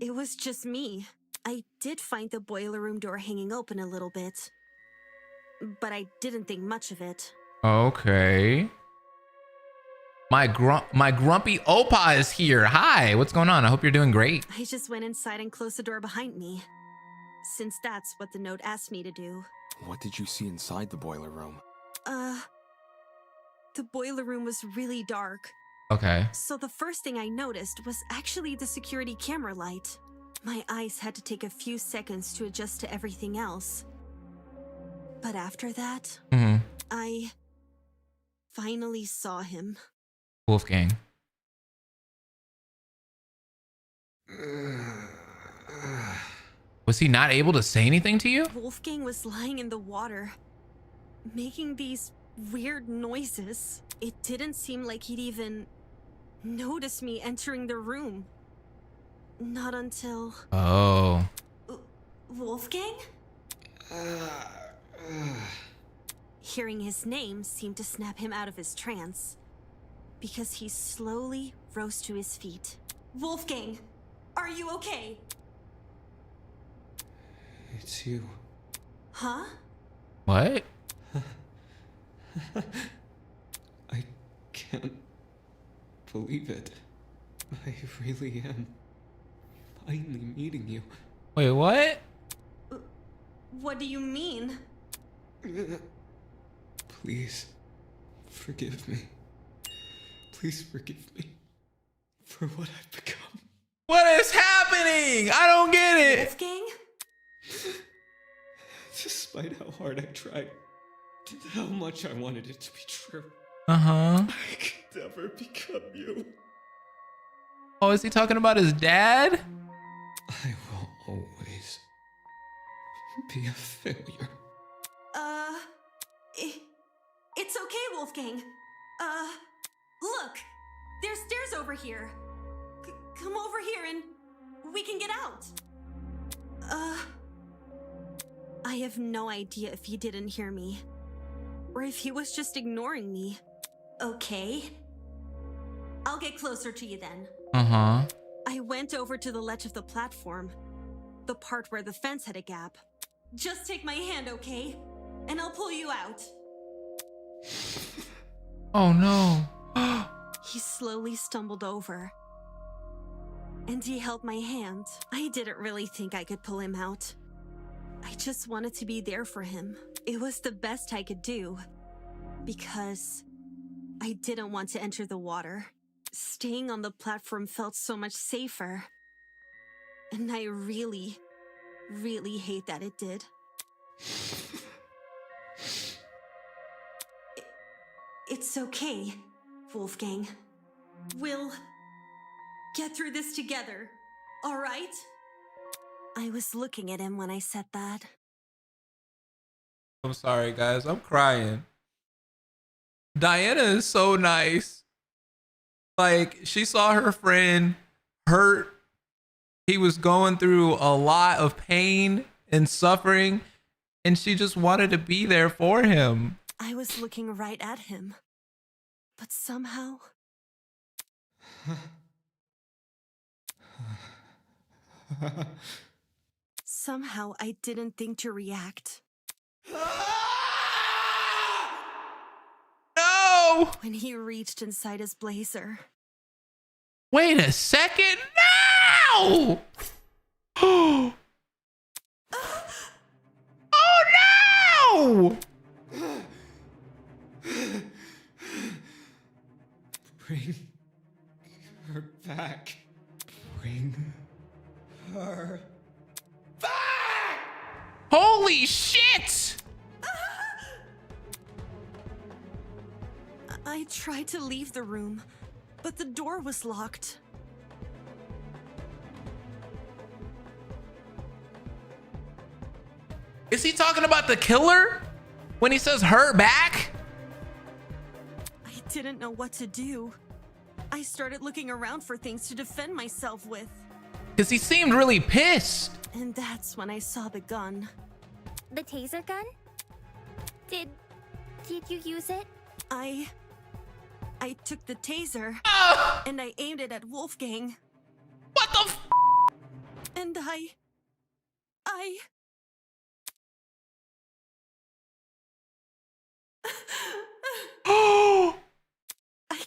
it was just me. I did find the boiler room door hanging open a little bit, but I didn't think much of it. Okay. My grumpy Opa is here. Hi, what's going on? I hope you're doing great. I just went inside and closed the door behind me, since that's what the note asked me to do. What did you see inside the boiler room? The boiler room was really dark. Okay. So the first thing I noticed was actually the security camera light. My eyes had to take a few seconds to adjust to everything else. But after that, I finally saw him. Wolfgang. Was he not able to say anything to you? Wolfgang was lying in the water, making these weird noises. It didn't seem like he'd even notice me entering the room. Not until... Oh. Wolfgang? Hearing his name seemed to snap him out of his trance, because he slowly rose to his feet. Wolfgang, are you okay? It's you. Huh? What? I can't believe it. I really am finally meeting you. Wait, what? What do you mean? Please, forgive me. Please forgive me for what I've become. What is happening? I don't get it. Wolfgang? Despite how hard I tried, how much I wanted it to be true, Uh-huh. I could never become you. Oh, is he talking about his dad? I will always be a failure. It's okay, Wolfgang. Look, there's stairs over here. Come over here and we can get out. I have no idea if he didn't hear me, or if he was just ignoring me. Okay. I'll get closer to you then. Uh-huh. I went over to the ledge of the platform, the part where the fence had a gap. Just take my hand, okay? And I'll pull you out. Oh no. He slowly stumbled over, and he held my hand. I didn't really think I could pull him out. I just wanted to be there for him. It was the best I could do, because I didn't want to enter the water. Staying on the platform felt so much safer, and I really, really hate that it did. It's okay, Wolfgang. We'll get through this together, all right? I was looking at him when I said that. I'm sorry, guys. I'm crying. Diana is so nice. Like, she saw her friend hurt. He was going through a lot of pain and suffering, and she just wanted to be there for him. I was looking right at him, but somehow... Somehow I didn't think to react. No! When he reached inside his blazer. Wait a second. No! Oh no! Bring her back. Bring her back! Holy shit! I tried to leave the room, but the door was locked. Is he talking about the killer? When he says her back? I didn't know what to do. I started looking around for things to defend myself with. Because he seemed really pissed. And that's when I saw the gun. The taser gun? Did you use it? I took the taser and I aimed it at Wolfgang. What the f? And I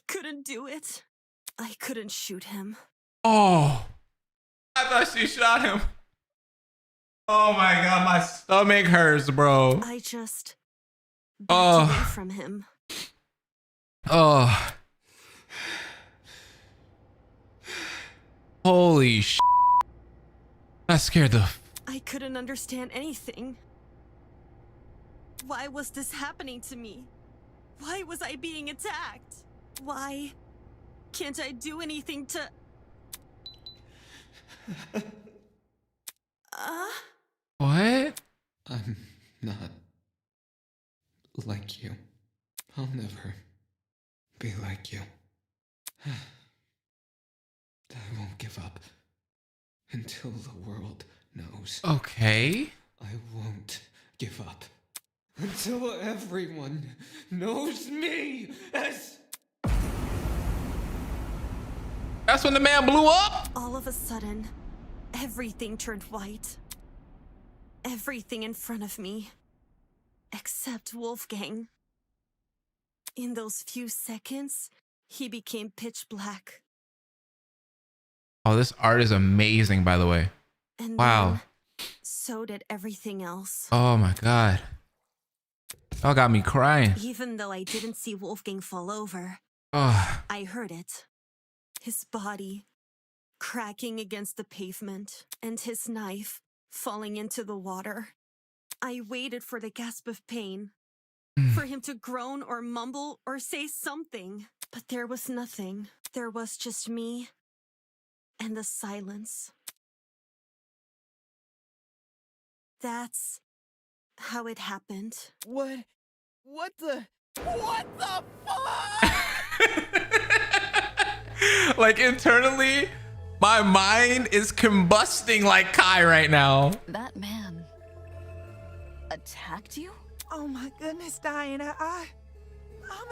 couldn't do it. I couldn't shoot him. Oh. I thought she shot him. Oh my god, my stomach hurts, bro. I just backed away from him. Oh. Holy sh**. That scared the... I couldn't understand anything. Why was this happening to me? Why was I being attacked? Why can't I do anything to... What? I'm not like you. I'll never be like you. I won't give up until the world knows. Okay. I won't give up until everyone knows me as... That's when the man blew up? All of a sudden, everything turned white. Everything in front of me. Except Wolfgang. In those few seconds, he became pitch black. Oh, this art is amazing, by the way. And wow. then, so did everything else. Oh my god. Y'all got me crying. Even though I didn't see Wolfgang fall over, I heard it. His body cracking against the pavement and his knife falling into the water. I waited for the gasp of pain, for him to groan or mumble or say something. But there was nothing. There was just me and the silence. That's how it happened. What the fuck? Like internally, my mind is combusting like Kai right now. That man attacked you? Oh my goodness, Diana, I'm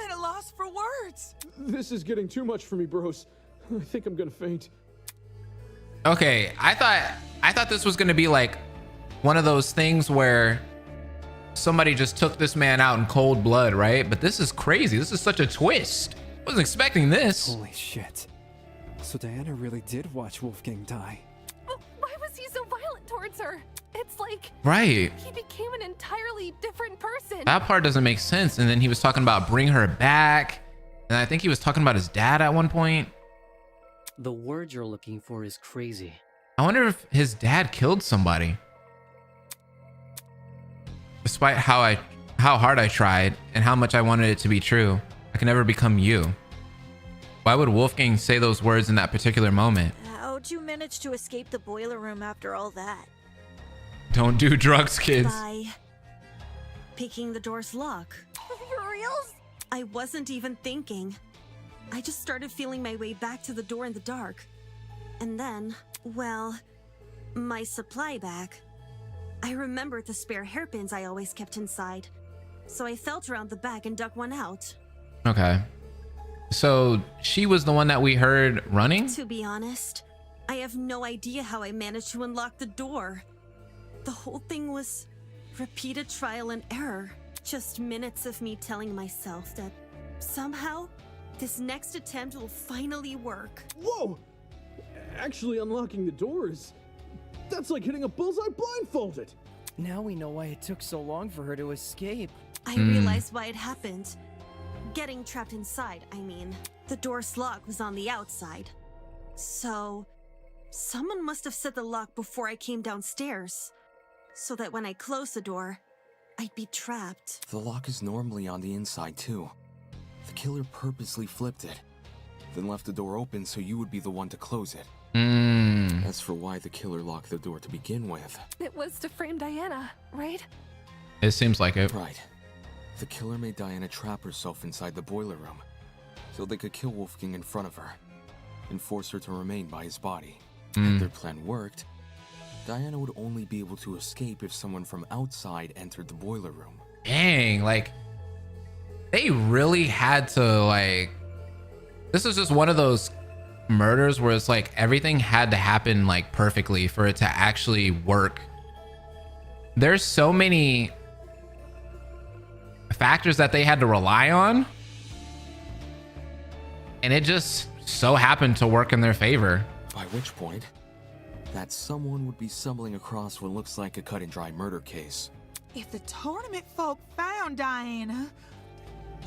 at a loss for words. This is getting too much for me, bros. I think I'm gonna faint. Okay, I thought this was gonna be like one of those things where somebody just took this man out in cold blood, right? But this is crazy. This is such a twist. Wasn't expecting this. Holy shit. So Diana really did watch Wolfgang die. Why was he so violent towards her? It's like... Right. He became an entirely different person. That part doesn't make sense. And then he was talking about bring her back. And I think he was talking about his dad at one point. The word you're looking for is crazy. I wonder if his dad killed somebody. Despite how hard I tried and how much I wanted it to be true, I can never become you. Why would Wolfgang say those words in that particular moment? How'd you manage to escape the boiler room after all that? Don't do drugs, kids. By picking the door's lock. For reals? I wasn't even thinking. I just started feeling my way back to the door in the dark. And then, well, my supply bag. I remembered the spare hairpins I always kept inside. So I felt around the bag and dug one out. Okay. So she was the one that we heard running? To be honest, I have no idea how I managed to unlock the door. The whole thing was repeated trial and error. Just minutes of me telling myself that somehow this next attempt will finally work. Whoa! Actually unlocking the doors. That's like hitting a bullseye blindfolded. Now we know why it took so long for her to escape. I realized why it happened. Getting trapped inside, I mean. The door's lock was on the outside. So, someone must have set the lock before I came downstairs. So that when I closed the door, I'd be trapped. The lock is normally on the inside too. The killer purposely flipped it, then left the door open so you would be the one to close it. As for why the killer locked the door to begin with. It was to frame Diana, right? It seems like it. Right. The killer made Diana trap herself inside the boiler room so they could kill Wolfgang in front of her and force her to remain by his body. If their plan worked, Diana would only be able to escape if someone from outside entered the boiler room. Dang, like they really had to like, this is just one of those murders where it's like everything had to happen like perfectly for it to actually work. There's so many factors that they had to rely on, and it just so happened to work in their favor. By which point, that someone would be stumbling across what looks like a cut and dry murder case. If the tournament folk found Diana,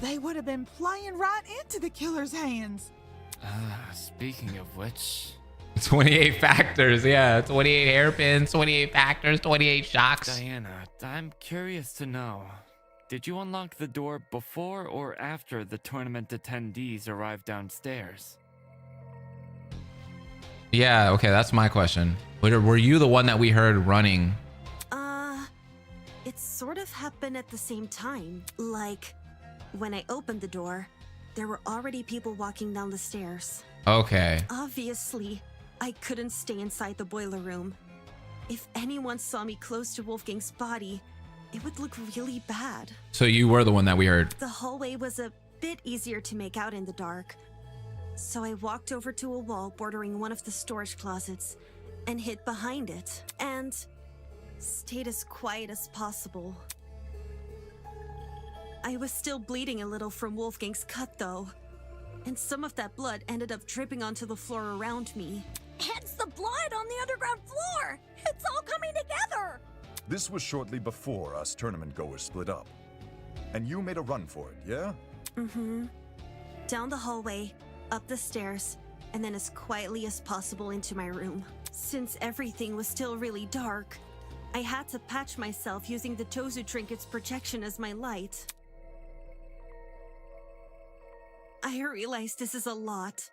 they would have been playing right into the killer's hands. Speaking of which, 28 factors, yeah. 28 hairpins, 28 factors, 28 shocks. Diana, I'm curious to know, did you unlock the door before or after the tournament attendees arrived downstairs? Yeah, okay, that's my question. Were you the one that we heard running? It sort of happened at the same time. Like, when I opened the door, there were already people walking down the stairs. Okay. Obviously, I couldn't stay inside the boiler room. If anyone saw me close to Wolfgang's body, it would look really bad. So you were the one that we heard. The hallway was a bit easier to make out in the dark. So I walked over to a wall bordering one of the storage closets and hid behind it, and stayed as quiet as possible. I was still bleeding a little from Wolfgang's cut though, and some of that blood ended up dripping onto the floor around me. It's the blood on the underground floor! It's all coming together! This was shortly before us tournament goers split up. And you made a run for it, yeah? Mm-hmm. Down the hallway, up the stairs, and then as quietly as possible into my room. Since everything was still really dark, I had to patch myself using the Tozu trinket's projection as my light. I realize this is a lot,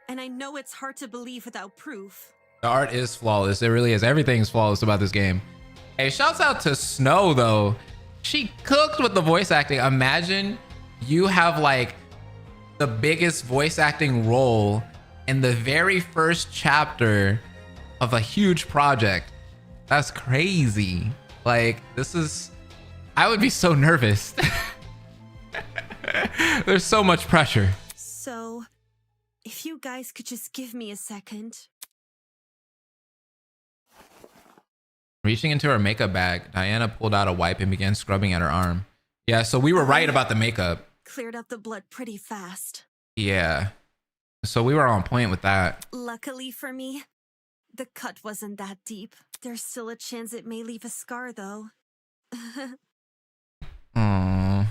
and I know it's hard to believe without proof. The art is flawless. It really is. Everything's flawless about this game. Hey, shouts out to Snow though. She cooked with the voice acting. Imagine you have like the biggest voice acting role in the very first chapter of a huge project. That's crazy. Like, this is, I would be so nervous. There's so much pressure. So, if you guys could just give me a second. Reaching into her makeup bag, Diana pulled out a wipe and began scrubbing at her arm. Yeah, so we were right about the makeup. Cleared up the blood pretty fast. Yeah. So we were on point with that. Luckily for me, the cut wasn't that deep. There's still a chance it may leave a scar, though. Aww.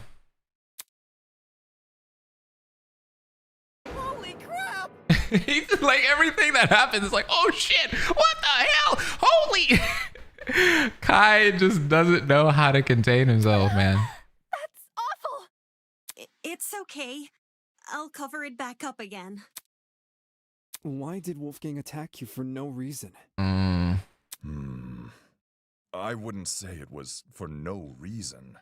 Holy crap! He's like, everything that happens is like, oh shit, what the hell? Holy. Kai just doesn't know how to contain himself, man. That's awful! It's okay. I'll cover it back up again. Why did Wolfgang attack you for no reason? I wouldn't say it was for no reason.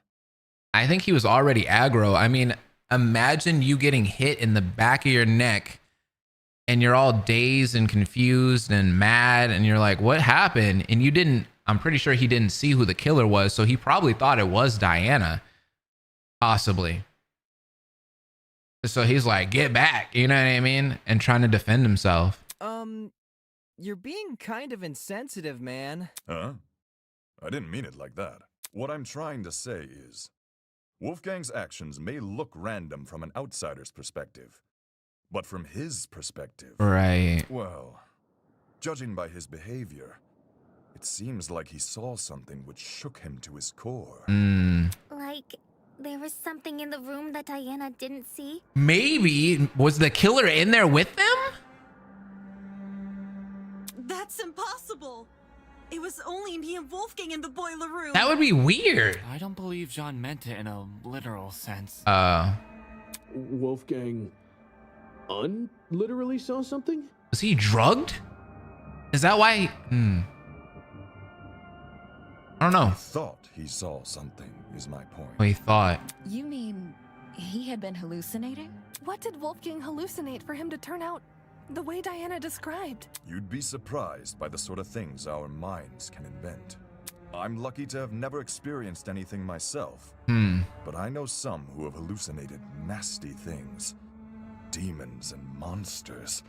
I think he was already aggro. I mean, imagine you getting hit in the back of your neck and you're all dazed and confused and mad and you're like, what happened? And you didn't, I'm pretty sure he didn't see who the killer was. So he probably thought it was Diana, possibly. So he's like, get back, you know what I mean? And trying to defend himself. You're being kind of insensitive, man. Huh? I didn't mean it like that. What I'm trying to say is, Wolfgang's actions may look random from an outsider's perspective, but from his perspective... Right. Well, judging by his behavior, it seems like he saw something which shook him to his core. Like, there was something in the room that Diana didn't see? Maybe. Was the killer in there with them? That's impossible! It was only me and Wolfgang in the boiler room. That would be weird. I don't believe Jean meant it in a literal sense. Wolfgang literally saw something? Was he drugged? Is that why? I don't know. I thought he saw something, is my point. He thought. You mean he had been hallucinating? What did Wolfgang hallucinate for him to turn out the way Diana described? You'd be surprised by the sort of things our minds can invent. I'm lucky to have never experienced anything myself. But I know some who have hallucinated nasty things. Demons and monsters.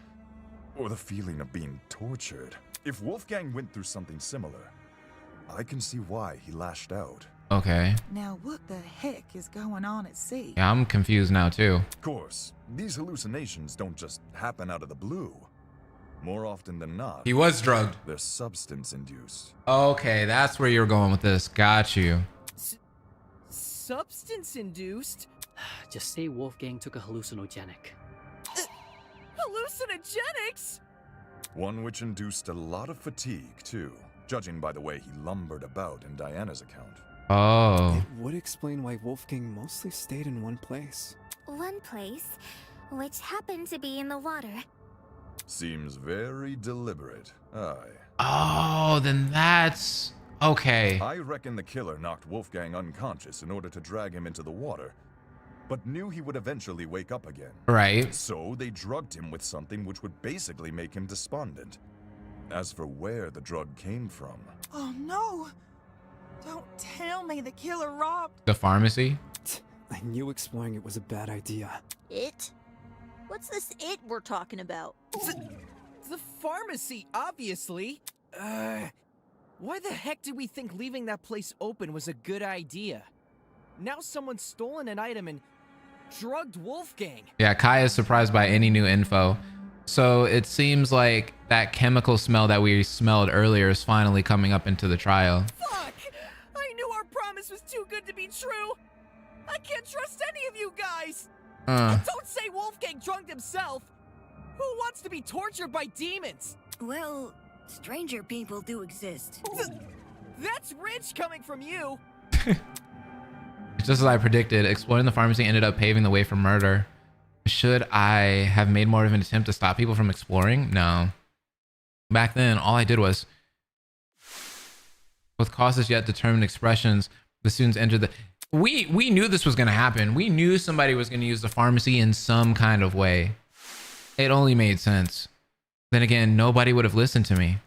Or the feeling of being tortured. If Wolfgang went through something similar, I can see why he lashed out. Okay. Now what the heck is going on at sea? Yeah, I'm confused now too. Of course, these hallucinations don't just happen out of the blue. More often than not, He was drugged. They're substance-induced. Okay, that's where you're going with this. Got you. Substance-induced? Just say Wolfgang took a hallucinogenic. Hallucinogenics? One which induced a lot of fatigue, too, judging by the way he lumbered about in Diana's account. Oh. It would explain why Wolfgang mostly stayed in one place. One place, which happened to be in the water. Seems very deliberate. Aye. Oh, then that's okay. I reckon the killer knocked Wolfgang unconscious in order to drag him into the water, but knew he would eventually wake up again. Right. So they drugged him with something which would basically make him despondent. As for where the drug came from... Oh no! Don't tell me the killer robbed... The pharmacy? I knew exploring it was a bad idea. It? What's this it we're talking about? The pharmacy, obviously. Why the heck did we think leaving that place open was a good idea? Now someone's stolen an item and drugged Wolfgang. Yeah, Kai is surprised by any new info. So it seems like that chemical smell that we smelled earlier is finally coming up into the trial. Fuck! I knew our promise was too good to be true. I can't trust any of you guys. And don't say Wolfgang drugged himself. Who wants to be tortured by demons? Well, stranger people do exist. That's rich coming from you. Just as I predicted, exploring the pharmacy ended up paving the way for murder. Should I have made more of an attempt to stop people from exploring? No. Back then, all I did was, with causes yet determined expressions, the students entered the... We knew this was going to happen. We knew somebody was going to use the pharmacy in some kind of way. It only made sense. Then again, nobody would have listened to me,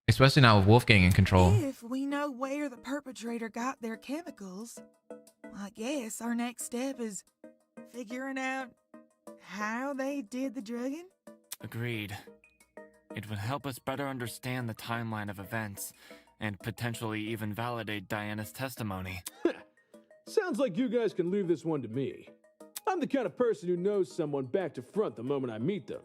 especially not with Wolfgang in control. If we know where the perpetrator got their chemicals, I guess our next step is figuring out how they did the drugging. Agreed. It would help us better understand the timeline of events and potentially even validate Diana's testimony. Sounds like you guys can leave this one to me. I'm the kind of person who knows someone back to front the moment I meet them.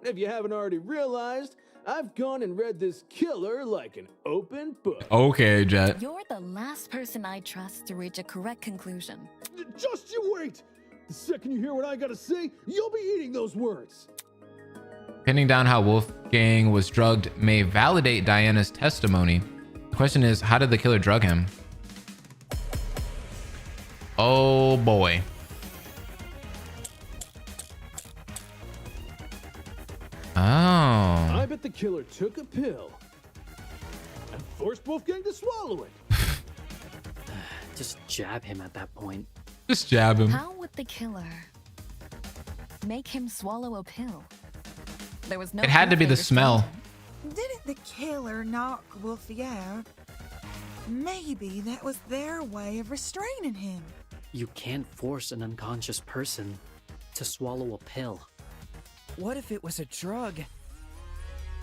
If you haven't already realized, I've gone and read this killer like an open book. Okay, Jet. You're the last person I trust to reach a correct conclusion. Just you wait! The second you hear what I gotta say, you'll be eating those words. Pinning down how Wolfgang was drugged may validate Diana's testimony. The question is, how did the killer drug him? Oh boy. Oh. I bet the killer took a pill and forced Wolfgang to swallow it. Just jab him at that point. Just jab him. How would the killer make him swallow a pill? There was no. It had to be the smell. Didn't the killer knock Wolfie out? Maybe that was their way of restraining him. You can't force an unconscious person to swallow a pill. What if it was a drug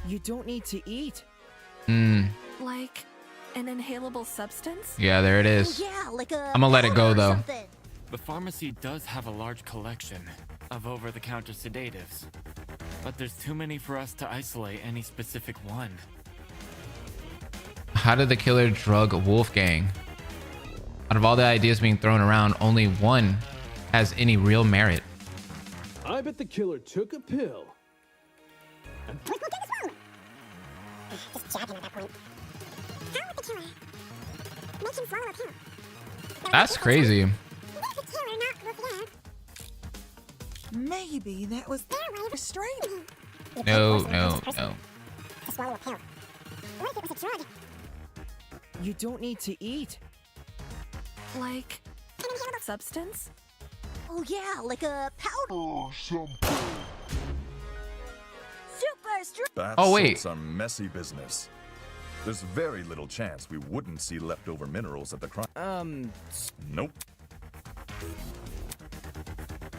you don't need to eat? Like an inhalable substance? Yeah, there it is. Oh, yeah, like a I'm gonna let it go though. something. The pharmacy does have a large collection of over-the-counter sedatives, but there's too many for us to isolate any specific one. How did the killer drug Wolfgang? Out of all the ideas being thrown around, only one has any real merit. I bet the killer took a pill and just jab him at that point. How would the killer make him swallow a pill? That's crazy. Did the killer knock Wolfie out? Maybe that was their way of restraining him. No. To swallow a pill. What if it was a drug? You don't need to eat. Like an inhalable substance? Oh yeah, like a powder. Super Super Bath Oh, wait. salts are messy business. There's very little chance we wouldn't see leftover minerals at the crime. Nope.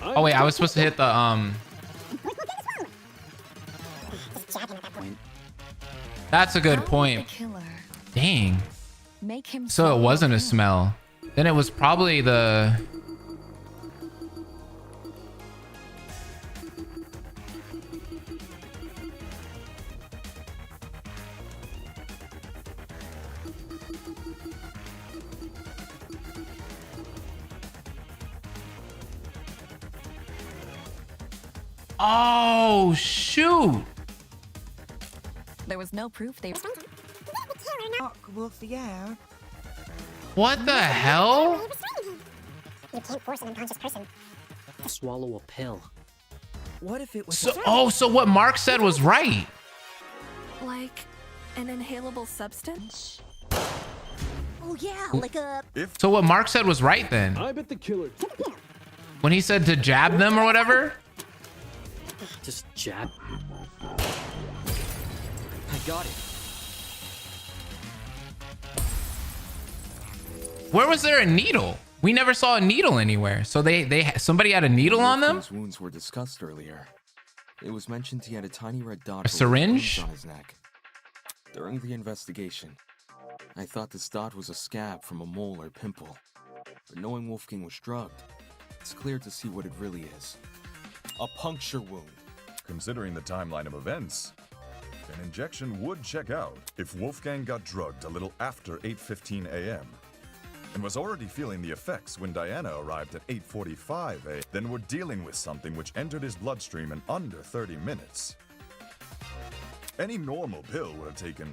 Oh wait, I was supposed to hit the That's a good point. Killer Dang. make him. So it wasn't a smell. Then it was probably the... Oh, shoot. There was no proof they... Wolfie out. What the hell? You can't force an unconscious person. Swallow a pill. What if it was... So what Mark said was right. Like an inhalable substance? Oh yeah, like a... So what Mark said was right then. I bet the killer... When he said to jab them or whatever? Just jab. I got it. Where was there a needle? We never saw a needle anywhere. So somebody had a needle on them? His wounds were discussed earlier. It was mentioned he had a tiny red dot A syringe? on his neck. During the investigation, I thought this dot was a scab from a mole or pimple. But knowing Wolfgang was drugged, it's clear to see what it really is. A puncture wound. Considering the timeline of events, an injection would check out if Wolfgang got drugged a little after 8:15 a.m. and was already feeling the effects when Diana arrived at 8:45 a.m. Then we're dealing with something which entered his bloodstream in under 30 minutes. Any normal pill would have taken,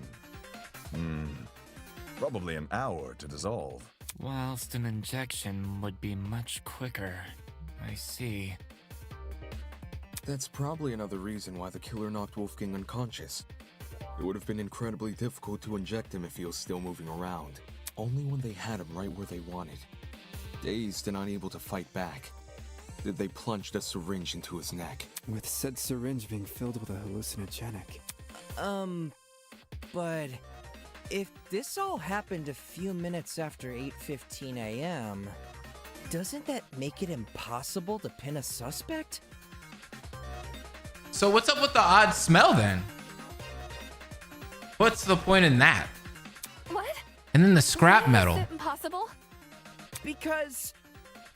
probably an hour to dissolve. Whilst an injection would be much quicker. I see. That's probably another reason why the killer knocked Wolfgang unconscious. It would have been incredibly difficult to inject him if he was still moving around. Only when they had him right where they wanted, dazed and unable to fight back, did they plunge the syringe into his neck. With said syringe being filled with a hallucinogenic. But if this all happened a few minutes after 8:15 a.m., doesn't that make it impossible to pin a suspect? So what's up with the odd smell then? What's the point in that? What? And then the scrap metal. Is it impossible? Because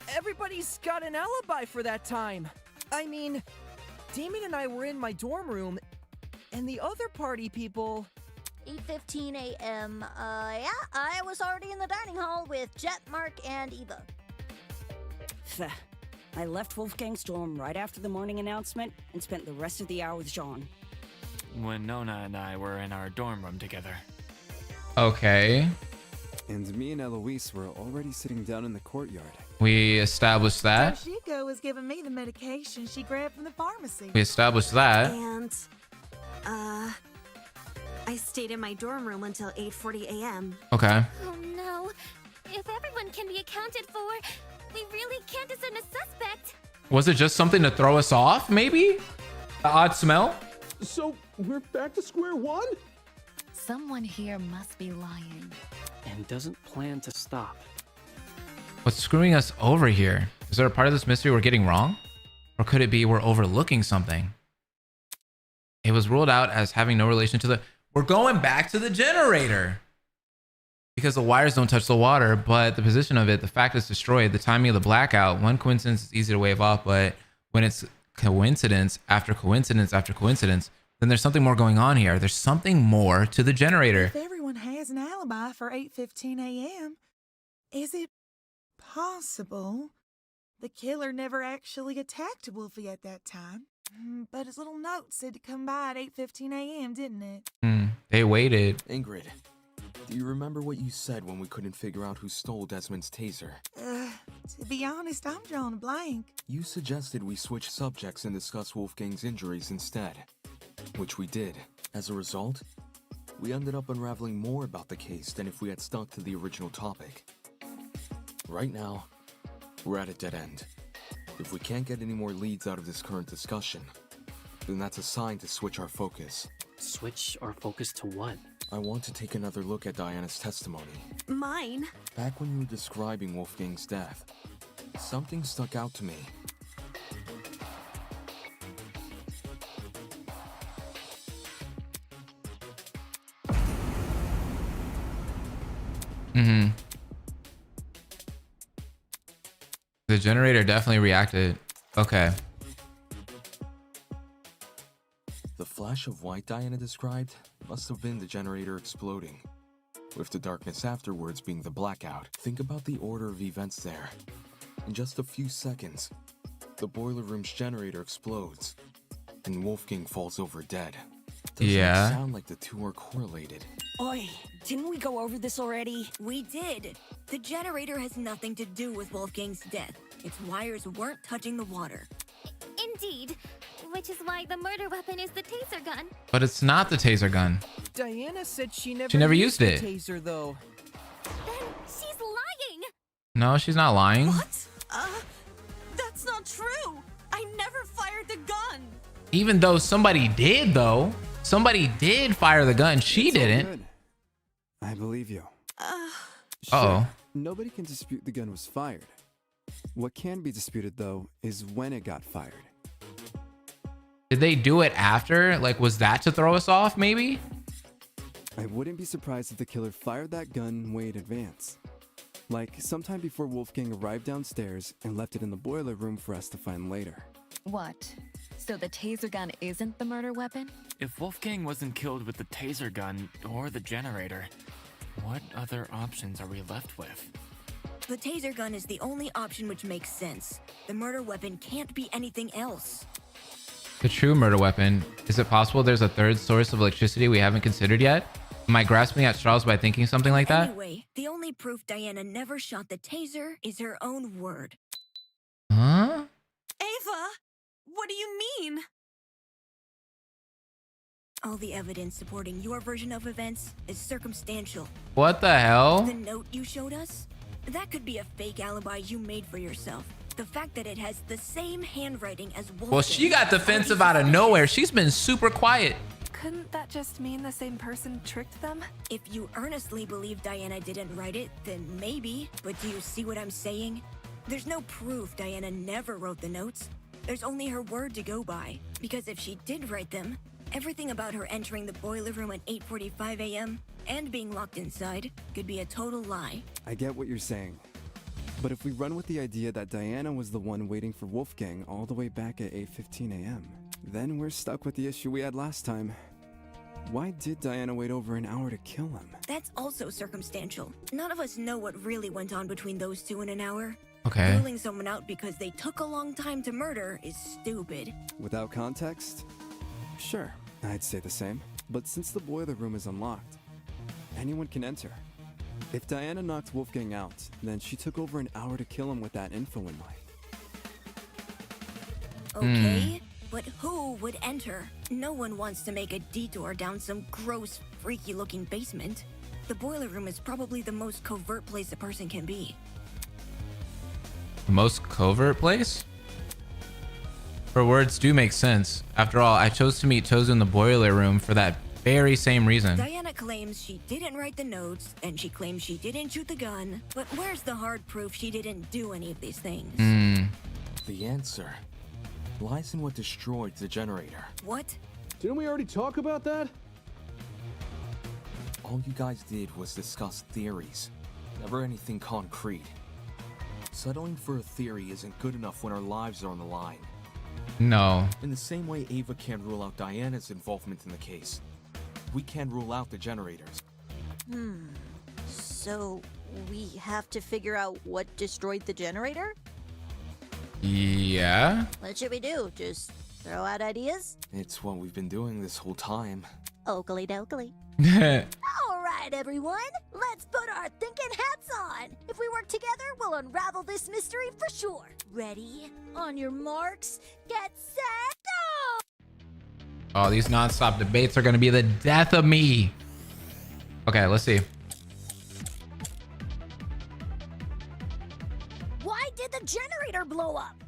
everybody's got an alibi for that time. I mean, Damon and I were in my dorm room, and the other party people... 8:15 a.m. Yeah, I was already in the dining hall with Jet, Mark, and Eva. I left Wolfgang's dorm right after the morning announcement and spent the rest of the hour with Jean. When Nona and I were in our dorm room together. Okay. And me and Eloise were already sitting down in the courtyard. We established that. Toshiko was giving me the medication she grabbed from the pharmacy. We established that. And, I stayed in my dorm room until 8:40 a.m. Okay. Oh no. If everyone can be accounted for, we really can't discern a suspect. Was it just something to throw us off, maybe? The odd smell? So, we're back to square one? Someone here must be lying. And doesn't plan to stop. What's screwing us over here? Is there a part of this mystery we're getting wrong? Or could it be we're overlooking something? It was ruled out as having no relation to the... We're going back to the generator! Because the wires don't touch the water, but the position of it, the fact it's destroyed, the timing of the blackout, one coincidence is easy to wave off, but when it's coincidence after coincidence after coincidence, then there's something more going on here. There's something more to the generator. If everyone has an alibi for 8:15 a.m., is it possible the killer never actually attacked Wolfie at that time? But his little note said to come by at 8:15 a.m., didn't it? They waited. Ingrid, do you remember what you said when we couldn't figure out who stole Desmond's taser? To be honest, I'm drawing a blank. You suggested we switch subjects and discuss Wolfgang's injuries instead, which we did. As a result, we ended up unraveling more about the case than if we had stuck to the original topic. Right now, we're at a dead end. If we can't get any more leads out of this current discussion, then that's a sign to switch our focus. Switch our focus to what? I want to take another look at Diana's testimony. Mine? Back when you were describing Wolfgang's death, something stuck out to me. The generator definitely reacted. Okay. The flash of white Diana described must have been the generator exploding, with the darkness afterwards being the blackout. Think about the order of events there. In just a few seconds, the boiler room's generator explodes, and Wolfgang falls over dead. Yeah. Sound like the two are correlated. Oi, didn't we go over this already? We did. The generator has nothing to do with Wolfgang's death. Its wires weren't touching the water. Indeed. Which is why the murder weapon is the taser gun. But it's not the taser gun. Diana said she never, used the it. taser, though. Then she's lying. No, she's not lying. What? That's not true. I never fired the gun. Even though somebody did, though. Somebody did fire the gun. She It's all didn't. good. I believe you. Uh-oh. Nobody can dispute the gun was fired. What can be disputed, though, is when it got fired. Did they do it after? Like, was that to throw us off, maybe? I wouldn't be surprised if the killer fired that gun way in advance. Like, sometime before Wolfgang arrived downstairs and left it in the boiler room for us to find later. What? So the taser gun isn't the murder weapon? If Wolfgang wasn't killed with the taser gun or the generator, what other options are we left with? The taser gun is the only option which makes sense. The murder weapon can't be anything else. The true murder weapon. Is it possible there's a third source of electricity we haven't considered yet? Am I grasping at straws by thinking something like that? Anyway, the only proof Diana never shot the taser is her own word. Huh? Ava, what do you mean? All the evidence supporting your version of events is circumstantial. What the hell? The note you showed us? That could be a fake alibi you made for yourself. The fact that it has the same handwriting as Wolfgang. Well, she got defensive out of nowhere. She's been super quiet. Couldn't that just mean the same person tricked them? If you earnestly believe Diana didn't write it, then maybe. But do you see what I'm saying? There's no proof Diana never wrote the notes. There's only her word to go by. Because if she did write them, everything about her entering the boiler room at 8:45 a.m. and being locked inside could be a total lie. I get what you're saying. But if we run with the idea that Diana was the one waiting for Wolfgang all the way back at 8:15 a.m., then we're stuck with the issue we had last time. Why did Diana wait over an hour to kill him? That's also circumstantial. None of us know what really went on between those two in an hour. Okay. Ruling someone out because they took a long time to murder is stupid. Without context? Sure, I'd say the same. But since the boiler room is unlocked, anyone can enter. If Diana knocked Wolfgang out, then she took over an hour to kill him with that info in mind. Okay, but who would enter? No one wants to make a detour down some gross, freaky-looking basement. The boiler room is probably the most covert place a person can be. The most covert place? Her words do make sense. After all, I chose to meet Tozu in the boiler room for that very same reason. Diana claims she didn't write the notes, and she claims she didn't shoot the gun, but where's the hard proof she didn't do any of these things? The answer lies in what destroyed the generator. What? Didn't we already talk about that? All you guys did was discuss theories, never anything concrete. Settling for a theory isn't good enough when our lives are on the line. No. In the same way Ava can't rule out Diana's involvement in the case, we can't rule out the generators. So we have to figure out what destroyed the generator? Yeah. What should we do? Just throw out ideas? It's what we've been doing this whole time. Oakley dokley. All right, everyone. Let's put our thinking hats on. If we work together, we'll unravel this mystery for sure. Ready? On your marks, get set, go! Oh, these nonstop debates are going to be the death of me. Okay, let's see. Why did the generator blow up?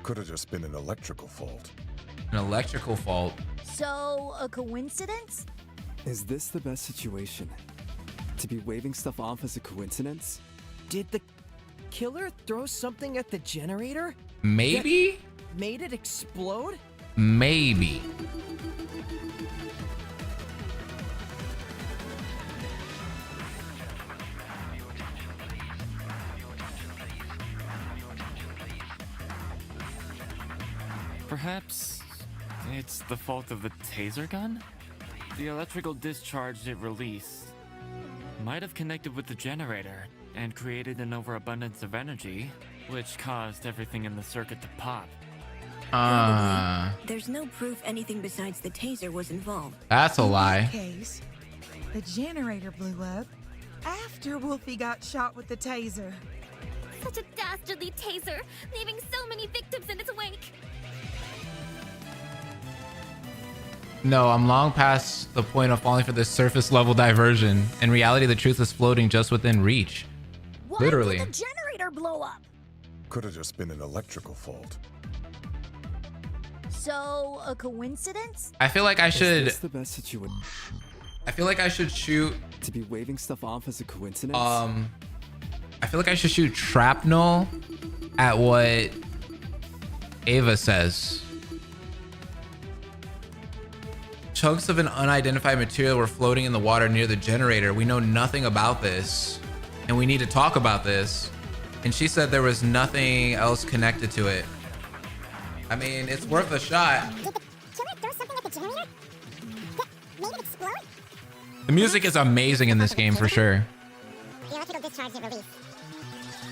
Could have just been an electrical fault. An electrical fault. So, a coincidence? Is this the best situation? To be waving stuff off as a coincidence? Did the killer throw something at the generator? Maybe? That made it explode? Maybe. Perhaps it's the fault of the taser gun? The electrical discharge it released might have connected with the generator and created an overabundance of energy, which caused everything in the circuit to pop. There's no proof anything besides the taser was involved. That's a lie. In that case, the generator blew up after Wolfie got shot with the taser. Such a dastardly taser, leaving so many victims in its wake. No, I'm long past the point of falling for this surface level diversion. In reality, the truth is floating just within reach. Why Literally. did the generator blow up? Could have just been an electrical fault. So, a coincidence? I feel like I should. Is this the best situation? I feel like I should shoot. To be waving stuff off as a coincidence? I feel like I should shoot shrapnel at what Ava says. Chunks of an unidentified material were floating in the water near the generator. We know nothing about this, and we need to talk about this. And she said there was nothing else connected to it. I mean, it's worth a shot. Did the killer throw something at the generator? That made it explode? The music is amazing in this game for sure. The electrical discharge it released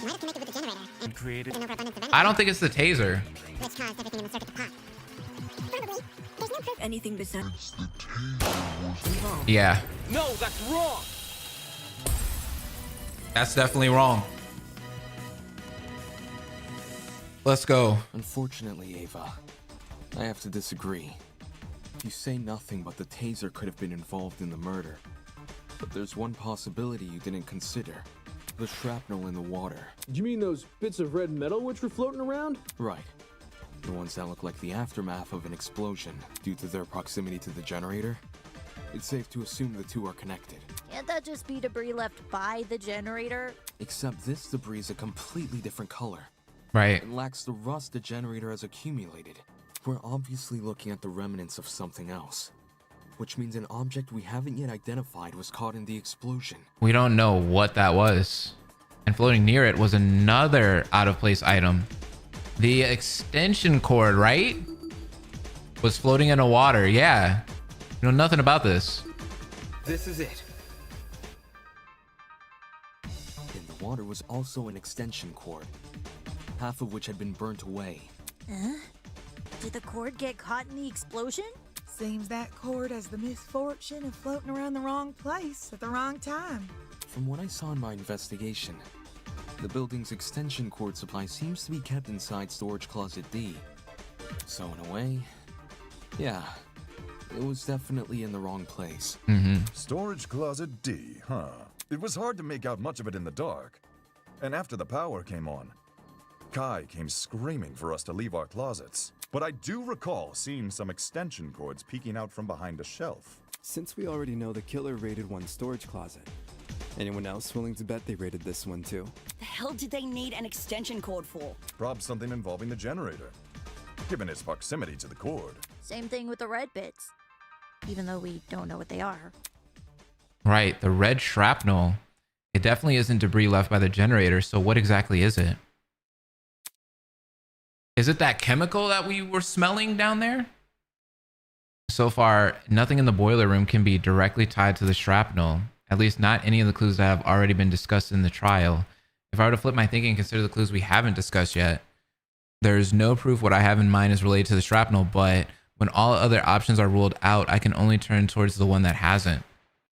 might have connected with the generator and created an overabundance of energy, I don't think it's the taser. which caused everything in the circuit to pop. Probably. There's no proof anything besides. Yeah, No, that's wrong. that's definitely wrong. Let's go. Unfortunately, Ava, I have to disagree. You say nothing but the taser could have been involved in the murder. But there's one possibility you didn't consider. The shrapnel in the water. You mean those bits of red metal which were floating around? Right. The ones that look like the aftermath of an explosion due to their proximity to the generator. It's safe to assume the two are connected. Can't that just be debris left by the generator? Except this debris is a completely different color. Right. It lacks the rust the generator has accumulated. We're obviously looking at the remnants of something else. Which means an object we haven't yet identified was caught in the explosion. We don't know what that was. And floating near it was another out-of-place item. The extension cord, right? Was floating in the water. Yeah. You know nothing about this. This is it. In the water was also an extension cord, half of which had been burnt away. Did the cord get caught in the explosion? Seems that cord has the misfortune of floating around the wrong place at the wrong time. From what I saw in my investigation, the building's extension cord supply seems to be kept inside storage closet D. So in a way, yeah, it was definitely in the wrong place. Storage closet D, huh? It was hard to make out much of it in the dark. And after the power came on, Kai came screaming for us to leave our closets. But I do recall seeing some extension cords peeking out from behind a shelf. Since we already know the killer raided one storage closet, anyone else willing to bet they raided this one too? The hell did they need an extension cord for? Probably something involving the generator, given its proximity to the cord. Same thing with the red bits. Even though we don't know what they are. Right. The red shrapnel. It definitely isn't debris left by the generator. So what exactly is it? Is it that chemical that we were smelling down there? So far, nothing in the boiler room can be directly tied to the shrapnel. At least not any of the clues that have already been discussed in the trial. If I were to flip my thinking and consider the clues we haven't discussed yet, there's no proof what I have in mind is related to the shrapnel, but when all other options are ruled out, I can only turn towards the one that hasn't.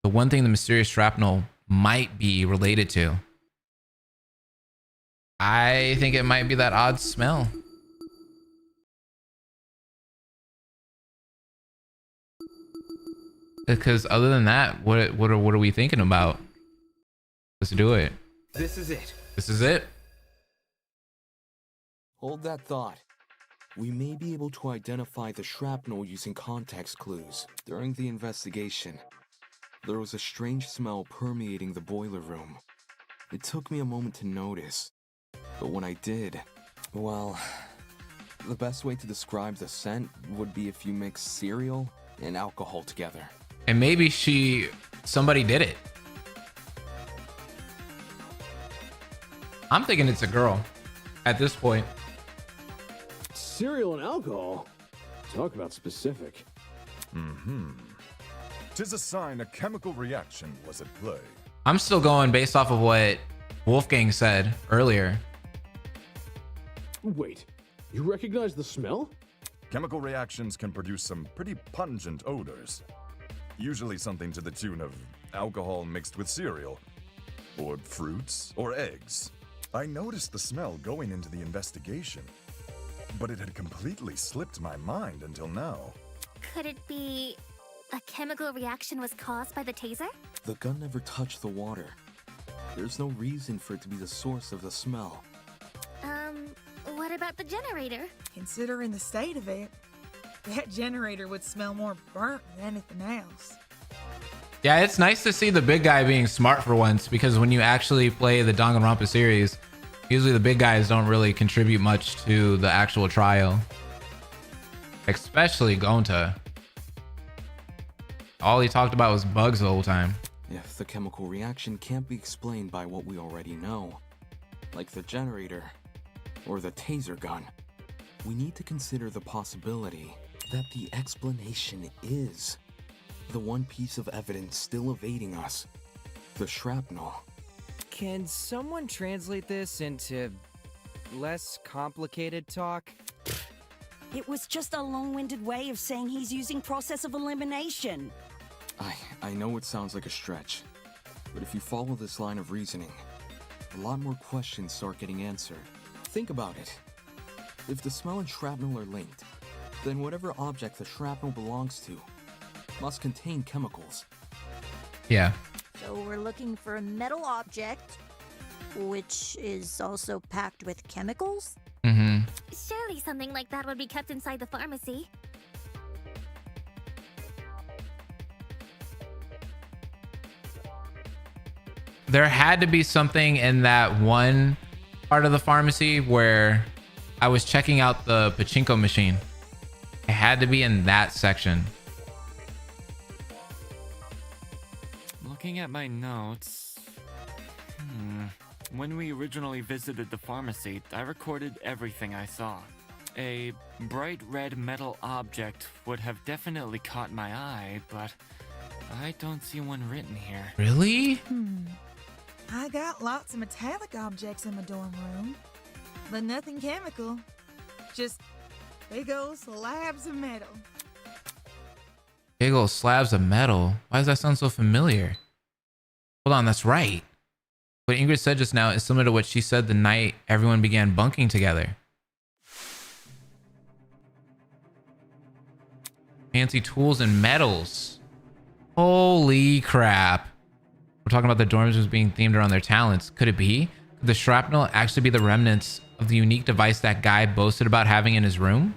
The one thing the mysterious shrapnel might be related to. I think it might be that odd smell. Because other than that, what are we thinking about? Let's do it. This is it. This is it. Hold that thought. We may be able to identify the shrapnel using context clues. During the investigation, there was a strange smell permeating the boiler room. It took me a moment to notice, but when I did, well, the best way to describe the scent would be if you mix cereal and alcohol together. And maybe somebody did it. I'm thinking it's a girl at this point. Cereal and alcohol? Talk about specific. Tis a sign a chemical reaction was at play. I'm still going based off of what Wolfgang said earlier. Wait, you recognize the smell? Chemical reactions can produce some pretty pungent odors. Usually something to the tune of alcohol mixed with cereal, or fruits, or eggs. I noticed the smell going into the investigation, but it had completely slipped my mind until now. Could it be a chemical reaction was caused by the taser? The gun never touched the water. There's no reason for it to be the source of the smell. What about the generator? Considering the state of it, that generator would smell more burnt than anything else. Yeah, it's nice to see the big guy being smart for once, because when you actually play the Danganronpa series, usually the big guys don't really contribute much to the actual trial. Especially Gonta. All he talked about was bugs the whole time. If the chemical reaction can't be explained by what we already know, like the generator or the taser gun, we need to consider the possibility that the explanation is the one piece of evidence still evading us, the shrapnel. Can someone translate this into less complicated talk? It was just a long-winded way of saying he's using process of elimination. I know it sounds like a stretch, but if you follow this line of reasoning, a lot more questions start getting answered. Think about it. If the smell and shrapnel are linked, then whatever object the shrapnel belongs to must contain chemicals. Yeah. So we're looking for a metal object, which is also packed with chemicals? Mm-hmm. Surely something like that would be kept inside the pharmacy. There had to be something in that one part of the pharmacy where I was checking out the pachinko machine. It had to be in that section. Looking at my notes... When we originally visited the pharmacy, I recorded everything I saw. A bright red metal object would have definitely caught my eye, but I don't see one written here. Really? I got lots of metallic objects in my dorm room, but nothing chemical. Just big old slabs of metal. Big old slabs of metal. Why does that sound so familiar? Hold on, that's right. What Ingrid said just now is similar to what she said the night everyone began bunking together. Fancy tools and metals. Holy crap. We're talking about the dorm rooms being themed around their talents. Could it be? Could the shrapnel actually be the remnants of the unique device that guy boasted about having in his room?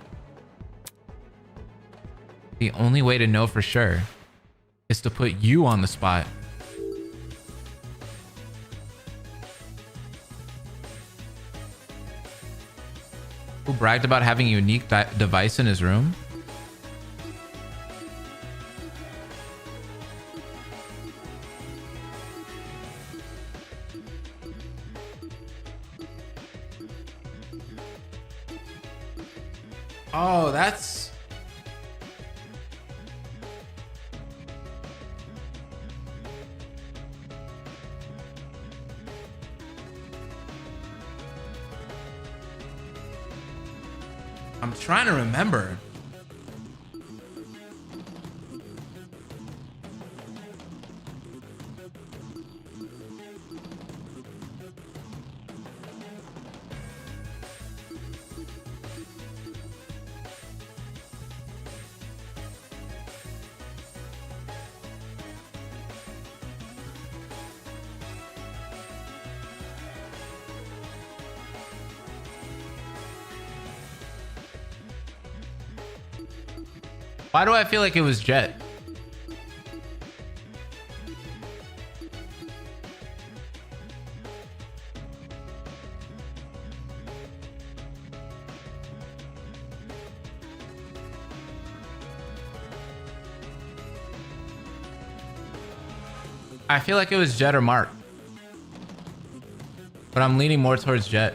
The only way to know for sure is to put you on the spot. Who bragged about having a unique device in his room? Oh, that's... I'm trying to remember. Why do I feel like it was Jet? I feel like it was Jet or Mark, but I'm leaning more towards Jet.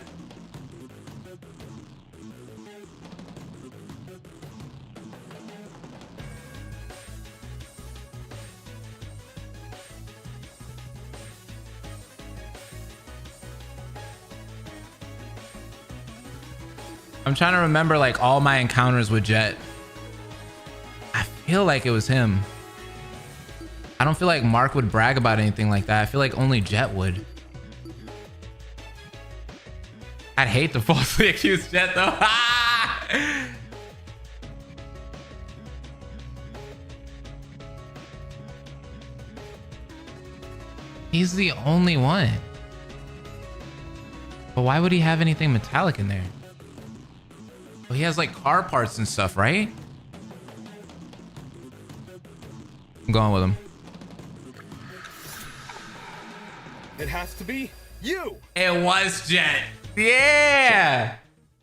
I'm trying to remember like all my encounters with Jet. I feel like it was him. I don't feel like Mark would brag about anything like that. I feel like only Jet would. I'd hate to falsely accuse Jet though. He's the only one. But why would he have anything metallic in there? Well, he has like car parts and stuff, right? I'm going with him. It has to be you. It was Jet. Yeah.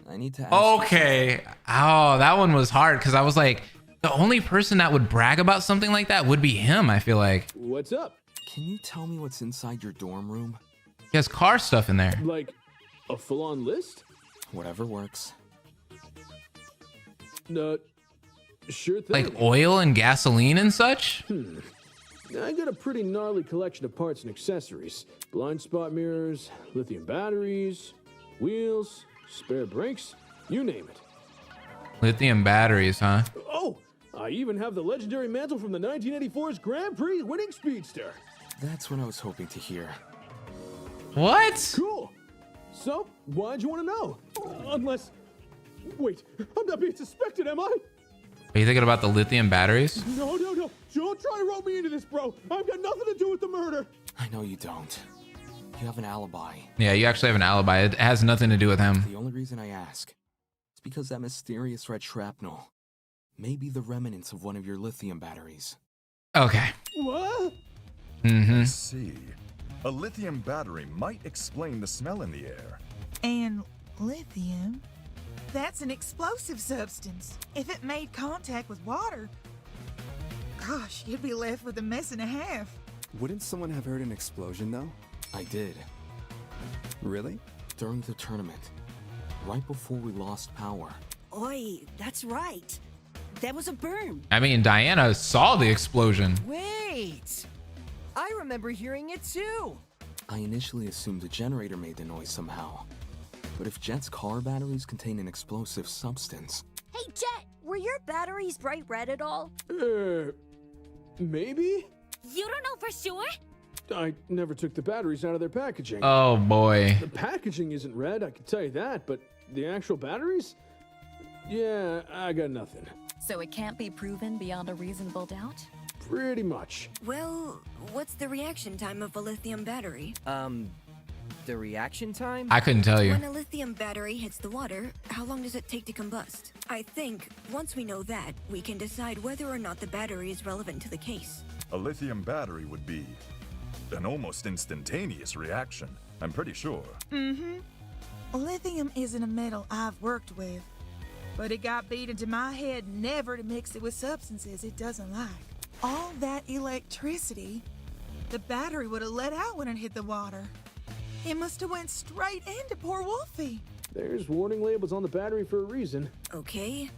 I need to ask. Okay. Oh, that one was hard because I was like, the only person that would brag about something like that would be him, I feel like. What's up? Can you tell me what's inside your dorm room? He has car stuff in there. Like a full-on list? Whatever works. Sure thing. Like oil and gasoline and such? I got a pretty gnarly collection of parts and accessories. Blind spot mirrors, lithium batteries, wheels, spare brakes, you name it. Lithium batteries, huh? Oh, I even have the legendary mantle from the 1984's Grand Prix winning speedster. That's what I was hoping to hear. What? Cool. So, why'd you want to know? Unless... Wait, I'm not being suspected, am I? Are you thinking about the lithium batteries? No. Don't try to rope me into this, bro. I've got nothing to do with the murder. I know you don't. You have an alibi. Yeah, you actually have an alibi. It has nothing to do with him. The only reason I ask is because that mysterious red shrapnel may be the remnants of one of your lithium batteries. Okay. What? I see. A lithium battery might explain the smell in the air. And lithium? That's an explosive substance. If it made contact with water, gosh, you'd be left with a mess and a half. Wouldn't someone have heard an explosion, though? I did. Really? During the tournament, right before we lost power. Oi, that's right. That was a burn. I mean, Diana saw the explosion. Wait! I remember hearing it too. I initially assumed the generator made the noise somehow. But if Jet's car batteries contain an explosive substance... Hey, Jet, were your batteries bright red at all? Maybe? You don't know for sure? I never took the batteries out of their packaging. Oh, boy. The packaging isn't red, I can tell you that, but the actual batteries? Yeah, I got nothing. So it can't be proven beyond a reasonable doubt? Pretty much. Well, what's the reaction time of a lithium battery? The reaction time? I couldn't tell you. When a lithium battery hits the water, how long does it take to combust? I think once we know that, we can decide whether or not the battery is relevant to the case. A lithium battery would be an almost instantaneous reaction, I'm pretty sure. Lithium isn't a metal I've worked with, but it got beat into my head never to mix it with substances it doesn't like. All that electricity, the battery would have let out when it hit the water. It must have went straight into poor Wolfie. There's warning labels on the battery for a reason. Okay.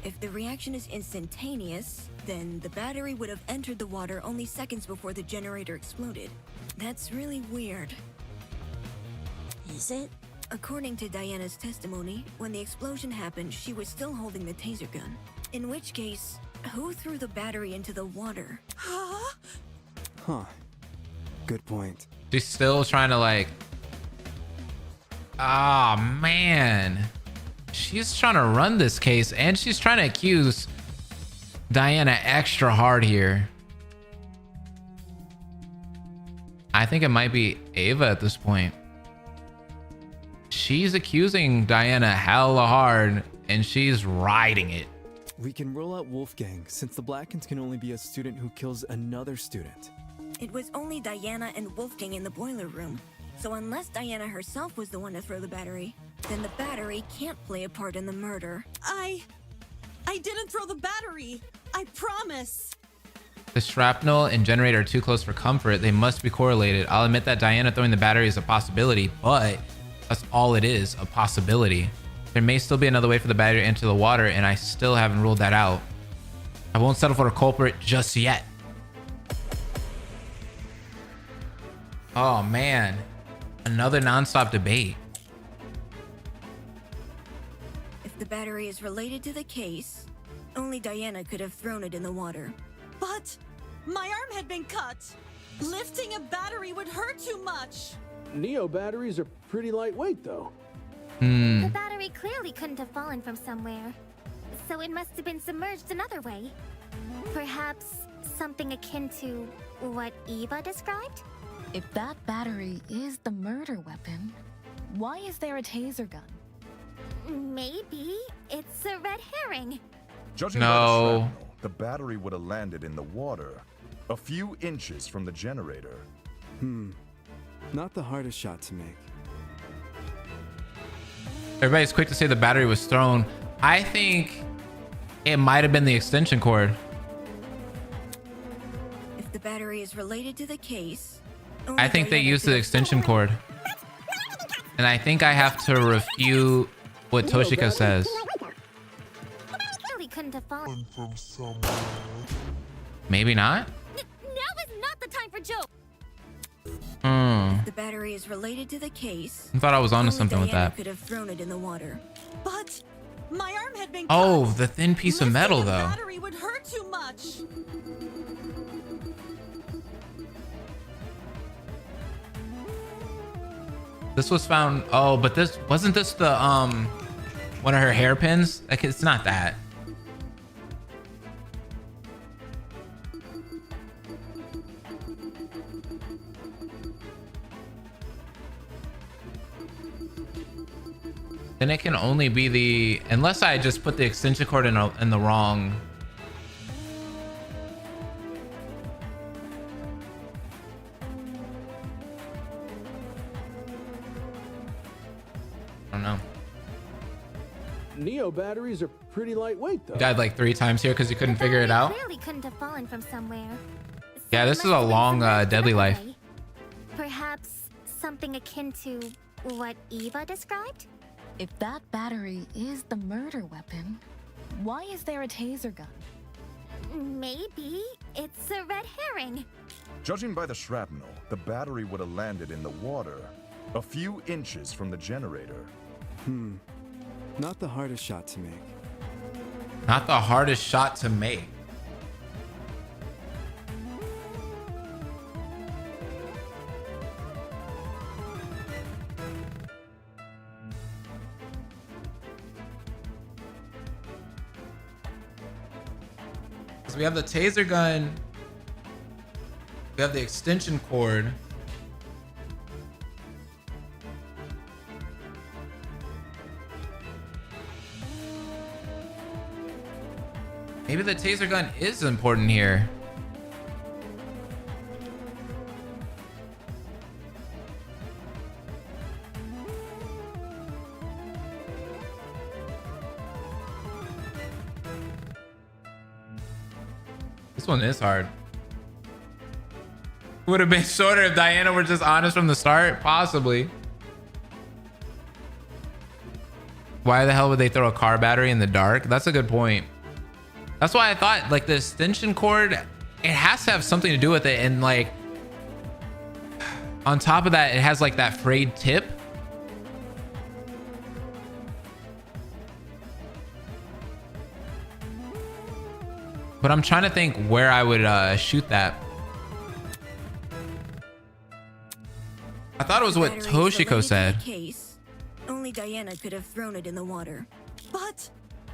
If the reaction is instantaneous, then the battery would have entered the water only seconds before the generator exploded. That's really weird. Is it? According to Diana's testimony, when the explosion happened, she was still holding the taser gun. In which case, who threw the battery into the water? Huh. Good point. She's still trying to like... Ah, man. She's trying to run this case and she's trying to accuse Diana extra hard here. I think it might be Ava at this point. She's accusing Diana hella hard and she's riding it. We can rule out Wolfgang, since the Blackens can only be a student who kills another student. It was only Diana and Wolfgang in the boiler room. So unless Diana herself was the one to throw the battery, then the battery can't play a part in the murder. I didn't throw the battery. I promise. The shrapnel and generator are too close for comfort. They must be correlated. I'll admit that Diana throwing the battery is a possibility, but that's all it is, a possibility. There may still be another way for the battery to enter the water, and I still haven't ruled that out. I won't settle for a culprit just yet. Oh, man. Another nonstop debate. If battery is related to the case, only Diana could have thrown it in the water. But my arm had been cut. Lifting a battery would hurt too much. Neo batteries are pretty lightweight, though. The battery clearly couldn't have fallen from somewhere, so it must have been submerged another way. Perhaps something akin to what Eva described? If that battery is the murder weapon, why is there a taser gun? Maybe it's a red herring. Judging by the shrapnel, the battery would have landed in the water, a few inches from the generator. Not the hardest shot to make. Everybody's quick to say the battery was thrown. I think it might have been the extension cord. If the battery is related to the case, I think they used the extension cord. And I think I have to refute what Toshiko says. Clearly couldn't have fallen from somewhere. Maybe not? Now is not the time for jokes. If the battery is related to the case, I thought I was onto only something with Diana that. could have thrown it in the water. But my arm had been Oh, cut. the thin piece of metal, Lifting a though. battery would hurt too much. This was found. Oh, but this wasn't this the one of her hairpins? Like, it's not that. Then it can only be the, unless I just put the extension cord in the wrong. I don't know. Neo batteries are pretty lightweight, though. Died like 3 times here because he couldn't figure it out. Clearly couldn't have fallen from somewhere. Yeah, this is a long deadly life. Perhaps something akin to what Eva described? If that battery is the murder weapon, why is there a taser gun? Maybe it's a red herring. Judging by the shrapnel, the battery would have landed in the water, a few inches from the generator. Not the hardest shot to make. Not the hardest shot to make. We have the taser gun. We have the extension cord. Maybe the taser gun is important here. This one is hard. Would have been shorter if Diana were just honest from the start, possibly. Why the hell would they throw a car battery in the dark? That's a good point. That's why I thought like the extension cord, it has to have something to do with it. And like on top of that, it has like that frayed tip. But I'm trying to think where I would shoot that. I thought it was what Toshiko said. Case, only Diana could have thrown it in the water. But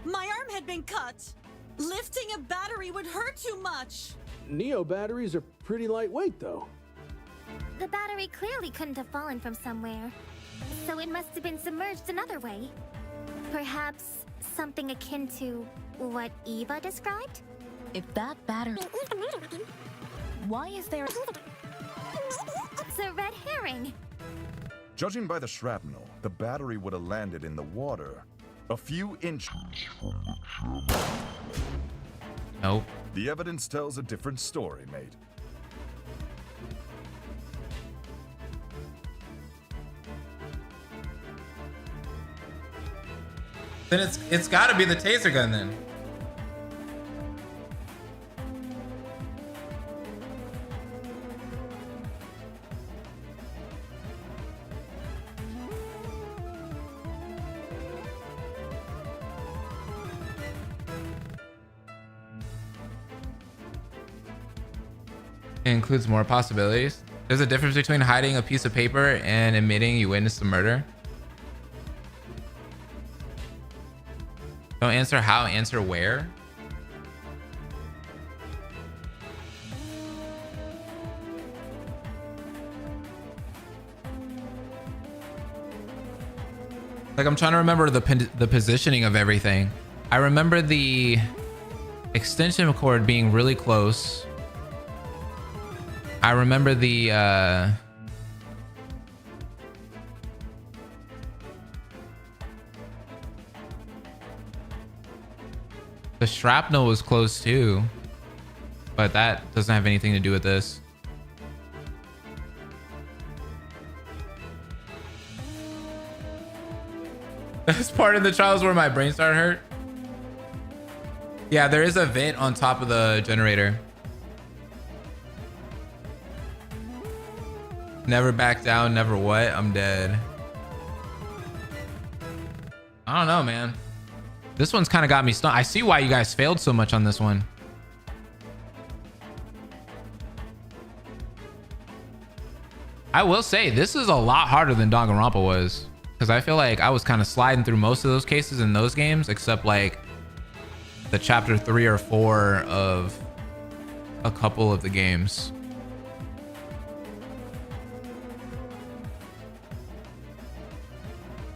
my arm had been cut. Lifting a battery would hurt too much. Neo batteries are pretty lightweight, though. The battery clearly couldn't have fallen from somewhere, so it must have been submerged another way. Perhaps something akin to what Eva described? If that battery is the murder weapon, why is there a taser gun? It's a red herring. Judging by the shrapnel, the battery would have landed in the water, a few inches. Nope. The evidence tells a different story, mate. Then it's got to be the taser gun then. It includes more possibilities. There's a difference between hiding a piece of paper and admitting you witnessed the murder. Don't answer how, answer where. Like, I'm trying to remember the positioning of everything. I remember the extension cord being really close. I remember the shrapnel was close too, but that doesn't have anything to do with this. That's part of the trials where my brain started hurt. Yeah, there is a vent on top of the generator. Never back down, never what? I'm dead. I don't know, man. This one's kind of got me stunned. I see why you guys failed so much on this one. I will say, this is a lot harder than Danganronpa was. Because I feel like I was kind of sliding through most of those cases in those games, except like the chapter 3 or 4 of a couple of the games.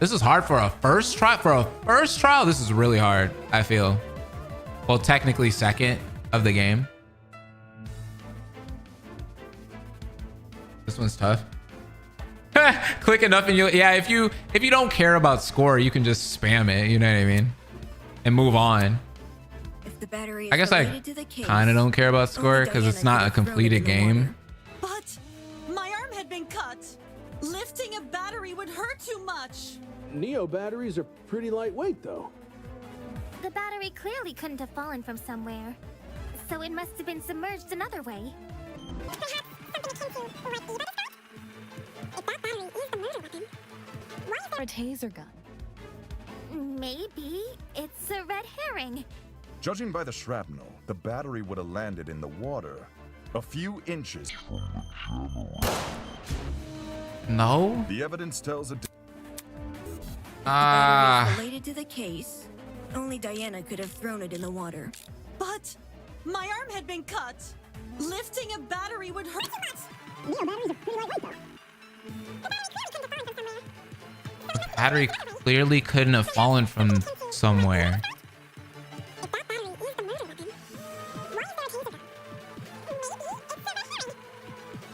This is hard for a first try. For a first trial, this is really hard, I feel. Well, technically second of the game. This one's tough. Click enough and you, yeah, if you don't care about score, you can just spam it, you know what I mean? And move on. If the battery is I guess I kind of don't care about score because it's not a completed game. But my arm had been cut. Lifting a battery would hurt too much. Neo batteries are pretty lightweight though. The battery clearly couldn't have fallen from somewhere, so it must have been submerged another way. Or a taser gun. Maybe it's a red herring. Judging by the shrapnel, the battery would have landed in the water a few inches. No. The evidence tells a. Related to the case, only Diana could have thrown it in the water. But my arm had been cut. Lifting a battery would hurt too much. Neo batteries are pretty lightweight though. The battery clearly couldn't have fallen from somewhere.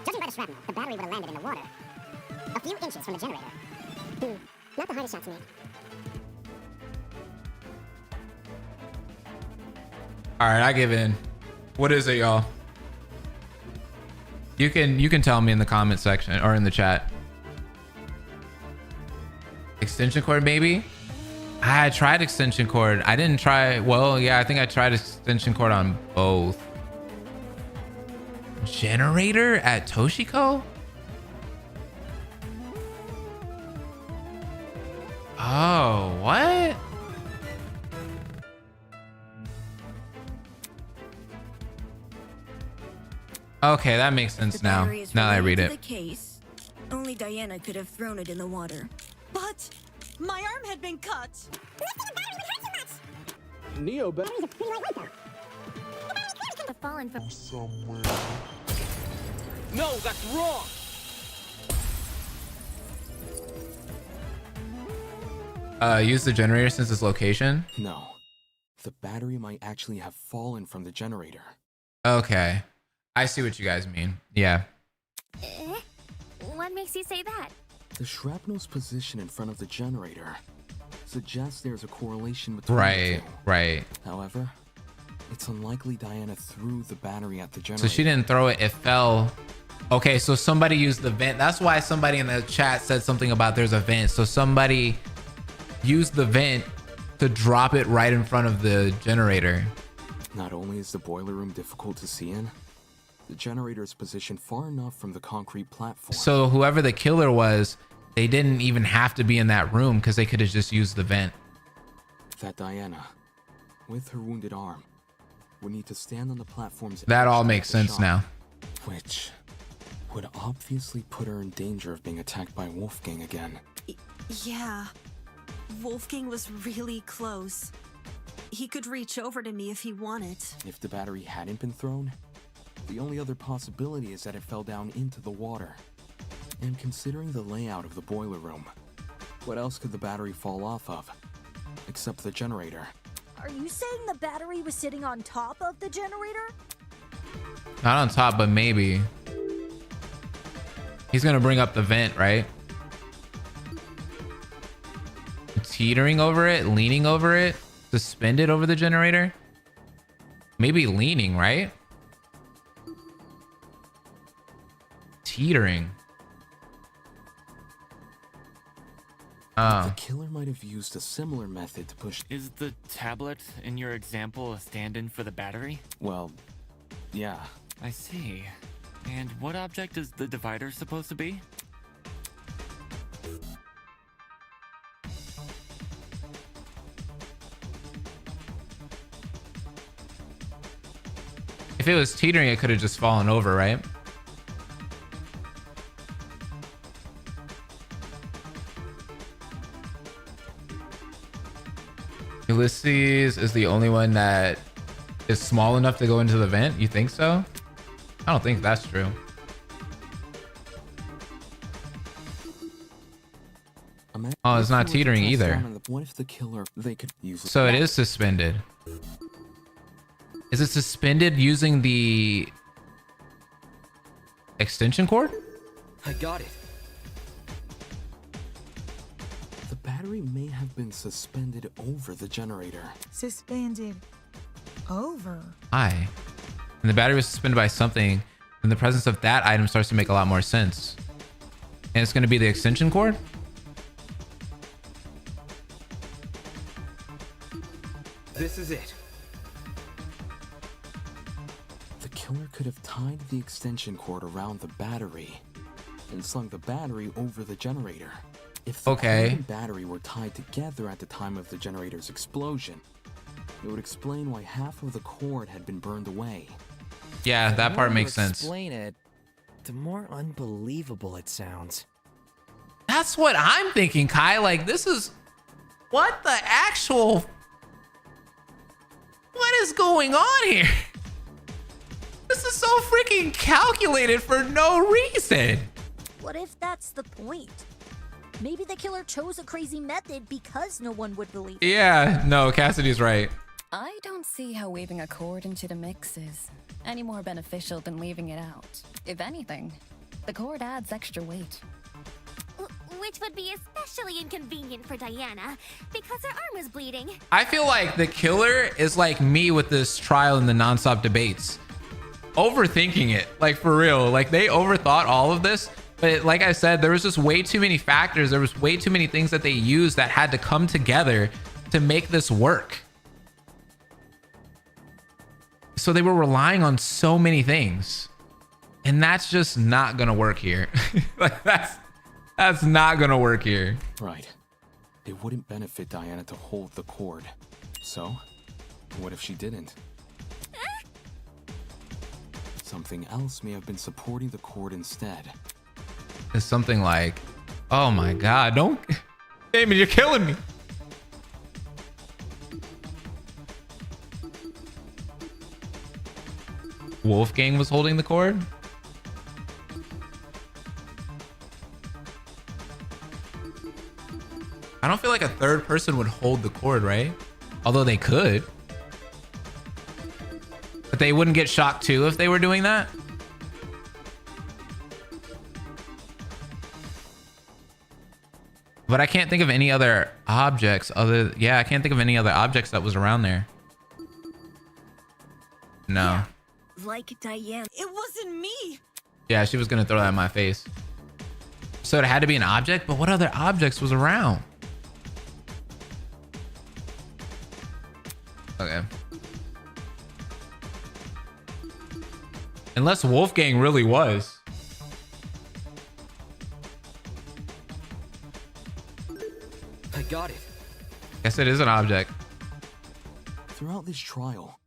Judging by the shrapnel, the battery would have landed in the water a few inches from the generator. Not the hardest shot to make. All right, I give in. What is it, y'all? You can tell me in the comment section or in the chat. Extension cord, maybe? I tried extension cord. I didn't try. Well, yeah, I think I tried extension cord on both. Generator at Toshiko? Oh, what? Okay, that makes sense now. Now that I read it. The case, only Diana could have thrown it in the water. But my arm had been cut. Neo batteries are pretty lightweight though. The fallen from somewhere. No, that's wrong. Use the generator since its location? No. The battery might actually have fallen from the generator. Okay. I see what you guys mean. Yeah. What makes you say that? The shrapnel's position in front of the generator suggests there's a correlation between Right, the two. right. However, it's unlikely Diana threw the battery at the generator. So she didn't throw it, it fell. Okay, so somebody used the vent. That's why somebody in the chat said something about there's a vent. So somebody used the vent to drop it right in front of the generator. Not only is the boiler room difficult to see in, the generator is positioned far enough from the concrete platform. So whoever the killer was, they didn't even have to be in that room because they could have just used the vent. That Diana, with her wounded arm, would need to stand on the platform's That edge all to makes make the sense shot. now. Which would obviously put her in danger of being attacked by Wolfgang again. Yeah. Wolfgang was really close. He could reach over to me if he wanted. If the battery hadn't been thrown, the only other possibility is that it fell down into the water. And considering the layout of the boiler room, what else could the battery fall off of? Except the generator. Are you saying the battery was sitting on top of the generator? Not on top, but maybe. He's gonna bring up the vent, right? Teetering over it, leaning over it, suspended over the generator. Maybe leaning, right? Teetering. The killer might have used a similar method to push. Is the tablet in your example a stand-in for the battery? Well, yeah. I see. And what object is the divider supposed to be? If it was teetering, it could have just fallen over, right? Ulysses is the only one that is small enough to go into the vent. You think so? I don't think that's true. Oh, it's not teetering either. What if the killer, they could use it? So it is suspended. Is it suspended using the extension cord? I got it. The battery may have been suspended over the generator. Suspended over? Aye. And the battery was suspended by something, then the presence of that item starts to make a lot more sense. And it's going to be the extension cord? This is it. The killer could have tied the extension cord around the battery and slung the battery over the generator. If the cord and battery were tied together at the time of the generator's explosion, it would explain why half of the cord had been burned away. Yeah, that part makes sense. Explain it, the more unbelievable it sounds. That's what I'm thinking, Kai. Like, this is... What the actual... What is going on here? This is so freaking calculated for no reason. What if that's the point? Maybe the killer chose a crazy method because no one would believe it. Yeah, no, Cassidy's right. I don't see how weaving a cord into the mix is any more beneficial than leaving it out. If anything, the cord adds extra weight. Which would be especially inconvenient for Diana because her arm is bleeding. I feel like the killer is like me with this trial and the nonstop debates. Overthinking it, like for real. Like they overthought all of this. But like I said, there was just way too many factors. There was way too many things that they used that had to come together to make this work. So they were relying on so many things. And that's just not gonna work here. Like that's not gonna work here. Right. It wouldn't benefit Diana to hold the cord. So, what if she didn't? Something else may have been supporting the cord instead. It's something like, oh my God, don't, Damon, you're killing me. Wolfgang was holding the cord? I don't feel like a third person would hold the cord, right? Although they could. But they wouldn't get shocked too if they were doing that? But I can't think of any other objects other... Yeah, I can't think of any other objects that was around there. No. Like Diane. It wasn't me. Yeah, she was gonna throw that in my face. So it had to be an object, but what other objects was around? Okay. Unless Wolfgang really was. I got it. Guess it is an object. Throughout this trial,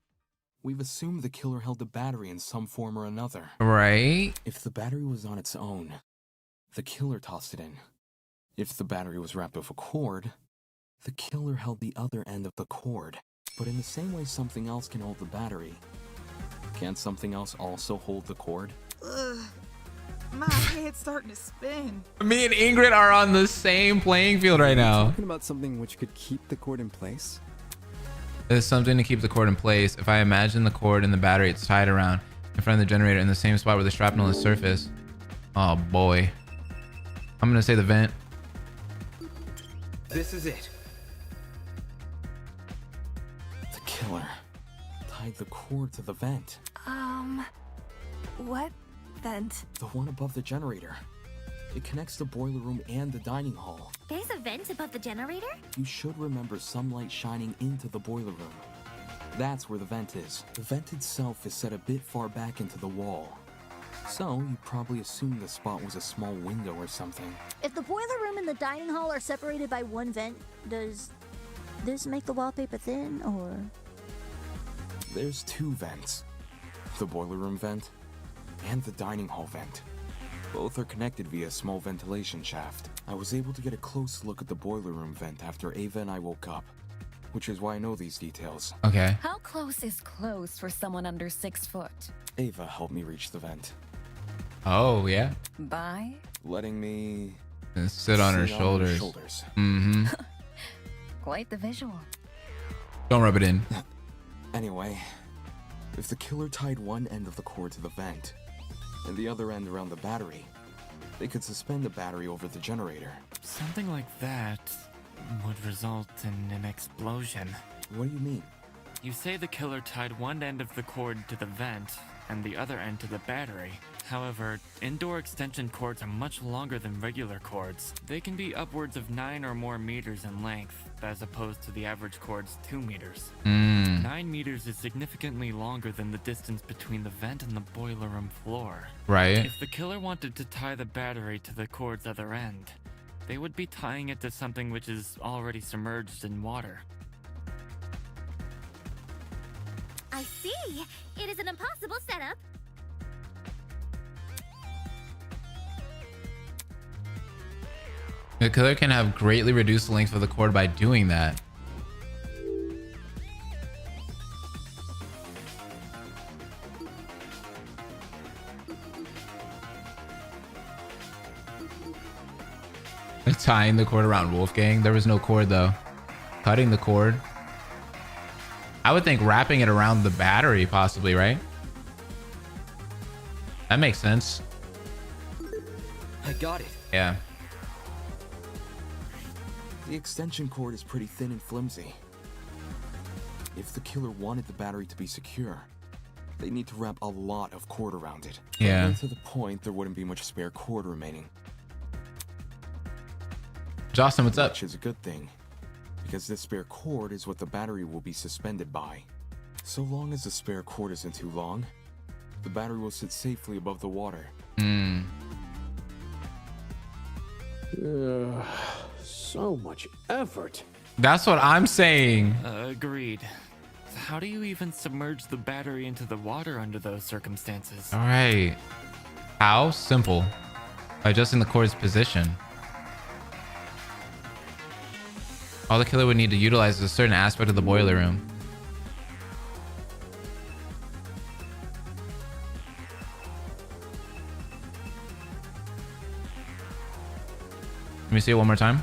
we've assumed the killer held the battery in some form or another. Right. If the battery was on its own, the killer tossed it in. If the battery was wrapped with a cord, the killer held the other end of the cord. But in the same way something else can hold the battery, can't something else also hold the cord? Ugh. My head's starting to spin. Me and Ingrid are on the same playing field right now. Talking about something which could keep the cord in place? There's something to keep the cord in place. If I imagine the cord and the battery, it's tied around in front of the generator in the same spot where the shrapnel is surfaced. Oh boy. I'm gonna say the vent. This is it. The killer tied the cord to the vent. What vent? The one above the generator. It connects the boiler room and the dining hall. There's a vent above the generator? You should remember some light shining into the boiler room. That's where the vent is. The vent itself is set a bit far back into the wall. So, you probably assumed the spot was a small window or something. If the boiler room and the dining hall are separated by one vent, does this make the wallpaper thin, or...? There's two vents. The boiler room vent and the dining hall vent. Both are connected via a small ventilation shaft. I was able to get a close look at the boiler room vent after Ava and I woke up, which is why I know these details. Okay. How close is close for someone under 6 foot? Ava helped me reach the vent. Oh, yeah? By? Letting me... And sit on her shoulders. Mm-hmm. Quite the visual. Don't rub it in. Anyway, if the killer tied one end of the cord to the vent and the other end around the battery, they could suspend the battery over the generator. Something like that would result in an explosion. What do you mean? You say the killer tied one end of the cord to the vent and the other end to the battery. However, indoor extension cords are much longer than regular cords. They can be upwards of 9 or more meters in length, as opposed to the average cord's 2 meters. 9 meters is significantly longer than the distance between the vent and the boiler room floor. Right. If the killer wanted to tie the battery to the cord's other end, they would be tying it to something which is already submerged in water. I see. It is an impossible setup. The killer can have greatly reduced the length of the cord by doing that. Tying the cord around Wolfgang. There was no cord though. Cutting the cord. I would think wrapping it around the battery possibly, right? That makes sense. I got it. Yeah. The extension cord is pretty thin and flimsy. If the killer wanted the battery to be secure, they need to wrap a lot of cord around it. Yeah. To the point, there wouldn't be much spare cord remaining. Justin, what's up? Which is a good thing, because this spare cord is what the battery will be suspended by. So long as the spare cord isn't too long, the battery will sit safely above the water. So much effort. That's what I'm saying. Agreed. How do you even submerge the battery into the water under those circumstances? All right. How? Simple. By adjusting the cord's position. All the killer would need to utilize is a certain aspect of the boiler room. Let me see it one more time.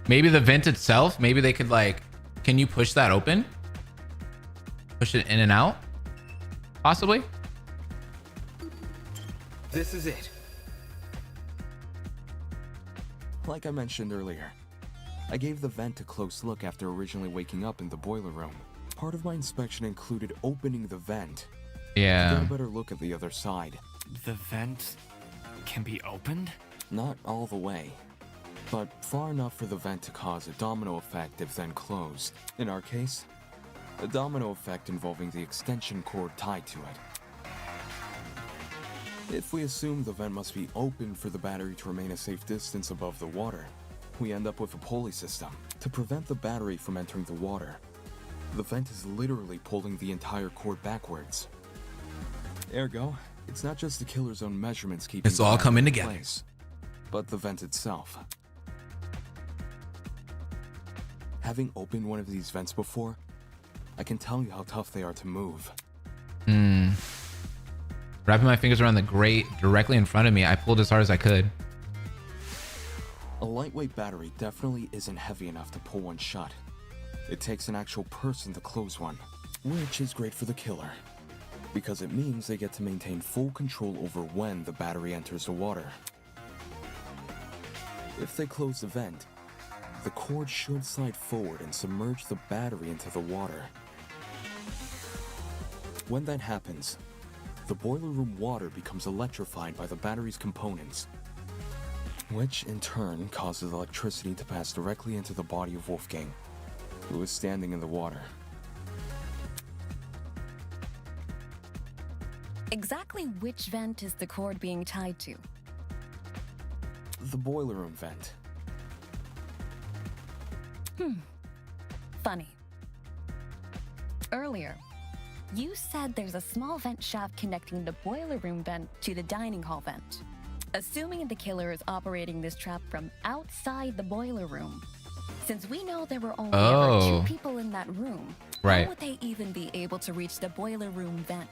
Maybe the vent itself, maybe they could like, can you push that open? Push it in and out? Possibly? This is it. Like I mentioned earlier, I gave the vent a close look after originally waking up in the boiler room. Part of my inspection included opening the vent. Yeah. To get a better look at the other side. The vent can be opened? Not all the way, but far enough for the vent to cause a domino effect if then closed. In our case, a domino effect involving the extension cord tied to it. If we assume the vent must be open for the battery to remain a safe distance above the water, we end up with a pulley system. To prevent the battery from entering the water, The vent is literally pulling the entire cord backwards. Ergo, it's not just the killer's own measurements keeping It's all coming in together. place, but the vent itself. Having opened one of these vents before, I can tell you how tough they are to move. Wrapping my fingers around the grate directly in front of me, I pulled as hard as I could. A lightweight battery definitely isn't heavy enough to pull one shut. It takes an actual person to close one, which is great for the killer, because it means they get to maintain full control over when the battery enters the water. If they close the vent, the cord should slide forward and submerge the battery into the water. When that happens, the boiler room water becomes electrified by the battery's components, which in turn causes electricity to pass directly into the body of Wolfgang, who is standing in the water. Exactly which vent is the cord being tied to? The boiler room vent. Funny. Earlier, you said there's a small vent shaft connecting the boiler room vent to the dining hall vent. Assuming the killer is operating this trap from outside the boiler room, since we know there were only ever 2 people in that room, how would they even be able to reach the boiler room vent?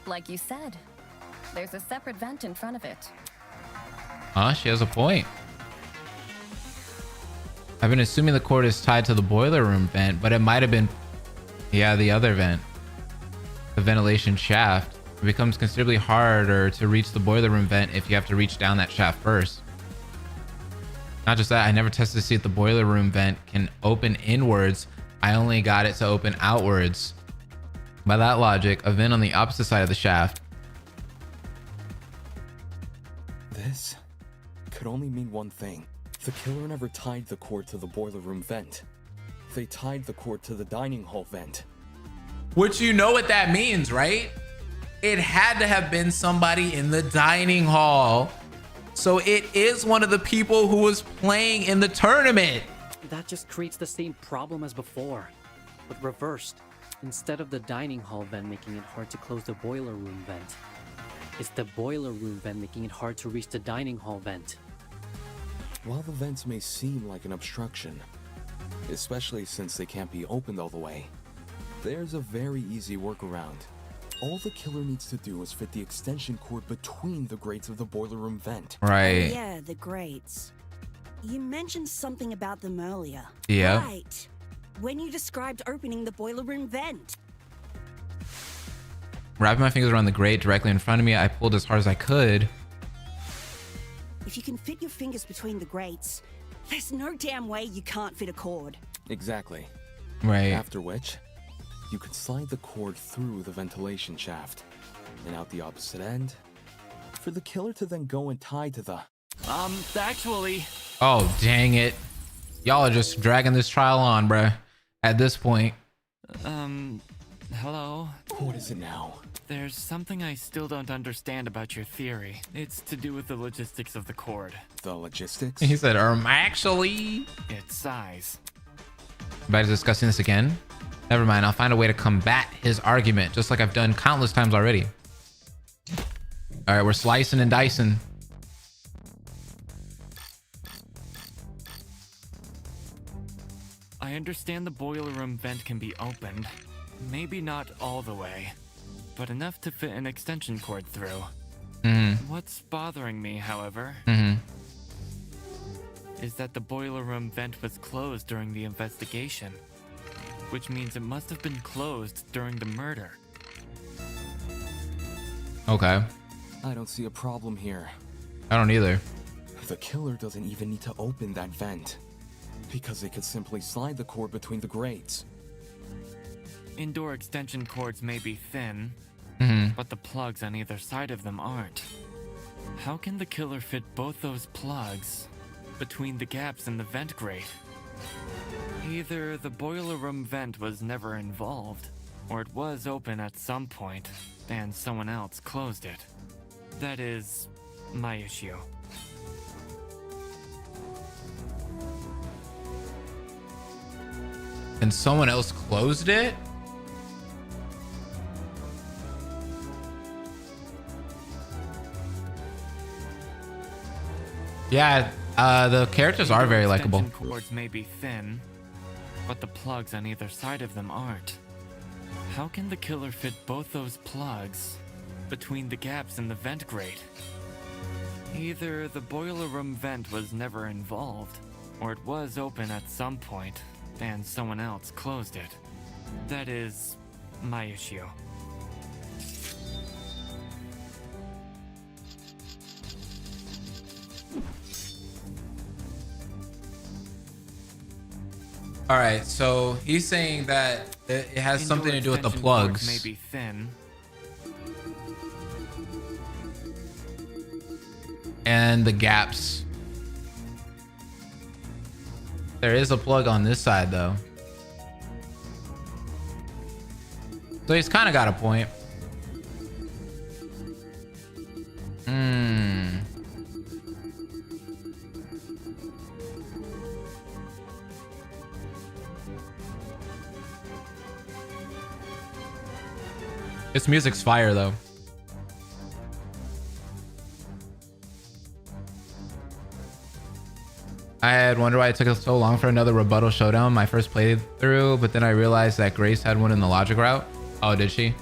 Like you said, there's a separate vent in front of it. She has a point. I've been assuming the cord is tied to the boiler room vent, but it might have been, the other vent. The ventilation shaft. It becomes considerably harder to reach the boiler room vent if you have to reach down that shaft first. Not just that, I never tested to see if the boiler room vent can open inwards. I only got it to open outwards. By that logic, a vent on the opposite side of the shaft. This could only mean one thing. The killer never tied the cord to the boiler room vent. They tied the cord to the dining hall vent. Which you know what that means, right? It had to have been somebody in the dining hall. So it is one of the people who was playing in the tournament. That just creates the same problem as before, but reversed. Instead of the dining hall vent making it hard to close the boiler room vent, it's the boiler room vent making it hard to reach the dining hall vent. While the vents may seem like an obstruction, especially since they can't be opened all the way, there's a very easy workaround. All the killer needs to do is fit the extension cord between the grates of the boiler room vent. Right. Yeah, the grates. You mentioned something about them earlier. Yeah. Right. When you described opening the boiler room vent. Wrapping my fingers around the grate directly in front of me, I pulled as hard as I could. If you can fit your fingers between the grates, there's no damn way you can't fit a cord. Exactly. Right. After which, you could slide the cord through the ventilation shaft and out the opposite end for the killer to then go and tie to the... Actually... Oh, dang it. Y'all are just dragging this trial on, bruh. At this point. Hello? What is it now? There's something I still don't understand about your theory. It's to do with the logistics of the cord. The logistics? He said, actually... Its size. About discussing this again? Never mind, I'll find a way to combat his argument, just like I've done countless times already. Alright, we're slicing and dicing. I understand the boiler room vent can be opened. Maybe not all the way, but enough to fit an extension cord through. What's bothering me, however, is that the boiler room vent was closed during the investigation, which means it must have been closed during the murder. Okay. I don't see a problem here. I don't either. The killer doesn't even need to open that vent, because they could simply slide the cord between the grates. Indoor extension cords may be thin, but the plugs on either side of them aren't. How can the killer fit both those plugs between the gaps in the vent grate? Either the boiler room vent was never involved, or it was open at some point, and someone else closed it. That is my issue. and someone else closed it. Yeah, the characters are very likable. Cords may be thin, but the plugs on either side of them aren't. How can the killer fit both those plugs between the gaps in the vent grate? Either the boiler room vent was never involved, or it was open at some point and someone else closed it. That is my issue. All right, so he's saying that it has something to do with the plugs. May be thin. And the gaps. There is a plug on this side though. So he's kind of got a point. This music's fire though. I had wondered why it took us so long for another rebuttal showdown my first playthrough, but then I realized that Grace had one in the logic route. Oh, did she?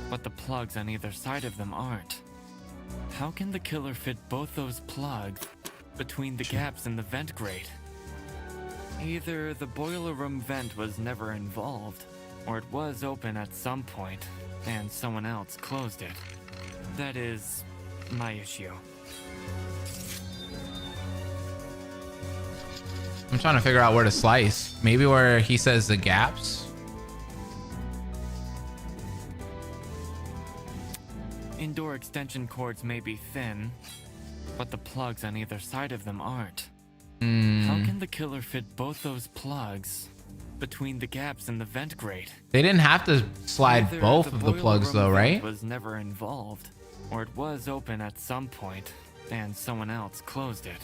But the plugs on either side of them aren't. How can the killer fit both those plugs between the gaps in the vent grate? Either the boiler room vent was never involved, or it was open at some point and someone else closed it. That is my issue. I'm trying to figure out where to slice. Maybe where he says the gaps. Indoor extension cords may be thin, but the plugs on either side of them aren't. How can the killer fit both those plugs between the gaps in the vent grate? They didn't have to slide Either both of the plugs though, right? Was never involved, or it was open at some point and someone else closed it.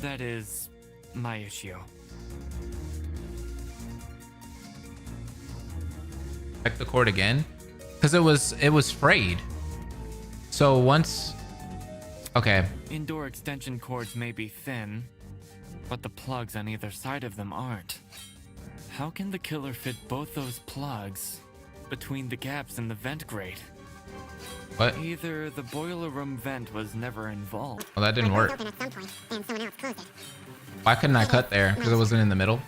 That is my issue. Check the cord again, because it was frayed. So once, okay. Indoor extension cords may be thin, but the plugs on either side of them aren't. How can the killer fit both those plugs between the gaps in the vent grate? What? Either the boiler room vent was never involved. Well, that didn't work. Why couldn't I cut there? Because it wasn't in the middle.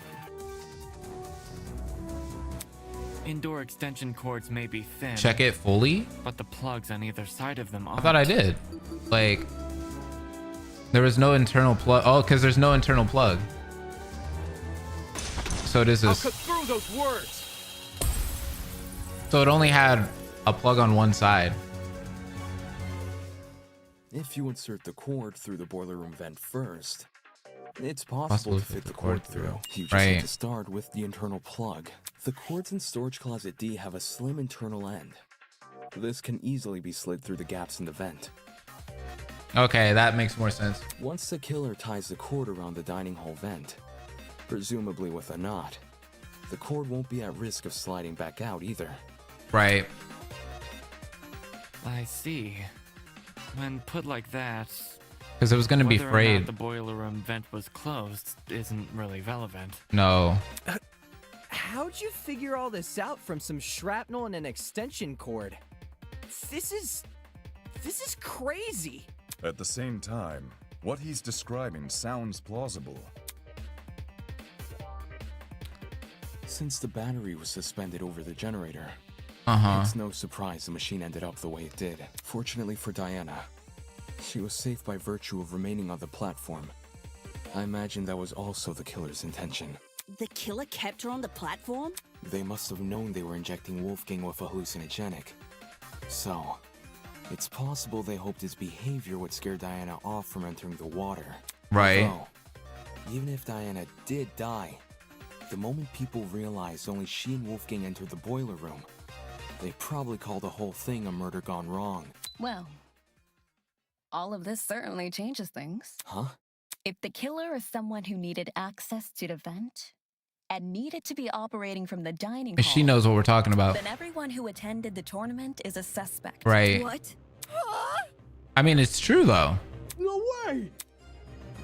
Indoor extension cords may be thin. Check it fully. But the plugs on either side of them aren't. I thought I did. Like, there was no internal plug. Oh, because there's no internal plug. So it is this. I'll cut through those words. So it only had a plug on one side. If you insert the cord through the boiler room vent first, it's possible to fit the cord through. You just have to start with the internal plug. The cords in storage closet D have a slim internal end. This can easily be slid through the gaps in the vent. Okay, that makes more sense. Once the killer ties the cord around the dining hall vent, presumably with a knot, the cord won't be at risk of sliding back out either. Right. I see. When put like that, because it was going to be whether or frayed. not the boiler room vent was closed isn't really relevant. No. How'd you figure all this out from some shrapnel and an extension cord? This is crazy. At the same time, what he's describing sounds plausible. Since the battery was suspended over the generator, it's no surprise the machine ended up the way it did. Fortunately for Diana, she was safe by virtue of remaining on the platform. I imagine that was also the killer's intention. The killer kept her on the platform? They must have known they were injecting Wolfgang with a hallucinogenic. So, it's possible they hoped his behavior would scare Diana off from entering the water. Right. Although, even if Diana did die, the moment people realized only she and Wolfgang entered the boiler room, they probably call the whole thing a murder gone wrong. Well, all of this certainly changes things. Huh? If the killer is someone who needed access to the vent, and needed to be operating from the dining And hall, she knows what we're talking about. then everyone who attended the tournament is a suspect. Right. What? I mean, it's true though. No way!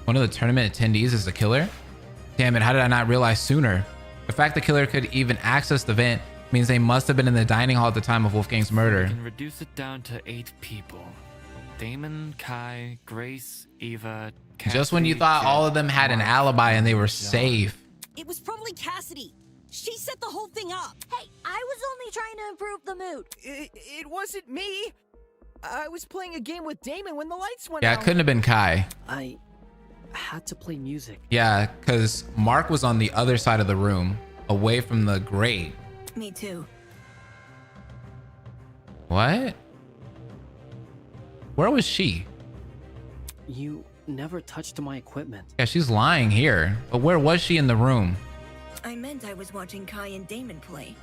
One of the tournament attendees is the killer? Damn it, how did I not realize sooner? The fact the killer could even access the vent means they must have been in the dining hall at the time of Wolfgang's murder. We can reduce it down to 8 people. Damon, Kai, Grace, Eva, Cassidy, Just when you thought all of them had an alibi and they were safe. It was probably Cassidy. She set the whole thing up. Hey, I was only trying to improve the mood. It wasn't me. I was playing a game with Damon when the lights went Yeah, out. it couldn't have been Kai. I had to play music. Yeah, because Mark was on the other side of the room, away from the grate. Me too. What? Where was she? You never touched my equipment. Yeah, she's lying here. But where was she in the room? I meant I was watching Kai and Damon play.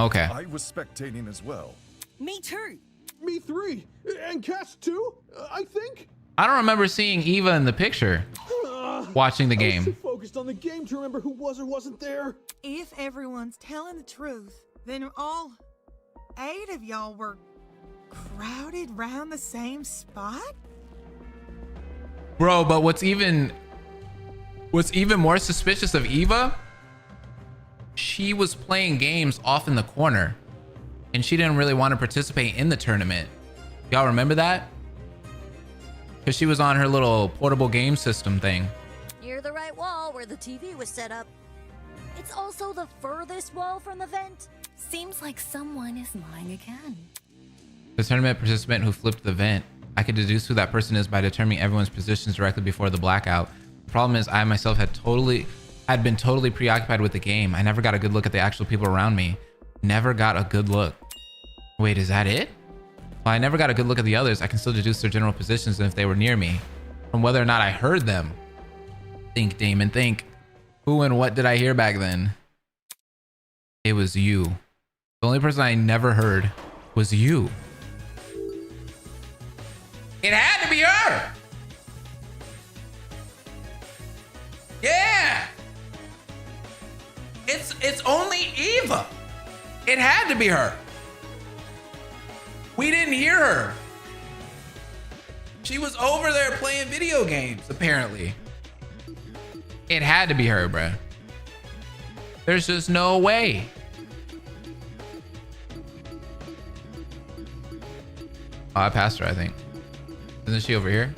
Okay. I was spectating as well. Me too. Me 3. And Cass too, I think. I don't remember seeing Eva in the picture. Watching the I was too game. focused on the game to remember who was or wasn't there. If everyone's telling the truth, then all 8 of y'all were crowded round the same spot? Bro, but what's even more suspicious of Eva, she was playing games off in the corner and she didn't really want to participate in the tournament. Y'all remember that? Because she was on her little portable game system thing. Near the right wall where the TV was set up. It's also the furthest wall from the vent. Seems like someone is lying again. The tournament participant who flipped the vent. I could deduce who that person is by determining everyone's positions directly before the blackout. The problem is I myself had been totally preoccupied with the game. I never got a good look at the actual people around me. Never got a good look. Wait, is that it? Well, I never got a good look at the others. I can still deduce their general positions and if they were near me from whether or not I heard them. Think, Damon, think. Who and what did I hear back then? It was you. The only person I never heard was you. It had to be her. Yeah. It's only Eva. It had to be her. We didn't hear her. She was over there playing video games, apparently. It had to be her, bruh. There's just no way. Oh, I passed her, I think. Isn't she over here?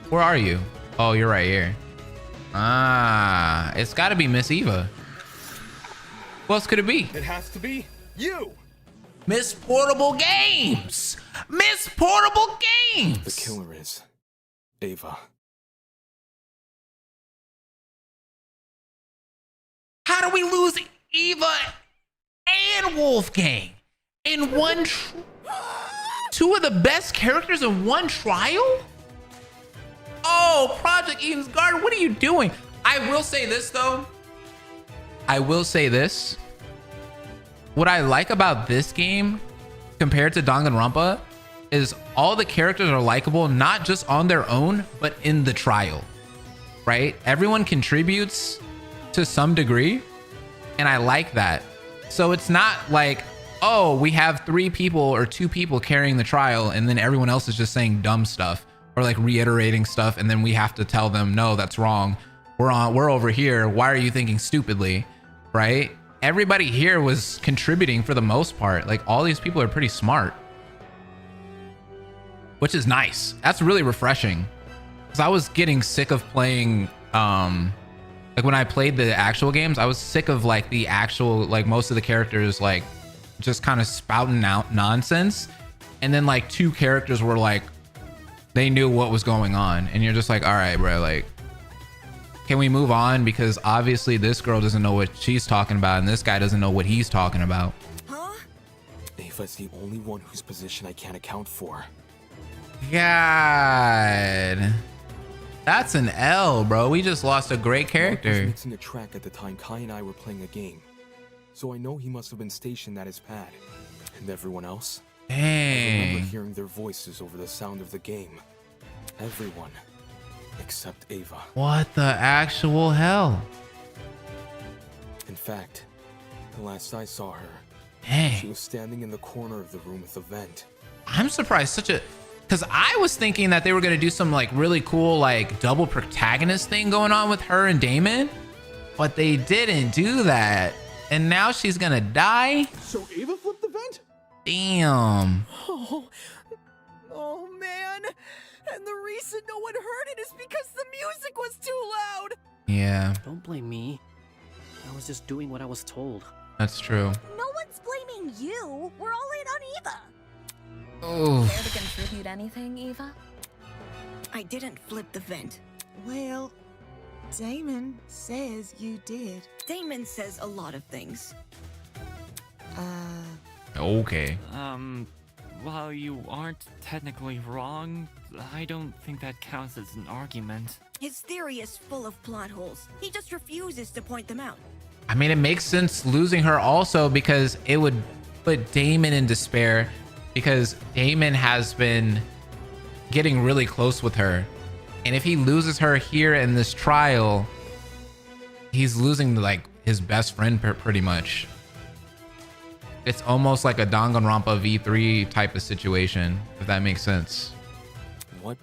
Where are you? Oh, you're right here. Ah, it's got to be Miss Eva. Who else could it be? It has to be you. Miss Portable Games. Miss Portable Games. The killer is Ava. How do we lose Eva and Wolfgang in one? Two of the best characters in one trial? Oh, Project Eden's Garden, what are you doing? I will say this, though. I will say this. What I like about this game compared to Danganronpa is all the characters are likable, not just on their own, but in the trial, right? Everyone contributes to some degree, and I like that. So it's not like, oh, we have 3 people or 2 people carrying the trial and then everyone else is just saying dumb stuff or like reiterating stuff and then we have to tell them, no, that's wrong. We're over here. Why are you thinking stupidly? Right? Everybody here was contributing for the most part. Like all these people are pretty smart, which is nice. That's really refreshing because I was getting sick of playing like when I played the actual games, I was sick of like the actual, like most of the characters like just kind of spouting out nonsense. And then like 2 characters were like, they knew what was going on. And you're just like, all right, bro, like, can we move on? Because obviously this girl doesn't know what she's talking about. And this guy doesn't know what he's talking about. Huh? Ava's the only one whose position I can't account for. God. That's an L, bro. We just lost a great Mark character. was mixing a track at the time Kai and I were playing a game. So I know he must have been stationed at his pad. And everyone else? I remember Dang. hearing their voices over the sound of the game. Everyone. Except Ava. What the actual hell? In fact, the last I saw her, Dang. she was standing in the corner of the room with the vent. I'm surprised because I was thinking that they were going to do some like really cool like double protagonist thing going on with her and Damon, but they didn't do that. And now she's going to die? So Ava flipped the vent? Damn. Oh man! And the reason no one heard it is because the music was too loud! Yeah. Don't blame me. I was just doing what I was told. That's true. No one's blaming you. We're all in on Eva. Oh. Care to contribute anything, Eva? I didn't flip the vent. Well, Damon says you did. Damon says a lot of things. Okay. While you aren't technically wrong, I don't think that counts as an argument. His theory is full of plot holes. He just refuses to point them out. I mean, it makes sense losing her also because it would put Damon in despair because Damon has been getting really close with her. And if he loses her here in this trial, he's losing like his best friend pretty much. It's almost like a Danganronpa V3 type of situation, if that makes sense. What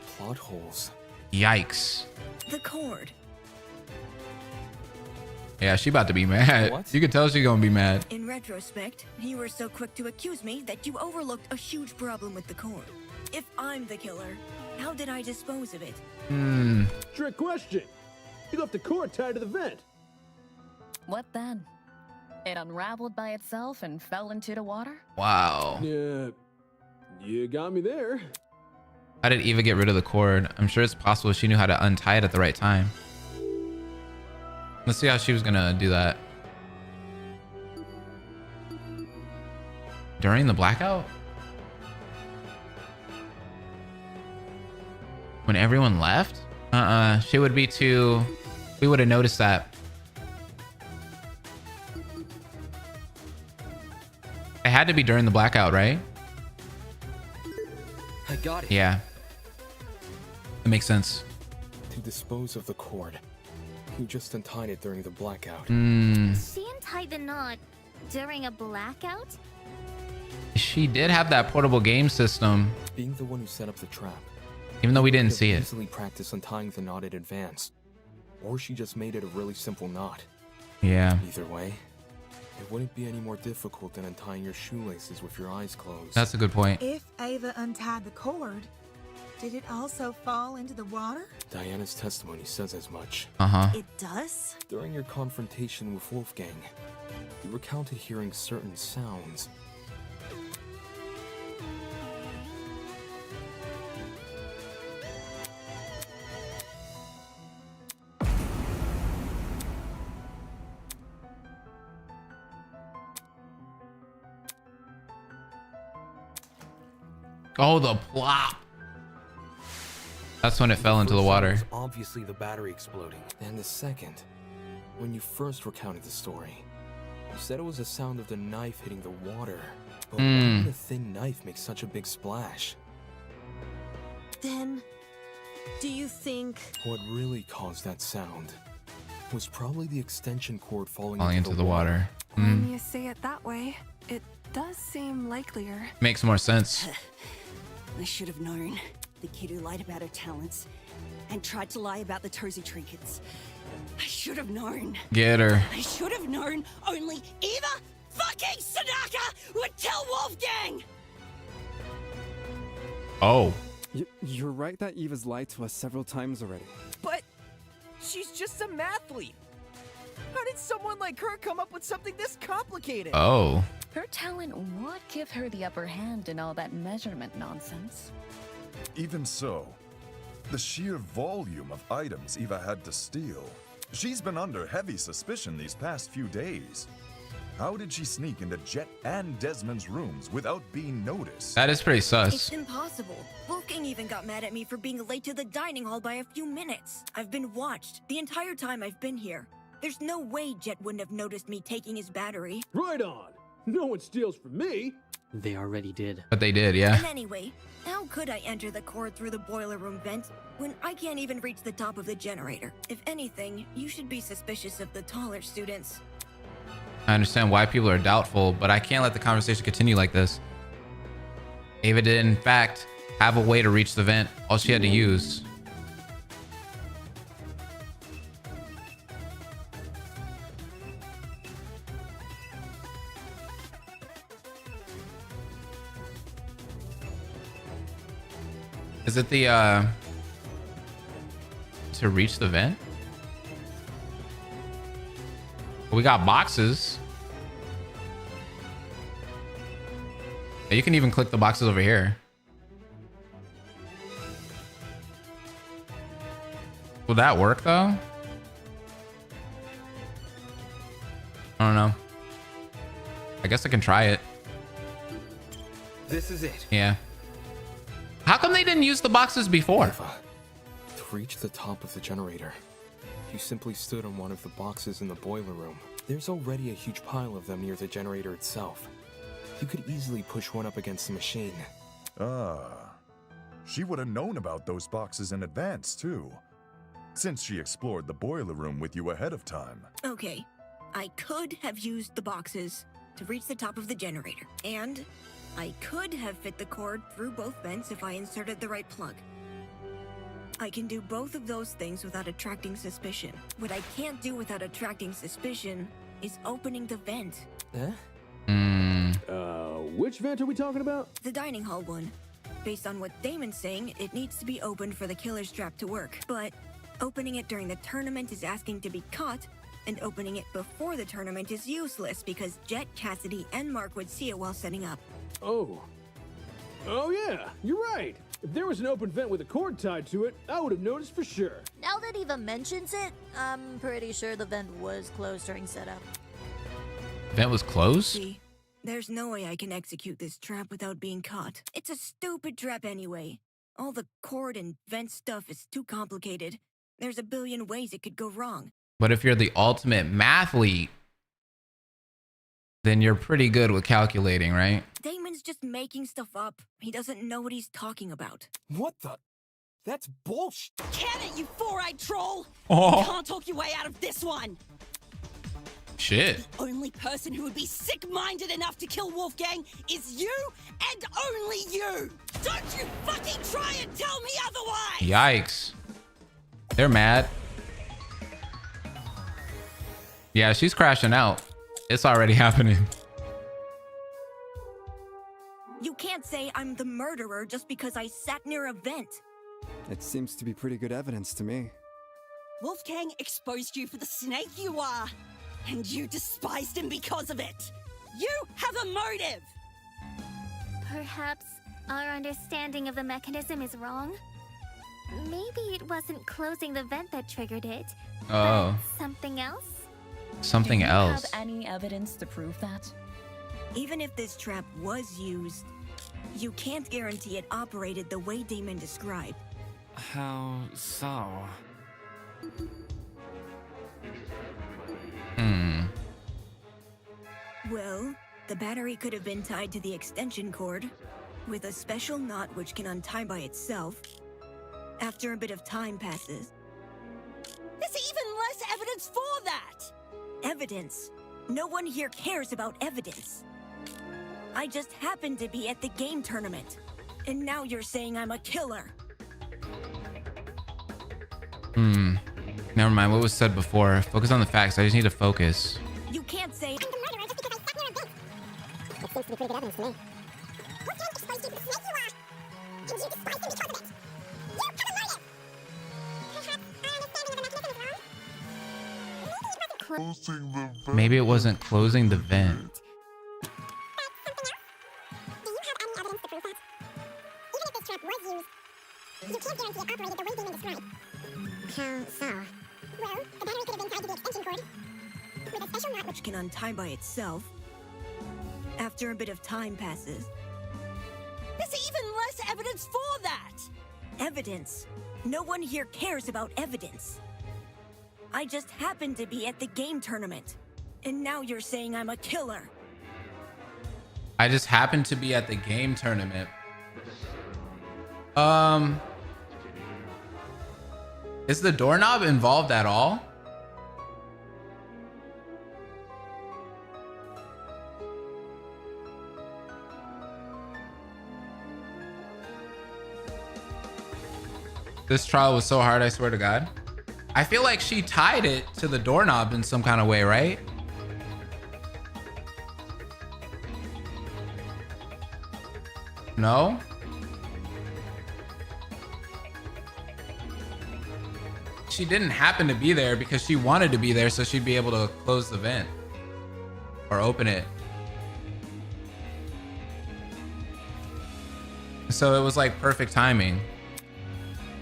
plot holes? Yikes. The cord. Yeah, she about to be mad. What? You can tell she's gonna be mad. In retrospect, you were so quick to accuse me that you overlooked a huge problem with the cord. If I'm the killer, how did I dispose of it? Trick question. You left the cord tied to the vent. What then? It unraveled by itself and fell into the water? Wow. Yeah, you got me there. How did Eva get rid of the cord? I'm sure it's possible she knew how to untie it at the right time. Let's see how she was gonna do that. During the blackout? When everyone left? She would be too... We would have noticed that. It had to be during the blackout, right? I got it. Yeah. It makes sense. To dispose of the cord, you just untied it during the blackout. She untied the knot during a blackout? She did have that portable game system. Being the one who set up the trap. Even though we didn't could see it. Easily practice untying the knot in advance, or she just made it a really simple knot. Yeah. Either way, it wouldn't be any more difficult than untying your shoelaces with your eyes closed. That's a good point. If Ava untied the cord, did it also fall into the water? Diana's testimony says as much. It does? During your confrontation with Wolfgang, you recounted hearing certain sounds. Oh, the plop. That's when it fell into the water. Was obviously the battery exploding. And the second, when you first recounted the story, you said it was the sound of the knife hitting the water. But why would a thin knife make such a big splash? Then, do you think... What really caused that sound was probably the extension cord falling into the water. When you say it that way, it does seem likelier. Makes more sense. I should have known. The kid who lied about her talents and tried to lie about the Tozy trinkets. I should have known. Get her. I should have known only Eva fucking Sadaka would tell Wolfgang! Oh. You're right that Eva's lied to us several times already. But she's just a mathlete. How did someone like her come up with something this complicated? Oh. Her talent would give her the upper hand in all that measurement nonsense. Even so, the sheer volume of items Eva had to steal. She's been under heavy suspicion these past few days. How did she sneak into Jet and Desmond's rooms without being noticed? That is pretty sus. It's impossible. Wolfgang even got mad at me for being late to the dining hall by a few minutes. I've been watched the entire time I've been here. There's no way Jet wouldn't have noticed me taking his battery. Right on. No one steals from me. They already did. But they did, yeah. And anyway, how could I enter the cord through the boiler room vent when I can't even reach the top of the generator? If anything, you should be suspicious of the taller students. I understand why people are doubtful, but I can't let the conversation continue like this. Ava did, in fact, have a way to reach the vent. All she had to use. Is it the, to reach the vent? We got boxes. You can even click the boxes over here. Will that work though? I don't know. I guess I can try it. This is it. Yeah. How come they didn't use the boxes before? Eva, to reach the top of the generator, you simply stood on one of the boxes in the boiler room. There's already a huge pile of them near the generator itself. You could easily push one up against the machine. She would have known about those boxes in advance, too, since she explored the boiler room with you ahead of time. Okay, I could have used the boxes to reach the top of the generator, and I could have fit the cord through both vents if I inserted the right plug. I can do both of those things without attracting suspicion. What I can't do without attracting suspicion is opening the vent. Huh? Which vent are we talking about? The dining hall one. Based on what Damon's saying, it needs to be opened for the killer's trap to work. But opening it during the tournament is asking to be caught, and opening it before the tournament is useless because Jet, Cassidy, and Mark would see it while setting up. Oh yeah, you're right. If there was an open vent with a cord tied to it, I would have noticed for sure. Now that Eva mentions it, I'm pretty sure the vent was closed during setup. Vent was closed? See, there's no way I can execute this trap without being caught. It's a stupid trap anyway. All the cord and vent stuff is too complicated. There's a billion ways it could go wrong. But if you're the ultimate mathlete, then you're pretty good with calculating, right? Damon's just making stuff up. He doesn't know what he's talking about. What the? That's bullshit. Can it, you four-eyed troll? Oh. You can't talk your way out of this one. Shit. The only person who would be sick-minded enough to kill Wolfgang is you, and only you. Don't you fucking try and tell me otherwise. Yikes. They're mad. Yeah, she's crashing out. It's already happening. You can't say I'm the murderer just because I sat near a vent. It seems to be pretty good evidence to me. Wolfgang exposed you for the snake you are, and you despised him because of it. You have a motive. Perhaps our understanding of the mechanism is wrong. Maybe it wasn't closing the vent that triggered it. Oh. But something else? Something else. Do you have any evidence to prove that? Even if this trap was used, you can't guarantee it operated the way Damon described. How so? Well, the battery could have been tied to the extension cord with a special knot which can untie by itself after a bit of time passes. There's even less evidence for that. Evidence? No one here cares about evidence. I just happened to be at the game tournament, and now you're saying I'm a killer. Never mind what was said before. Focus on the facts. I just need to focus. You can't say I'm the murderer just because I sat near a vent. It seems to be pretty good evidence to me. Wolfgang exposed you to the snake you are, and you despised him because of it. You have a motive! Perhaps our understanding of the mechanism is wrong? Maybe it wasn't closing the vent. Do you have any evidence to prove that? Even if this trap was used, you can't guarantee it operated the way Damon described. How so? Well, the battery could have been tied to the extension cord with a special knot which can untie by itself after a bit of time passes. There's even less evidence for that. Evidence? No one here cares about evidence. I just happened to be at the game tournament, and now you're saying I'm a killer. I just happened to be at the game tournament. Is the doorknob involved at all? This trial was so hard, I swear to God. I feel like she tied it to the doorknob in some kind of way, right? No? She didn't happen to be there because she wanted to be there so she'd be able to close the vent or open it. So it was like perfect timing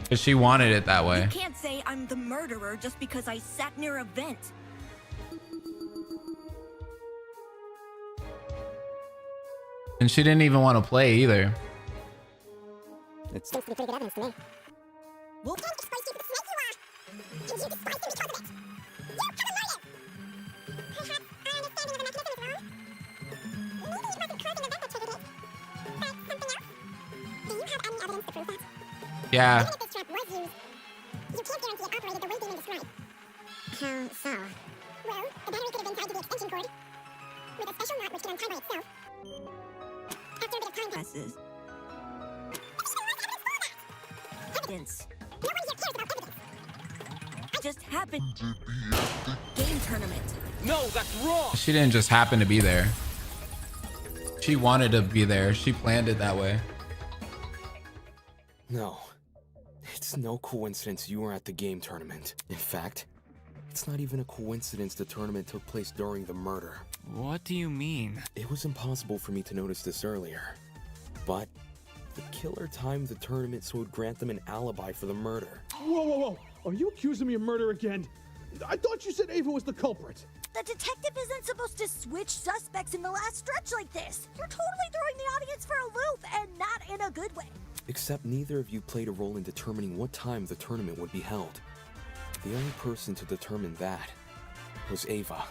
because she wanted it that way. You can't say I'm the murderer just because I sat near a vent. And she didn't even want to play either. It seems to be pretty good evidence to me. Wolfgang exposed you to the snake you are, and you despised him because of it. You have a motive! Perhaps our understanding of the mechanism is wrong? Maybe it wasn't causing a vent that triggered it, but something else? Do you have any evidence to prove that? Yeah. Even if this trap was used, you can't guarantee it operated the way Damon described. How so? Well, the battery could have been tied to the extension cord, with a special knot which can untie by itself. After a bit of time passes. Evidence. No one here cares about evidence. I just happened to be at the game tournament. No, that's wrong. She didn't just happen to be there. She wanted to be there. She planned it that way. No. It's no coincidence you were at the game tournament. In fact, it's not even a coincidence the tournament took place during the murder. What do you mean? It was impossible for me to notice this earlier, but the killer timed the tournament so it would grant them an alibi for the murder. Whoa, whoa, whoa! Are you accusing me of murder again? I thought you said Ava was the culprit. The detective isn't supposed to switch suspects in the last stretch like this. You're totally throwing the audience for a loop, and not in a good way. Except neither of you played a role in determining what time the tournament would be held. The only person to determine that was Ava.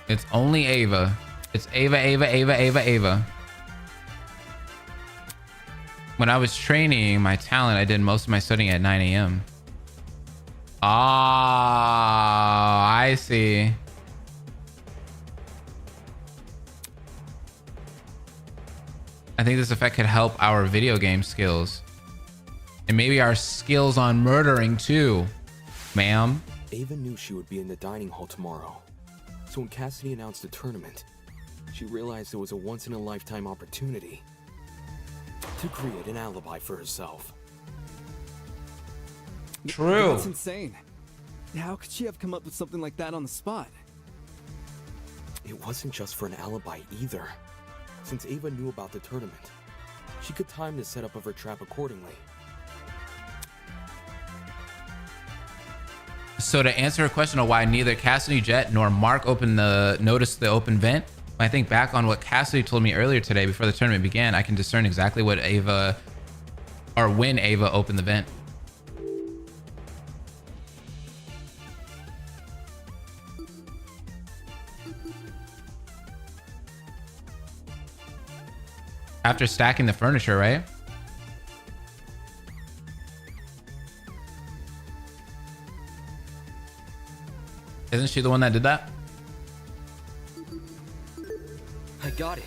It's only Ava. It's Ava. When I was training my talent, I did most of my studying at 9 a.m. Ah, I see. I think this effect could help our video game skills. And maybe our skills on murdering too, ma'am. Ava knew she would be in the dining hall tomorrow. So when Cassidy announced the tournament, she realized it was a once-in-a-lifetime opportunity to create an alibi for herself. True. That's insane. How could she have come up with something like that on the spot? It wasn't just for an alibi either. Since Ava knew about the tournament, she could time the setup of her trap accordingly. So to answer her question of why neither Cassidy, Jet, nor Mark noticed the open vent, when I think back on what Cassidy told me earlier today before the tournament began, I can discern exactly what Ava, or when Ava opened the vent. After stacking the furniture, right? Isn't she the one that did that? I got it.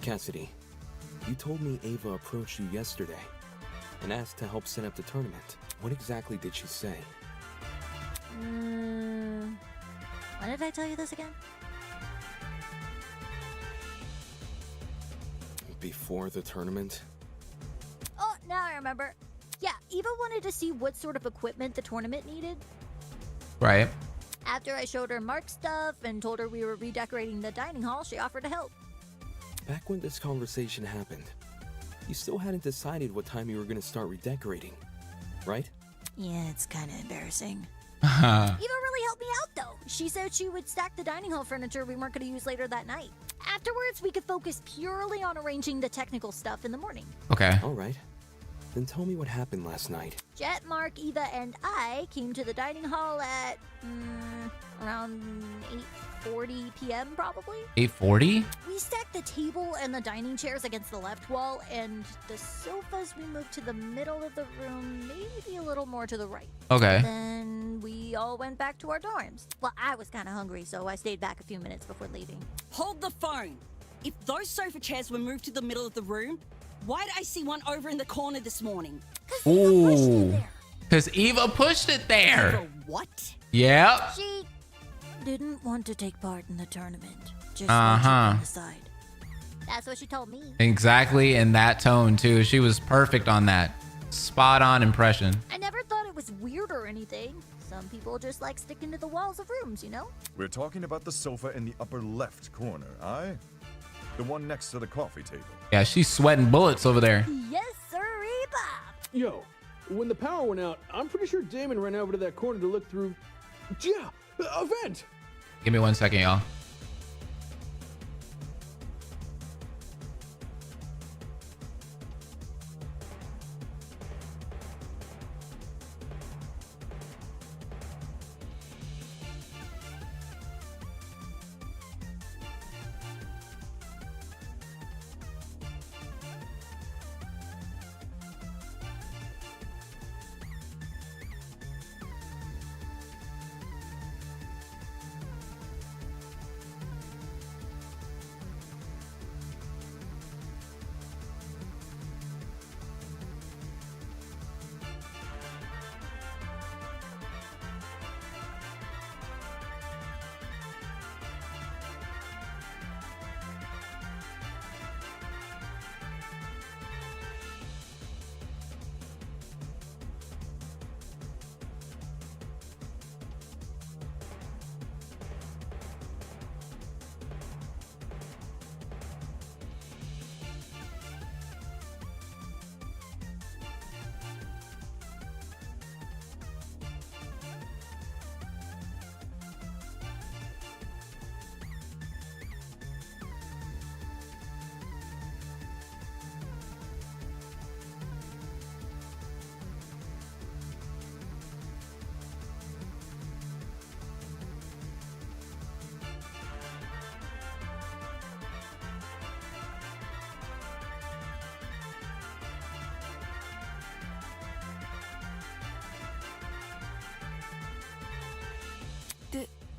Cassidy, you told me Ava approached you yesterday and asked to help set up the tournament. What exactly did she say? When did I tell you this again? Before the tournament? Oh, now I remember. Yeah, Eva wanted to see what sort of equipment the tournament needed. Right. After I showed her Mark's stuff and told her we were redecorating the dining hall, she offered to help. Back when this conversation happened, you still hadn't decided what time you were going to start redecorating, right? Yeah, it's kind of embarrassing. Eva really helped me out, though. She said she would stack the dining hall furniture we weren't going to use later that night. Afterwards, we could focus purely on arranging the technical stuff in the morning. Okay. All right. Then tell me what happened last night. Jet, Mark, Eva, and I came to the dining hall at around 8:40 p.m. probably. 8:40? We stacked the table and the dining chairs against the left wall, and the sofas we moved to the middle of the room, maybe a little more to the right. Okay. Then we all went back to our dorms. Well, I was kind of hungry, so I stayed back a few minutes before leaving. Hold the phone. If those sofa chairs were moved to the middle of the room, why did I see one over in the corner this morning? Ooh. Because Eva pushed it there. For what? Yep. She didn't want to take part in the tournament. Just watch it on the side. That's what she told me. Exactly in that tone, too. She was perfect on that. Spot on impression. I never thought it was weird or anything. Some people just like sticking to the walls of rooms, you know? We're talking about the sofa in the upper left corner, aye? The one next to the coffee table. Yeah, she's sweating bullets over there. Yes, sir, Bob. Yo, when the power went out, I'm pretty sure Damon ran over to that corner to look through. Yeah, a vent. Give me 1 second, y'all.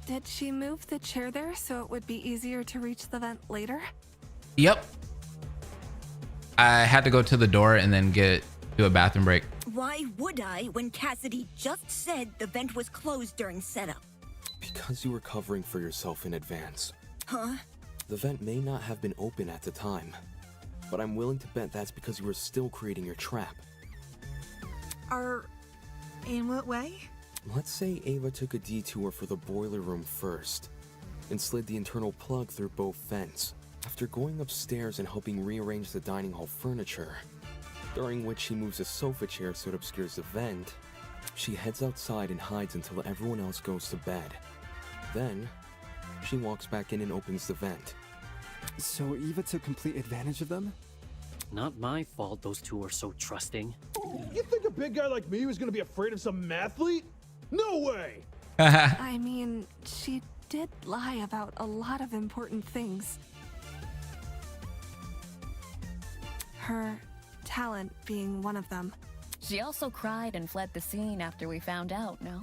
Did she move the chair there so it would be easier to reach the vent later? Yep. I had to go to the door and then do a bathroom break. Why would I when Cassidy just said the vent was closed during setup? Because you were covering for yourself in advance. Huh? The vent may not have been open at the time, but I'm willing to bet that's because you were still creating your trap. In what way? Let's say Ava took a detour for the boiler room first, and slid the internal plug through both vents, after going upstairs and helping rearrange the dining hall furniture, during which she moves a sofa chair so it obscures the vent. She heads outside and hides until everyone else goes to bed. Then, she walks back in and opens the vent. So Eva took complete advantage of them? Not my fault those two are so trusting. You think a big guy like me was gonna be afraid of some mathlete? No way! I mean, she did lie about a lot of important things. Her talent being one of them. She also cried and fled the scene after we found out, no?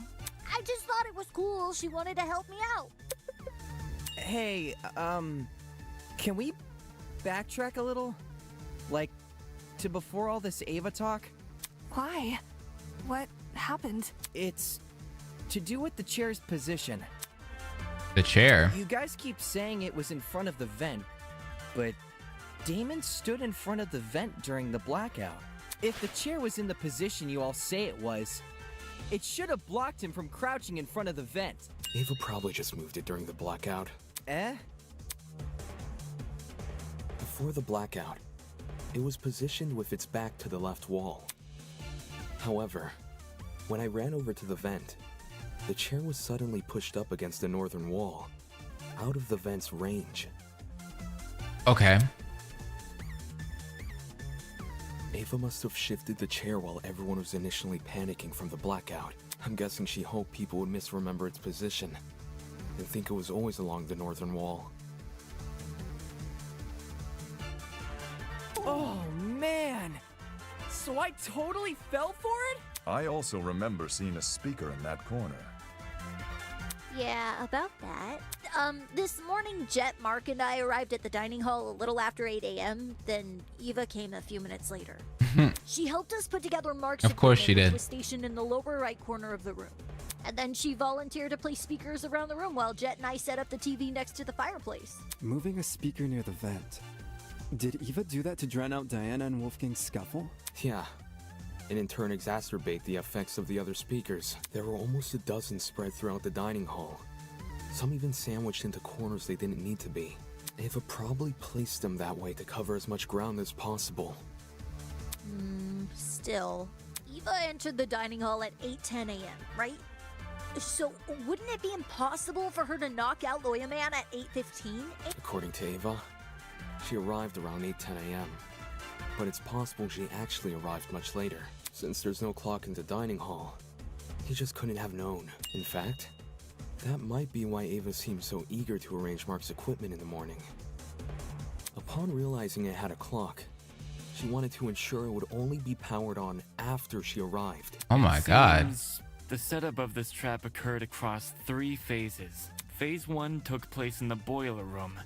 I just thought it was cool. She wanted to help me out. Hey, can we backtrack a little? Like, to before all this Ava talk? Why? What happened? It's to do with the chair's position. The chair? You guys keep saying it was in front of the vent, but Damon stood in front of the vent during the blackout. If the chair was in the position you all say it was, it should have blocked him from crouching in front of the vent. Ava probably just moved it during the blackout. Eh? Before the blackout, it was positioned with its back to the left wall. However, when I ran over to the vent, the chair was suddenly pushed up against the northern wall, out of the vent's range. Okay. Ava must have shifted the chair while everyone was initially panicking from the blackout. I'm guessing she hoped people would misremember its position. I think it was always along the northern wall. Oh, man! So I totally fell for it? I also remember seeing a speaker in that corner. Yeah, about that. This morning, Jet, Mark, and I arrived at the dining hall a little after 8 a.m. Then Eva came a few minutes later. She helped us put together Mark's Of course she equipment, did. which was stationed in the lower right corner of the room. And then she volunteered to place speakers around the room while Jet and I set up the TV next to the fireplace. Moving a speaker near the vent. Did Eva do that to drown out Diana and Wolfgang's scuffle? Yeah, and in turn exacerbate the effects of the other speakers. There were almost a dozen spread throughout the dining hall. Some even sandwiched into corners they didn't need to be. Eva probably placed them that way to cover as much ground as possible. Still, Eva entered the dining hall at 8:10 a.m., right? So wouldn't it be impossible for her to knock out Lawyer Man at 8:15? According to Eva, she arrived around 8:10 a.m. But it's possible she actually arrived much later. Since there's no clock in the dining hall, he just couldn't have known. In fact, that might be why Eva seemed so eager to arrange Mark's equipment in the morning. Upon realizing it had a clock, she wanted to ensure it would only be powered on after she arrived. Oh my god. The setup of this trap occurred across 3 phases. Phase 1 took place in the boiler room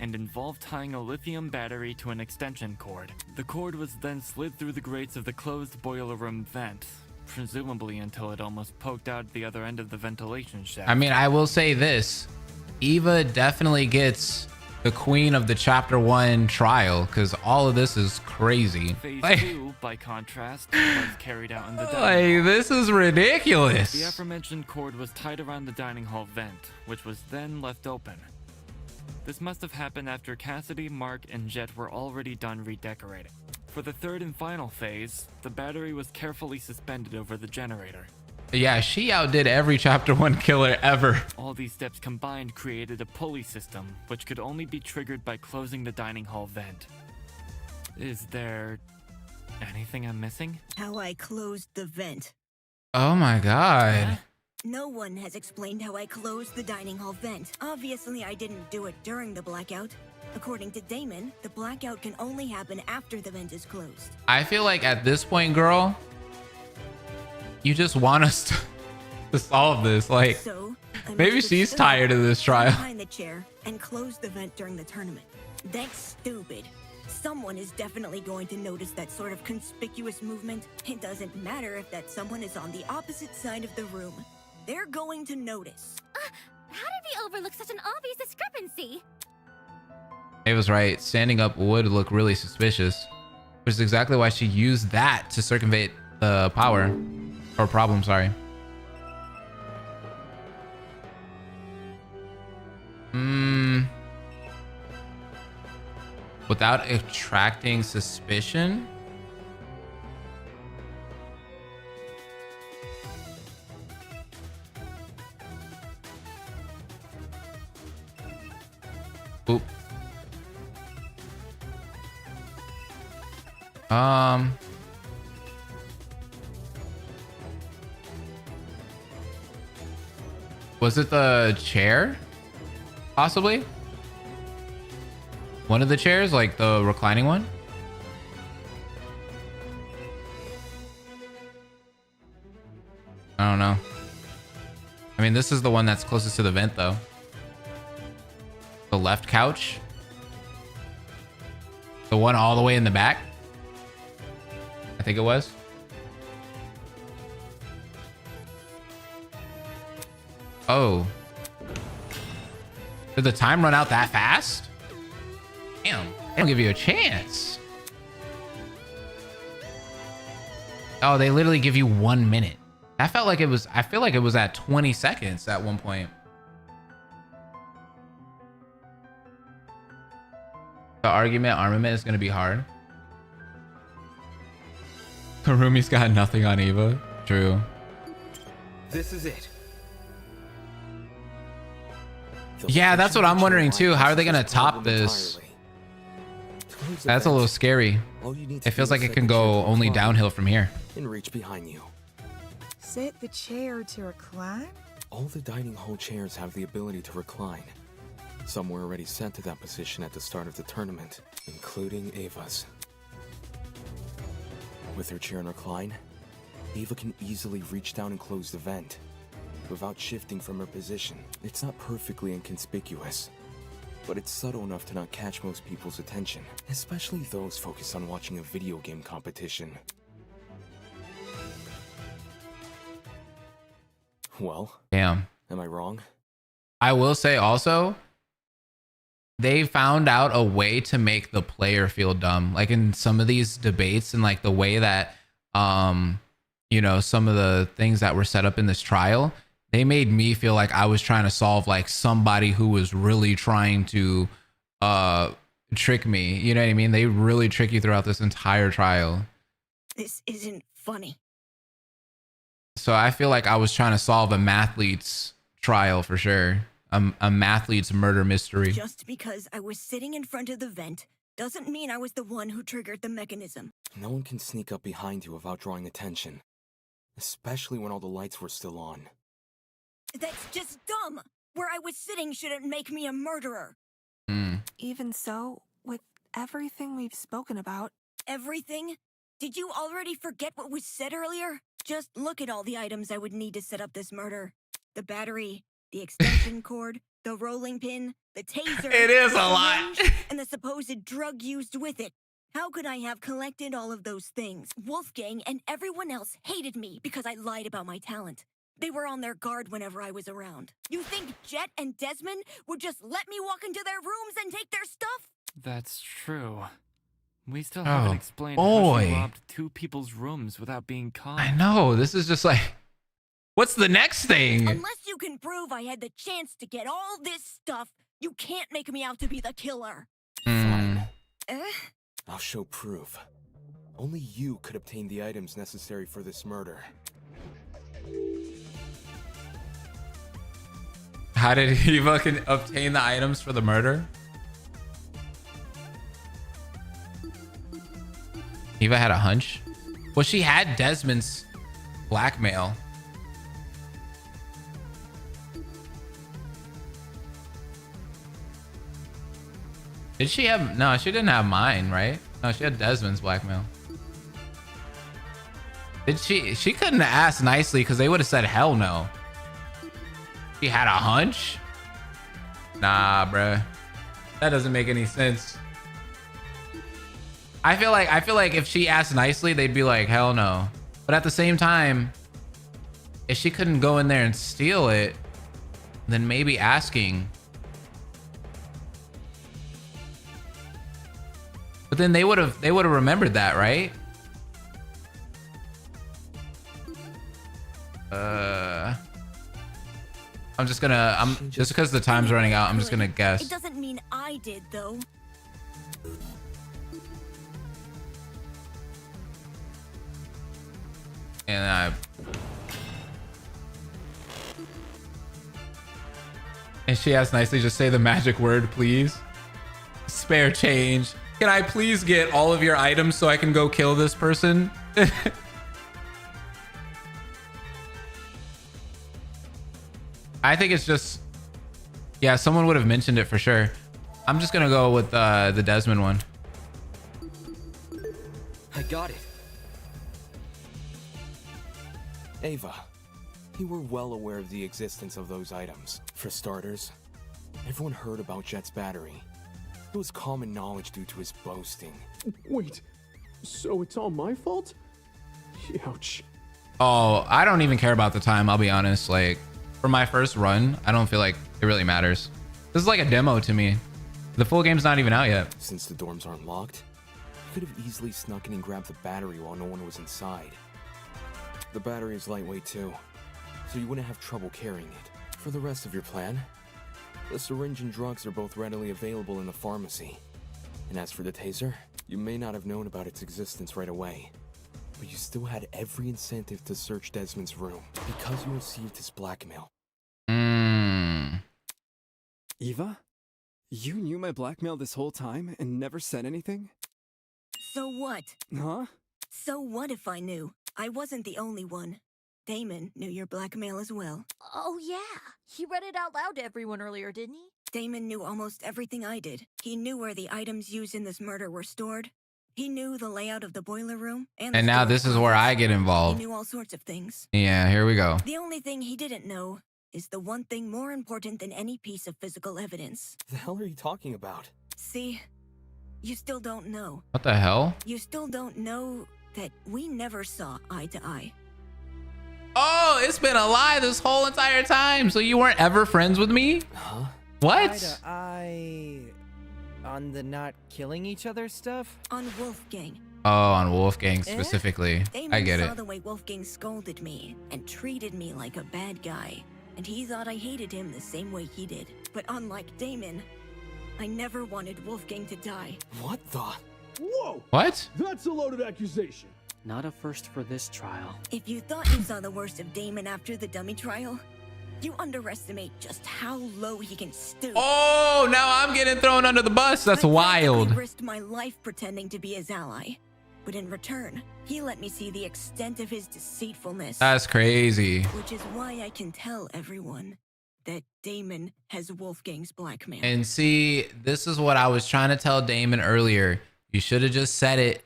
and involved tying a lithium battery to an extension cord. The cord was then slid through the grates of the closed boiler room vent, presumably until it almost poked out the other end of the ventilation shaft. I mean, I will say this. Eva definitely gets the queen of the chapter 1 trial, because all of this is crazy. Phase Like, 2, by contrast, was carried out in the dining hall. this is ridiculous. The aforementioned cord was tied around the dining hall vent, which was then left open. This must have happened after Cassidy, Mark, and Jet were already done redecorating. For the third and final phase, the battery was carefully suspended over the generator. Yeah, she outdid every chapter 1 killer ever. All these steps combined created a pulley system, which could only be triggered by closing the dining hall vent. Is there anything I'm missing? How I closed the vent. Oh my god. No one has explained how I closed the dining hall vent. Obviously, I didn't do it during the blackout. According to Damon, the blackout can only happen after the vent is closed. I feel like at this point, girl, you just want us to solve this. Like, So, I maybe must have she's stood tired of this trial. behind the chair and closed the vent during the tournament. That's stupid. Someone is definitely going to notice that sort of conspicuous movement. It doesn't matter if that someone is on the opposite side of the room. They're going to notice. How did we overlook such an obvious discrepancy? It was right. Standing up would look really suspicious, which is exactly why she used that to circumvent the power or problem. Sorry. Without attracting suspicion. Oop. Was it the chair? Possibly? One of the chairs, like the reclining one? I don't know. I mean, this is the one that's closest to the vent, though. The left couch. The one all the way in the back. I think it was. Oh. Did the time run out that fast? Damn, they don't give you a chance. Oh, they literally give you 1 minute. That felt like it was, I feel like it was at 20 seconds at one point. The armament is going to be hard. Harumi's got nothing on Eva. True. This is it. Yeah, that's what I'm wondering too. How are they going to top this? That's a little scary. It feels like it can go only downhill from here. And reach behind you. Set the chair to recline? All the dining hall chairs have the ability to recline. Some were already set to that position at the start of the tournament, including Ava's. With her chair in recline, Ava can easily reach down and close the vent without shifting from her position. It's not perfectly inconspicuous, but it's subtle enough to not catch most people's attention, especially those focused on watching a video game competition. Well, damn. Am I wrong? I will say also, they found out a way to make the player feel dumb. Like in some of these debates and like the way that, you know, some of the things that were set up in this trial, they made me feel like I was trying to solve like somebody who was really trying to trick me. You know what I mean? They really trick you throughout this entire trial. This isn't funny. So I feel like I was trying to solve a mathlete's trial for sure. A mathlete's murder mystery. Just because I was sitting in front of the vent doesn't mean I was the one who triggered the mechanism. No one can sneak up behind you without drawing attention, especially when all the lights were still on. That's just dumb. Where I was sitting shouldn't make me a murderer. Even so, with everything we've spoken about... Everything? Did you already forget what was said earlier? Just look at all the items I would need to set up this murder. The battery, the extension cord, the rolling pin, the taser... It is a lot. And the supposed drug used with it. How could I have collected all of those things? Wolfgang and everyone else hated me because I lied about my talent. They were on their guard whenever I was around. You think Jet and Desmond would just let me walk into their rooms and take their stuff? That's true. We still haven't explained how boy. she robbed 2 people's rooms without being caught. I know. This is just like, what's the next thing? Unless you can prove I had the chance to get all this stuff, you can't make me out to be the killer. I'll show proof. Only you could obtain the items necessary for this murder. How did he fucking obtain the items for the murder? Eva had a hunch. Well, she had Desmond's blackmail. Did she have... No, she didn't have mine, right? No, she had Desmond's blackmail. Did she... She couldn't have asked nicely because they would have said hell no. She had a hunch? Nah, bruh. That doesn't make any sense. I feel like if she asked nicely, they'd be like, hell no. But at the same time, if she couldn't go in there and steal it, then maybe asking. But then they would have remembered that, right? Just because the time's running out, I'm just gonna guess. It doesn't mean I did, though. And she asked nicely, just say the magic word, please. Spare change. Can I please get all of your items so I can go kill this person? I think it's just... Yeah, someone would have mentioned it for sure. I'm just gonna go with the Desmond one. I got it. Ava, you were well aware of the existence of those items. For starters, everyone heard about Jet's battery. It was common knowledge due to his boasting. Wait, so it's all my fault? Ouch. Oh, I don't even care about the time, I'll be honest. Like, for my first run, I don't feel like it really matters. This is like a demo to me. The full game's not even out yet. Since the dorms aren't locked, you could have easily snuck in and grabbed the battery while no one was inside. The battery is lightweight too, so you wouldn't have trouble carrying it. For the rest of your plan, the syringe and drugs are both readily available in the pharmacy. And as for the taser, you may not have known about its existence right away, but you still had every incentive to search Desmond's room because you received his blackmail. Eva? You knew my blackmail this whole time and never said anything? So what? Huh? So what if I knew? I wasn't the only one. Damon knew your blackmail as well. Oh yeah, he read it out loud to everyone earlier, didn't he? Damon knew almost everything I did. He knew where the items used in this murder were stored. He knew the layout of the boiler room. And now this is where I get involved. He knew all sorts of things. Yeah, here we go. The only thing he didn't know is the one thing more important than any piece of physical evidence. The hell are you talking about? See, you still don't know. What the hell? You still don't know that we never saw eye to eye. Oh, it's been a lie this whole entire time. So you weren't ever friends with me? Huh? What? Eye to eye on the not killing each other stuff? On Wolfgang. Oh, on Wolfgang specifically. Damon I get saw it. the way Wolfgang scolded me and treated me like a bad guy, and he thought I hated him the same way he did. But unlike Damon, I never wanted Wolfgang to die. What the? Whoa! What? That's a loaded accusation. Not a first for this trial. If you thought you saw the worst of Damon after the dummy trial, you underestimate just how low he can stoop. Oh, now I'm getting thrown under the bus. That's wild. I risked my life pretending to be his ally, but in return, he let me see the extent of his deceitfulness. That's crazy. Which is why I can tell everyone that Damon has Wolfgang's blackmail. And see, this is what I was trying to tell Damon earlier. You should have just said it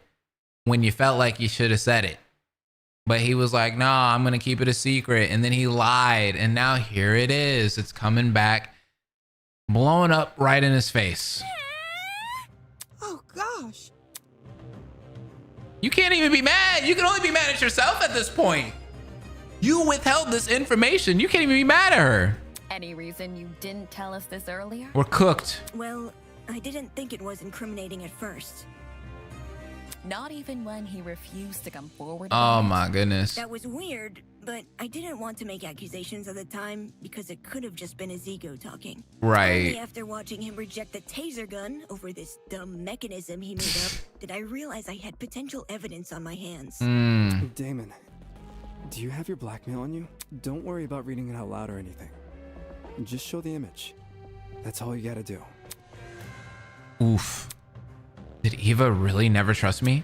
when you felt like you should have said it. But he was like, nah, I'm going to keep it a secret. And then he lied. And now here it is. It's coming back, blowing up right in his face. Oh, gosh. You can't even be mad. You can only be mad at yourself at this point. You withheld this information. You can't even be mad at her. Any reason you didn't tell us this earlier? We're cooked. Well, I didn't think it was incriminating at first. Not even when he refused to come forward. Oh my goodness. That was weird, but I didn't want to make accusations at the time because it could have just been his ego talking. Right. Only after watching him reject the taser gun over this dumb mechanism he made up did I realize I had potential evidence on my hands. Damon, do you have your blackmail on you? Don't worry about reading it out loud or anything. Just show the image. That's all you gotta do. Oof. Did Eva really never trust me?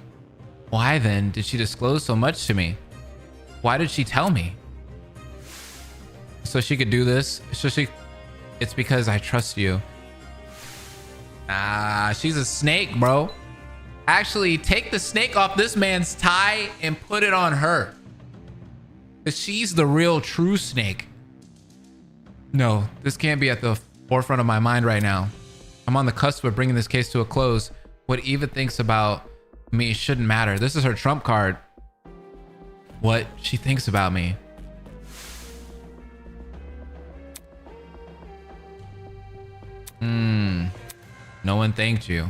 Why then did she disclose so much to me? Why did she tell me? So she could do this? It's because I trust you. Ah, she's a snake, bro. Actually, take the snake off this man's tie and put it on her. Because she's the real true snake. No, this can't be at the forefront of my mind right now. I'm on the cusp of bringing this case to a close. What Eva thinks about me shouldn't matter. This is her trump card. What she thinks about me. No one thanked you.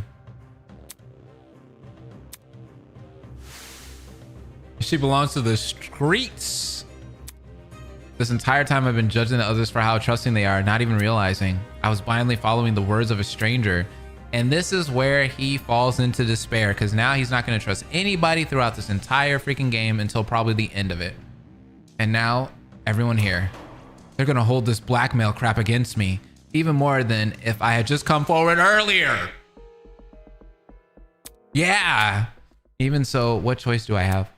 She belongs to the streets. This entire time I've been judging the others for how trusting they are, not even realizing I was blindly following the words of a stranger. And this is where he falls into despair, because now he's not going to trust anybody throughout this entire freaking game until probably the end of it. And now everyone here, they're going to hold this blackmail crap against me even more than if I had just come forward earlier. Yeah. Even so, what choice do I have?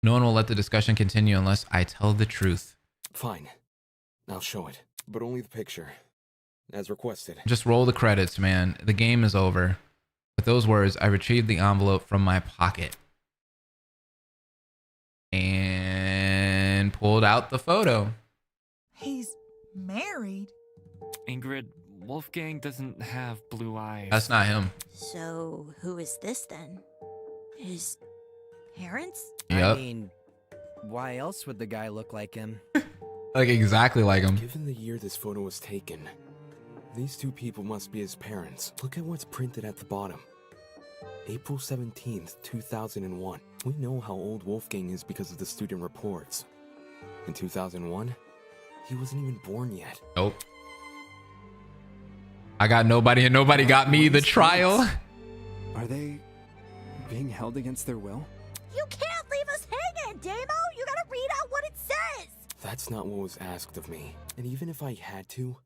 No one will let the discussion continue unless I tell the truth. Fine. I'll show it, but only the picture. As requested. Just roll the credits, man. The game is over. With those words, I retrieved the envelope from my pocket and pulled out the photo. He's married. Ingrid, Wolfgang doesn't have blue eyes. That's not him. So, who is this then? His parents? Yep. I mean, why else would the guy look like him? Like exactly like him. Given the year this photo was taken, these two people must be his parents. Look at what's printed at the bottom. April 17th, 2001. We know how old Wolfgang is because of the student reports. In 2001, he wasn't even born yet. Nope. I got nobody and nobody got me. The trial. Are they being held against their will? You can't leave us hanging, Damo! You gotta read out what it says! That's not what was asked of me. And even if I had to,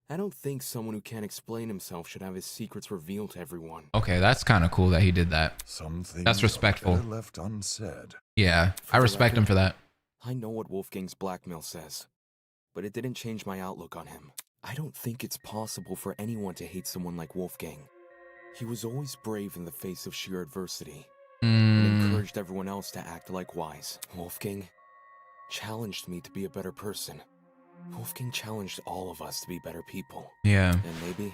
I don't think someone who can't explain himself should have his secrets revealed to everyone. Okay, that's kind of cool that he did that. Some things That's respectful. are better left unsaid. Yeah, I respect him for that. I know what Wolfgang's blackmail says, but it didn't change my outlook on him. I don't think it's possible for anyone to hate someone like Wolfgang. He was always brave in the face of sheer adversity, and encouraged everyone else to act likewise. Wolfgang challenged me to be a better person. Wolfgang challenged all of us to be better people. Yeah. And maybe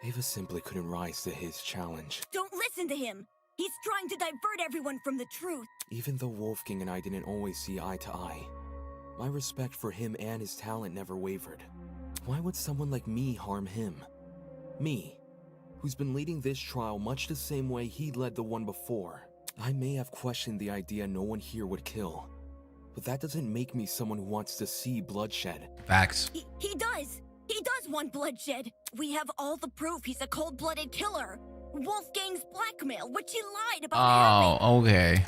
Ava simply couldn't rise to his challenge. Don't listen to him! He's trying to divert everyone from the truth. Even though Wolfgang and I didn't always see eye to eye, my respect for him and his talent never wavered. Why would someone like me harm him? Me, who's been leading this trial much the same way he led the one before. I may have questioned the idea no one here would kill, but that doesn't make me someone who wants to see bloodshed. Facts. He does! He does want bloodshed! We have all the proof he's a cold-blooded killer! Wolfgang's blackmail, which he lied about having! Oh, okay.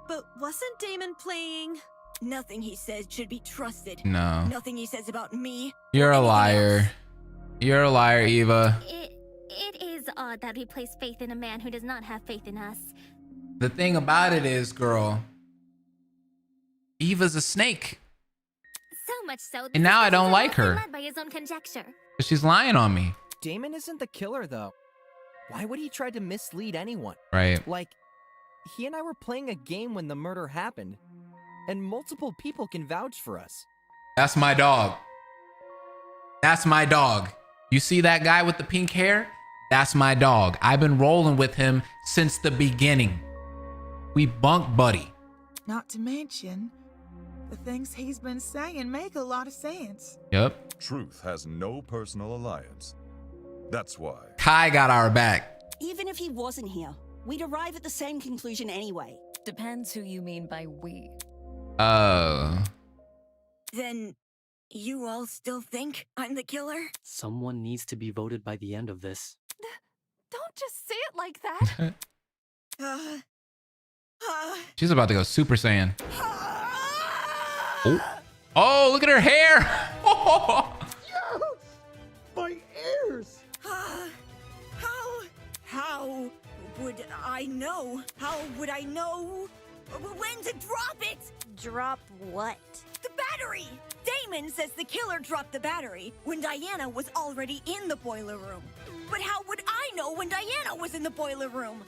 But wasn't Damon playing? Nothing he says should be trusted. No. Nothing he says about me. You're a liar. You're a liar, Eva. It is odd that we place faith in a man who does not have faith in us. The thing about it is, girl, Eva's a snake. So much so that And now I don't like her. led by his own conjecture. She's lying on me. Damon isn't the killer, though. Why would he try to mislead anyone? Right. Like, he and I were playing a game when the murder happened, and multiple people can vouch for us. That's my dog. That's my dog. You see that guy with the pink hair? That's my dog. I've been rolling with him since the beginning. We bunk buddy. Not to mention, the things he's been saying make a lot of sense. Yep. Truth has no personal alliance. That's why. Kai got our back. Even if he wasn't here, we'd arrive at the same conclusion anyway. Depends who you mean by we. Then, you all still think I'm the killer? Someone needs to be voted by the end of this. Don't just say it like that. She's about to go Super Saiyan. Oh, look at her hair. My ears! How would I know? How would I know when to drop it? Drop what? The battery! Damon says the killer dropped the battery when Diana was already in the boiler room. But how would I know when Diana was in the boiler room?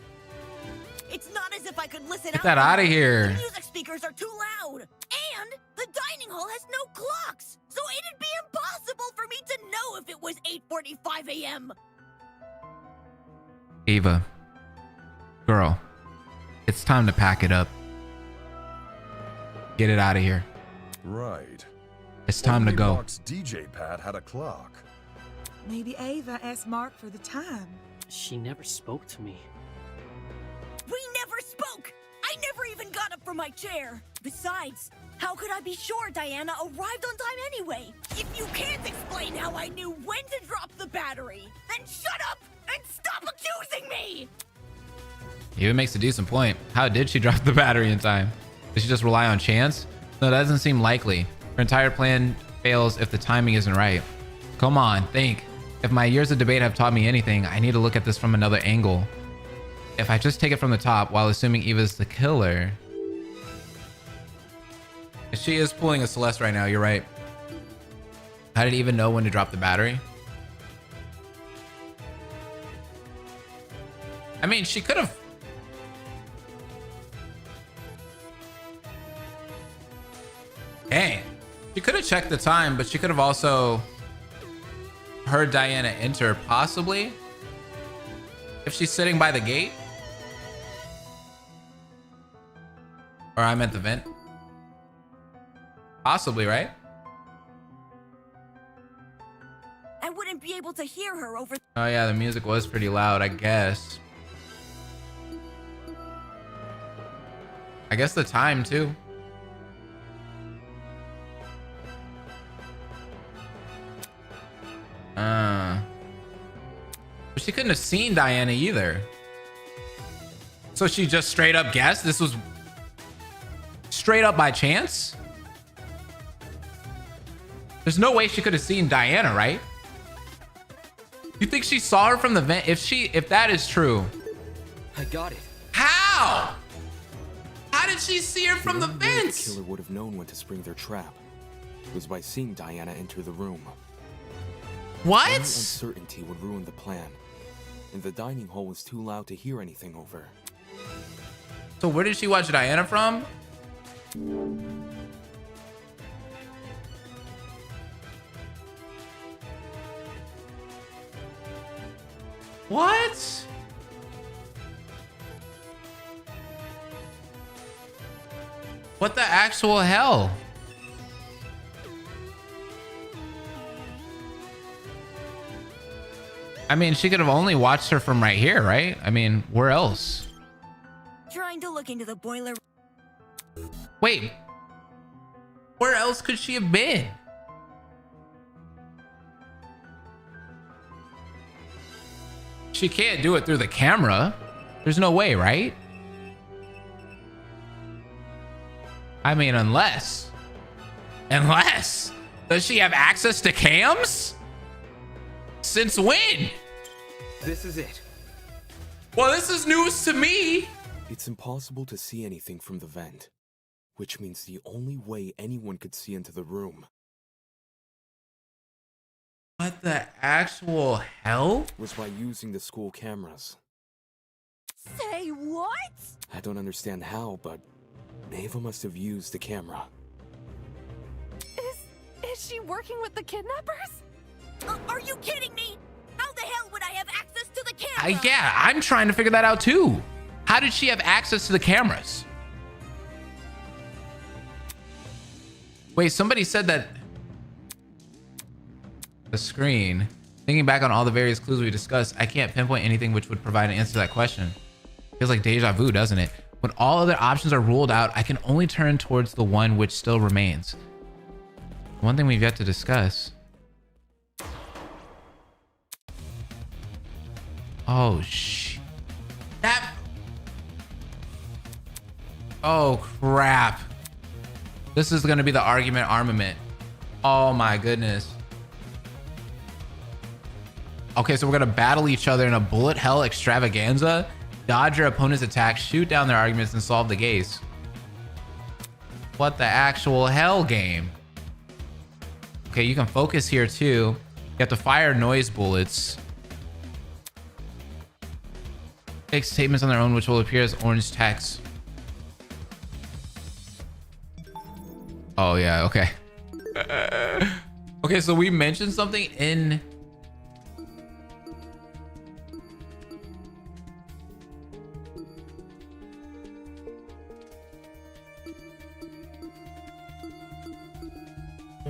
It's not as if I could listen. Get that out of here. The music speakers are too loud. And the dining hall has no clocks. So it'd be impossible for me to know if it was 8:45 a.m. Eva, girl, it's time to pack it up. Get it out of here. Right. It's time to Only go. Mark's DJ pad had a clock. Maybe Ava asked Mark for the time. She never spoke to me. We never spoke! I never even got up from my chair! Besides, how could I be sure Diana arrived on time anyway? If you can't explain how I knew when to drop the battery, then shut up and stop accusing me! Eva makes a decent point. How did she drop the battery in time? Did she just rely on chance? No, that doesn't seem likely. Her entire plan fails if the timing isn't right. Come on, think. If my years of debate have taught me anything, I need to look at this from another angle. If I just take it from the top while assuming Eva's the killer. She is pulling a Celeste right now, you're right. How did Eva know when to drop the battery? I mean, she could have... Dang. She could have checked the time, but she could have also heard Diana enter, possibly. If she's sitting by the gate. Or I'm at the vent. Possibly, right? I wouldn't be able to hear her over. Oh yeah, the music was pretty loud, I guess. I guess the time too. But she couldn't have seen Diana either. So she just straight up guessed this was straight up by chance? There's no way she could have seen Diana, right? You think she saw her from the vent? If that is true. I got it. How? How How did she see her from the only way fence? The killer would have known when to spring their trap was by seeing Diana enter the room. What? Any uncertainty would ruin the plan, and the dining hall was too loud to hear anything over. So where did she watch Diana from? What? What the actual hell? I mean, she could have only watched her from right here, right? I mean, where else? Trying to look into the boiler. Wait. Where else could she have been? She can't do it through the camera. There's no way, right? I mean, unless. Does she have access to cams? Since when? This is it. Well, this is news to me. It's impossible to see anything from the vent, which means the only way anyone could see into the room. What the actual hell? Was by using the school cameras. Say what? I don't understand how, but Ava must have used the camera. Is she working with the kidnappers? Are you kidding me? How the hell would I have access to the camera? Yeah, I'm trying to figure that out too. How did she have access to the cameras? Wait, somebody said that the screen. Thinking back on all the various clues we discussed, I can't pinpoint anything which would provide an answer to that question. Feels like deja vu, doesn't it? When all other options are ruled out, I can only turn towards the one which still remains. One thing we've yet to discuss. Oh, oh, crap. This is going to be the argument armament. Oh, my goodness. Okay, so we're going to battle each other in a bullet hell extravaganza. Dodge your opponent's attacks, shoot down their arguments, and solve the case. What the actual hell game? Okay, you can focus here too. You have to fire noise bullets. Make statements on their own which will appear as orange text. Oh yeah, okay. Okay, so we mentioned something in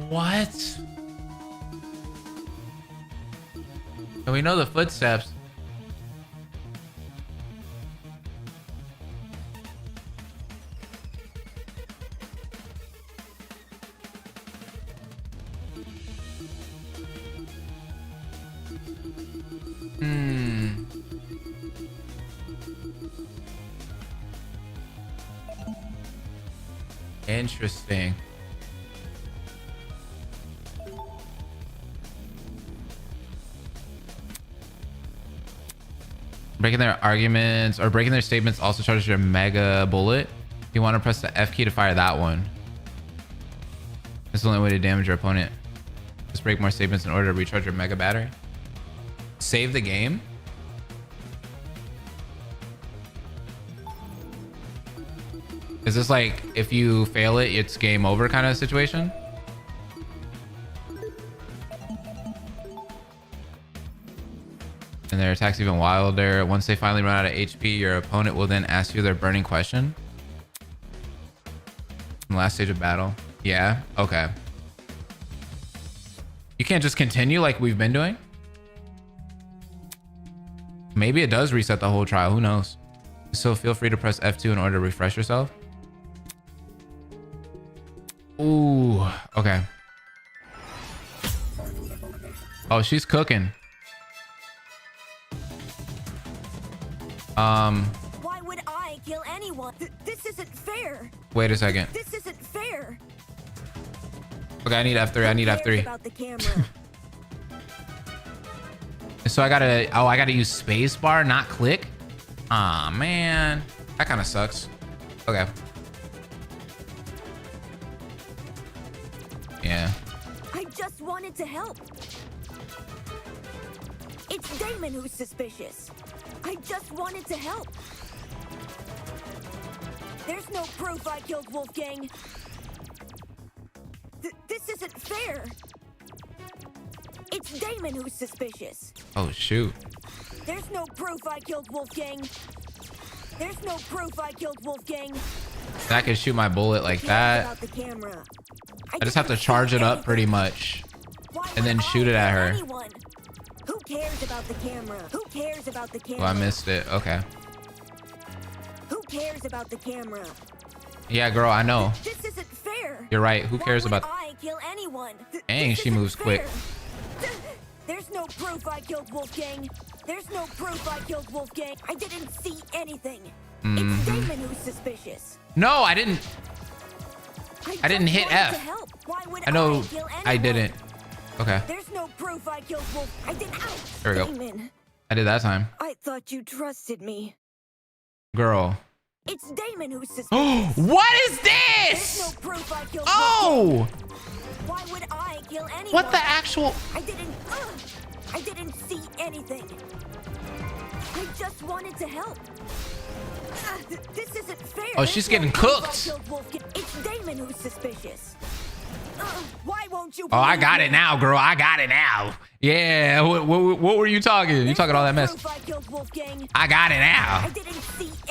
what? And we know the footsteps. Interesting. Breaking their arguments or breaking their statements also charges your mega bullet. You want to press the F key to fire that one. It's the only way to damage your opponent. Just break more statements in order to recharge your mega battery. Save the game. Is this like if you fail it, it's game over kind of situation? And their attacks even wilder. Once they finally run out of HP, your opponent will then ask you their burning question. In the last stage of battle. Yeah, okay. You can't just continue like we've been doing? Maybe it does reset the whole trial, who knows? So feel free to press F2 in order to refresh yourself. Ooh, okay. Oh, she's cooking. Why would I kill anyone? This isn't fair. Wait a second. This isn't fair. Okay, I need F3. I need F3. About the camera. So I gotta use space bar, not click. Aw, man. That kind of sucks. Okay. wanted to help. It's Damon who's suspicious. I just wanted to help. There's no proof I killed Wolfgang. This isn't fair. It's Damon who's suspicious. Oh, shoot. There's no proof I killed Wolfgang. There's no proof I killed Wolfgang. I can shoot my bullet like that. I just have to charge it up pretty much and then shoot it at her. Who cares about the camera? Who cares about the camera? Oh, I missed it. Okay. Who cares about the camera? Yeah, girl, I know. This isn't fair. You're right. Who cares about... I kill anyone? Dang, she moves quick. There's no proof I killed Wolfgang. There's no proof I killed Wolfgang. I didn't see anything. It's Damon who's suspicious. No, I didn't. I didn't hit F. I know I didn't. Okay. There's no proof I killed Wolf. I didn't. There we go. Damon. I did that time. I thought you trusted me. Girl. It's Damon who's suspicious. What is this? There's no proof I killed Oh! Wolfgang. Why would I kill anyone? What the actual... I didn't see anything. I just wanted to help. This isn't fair. Oh, she's getting cooked. It's Damon who's suspicious. Why won't you? Oh, I got it now, girl. I got it now. Yeah. What were you talking? You talking all that mess? I got it now.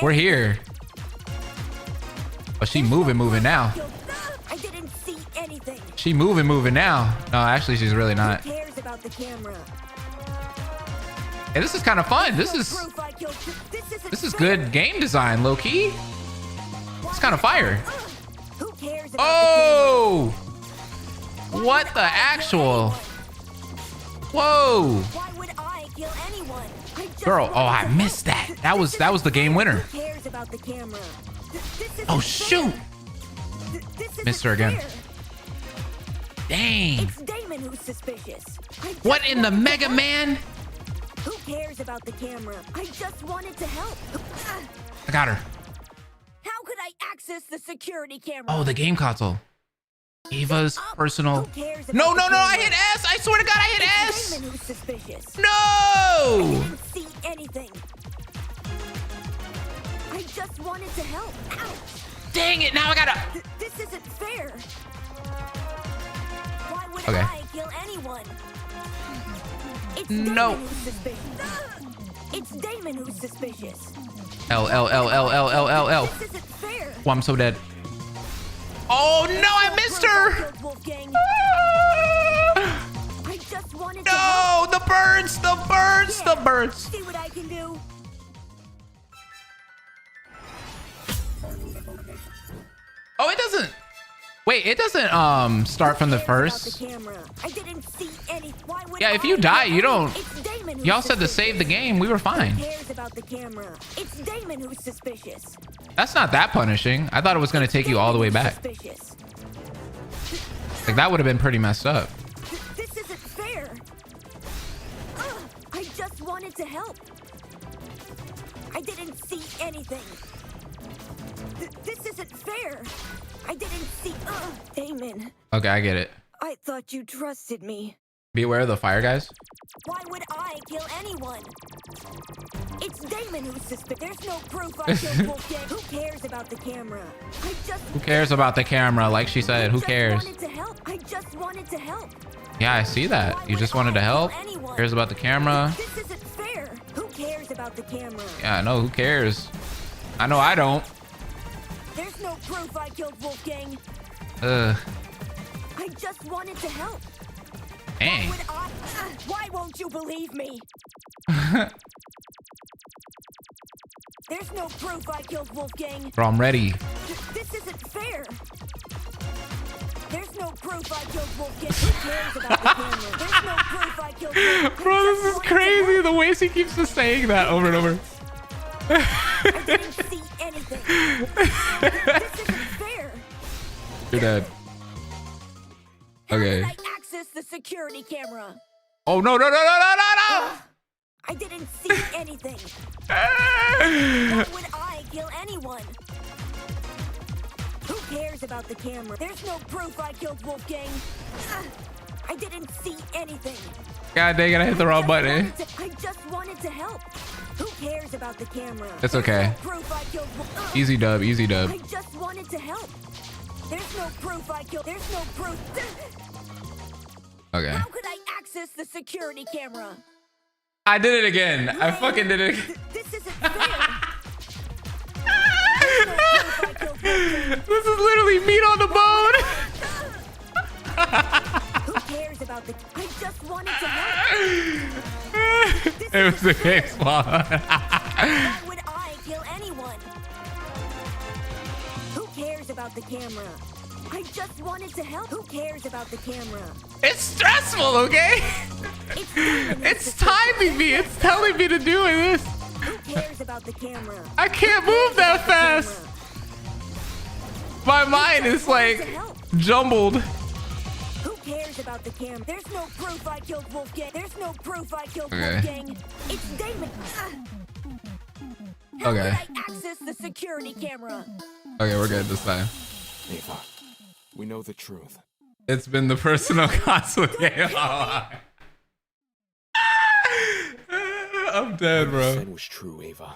We're here. Oh, she moving now. I didn't see anything. She moving now. No, actually, she's really not. Who cares about the camera? Hey, this is kind of fun. This is good game design, low key. It's kind of fire. Who cares about Oh! What the actual? Whoa! Why would I kill anyone? Girl, oh, I missed that. That was the game winner. Who cares about the camera? Oh shoot! Missed her again. Dang. It's Damon who's suspicious. What in the Mega Man? Who cares about the camera? I just wanted to help. I got her. How could I access the security camera? Oh, the game console. Eva's personal. No, I hit S. I swear to God, I hit S. Damon who's suspicious. No. I didn't see anything. I just wanted to help. Ouch. Dang it! Now I gotta. This isn't fair. Why would Okay. I kill anyone? It's No. Damon who's suspicious. It's Damon who's suspicious. L. This isn't fair. Oh, I'm so dead. Oh no, I missed her. I just wanted No, the birds. See what I can do. Oh, it doesn't. Wait, it doesn't start from the first. I didn't see any. Why would Yeah, if you die, you don't. It's Damon who's Y'all said to save the game. We were fine. Who cares about the camera? It's Damon who's suspicious. That's not that punishing. I thought it was gonna take you all the way back. Suspicious. Like that would have been pretty messed up. This isn't fair. I just wanted to help. I didn't see anything. This isn't fair. I didn't see. Damon. Okay, I get it. I thought you trusted me. Be aware of the fire, guys. Why would I kill anyone? It's Damon who's suspicious. There's no proof I killed Wolfgang. Who cares about the camera? Who cares about the camera? Like she said, who cares? I just wanted to help. Yeah, I see that. You just wanted to help. Who cares about the camera? This isn't fair. Who cares about the camera? Yeah, I know. Who cares? I know I don't. There's no proof I killed Wolfgang. Ugh. I just wanted to help. Dang. Why won't you believe me? There's no proof I killed Wolfgang. Bro, I'm ready. This isn't fair. There's no proof I killed Wolfgang. Who cares about the camera? There's no proof I killed Wolfgang. Bro, this is crazy. The way she keeps just saying that over and over. I didn't see anything. This isn't fair. You're dead. Okay. I access the security camera. Oh, no. I didn't see anything. Why would I kill anyone? Who cares about the camera? There's no proof I killed Wolfgang. I didn't see anything. God dang it, I hit the wrong button. I just wanted to help. Who cares about the camera? It's okay. Easy dub, easy dub. I just wanted to help. There's no proof I killed. There's no proof. Okay. How could I access the security camera? I did it again. I fucking did it again. This isn't fair. This is literally meat on the bone. Who cares about the... I just wanted to help. It was the game spawn. Why would I kill anyone? Who cares about the camera? I just wanted to help. Who cares about the camera? It's stressful, okay? It's timing me. It's telling me to do this. Who cares about the camera? I can't move that fast. My mind is like jumbled. Who cares about the camera? There's no proof I killed Wolfgang. There's no proof I killed Okay. Wolfgang. It's Damon. How Okay. could I access the security camera? Okay, we're good this time. Ava, we know the truth. It's been the personal console game. I'm dead, What you bro. said was true, Ava.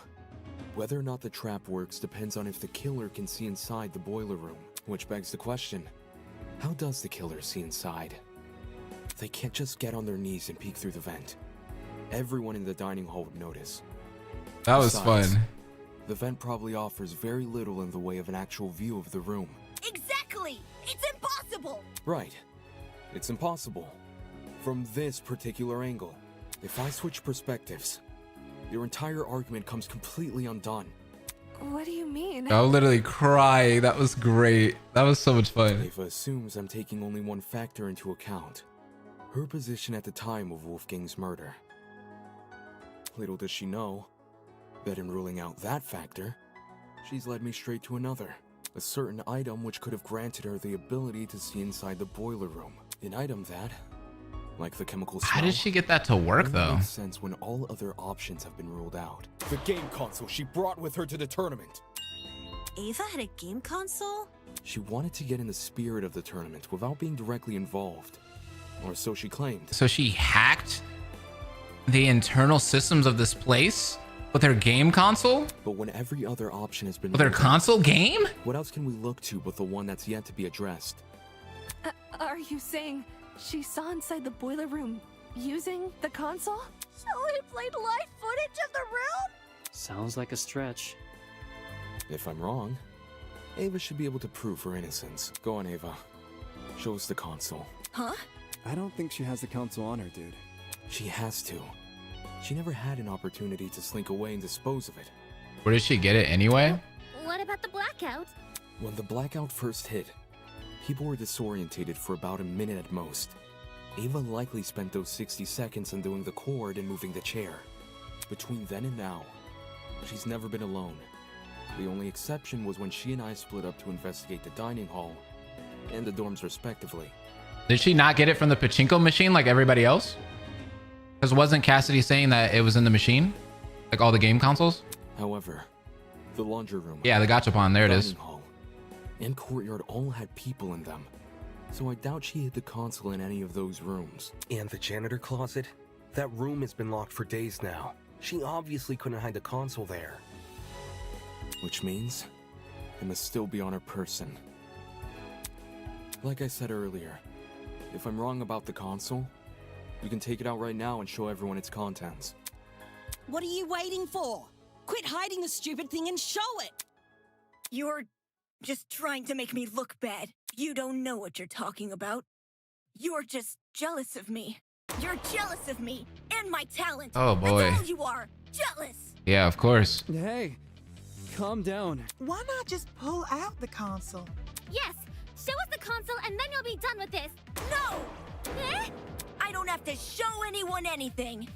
Whether or not the trap works depends on if the killer can see inside the boiler room. Which begs the question, how does the killer see inside? They can't just get on their knees and peek through the vent. Everyone in the dining hall would notice. That was Besides, fun. The vent probably offers very little in the way of an actual view of the room. Exactly. It's impossible. Right. It's impossible. From this particular angle. If I switch perspectives, your entire argument comes completely undone. What do you mean? I was literally crying. That was great. That was so much fun. Ava assumes I'm taking only one factor into account. Her position at the time of Wolfgang's murder. Little does she know that in ruling out that factor, she's led me straight to another. A certain item which could have granted her the ability to see inside the boiler room. An item that, like the chemical smell, How did she get that to work, only though? makes sense when all other options have been ruled out. The game console she brought with her to the tournament. Ava had a game console? She wanted to get in the spirit of the tournament without being directly involved. Or so she claimed. So she hacked the internal systems of this place with her game console? But when every other option has been With her ruled out, console game? what else can we look to but the one that's yet to be addressed? Are you saying she saw inside the boiler room using the console? So he played live footage of the room? Sounds like a stretch. If I'm wrong, Ava should be able to prove her innocence. Go on, Ava. Show us the console. Huh? I don't think she has the console on her, dude. She has to. She never had an opportunity to slink away and dispose of it. Where did she get it anyway? What about the blackout? When the blackout first hit, people were disorientated for about a minute at most. Ava likely spent those 60 seconds undoing the cord and moving the chair. Between then and now, she's never been alone. The only exception was when she and I split up to investigate the dining hall and the dorms respectively. Did she not get it from the pachinko machine like everybody else? Because wasn't Cassidy saying that it was in the machine? Like all the game consoles? However, the laundry room, Yeah, the gachapon. There it is. dining hall, and courtyard all had people in them. So I doubt she hid the console in any of those rooms. And the janitor closet? That room has been locked for days now. She obviously couldn't hide the console there. Which means it must still be on her person. Like I said earlier, if I'm wrong about the console, you can take it out right now and show everyone its contents. What are you waiting for? Quit hiding the stupid thing and show it! You're just trying to make me look bad. You don't know what you're talking about. You're just jealous of me. You're jealous of me and my talent. Oh, boy. That's all you are. Jealous. Yeah, of course. Hey, calm down. Why not just pull out the console? Yes, show us the console and then you'll be done with this. No! I don't have to show anyone anything.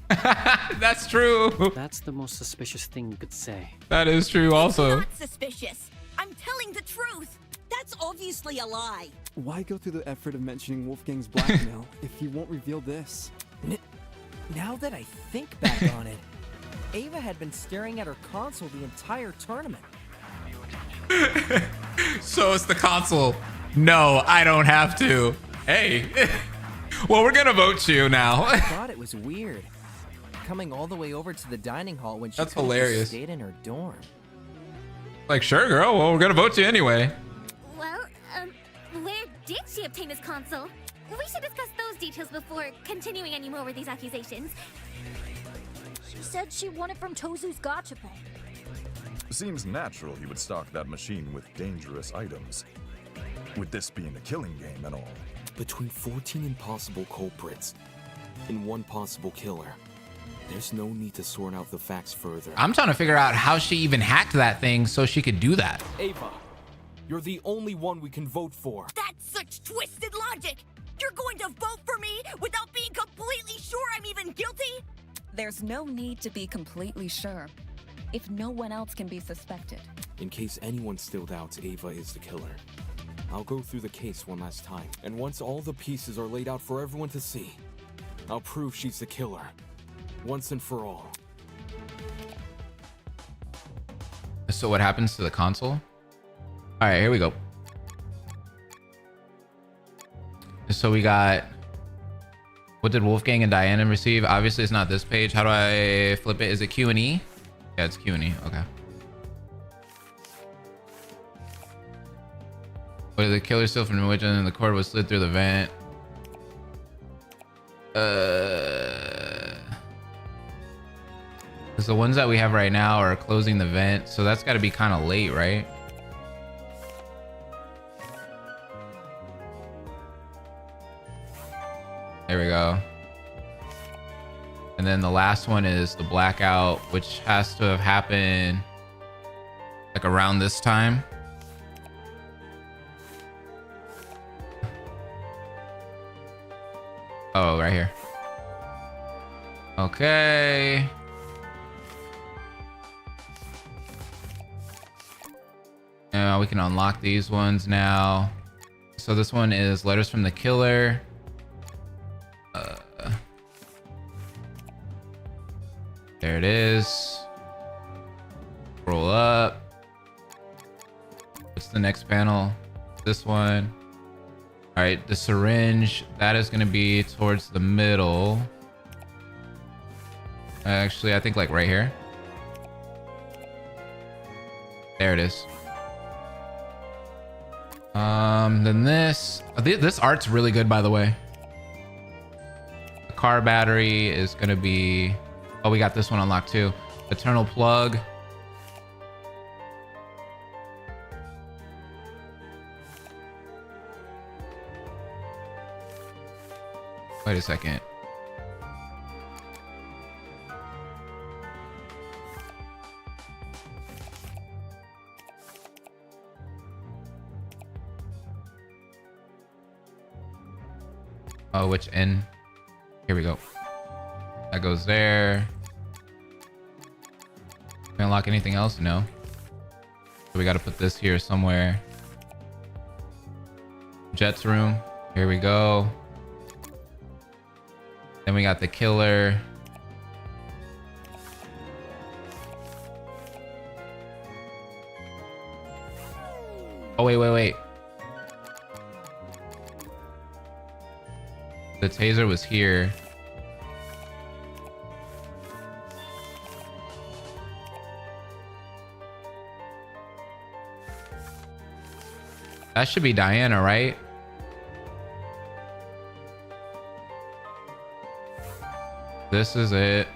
That's true. That's the most suspicious thing you could say. That is true also. Not suspicious. I'm telling the truth. That's obviously a lie. Why go through the effort of mentioning Wolfgang's blackmail if you won't reveal this? Now that I think back on it, Ava had been staring at her console the entire tournament. So it's the console. No, I don't have to. Hey. Well, we're gonna vote you now. I thought it was weird. Coming all the way over to the dining hall when she That's could've just hilarious. stayed in her dorm. Like, sure, girl. Well, we're gonna vote you anyway. Well, where did she obtain this console? We should discuss those details before continuing any more with these accusations. She said she won it from Tozu's gachapon. Seems natural he would stock that machine with dangerous items. With this being a killing game and all. Between 14 impossible culprits and one possible killer, there's no need to sort out the facts further. I'm trying to figure out how she even hacked that thing so she could do that. Ava, you're the only one we can vote for. That's such twisted logic! You're going to vote for me without being completely sure I'm even guilty? There's no need to be completely sure if no one else can be suspected. In case anyone still doubts Ava is the killer, I'll go through the case one last time, and once all the pieces are laid out for everyone to see, I'll prove she's the killer, once and for all. So what happens to the console? All right, here we go. So we got, what did Wolfgang and Diana receive? Obviously it's not this page. How do I flip it? Is it Q and E? Yeah, it's Q and E. Okay. What did the killer steal from which end? The cord was slid through the vent. Because the ones that we have right now are closing the vent, so that's got to be kind of late, right? There we go. And then the last one is the blackout, which has to have happened like around this time. Oh, right here. Okay. We can unlock these ones now. So this one is letters from the killer. There it is. Roll up. What's the next panel? This one. All right, the syringe, that is going to be towards the middle. Actually, I think like right here. There it is. Then this art's really good, by the way. The car battery is going to be, oh, we got this one unlocked too. Eternal plug. Wait a second. Oh, which end? Here we go. That goes there. Can we unlock anything else? No. So we got to put this here somewhere. Jet's room. Here we go. Then we got the killer. Oh, wait. The taser was here. That should be Diana, right? This is it.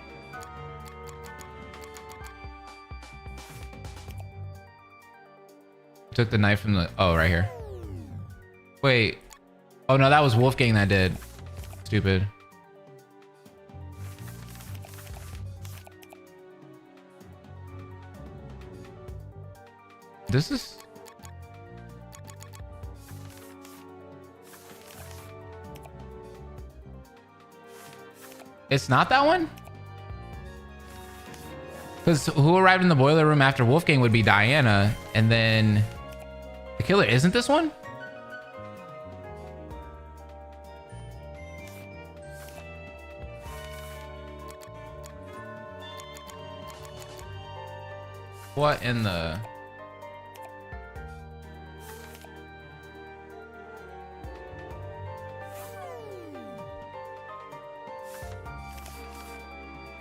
Took the knife from the... Oh, right here. Wait. Oh, no, that was Wolfgang that did. Stupid. This is... It's not that one? Because who arrived in the boiler room after Wolfgang would be Diana, and then the killer isn't this one? What in the...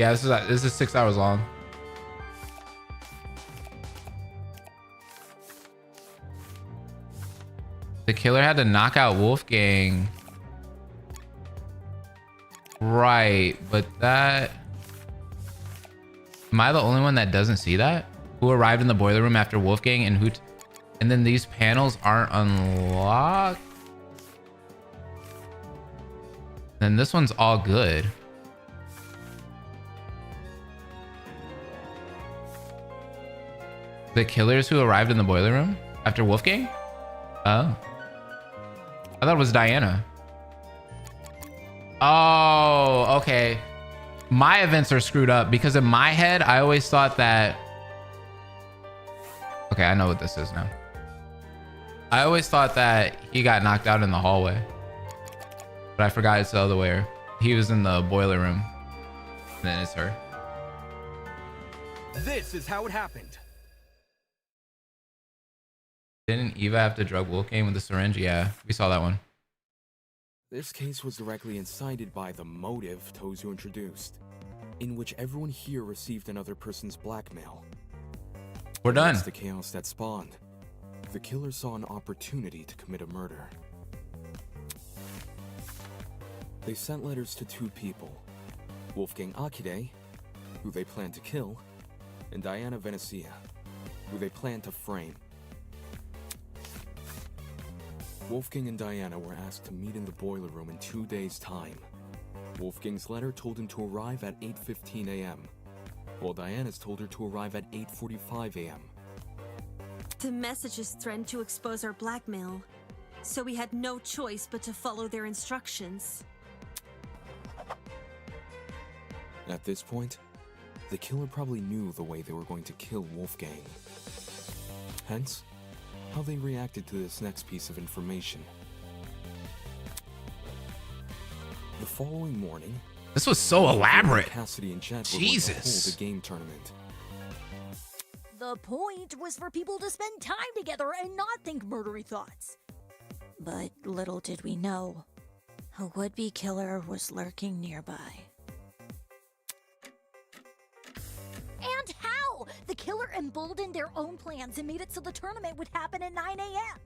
Yeah, this is 6 hours long. The killer had to knock out Wolfgang. Right, but that... Am I the only one that doesn't see that? Who arrived in the boiler room after Wolfgang and who... And then these panels aren't unlocked? Then this one's all good. The killers who arrived in the boiler room after Wolfgang? Oh. I thought it was Diana. Oh, okay. My events are screwed up because in my head, I always thought that... Okay, I know what this is now. I always thought that he got knocked out in the hallway. But I forgot it's the other way. He was in the boiler room. And then it's her. This is how it happened. Didn't Eva have to drug Wolfgang with the syringe? Yeah, we saw that one. This case was directly incited by the motive Tozu introduced, in which everyone here received another person's blackmail. We're done. That's the chaos that spawned. The killer saw an opportunity to commit a murder. They sent letters to two people, Wolfgang Akide, who they planned to kill, and Diana Venezia, who they planned to frame. Wolfgang and Diana were asked to meet in the boiler room in 2 days' time. Wolfgang's letter told him to arrive at 8:15 a.m., while Diana's told her to arrive at 8:45 a.m. The messages threatened to expose our blackmail, so we had no choice but to follow their instructions. At this point, the killer probably knew the way they were going to kill Wolfgang. Hence, how they reacted to this next piece of information. The following morning, this was so elaborate. Cassidy and Jet were Jesus. going to hold a game tournament. The point was for people to spend time together and not think murdery thoughts. But little did we know, a would-be killer was lurking nearby. And how? The killer emboldened their own plans and made it so the tournament would happen at 9 a.m.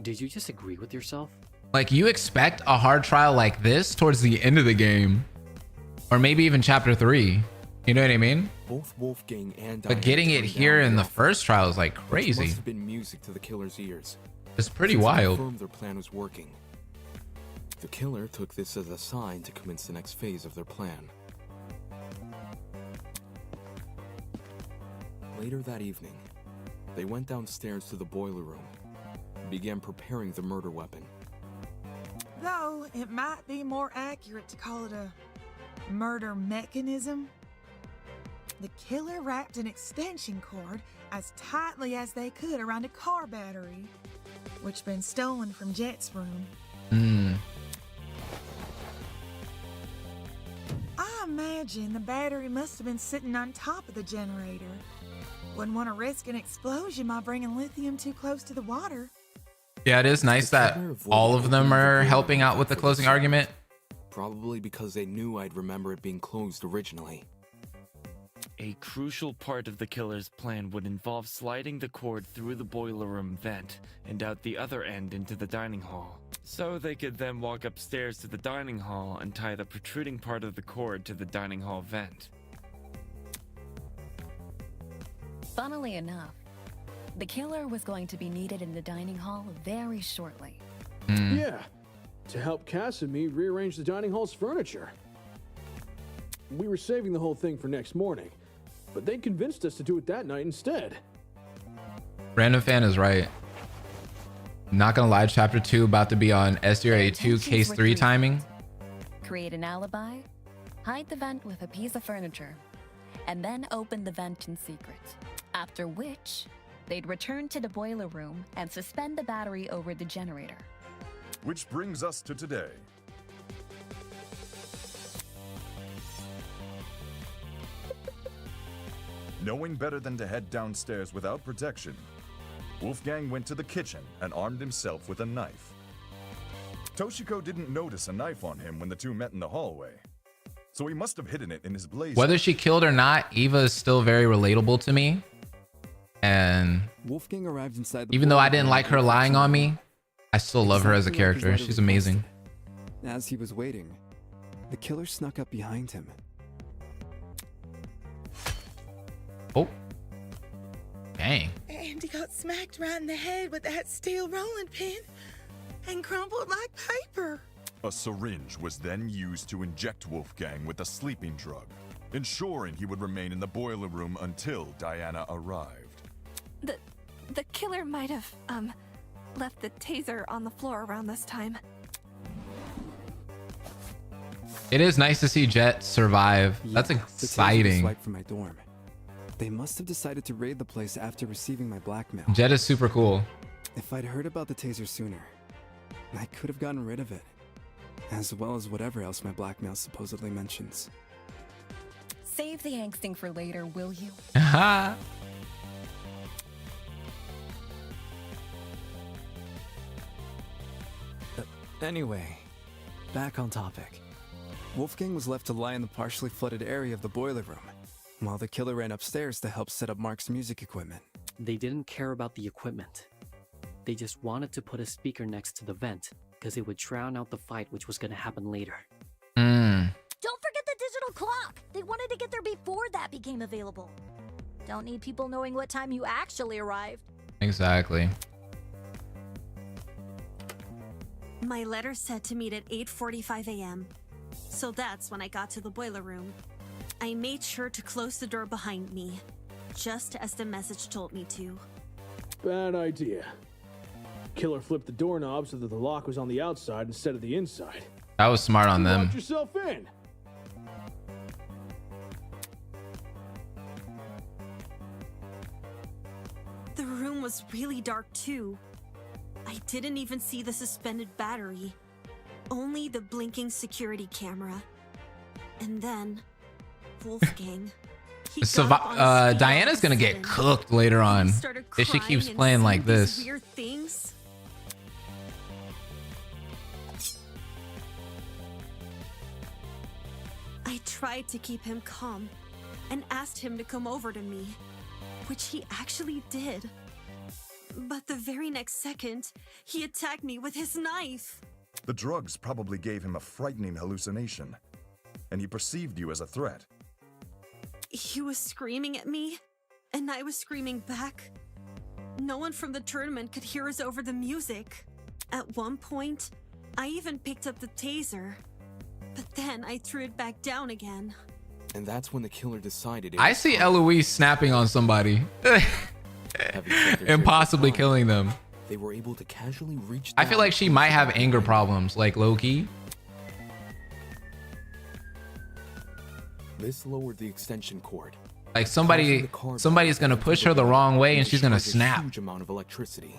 Did you just agree with yourself? Like, you expect a hard trial like this towards the end of the game. Or maybe even chapter 3. You know what I mean? Both Wolfgang and but getting it here in the first trial is like crazy. Must have been music to the killer's ears. It's pretty wild. Confirmed their plan was working. The killer took this as a sign to commence the next phase of their plan. Later that evening, they went downstairs to the boiler room and began preparing the murder weapon. Though it might be more accurate to call it a murder mechanism. The killer wrapped an extension cord as tightly as they could around a car battery, which had been stolen from Jet's room. I imagine the battery must have been sitting on top of the generator. Wouldn't want to risk an explosion by bringing lithium too close to the water. Yeah, it is nice that all of them are helping out with the closing argument. Probably because they knew I'd remember it being closed originally. A crucial part of the killer's plan would involve sliding the cord through the boiler room vent and out the other end into the dining hall. So they could then walk upstairs to the dining hall and tie the protruding part of the cord to the dining hall vent. Funnily enough, the killer was going to be needed in the dining hall very shortly. Yeah, to help Cass and me rearrange the dining hall's furniture. We were saving the whole thing for next morning, but they convinced us to do it that night instead. Random fan is right. Not gonna lie, chapter 2 about to be on SDRA 2 case 3 timing. Create an alibi, hide the vent with a piece of furniture, and then open the vent in secret. After which, they'd return to the boiler room and suspend the battery over the generator. Which brings us to today. Knowing better than to head downstairs without protection, Wolfgang went to the kitchen and armed himself with a knife. Toshiko didn't notice a knife on him when the two met in the hallway. so he must have hidden it in his blazer. Whether she killed or not, Eva is still very relatable to me. And Wolfgang arrived inside the even though I boiler didn't room like her at lying on 8:15. me, I still love her as a Exactly like his character. letter She's amazing. requested. As he was waiting, the killer snuck up behind him. Oh. Dang. And he got smacked right in the head with that steel rolling pin and crumpled like paper. A syringe was then used to inject Wolfgang with a sleeping drug, ensuring he would remain in the boiler room until Diana arrived. The killer might have, left the taser on the floor around this time. It is nice to see Jet survive. That's The taser was exciting. swiped from my dorm. They must have decided to raid the place after receiving my blackmail. Jet is super cool. If I'd heard about the taser sooner, I could have gotten rid of it, as well as whatever else my blackmail supposedly mentions. Save the angsting for later, will you? Anyway, back on topic. Wolfgang was left to lie in the partially flooded area of the boiler room, while the killer ran upstairs to help set up Mark's music equipment. They didn't care about the equipment. They just wanted to put a speaker next to the vent, because it would drown out the fight which was going to happen later. Don't forget the digital clock! They wanted to get there before that became available. Don't need people knowing what time you actually arrived. Exactly. My letter said to meet at 8:45 a.m. So that's when I got to the boiler room. I made sure to close the door behind me, just as the message told me to. Bad idea. Killer flipped the doorknob so that the lock was on the outside instead of the inside. That was smart on You them. locked yourself in. The room was really dark too. I didn't even see the suspended battery, only the blinking security camera. And then, Wolfgang. He got up on his feet all Diana's of a gonna get sudden. cooked later on He started if she crying keeps and playing like saying these this. Weird things. I tried to keep him calm and asked him to come over to me, which he actually did. But the very next second, he attacked me with his knife. The drugs probably gave him a frightening hallucination, and he perceived you as a threat. He was screaming at me, and I was screaming back. No one from the tournament could hear us over the music. At one point, I even picked up the taser, but then I threw it back down again. And that's when the killer decided it I was see time. Eloise snapping on somebody and possibly killing them. They were able to casually reach I feel like she might have anger problems, like low-key. This lowered the extension cord. Like somebody's gonna push her the wrong way and she's gonna Discharged a snap. huge amount of electricity.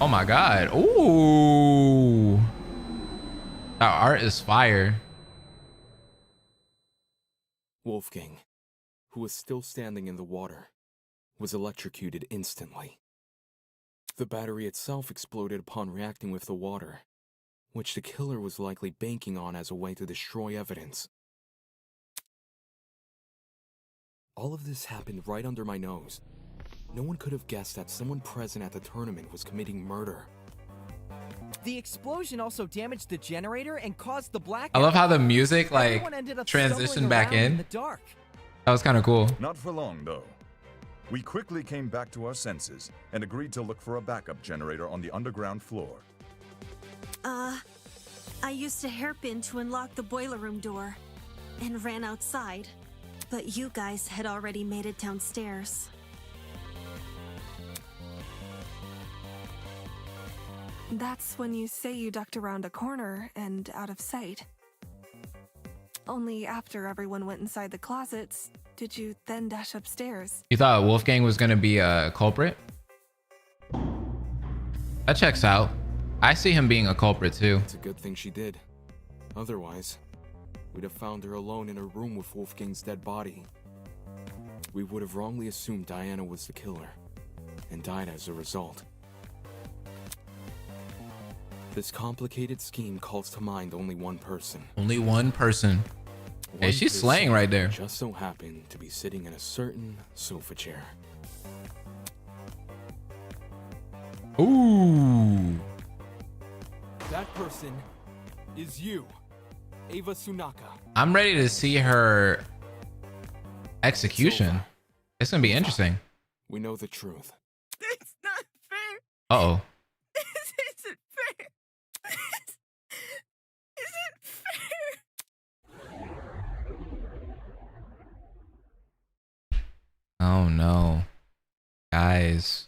Oh my god. Ooh. That art is fire. Wolfgang, who was still standing in the water, was electrocuted instantly. The battery itself exploded upon reacting with the water, which the killer was likely banking on as a way to destroy evidence. All of this happened right under my nose. No one could have guessed that someone present at the tournament was committing murder. The explosion also damaged the generator and caused the blackout. I love how the music like Everyone ended up transitioned stumbling back around in. the dark. That was kind of cool. Not for long, though. We quickly came back to our senses and agreed to look for a backup generator on the underground floor. I used a hairpin to unlock the boiler room door and ran outside, but you guys had already made it downstairs. That's when you say you ducked around a corner and out of sight. Only after everyone went inside the closets did you then dash upstairs. You thought Wolfgang was gonna be a culprit? That checks out. I see him being a culprit too. It's a good thing she did. Otherwise, we'd have found her alone in her room with Wolfgang's dead body. We would have wrongly assumed Diana was the killer and died as a result. This complicated scheme calls to mind only one person. Only one person. Hey, she's slaying right there. Just so happened to be sitting in a certain sofa chair. Ooh. That person is you, Ava Tsunaka. I'm ready to see her execution. It's gonna be interesting. We know the truth. It's not fair. Uh-oh. This isn't fair. This isn't fair. Oh no. Guys.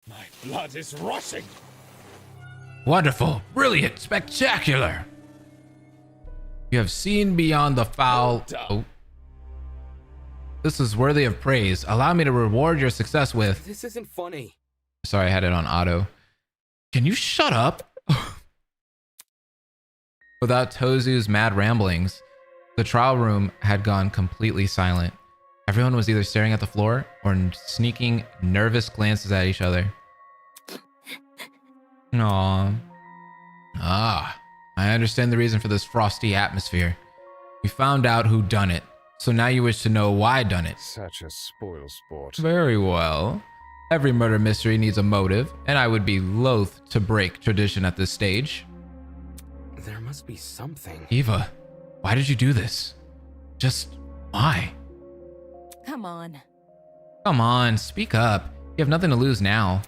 My blood is rushing. Wonderful, brilliant, spectacular. You have seen beyond the foul. Oh. This is worthy of praise. Allow me to reward your success with. This isn't funny. Sorry, I had it on auto. Can you shut up? Without Tozu's mad ramblings, the trial room had gone completely silent. Everyone was either staring at the floor or sneaking nervous glances at each other. Aww. Ah, I understand the reason for this frosty atmosphere. We found out who done it, so now you wish to know why done it. Such a spoil sport. Very well. Every murder mystery needs a motive, and I would be loath to break tradition at this stage. There must be something. Eva, why did you do this? Just why? Come on. Come on, speak up. You have nothing to lose now.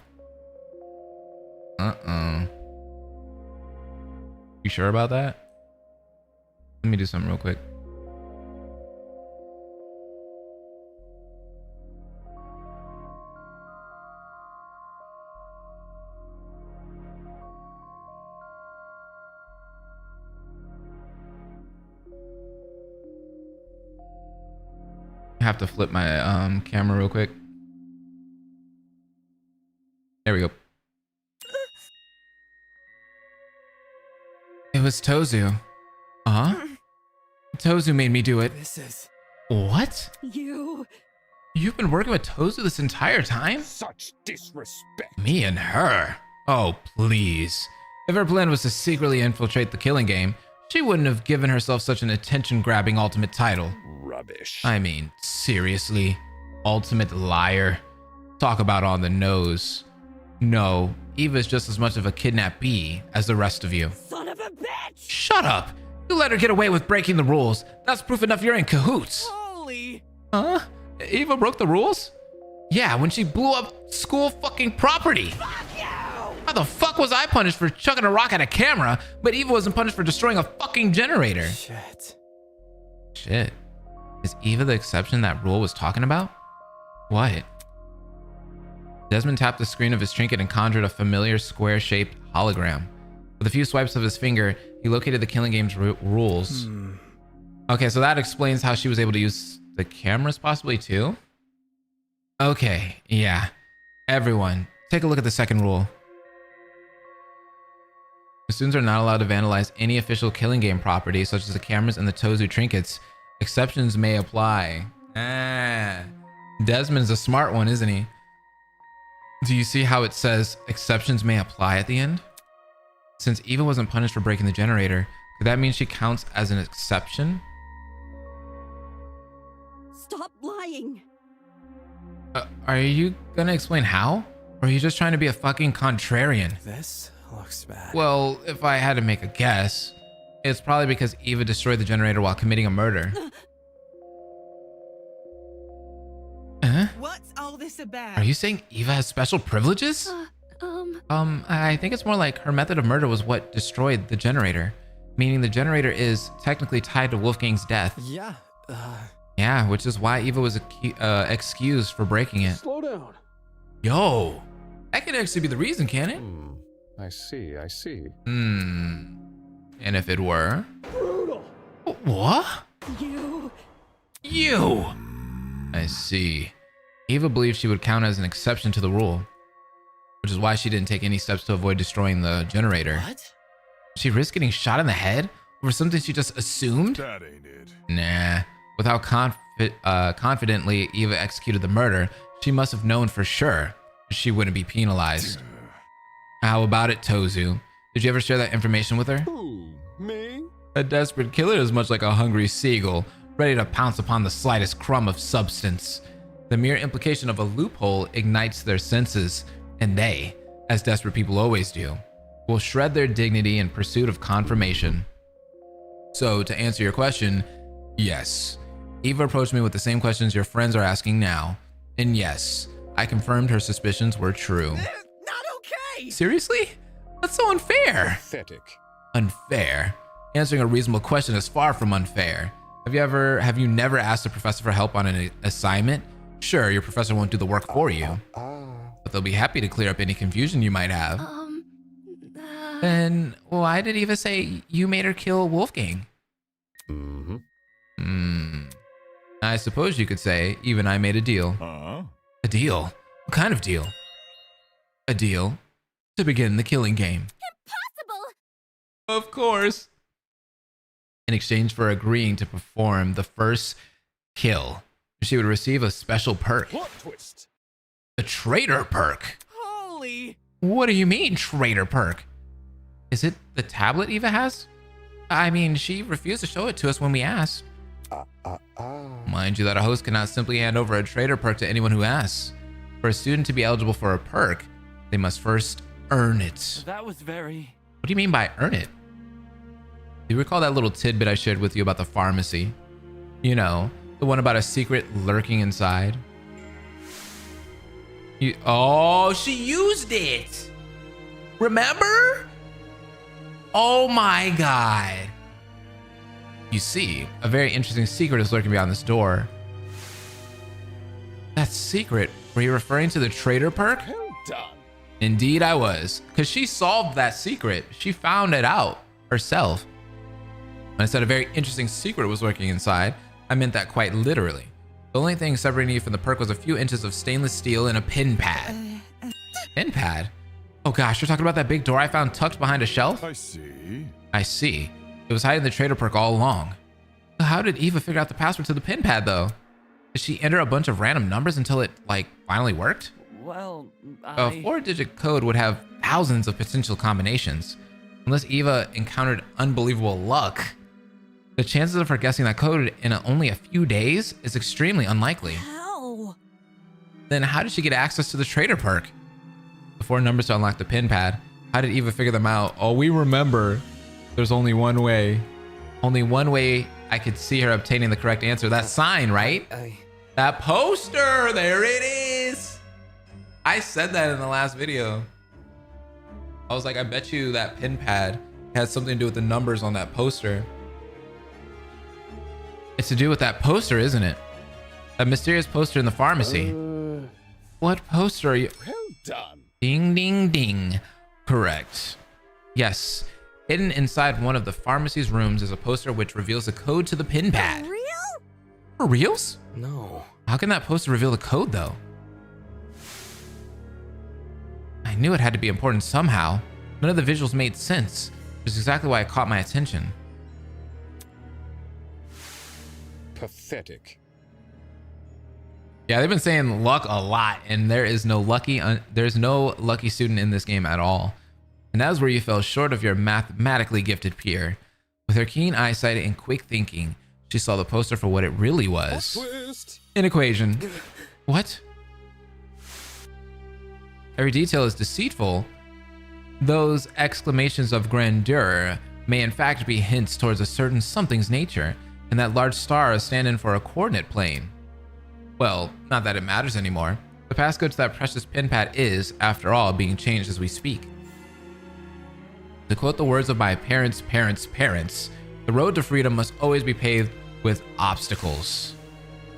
You sure about that? Let me do something real quick. I have to flip my camera real quick. There we go. It was Tozu. Tozu made me do it. This is... What? You've been working with Tozu this entire time? Such disrespect. Me and her? Oh, please. If her plan was to secretly infiltrate the killing game, she wouldn't have given herself such an attention-grabbing ultimate title. Rubbish. I mean, seriously? Ultimate liar? Talk about on the nose. No, Eva's just as much of a kidnappee as the rest of you. Son of a bitch! Shut up! You let her get away with breaking the rules. That's proof enough you're in cahoots. Holy! Huh? Eva broke the rules? Yeah, when she blew up school fucking property. Fuck you! How the fuck was I punished for chucking a rock at a camera, but Eva wasn't punished for destroying a fucking generator? Shit. Is Eva the exception that rule was talking about? What? Desmond tapped the screen of his trinket and conjured a familiar square-shaped hologram. With a few swipes of his finger, he located the killing game's rules. Okay, so that explains how she was able to use the cameras possibly too? Okay, yeah. Everyone, take a look at the second rule. Students are not allowed to vandalize any official killing game property, such as the cameras and the Tozu trinkets. Exceptions may apply. Desmond's a smart one, isn't he? Do you see how it says exceptions may apply at the end? Since Eva wasn't punished for breaking the generator, could that mean she counts as an exception? Stop lying! Are you gonna explain how? Or are you just trying to be a fucking contrarian? This looks bad. Well, if I had to make a guess, it's probably because Eva destroyed the generator while committing a murder. What's all this about? Are you saying Eva has special privileges? I think it's more like her method of murder was what destroyed the generator, meaning the generator is technically tied to Wolfgang's death. Yeah. Yeah, which is why Eva was excused for breaking it. Slow down. Yo, that could actually be the reason, can it? I see. And if it were? Brutal. What? You. I see. Eva believed she would count as an exception to the rule, which is why she didn't take any steps to avoid destroying the generator. What? She risked getting shot in the head over something she just assumed? That ain't it. Nah. With how confidently Eva executed the murder, she must have known for sure she wouldn't be penalized. How about it, Tozu? Did you ever share that information with her? Who? Me? A desperate killer is much like a hungry seagull, ready to pounce upon the slightest crumb of substance. The mere implication of a loophole ignites their senses, and they, as desperate people always do, will shred their dignity in pursuit of confirmation. So, to answer your question, yes. Eva approached me with the same questions your friends are asking now. And yes, I confirmed her suspicions were true. Not okay! Seriously? That's so unfair. Pathetic. Unfair? Answering a reasonable question is far from unfair. Have you never asked a professor for help on an assignment? Sure, your professor won't do the work for you, but they'll be happy to clear up any confusion you might have. Then why did Eva say you made her kill Wolfgang? I suppose you could say Eva and I made a deal. A deal? What kind of deal? A deal to begin the killing game. Impossible! Of course. In exchange for agreeing to perform the first kill, she would receive a special perk. Plot twist. The traitor perk. Holy! What do you mean, traitor perk? Is it the tablet Eva has? I mean, she refused to show it to us when we asked. Mind you that a host cannot simply hand over a traitor perk to anyone who asks. For a student to be eligible for a perk, they must first earn it. That was very... What do you mean by earn it? Do you recall that little tidbit I shared with you about the pharmacy? You know, the one about a secret lurking inside? Oh, she used it! Remember? Oh my god. You see, a very interesting secret is lurking behind this door. That secret? Were you referring to the traitor perk? Well done. Indeed I was, because she solved that secret. She found it out herself. When I said a very interesting secret was lurking inside, I meant that quite literally. The only thing separating you from the perk was a few inches of stainless steel and a pin pad. Pin pad? Oh gosh, you're talking about that big door I found tucked behind a shelf? I see. I see. It was hiding the traitor perk all along. How did Eva figure out the password to the pin pad though? Did she enter a bunch of random numbers until it, like, finally worked? Well, A 4-digit code would have thousands of potential combinations. Unless Eva encountered unbelievable luck, the chances of her guessing that code in only a few days is extremely unlikely. How? Then how did she get access to the traitor perk? The 4 numbers to unlock the pin pad. How did Eva figure them out? Oh, we remember. There's only one way. Only one way I could see her obtaining the correct answer. That sign, right? That poster! There it is! I said that in the last video. I was like, I bet you that pin pad has something to do with the numbers on that poster. It's to do with that poster, isn't it? That mysterious poster in the pharmacy. What poster are you? Well done. Ding, ding, ding. Correct. Yes. Hidden inside one of the pharmacy's rooms is a poster which reveals the code to the pin pad. For real? For reals? No. How can that poster reveal the code, though? I knew it had to be important somehow. None of the visuals made sense, which is exactly why it caught my attention. Pathetic. Yeah, they've been saying luck a lot, and there's no lucky student in this game at all. And that is where you fell short of your mathematically gifted peer. With her keen eyesight and quick thinking, she saw the poster for what it really was. An equation. What? Every detail is deceitful. Those exclamations of grandeur may in fact be hints towards a certain something's nature, and that large star is standing for a coordinate plane. Well, not that it matters anymore. The passcode to that precious pin pad is, after all, being changed as we speak. To quote the words of my parents' parents' parents, the road to freedom must always be paved with obstacles.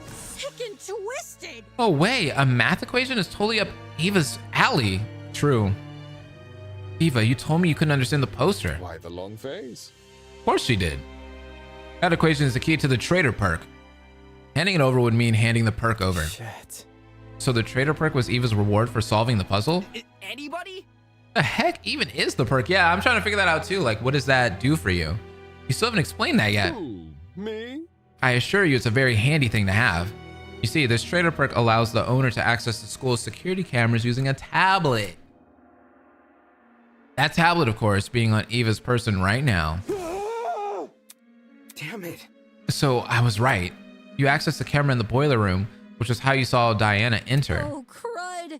Sick and twisted. Oh wait, a math equation is totally up Eva's alley. True. Eva, you told me you couldn't understand the poster. Why the long face? Of course she did. That equation is the key to the traitor perk. Handing it over would mean handing the perk over. Shit. So the traitor perk was Eva's reward for solving the puzzle? Anybody? The heck even is the perk? Yeah, I'm trying to figure that out too. Like, what does that do for you? You still haven't explained that yet. Who? Me? I assure you it's a very handy thing to have. You see, this traitor perk allows the owner to access the school's security cameras using a tablet. That tablet, of course, being on Eva's person right now. Damn it. So I was right. You accessed the camera in the boiler room, which is how you saw Diana enter. Oh, crud.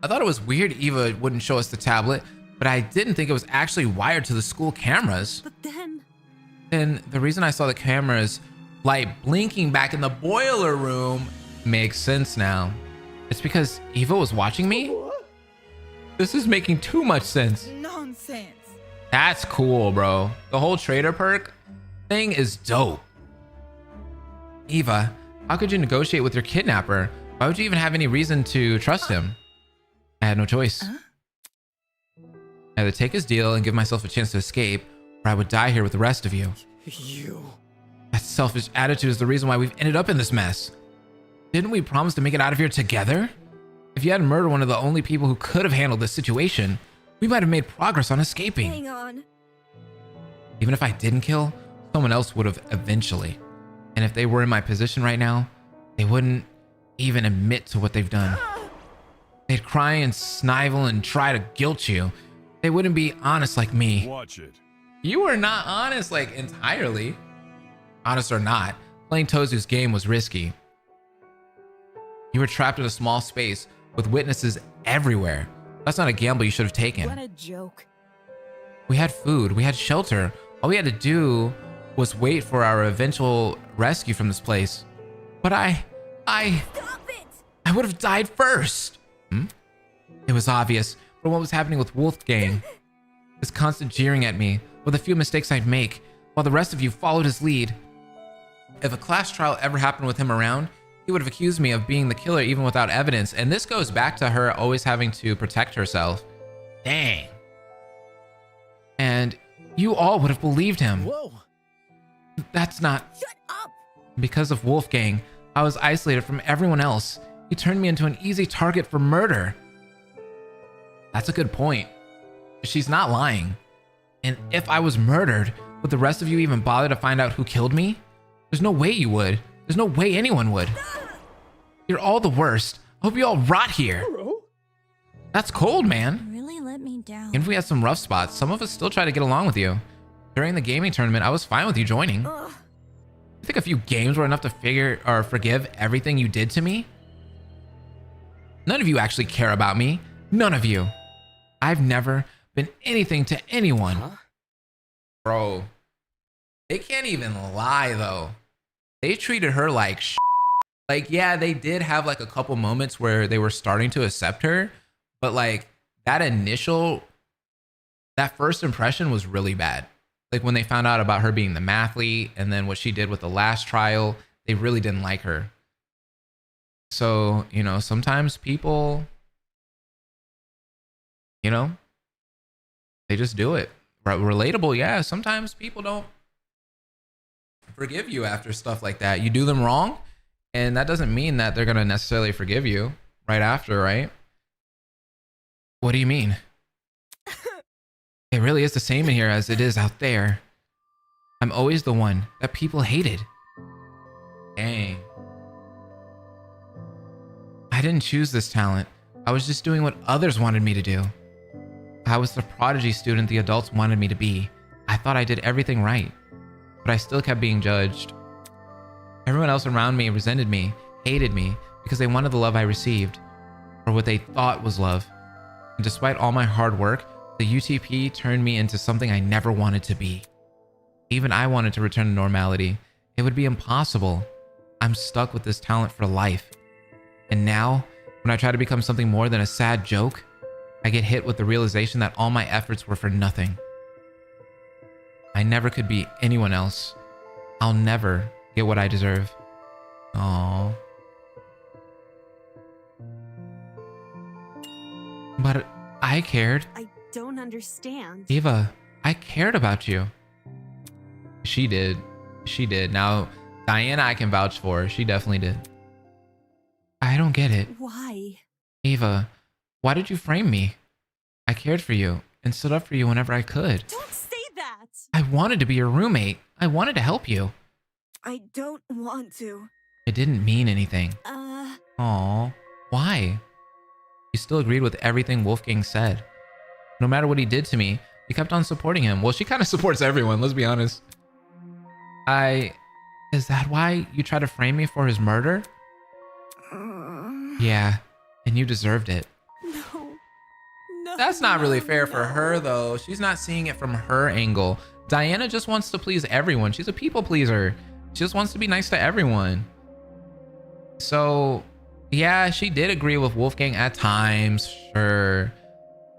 I thought it was weird Eva wouldn't show us the tablet, but I didn't think it was actually wired to the school cameras. But then... And the reason I saw the camera's light blinking back in the boiler room makes sense now. It's because Eva was watching me? This is making too much sense. Nonsense. That's cool, bro. The whole trader perk thing is dope. Eva, how could you negotiate with your kidnapper? Why would you even have any reason to trust him? I had no choice. I had to take his deal and give myself a chance to escape, or I would die here with the rest of you. You. That selfish attitude is the reason why we've ended up in this mess. Didn't we promise to make it out of here together? If you hadn't murdered one of the only people who could have handled this situation, we might have made progress on escaping. Hang on. Even if I didn't kill, someone else would have eventually. And if they were in my position right now, they wouldn't even admit to what they've done. They'd cry and snivel and try to guilt you. They wouldn't be honest like me. Watch it. You were not honest like entirely. Honest or not, playing Tozu's game was risky. You were trapped in a small space with witnesses everywhere. That's not a gamble you should have taken. What a joke. We had food, we had shelter. All we had to do was wait for our eventual rescue from this place. But I would have died first. It was obvious from what was happening with Wolfgang. His constant jeering at me with a few mistakes I'd make, while the rest of you followed his lead. If a class trial ever happened with him around, he would have accused me of being the killer even without evidence. And this goes back to her always having to protect herself. Dang. And you all would have believed him. Whoa. That's not... Shut up! Because of Wolfgang, I was isolated from everyone else. He turned me into an easy target for murder. That's a good point. She's not lying. And if I was murdered, would the rest of you even bother to find out who killed me? There's no way you would. There's no way anyone would. You're all the worst. I hope you all rot here. That's cold, man. Really let me down. Even if we had some rough spots, some of us still try to get along with you. During the gaming tournament, I was fine with you joining. You think a few games were enough to forgive everything you did to me? None of you actually care about me. None of you. I've never been anything to anyone. Bro, they can't even lie though. They treated her like sh**. Like, yeah, they did have like a couple moments where they were starting to accept her, but like that first impression was really bad. Like when they found out about her being the mathlete and then what she did with the last trial, they really didn't like her. So, you know, sometimes people, you know, they just do it. Relatable, yeah. Sometimes people don't forgive you after stuff like that. You do them wrong, and that doesn't mean that they're going to necessarily forgive you right after, right? What do you mean? It really is the same in here as it is out there. I'm always the one that people hated. Dang. I didn't choose this talent. I was just doing what others wanted me to do. I was the prodigy student the adults wanted me to be. I thought I did everything right, but I still kept being judged. Everyone else around me resented me, hated me, because they wanted the love I received, or what they thought was love. And despite all my hard work, the UTP turned me into something I never wanted to be. Even I wanted to return to normality. It would be impossible. I'm stuck with this talent for life. And now, when I try to become something more than a sad joke, I get hit with the realization that all my efforts were for nothing. I never could be anyone else. I'll never get what I deserve. Aww. But I cared. I don't understand. Eva, I cared about you. She did. She did. Now, Diana I can vouch for. She definitely did. I don't get it. Why? Eva, why did you frame me? I cared for you and stood up for you whenever I could. Don't say that! I wanted to be your roommate. I wanted to help you. I don't want to. It didn't mean anything. Aw, why? You still agreed with everything Wolfgang said. No matter what he did to me, you kept on supporting him. Well, she kind of supports everyone, let's be honest. Is that why you tried to frame me for his murder? Yeah, and you deserved it. No. That's not really fair for her, though. She's not seeing it from her angle. Diana just wants to please everyone. She's a people pleaser. She just wants to be nice to everyone. So, yeah, she did agree with Wolfgang at times, sure.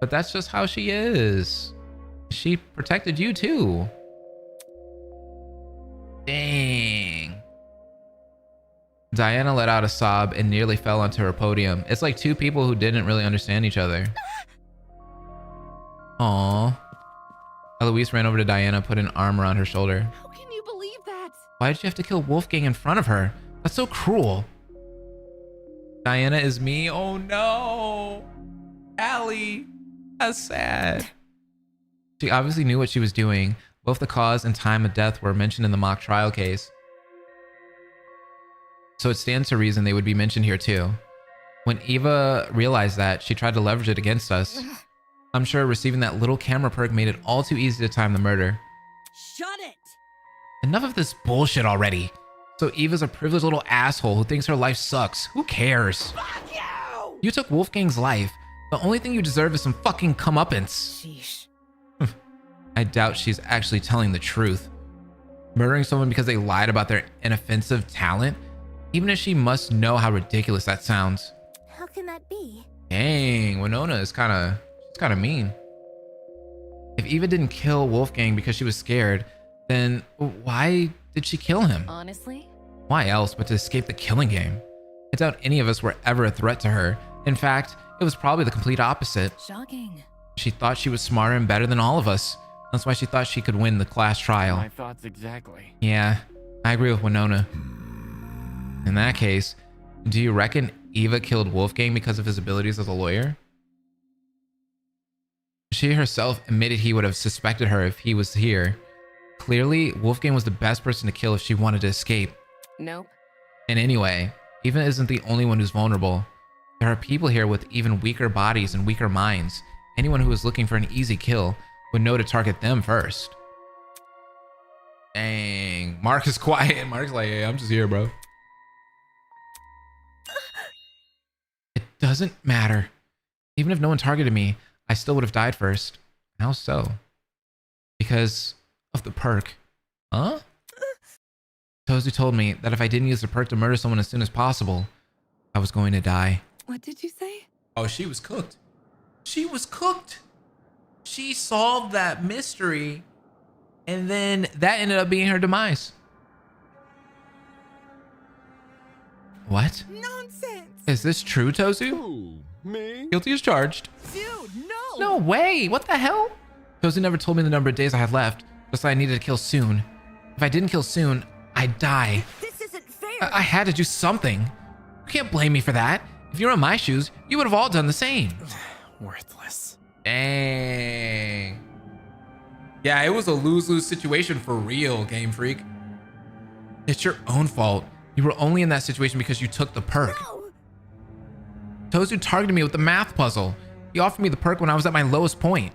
But that's just how she is. She protected you, too. Dang. Diana let out a sob and nearly fell onto her podium. It's like two people who didn't really understand each other. Aww. Eloise ran over to Diana, put an arm around her shoulder. How can you believe that? Why did you have to kill Wolfgang in front of her? That's so cruel. Diana is me? Oh no. Allie. That's sad. She obviously knew what she was doing. Both the cause and time of death were mentioned in the mock trial case. So it stands to reason they would be mentioned here too. When Eva realized that, she tried to leverage it against us. I'm sure receiving that little camera perk made it all too easy to time the murder. Shut it! Enough of this bullshit already. So Eva's a privileged little asshole who thinks her life sucks. Who cares? Fuck you! You took Wolfgang's life. The only thing you deserve is some fucking comeuppance. Sheesh. I doubt she's actually telling the truth. Murdering someone because they lied about their inoffensive talent? Even if she must know how ridiculous that sounds. How can that be? Dang, Winona is kind of mean. If Eva didn't kill Wolfgang because she was scared, then why did she kill him? Honestly? Why else but to escape the killing game? I doubt any of us were ever a threat to her. In fact, it was probably the complete opposite. Shocking. She thought she was smarter and better than all of us. That's why she thought she could win the class trial. My thoughts exactly. Yeah, I agree with Winona. In that case, do you reckon Eva killed Wolfgang because of his abilities as a lawyer? She herself admitted he would have suspected her if he was here. Clearly, Wolfgang was the best person to kill if she wanted to escape. Nope. And anyway, Eva isn't the only one who's vulnerable. There are people here with even weaker bodies and weaker minds. Anyone who is looking for an easy kill would know to target them first. Dang. Mark is quiet. Mark's like, hey, I'm just here, bro. It doesn't matter. Even if no one targeted me, I still would have died first. How so? Because of the perk. Huh? Tozu told me that if I didn't use the perk to murder someone as soon as possible, I was going to die. What did you say? Oh, she was cooked. She was cooked. She solved that mystery, and then that ended up being her demise. What? Nonsense. Is this true, Tozu? Who? Me? Guilty as charged. Dude, no. No way. What the hell? Tozu never told me the number of days I had left, just that I needed to kill soon. If I didn't kill soon, I'd die. This isn't fair. I had to do something. You can't blame me for that. If you were in my shoes, you would have all done the same. Worthless. Dang. Yeah, it was a lose-lose situation for real, Game Freak. It's your own fault. You were only in that situation because you took the perk. No. Tozu targeted me with the math puzzle. He offered me the perk when I was at my lowest point.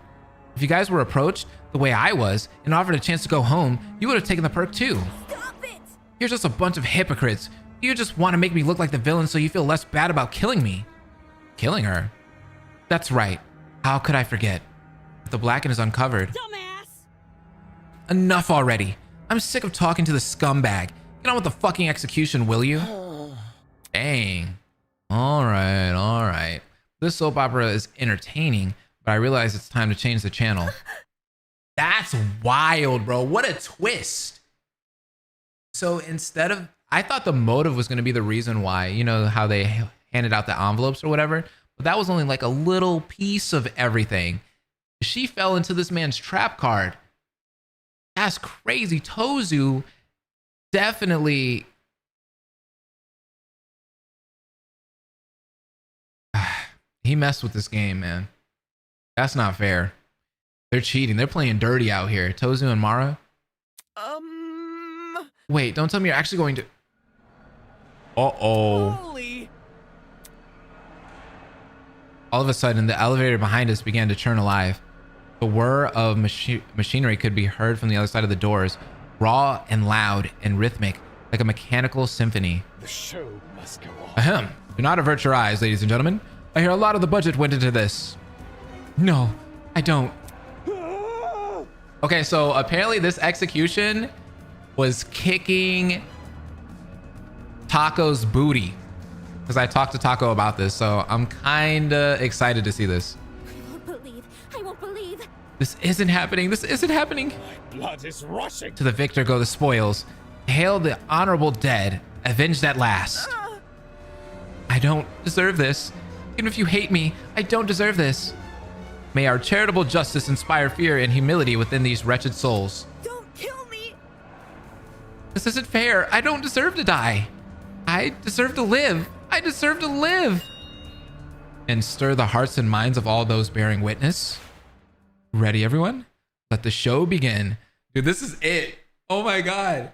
If you guys were approached the way I was and offered a chance to go home, you would have taken the perk too. Stop it. You're just a bunch of hypocrites. You just want to make me look like the villain so you feel less bad about killing me. Killing her? That's right. How could I forget? The Blacken is uncovered. Dumbass. Enough already. I'm sick of talking to the scumbag. Get on with the fucking execution, will you? Dang. All right. This soap opera is entertaining, but I realize it's time to change the channel. That's wild, bro. What a twist. So instead of, I thought the motive was going to be the reason why, you know, how they handed out the envelopes or whatever, but that was only like a little piece of everything. She fell into this man's trap card. That's crazy. Tozu definitely. He messed with this game, man. That's not fair. They're cheating. They're playing dirty out here. Tozu and Mara. Wait, don't tell me you're actually going to. Uh-oh. Holy. All of a sudden, the elevator behind us began to churn alive. The whir of machinery could be heard from the other side of the doors, raw and loud and rhythmic, like a mechanical symphony. The show must go on. Ahem. Do not avert your eyes, ladies and gentlemen. I hear a lot of the budget went into this. No, I don't. Okay, so apparently this execution was kicking Taco's booty. Because I talked to Taco about this, so I'm kind of excited to see this. I won't believe. This isn't happening. This isn't happening. My blood is rushing. To the victor go the spoils. Hail the honorable dead, avenged at last. I don't deserve this. Even if you hate me, I don't deserve this. May our charitable justice inspire fear and humility within these wretched souls. Don't kill me! This isn't fair. I don't deserve to die. I deserve to live. I deserve to live. And stir the hearts and minds of all those bearing witness. Ready, everyone? Let the show begin. Dude, this is it. Oh my God.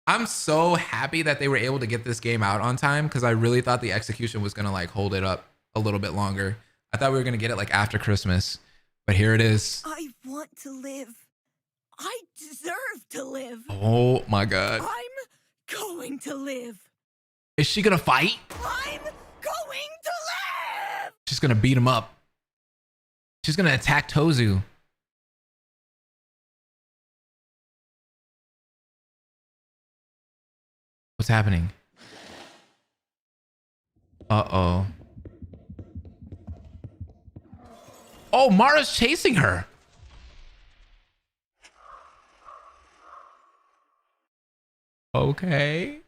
I'm so happy that they were able to get this game out on time because I really thought the execution was going to like hold it up a little bit longer. I thought we were going to get it like after Christmas, but here it is. I want to live. I deserve to live. Oh my God. I'm going to live. Is she going to fight? I'm going to live. She's going to beat him up. She's going to attack Tozu. What's happening? Uh-oh. Oh, Mara's chasing her. Okay.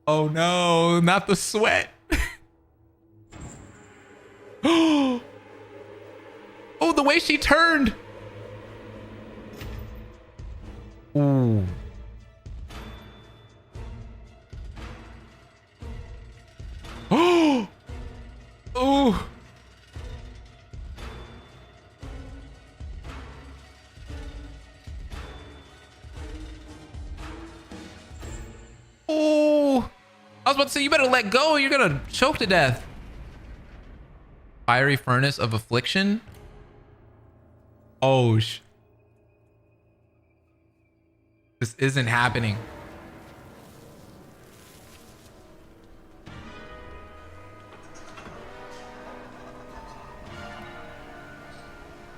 Oh no, not the sweat. Oh, the way she turned. Ooh. Oh. Oh. Oh. I was about to say, you better let go. You're going to choke to death. Fiery furnace of affliction. Oh, this isn't happening.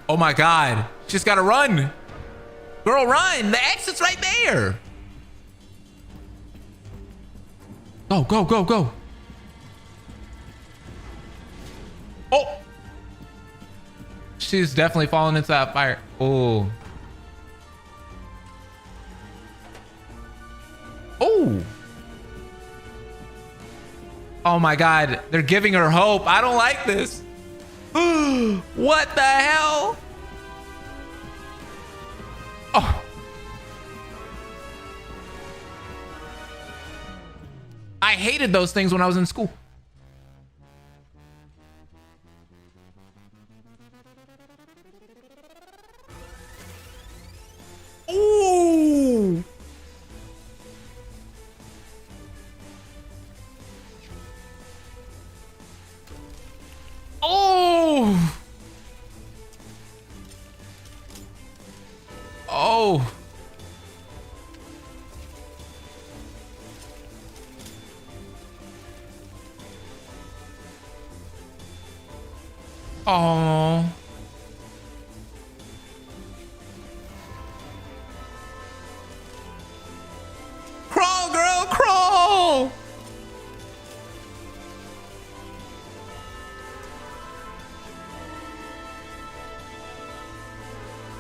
Oh my God. She's got to run. Girl, run. The exit's right there. Go, go, go, go. Oh. She's definitely falling into that fire. Oh. Oh. Oh my God. They're giving her hope. I don't like this. What the hell? Oh. I hated those things when I was in school. Ooh. Oh. Oh. Oh. Crawl, girl, crawl.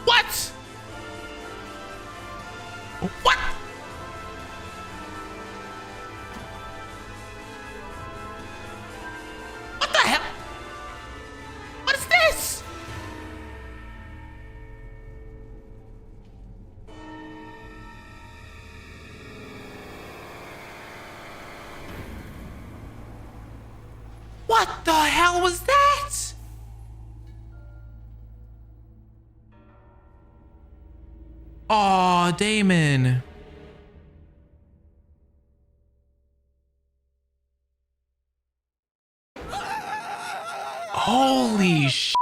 What? What? What the hell? What is this? What the hell was that? Aw, Damon. Holy sh!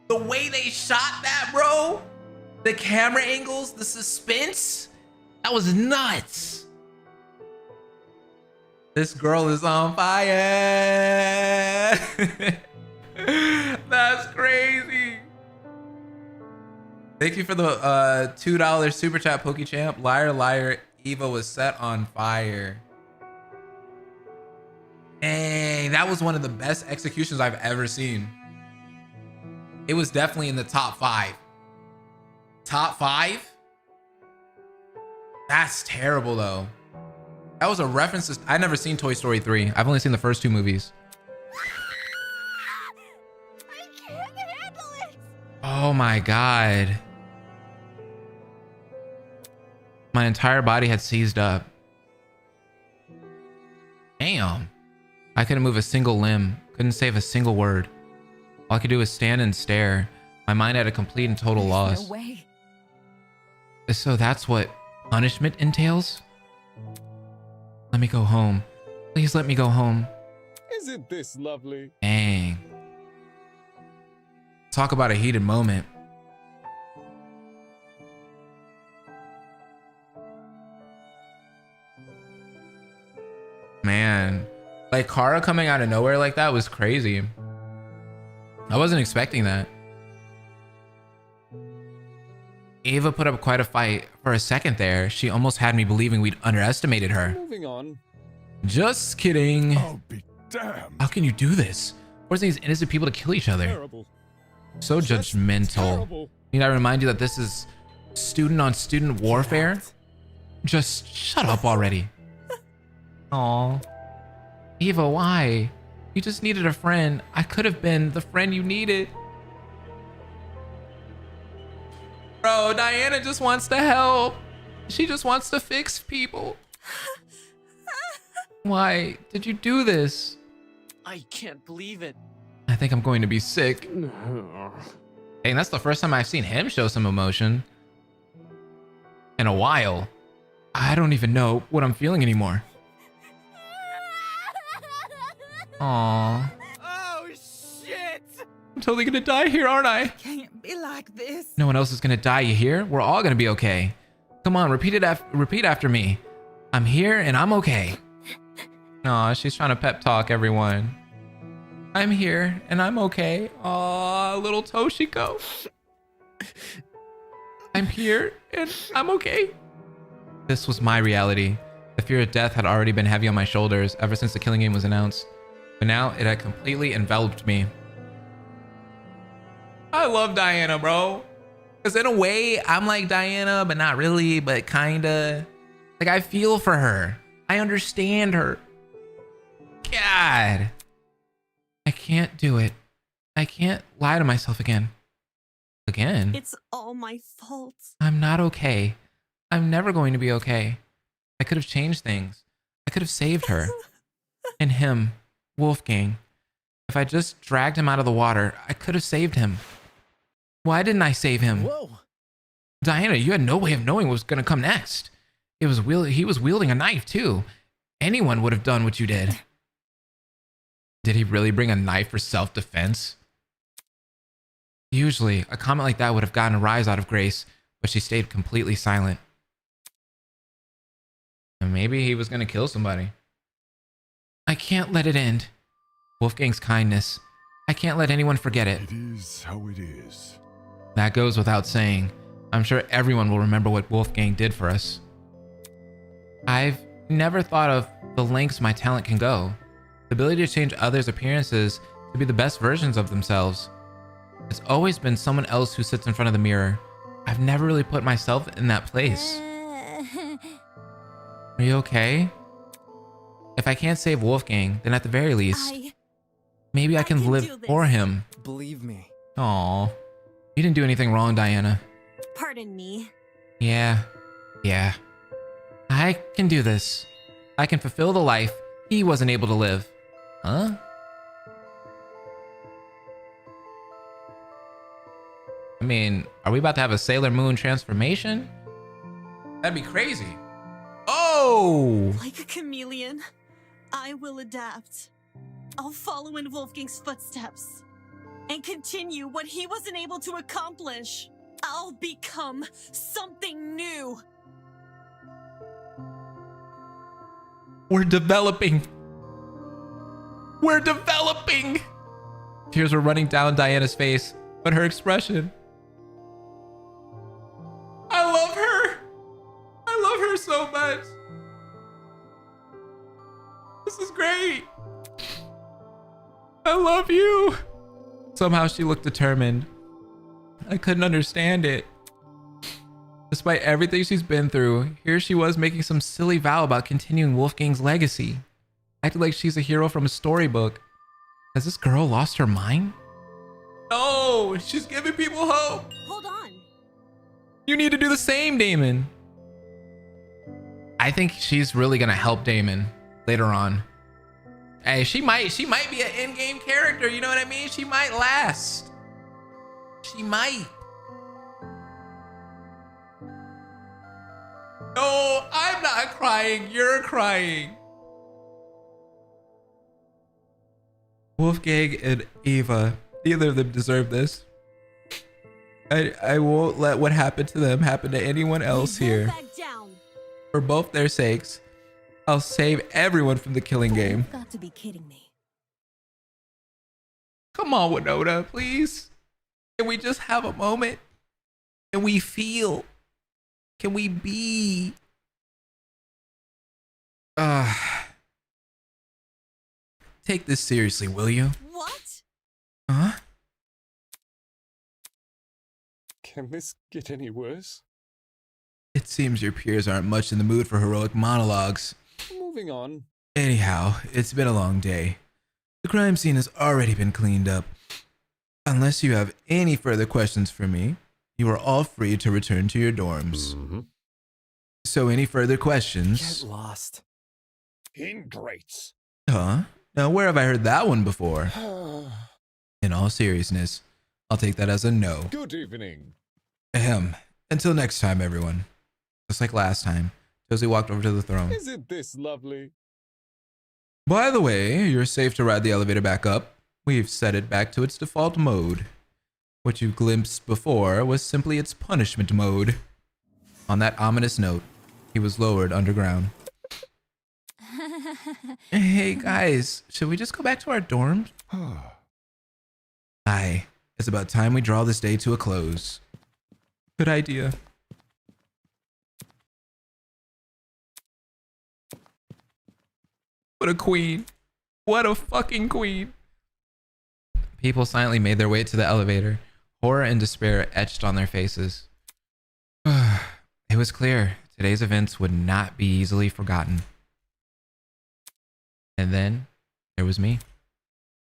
The way they shot that, bro. The camera angles, the suspense. That was nuts. This girl is on fire. That's crazy. Thank you for the $2 super chat, PokeChamp. Liar, liar. Eva was set on fire. Dang, that was one of the best executions I've ever seen. It was definitely in the top 5. Top 5? That's terrible though. That was a reference to, I've never seen Toy Story 3. I've only seen the first 2 movies. I can't handle it. Oh my God. My entire body had seized up. Damn. I couldn't move a single limb. Couldn't save a single word. All I could do was stand and stare. My mind had a complete and total loss. No way. So that's what punishment entails? Let me go home. Please let me go home. Isn't this lovely? Dang. Talk about a heated moment. Man, like Kara coming out of nowhere like that was crazy. I wasn't expecting that. Ava put up quite a fight. For a second there, she almost had me believing we'd underestimated her. Moving on. Just kidding. I'll be damned. How can you do this? Forcing these innocent people to kill each other. Terrible. So Just judgmental. terrible. Need I remind you that this is student on student warfare? Just shut up already. Aw. Eva, why? You just needed a friend. I could have been the friend you needed. Bro, Diana just wants to help. She just wants to fix people. Why did you do this? I can't believe it. I think I'm going to be sick. Dang, that's the first time I've seen him show some emotion in a while. I don't even know what I'm feeling anymore. Aww. Oh, shit! I'm totally gonna die here, aren't I? Can't be like this. No one else is gonna die, you hear? We're all gonna be okay. Come on, repeat after me. I'm here and I'm okay. Aw, she's trying to pep talk everyone. I'm here and I'm okay. Aw, little Toshiko. I'm here and I'm okay. This was my reality. The fear of death had already been heavy on my shoulders ever since the killing game was announced. But now it had completely enveloped me. I love Diana, bro. Because in a way, I'm like Diana, but not really, but kinda. Like, I feel for her. I understand her. God. I can't do it. I can't lie to myself again. Again? It's all my fault. I'm not okay. I'm never going to be okay. I could have changed things. I could have saved her. And him, Wolfgang. If I just dragged him out of the water, I could have saved him. Why didn't I save him? Whoa. Diana, you had no way of knowing what was going to come next. He was wielding a knife too. Anyone would have done what you did. Did he really bring a knife for self-defense? Usually, a comment like that would have gotten a rise out of Grace, but she stayed completely silent. And maybe he was going to kill somebody. I can't let it end. Wolfgang's kindness. I can't let anyone forget it. It is how it is. That goes without saying. I'm sure everyone will remember what Wolfgang did for us. I've never thought of the lengths my talent can go. The ability to change others' appearances to be the best versions of themselves. It's always been someone else who sits in front of the mirror. I've never really put myself in that place. Are you okay? If I can't save Wolfgang, then at the very least, maybe I can live for him. Believe me. Aw. You didn't do anything wrong, Diana. Pardon me. Yeah. I can do this. I can fulfill the life he wasn't able to live. Huh? I mean, are we about to have a Sailor Moon transformation? That'd be crazy. Oh! Like a chameleon, I will adapt. I'll follow in Wolfgang's footsteps and continue what he wasn't able to accomplish. I'll become something new. We're developing. We're developing. Tears were running down Diana's face, but her expression. I love her. I love her so much. This is great. I love you. Somehow she looked determined. I couldn't understand it. Despite everything she's been through, here she was making some silly vow about continuing Wolfgang's legacy. Acting like she's a hero from a storybook. Has this girl lost her mind? No, she's giving people hope. Hold on. You need to do the same, Damon. I think she's really gonna help Damon later on. Hey, she might be an in-game character, you know what I mean? She might last. She might. No, I'm not crying. You're crying. Wolfgang and Eva, neither of them deserve this. I won't let what happened to them happen to anyone else here. For both their sakes, I'll save everyone from the killing game. You've got to be kidding me. Come on, Winona, please. Can we just have a moment? Can we feel? Can we be? Take this seriously, will you? What? Huh? Can this get any worse? It seems your peers aren't much in the mood for heroic monologues. Moving on. Anyhow, it's been a long day. The crime scene has already been cleaned up. Unless you have any further questions for me, you are all free to return to your dorms. Mm-hmm. So any further questions? Get lost. Ingrates. Huh? Now where have I heard that one before? In all seriousness, I'll take that as a no. Good evening. Ahem. Until next time, everyone. Just like last time, Josie walked over to the throne. Isn't this lovely? By the way, you're safe to ride the elevator back up. We've set it back to its default mode. What you glimpsed before was simply its punishment mode. On that ominous note, he was lowered underground. Hey guys, should we just go back to our dorms? Aye, it's about time we draw this day to a close. Good idea. What a queen. What a fucking queen. People silently made their way to the elevator. Horror and despair etched on their faces. It was clear today's events would not be easily forgotten. And then there was me.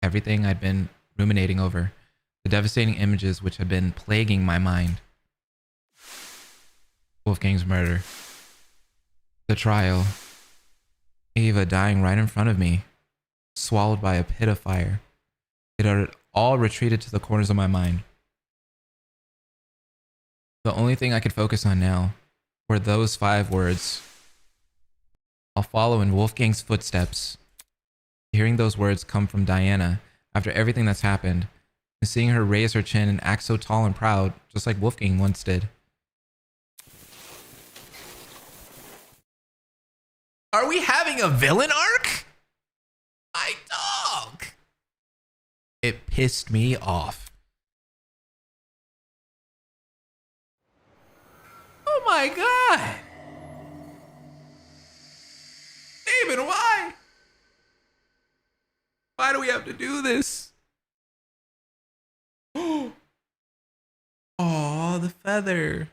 Everything I'd been ruminating over. The devastating images which had been plaguing my mind. Wolfgang's murder. The trial. Eva dying right in front of me. Swallowed by a pit of fire. It had all retreated to the corners of my mind. The only thing I could focus on now were those 5 words. I'll follow in Wolfgang's footsteps. Hearing those words come from Diana after everything that's happened, and seeing her raise her chin and act so tall and proud, just like Wolfgang once did. Are we having a villain arc? My dog! It pissed me off. Oh my god! Damon, why? Why do we have to do this? Oh, the feather.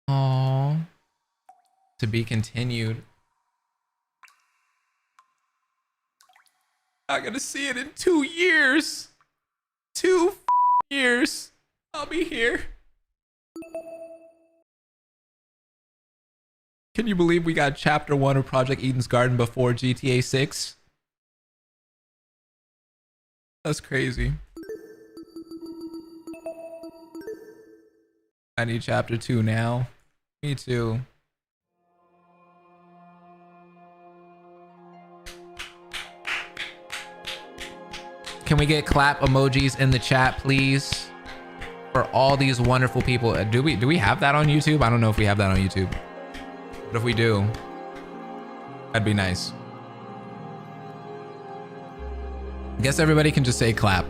Oh, to be continued. I'm gonna see it in 2 years. 2 years. I'll be here. Can you believe we got chapter 1 of Project Eden's Garden before GTA 6? That's crazy. I need chapter 2 now. Me too. Can we get clap emojis in the chat, please? For all these wonderful people. Do we have that on YouTube? I don't know if we have that on YouTube. But if we do, that'd be nice. I guess everybody can just say clap.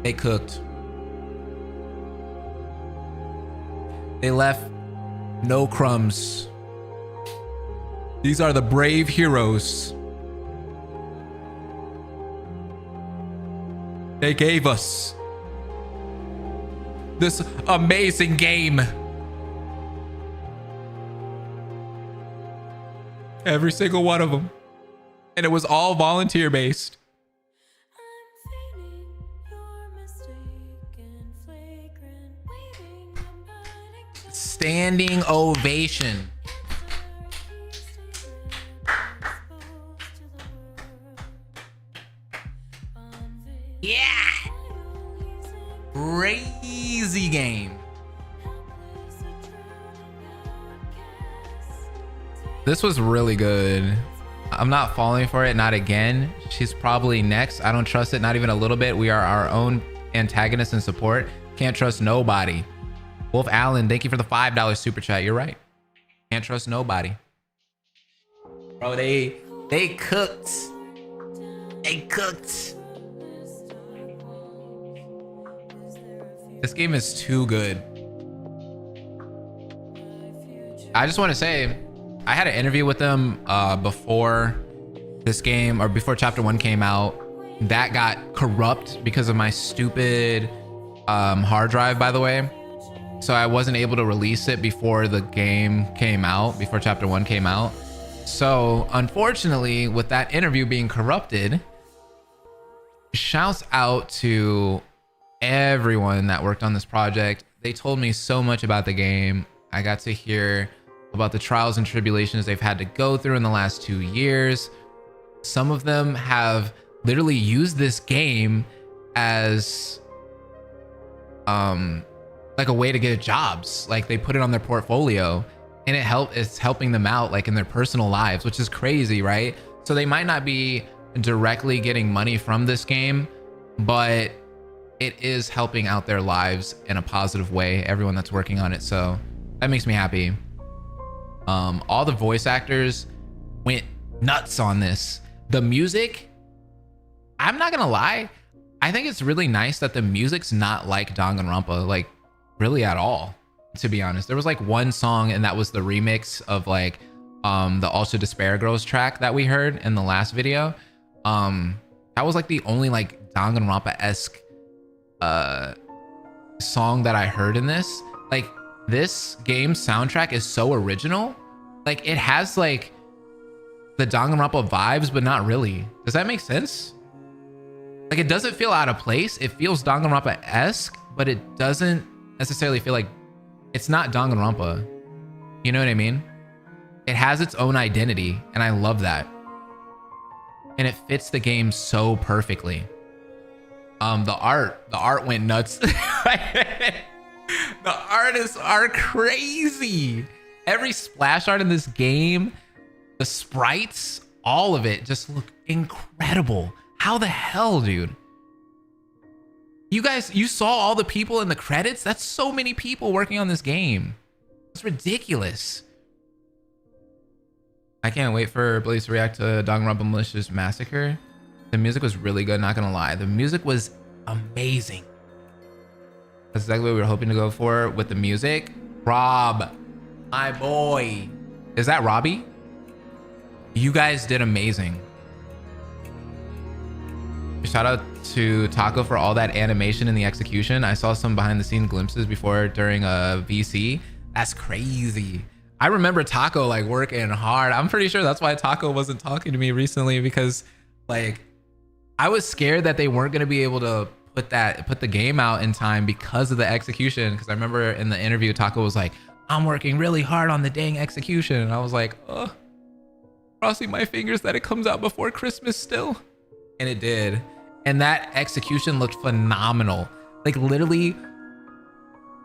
They cooked. They left no crumbs. These are the brave heroes. They gave us this amazing game. Every single one of them. And it was all volunteer based. Standing ovation. Yeah. Crazy game. This was really good. I'm not falling for it, not again. She's probably next. I don't trust it, not even a little bit. We are our own antagonists and support. Can't trust nobody. Wolf Allen, thank you for the $5 super chat. You're right. Can't trust nobody. Bro, they cooked. They cooked. This game is too good. I just want to say, I had an interview with them before this game, or before chapter 1 came out. That got corrupt because of my stupid hard drive, by the way. So I wasn't able to release it before the game came out, before chapter 1 came out. So unfortunately, with that interview being corrupted, shouts out to everyone that worked on this project. They told me so much about the game. I got to hear about the trials and tribulations they've had to go through in the last 2 years. Some of them have literally used this game as like a way to get jobs. Like they put it on their portfolio, and it's helping them out like in their personal lives, which is crazy, right? So they might not be directly getting money from this game, but it is helping out their lives in a positive way, everyone that's working on it. So that makes me happy. All the voice actors went nuts on this. The music, I'm not gonna lie, I think it's really nice that the music's not like Danganronpa, like really at all, to be honest. There was like one song, and that was the remix of like the Also Despair Girls track that we heard in the last video. That was like the only like Danganronpa-esque song that I heard in this. Like this game's soundtrack is so original. Like it has like the Danganronpa vibes, but not really. Does that make sense? Like it doesn't feel out of place. It feels Danganronpa-esque, but it doesn't necessarily feel like, it's not Danganronpa. You know what I mean? It has its own identity, and I love that. And it fits the game so perfectly. The art went nuts. The artists are crazy. Every splash art in this game, the sprites, all of it just look incredible. How the hell, dude? You guys, you saw all the people in the credits? That's so many people working on this game. It's ridiculous. I can't wait for Blaze to react to Danganronpa Malicious Massacre. The music was really good, not gonna lie. The music was amazing. That's exactly what we were hoping to go for with the music. Rob, my boy. Is that Robbie? You guys did amazing. Shout out to Taco for all that animation in the execution. I saw some behind the scene glimpses before during a VC. That's crazy. I remember Taco like working hard. I'm pretty sure that's why Taco wasn't talking to me recently, because like I was scared that they weren't going to be able to put the game out in time because of the execution. Because I remember in the interview, Taco was like, I'm working really hard on the dang execution. And I was like, oh, crossing my fingers that it comes out before Christmas still. And it did. And that execution looked phenomenal. Like literally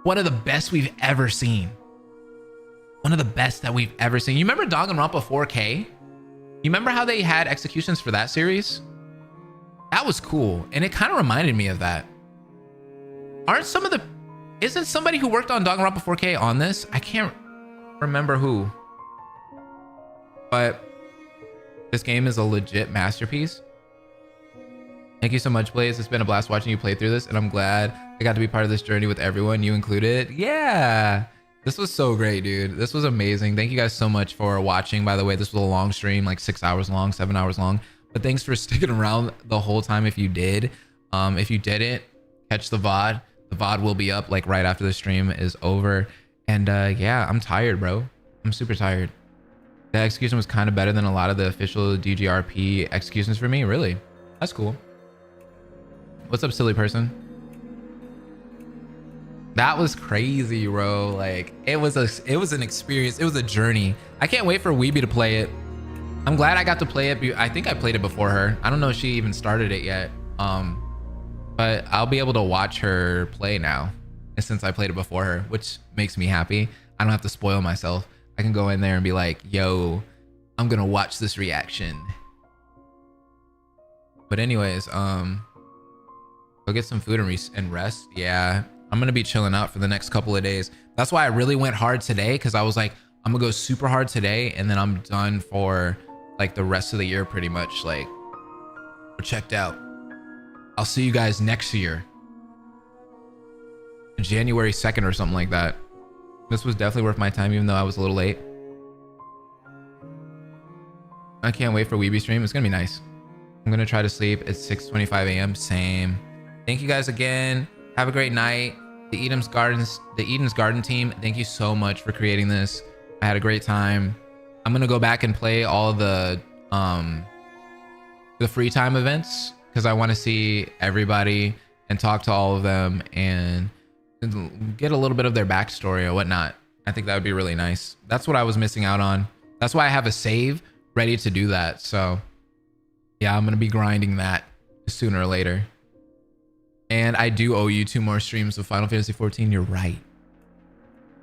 one of the best we've ever seen. One of the best that we've ever seen. You remember Danganronpa 4K? You remember how they had executions for that series? That was cool. And it kind of reminded me of that. Isn't somebody who worked on Danganronpa 4K on this? I can't remember who. But this game is a legit masterpiece. Thank you so much, Blaze. It's been a blast watching you play through this, and I'm glad I got to be part of this journey with everyone, you included. Yeah. This was so great, dude. This was amazing. Thank you guys so much for watching. By the way, this was a long stream, like 6 hours long, 7 hours long. But thanks for sticking around the whole time if you did. If you didn't, catch the VOD. The VOD will be up like right after the stream is over. And yeah, I'm tired, bro. I'm super tired. The execution was kind of better than a lot of the official DGRP executions for me. Really? That's cool. What's up, silly person? That was crazy, bro. Like it was an experience. It was a journey. I can't wait for Weeby to play it. I'm glad I got to play it. I think I played it before her. I don't know if she even started it yet. But I'll be able to watch her play now since I played it before her, which makes me happy. I don't have to spoil myself. I can go in there and be like, yo, I'm gonna watch this reaction. But anyways, go get some food and rest. Yeah, I'm gonna be chilling out for the next couple of days. That's why I really went hard today, because I was like, I'm gonna go super hard today, and then I'm done for like the rest of the year pretty much. Like, we're checked out. I'll see you guys next year, January 2nd or something like that. This was definitely worth my time, even though I was a little late. I can't wait for Weeby stream. It's gonna be nice. I'm gonna try to sleep at 6:25 a.m. Same. Thank you guys again. Have a great night. The Eden's Garden team, thank you so much for creating this. I had a great time. I'm gonna go back and play all of the free time events, because I want to see everybody and talk to all of them and get a little bit of their backstory or whatnot. I think that would be really nice. That's what I was missing out on. That's why I have a save ready to do that. So yeah, I'm gonna be grinding that sooner or later. And I do owe you 2 more streams of Final Fantasy 14. You're right.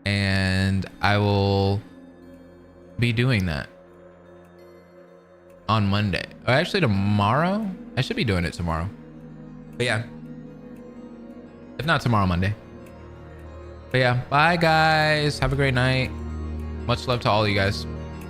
And I will be doing that on Monday. Or actually tomorrow. I should be doing it tomorrow. But yeah, if not tomorrow, Monday. But yeah, bye guys. Have a great night. Much love to all of you guys.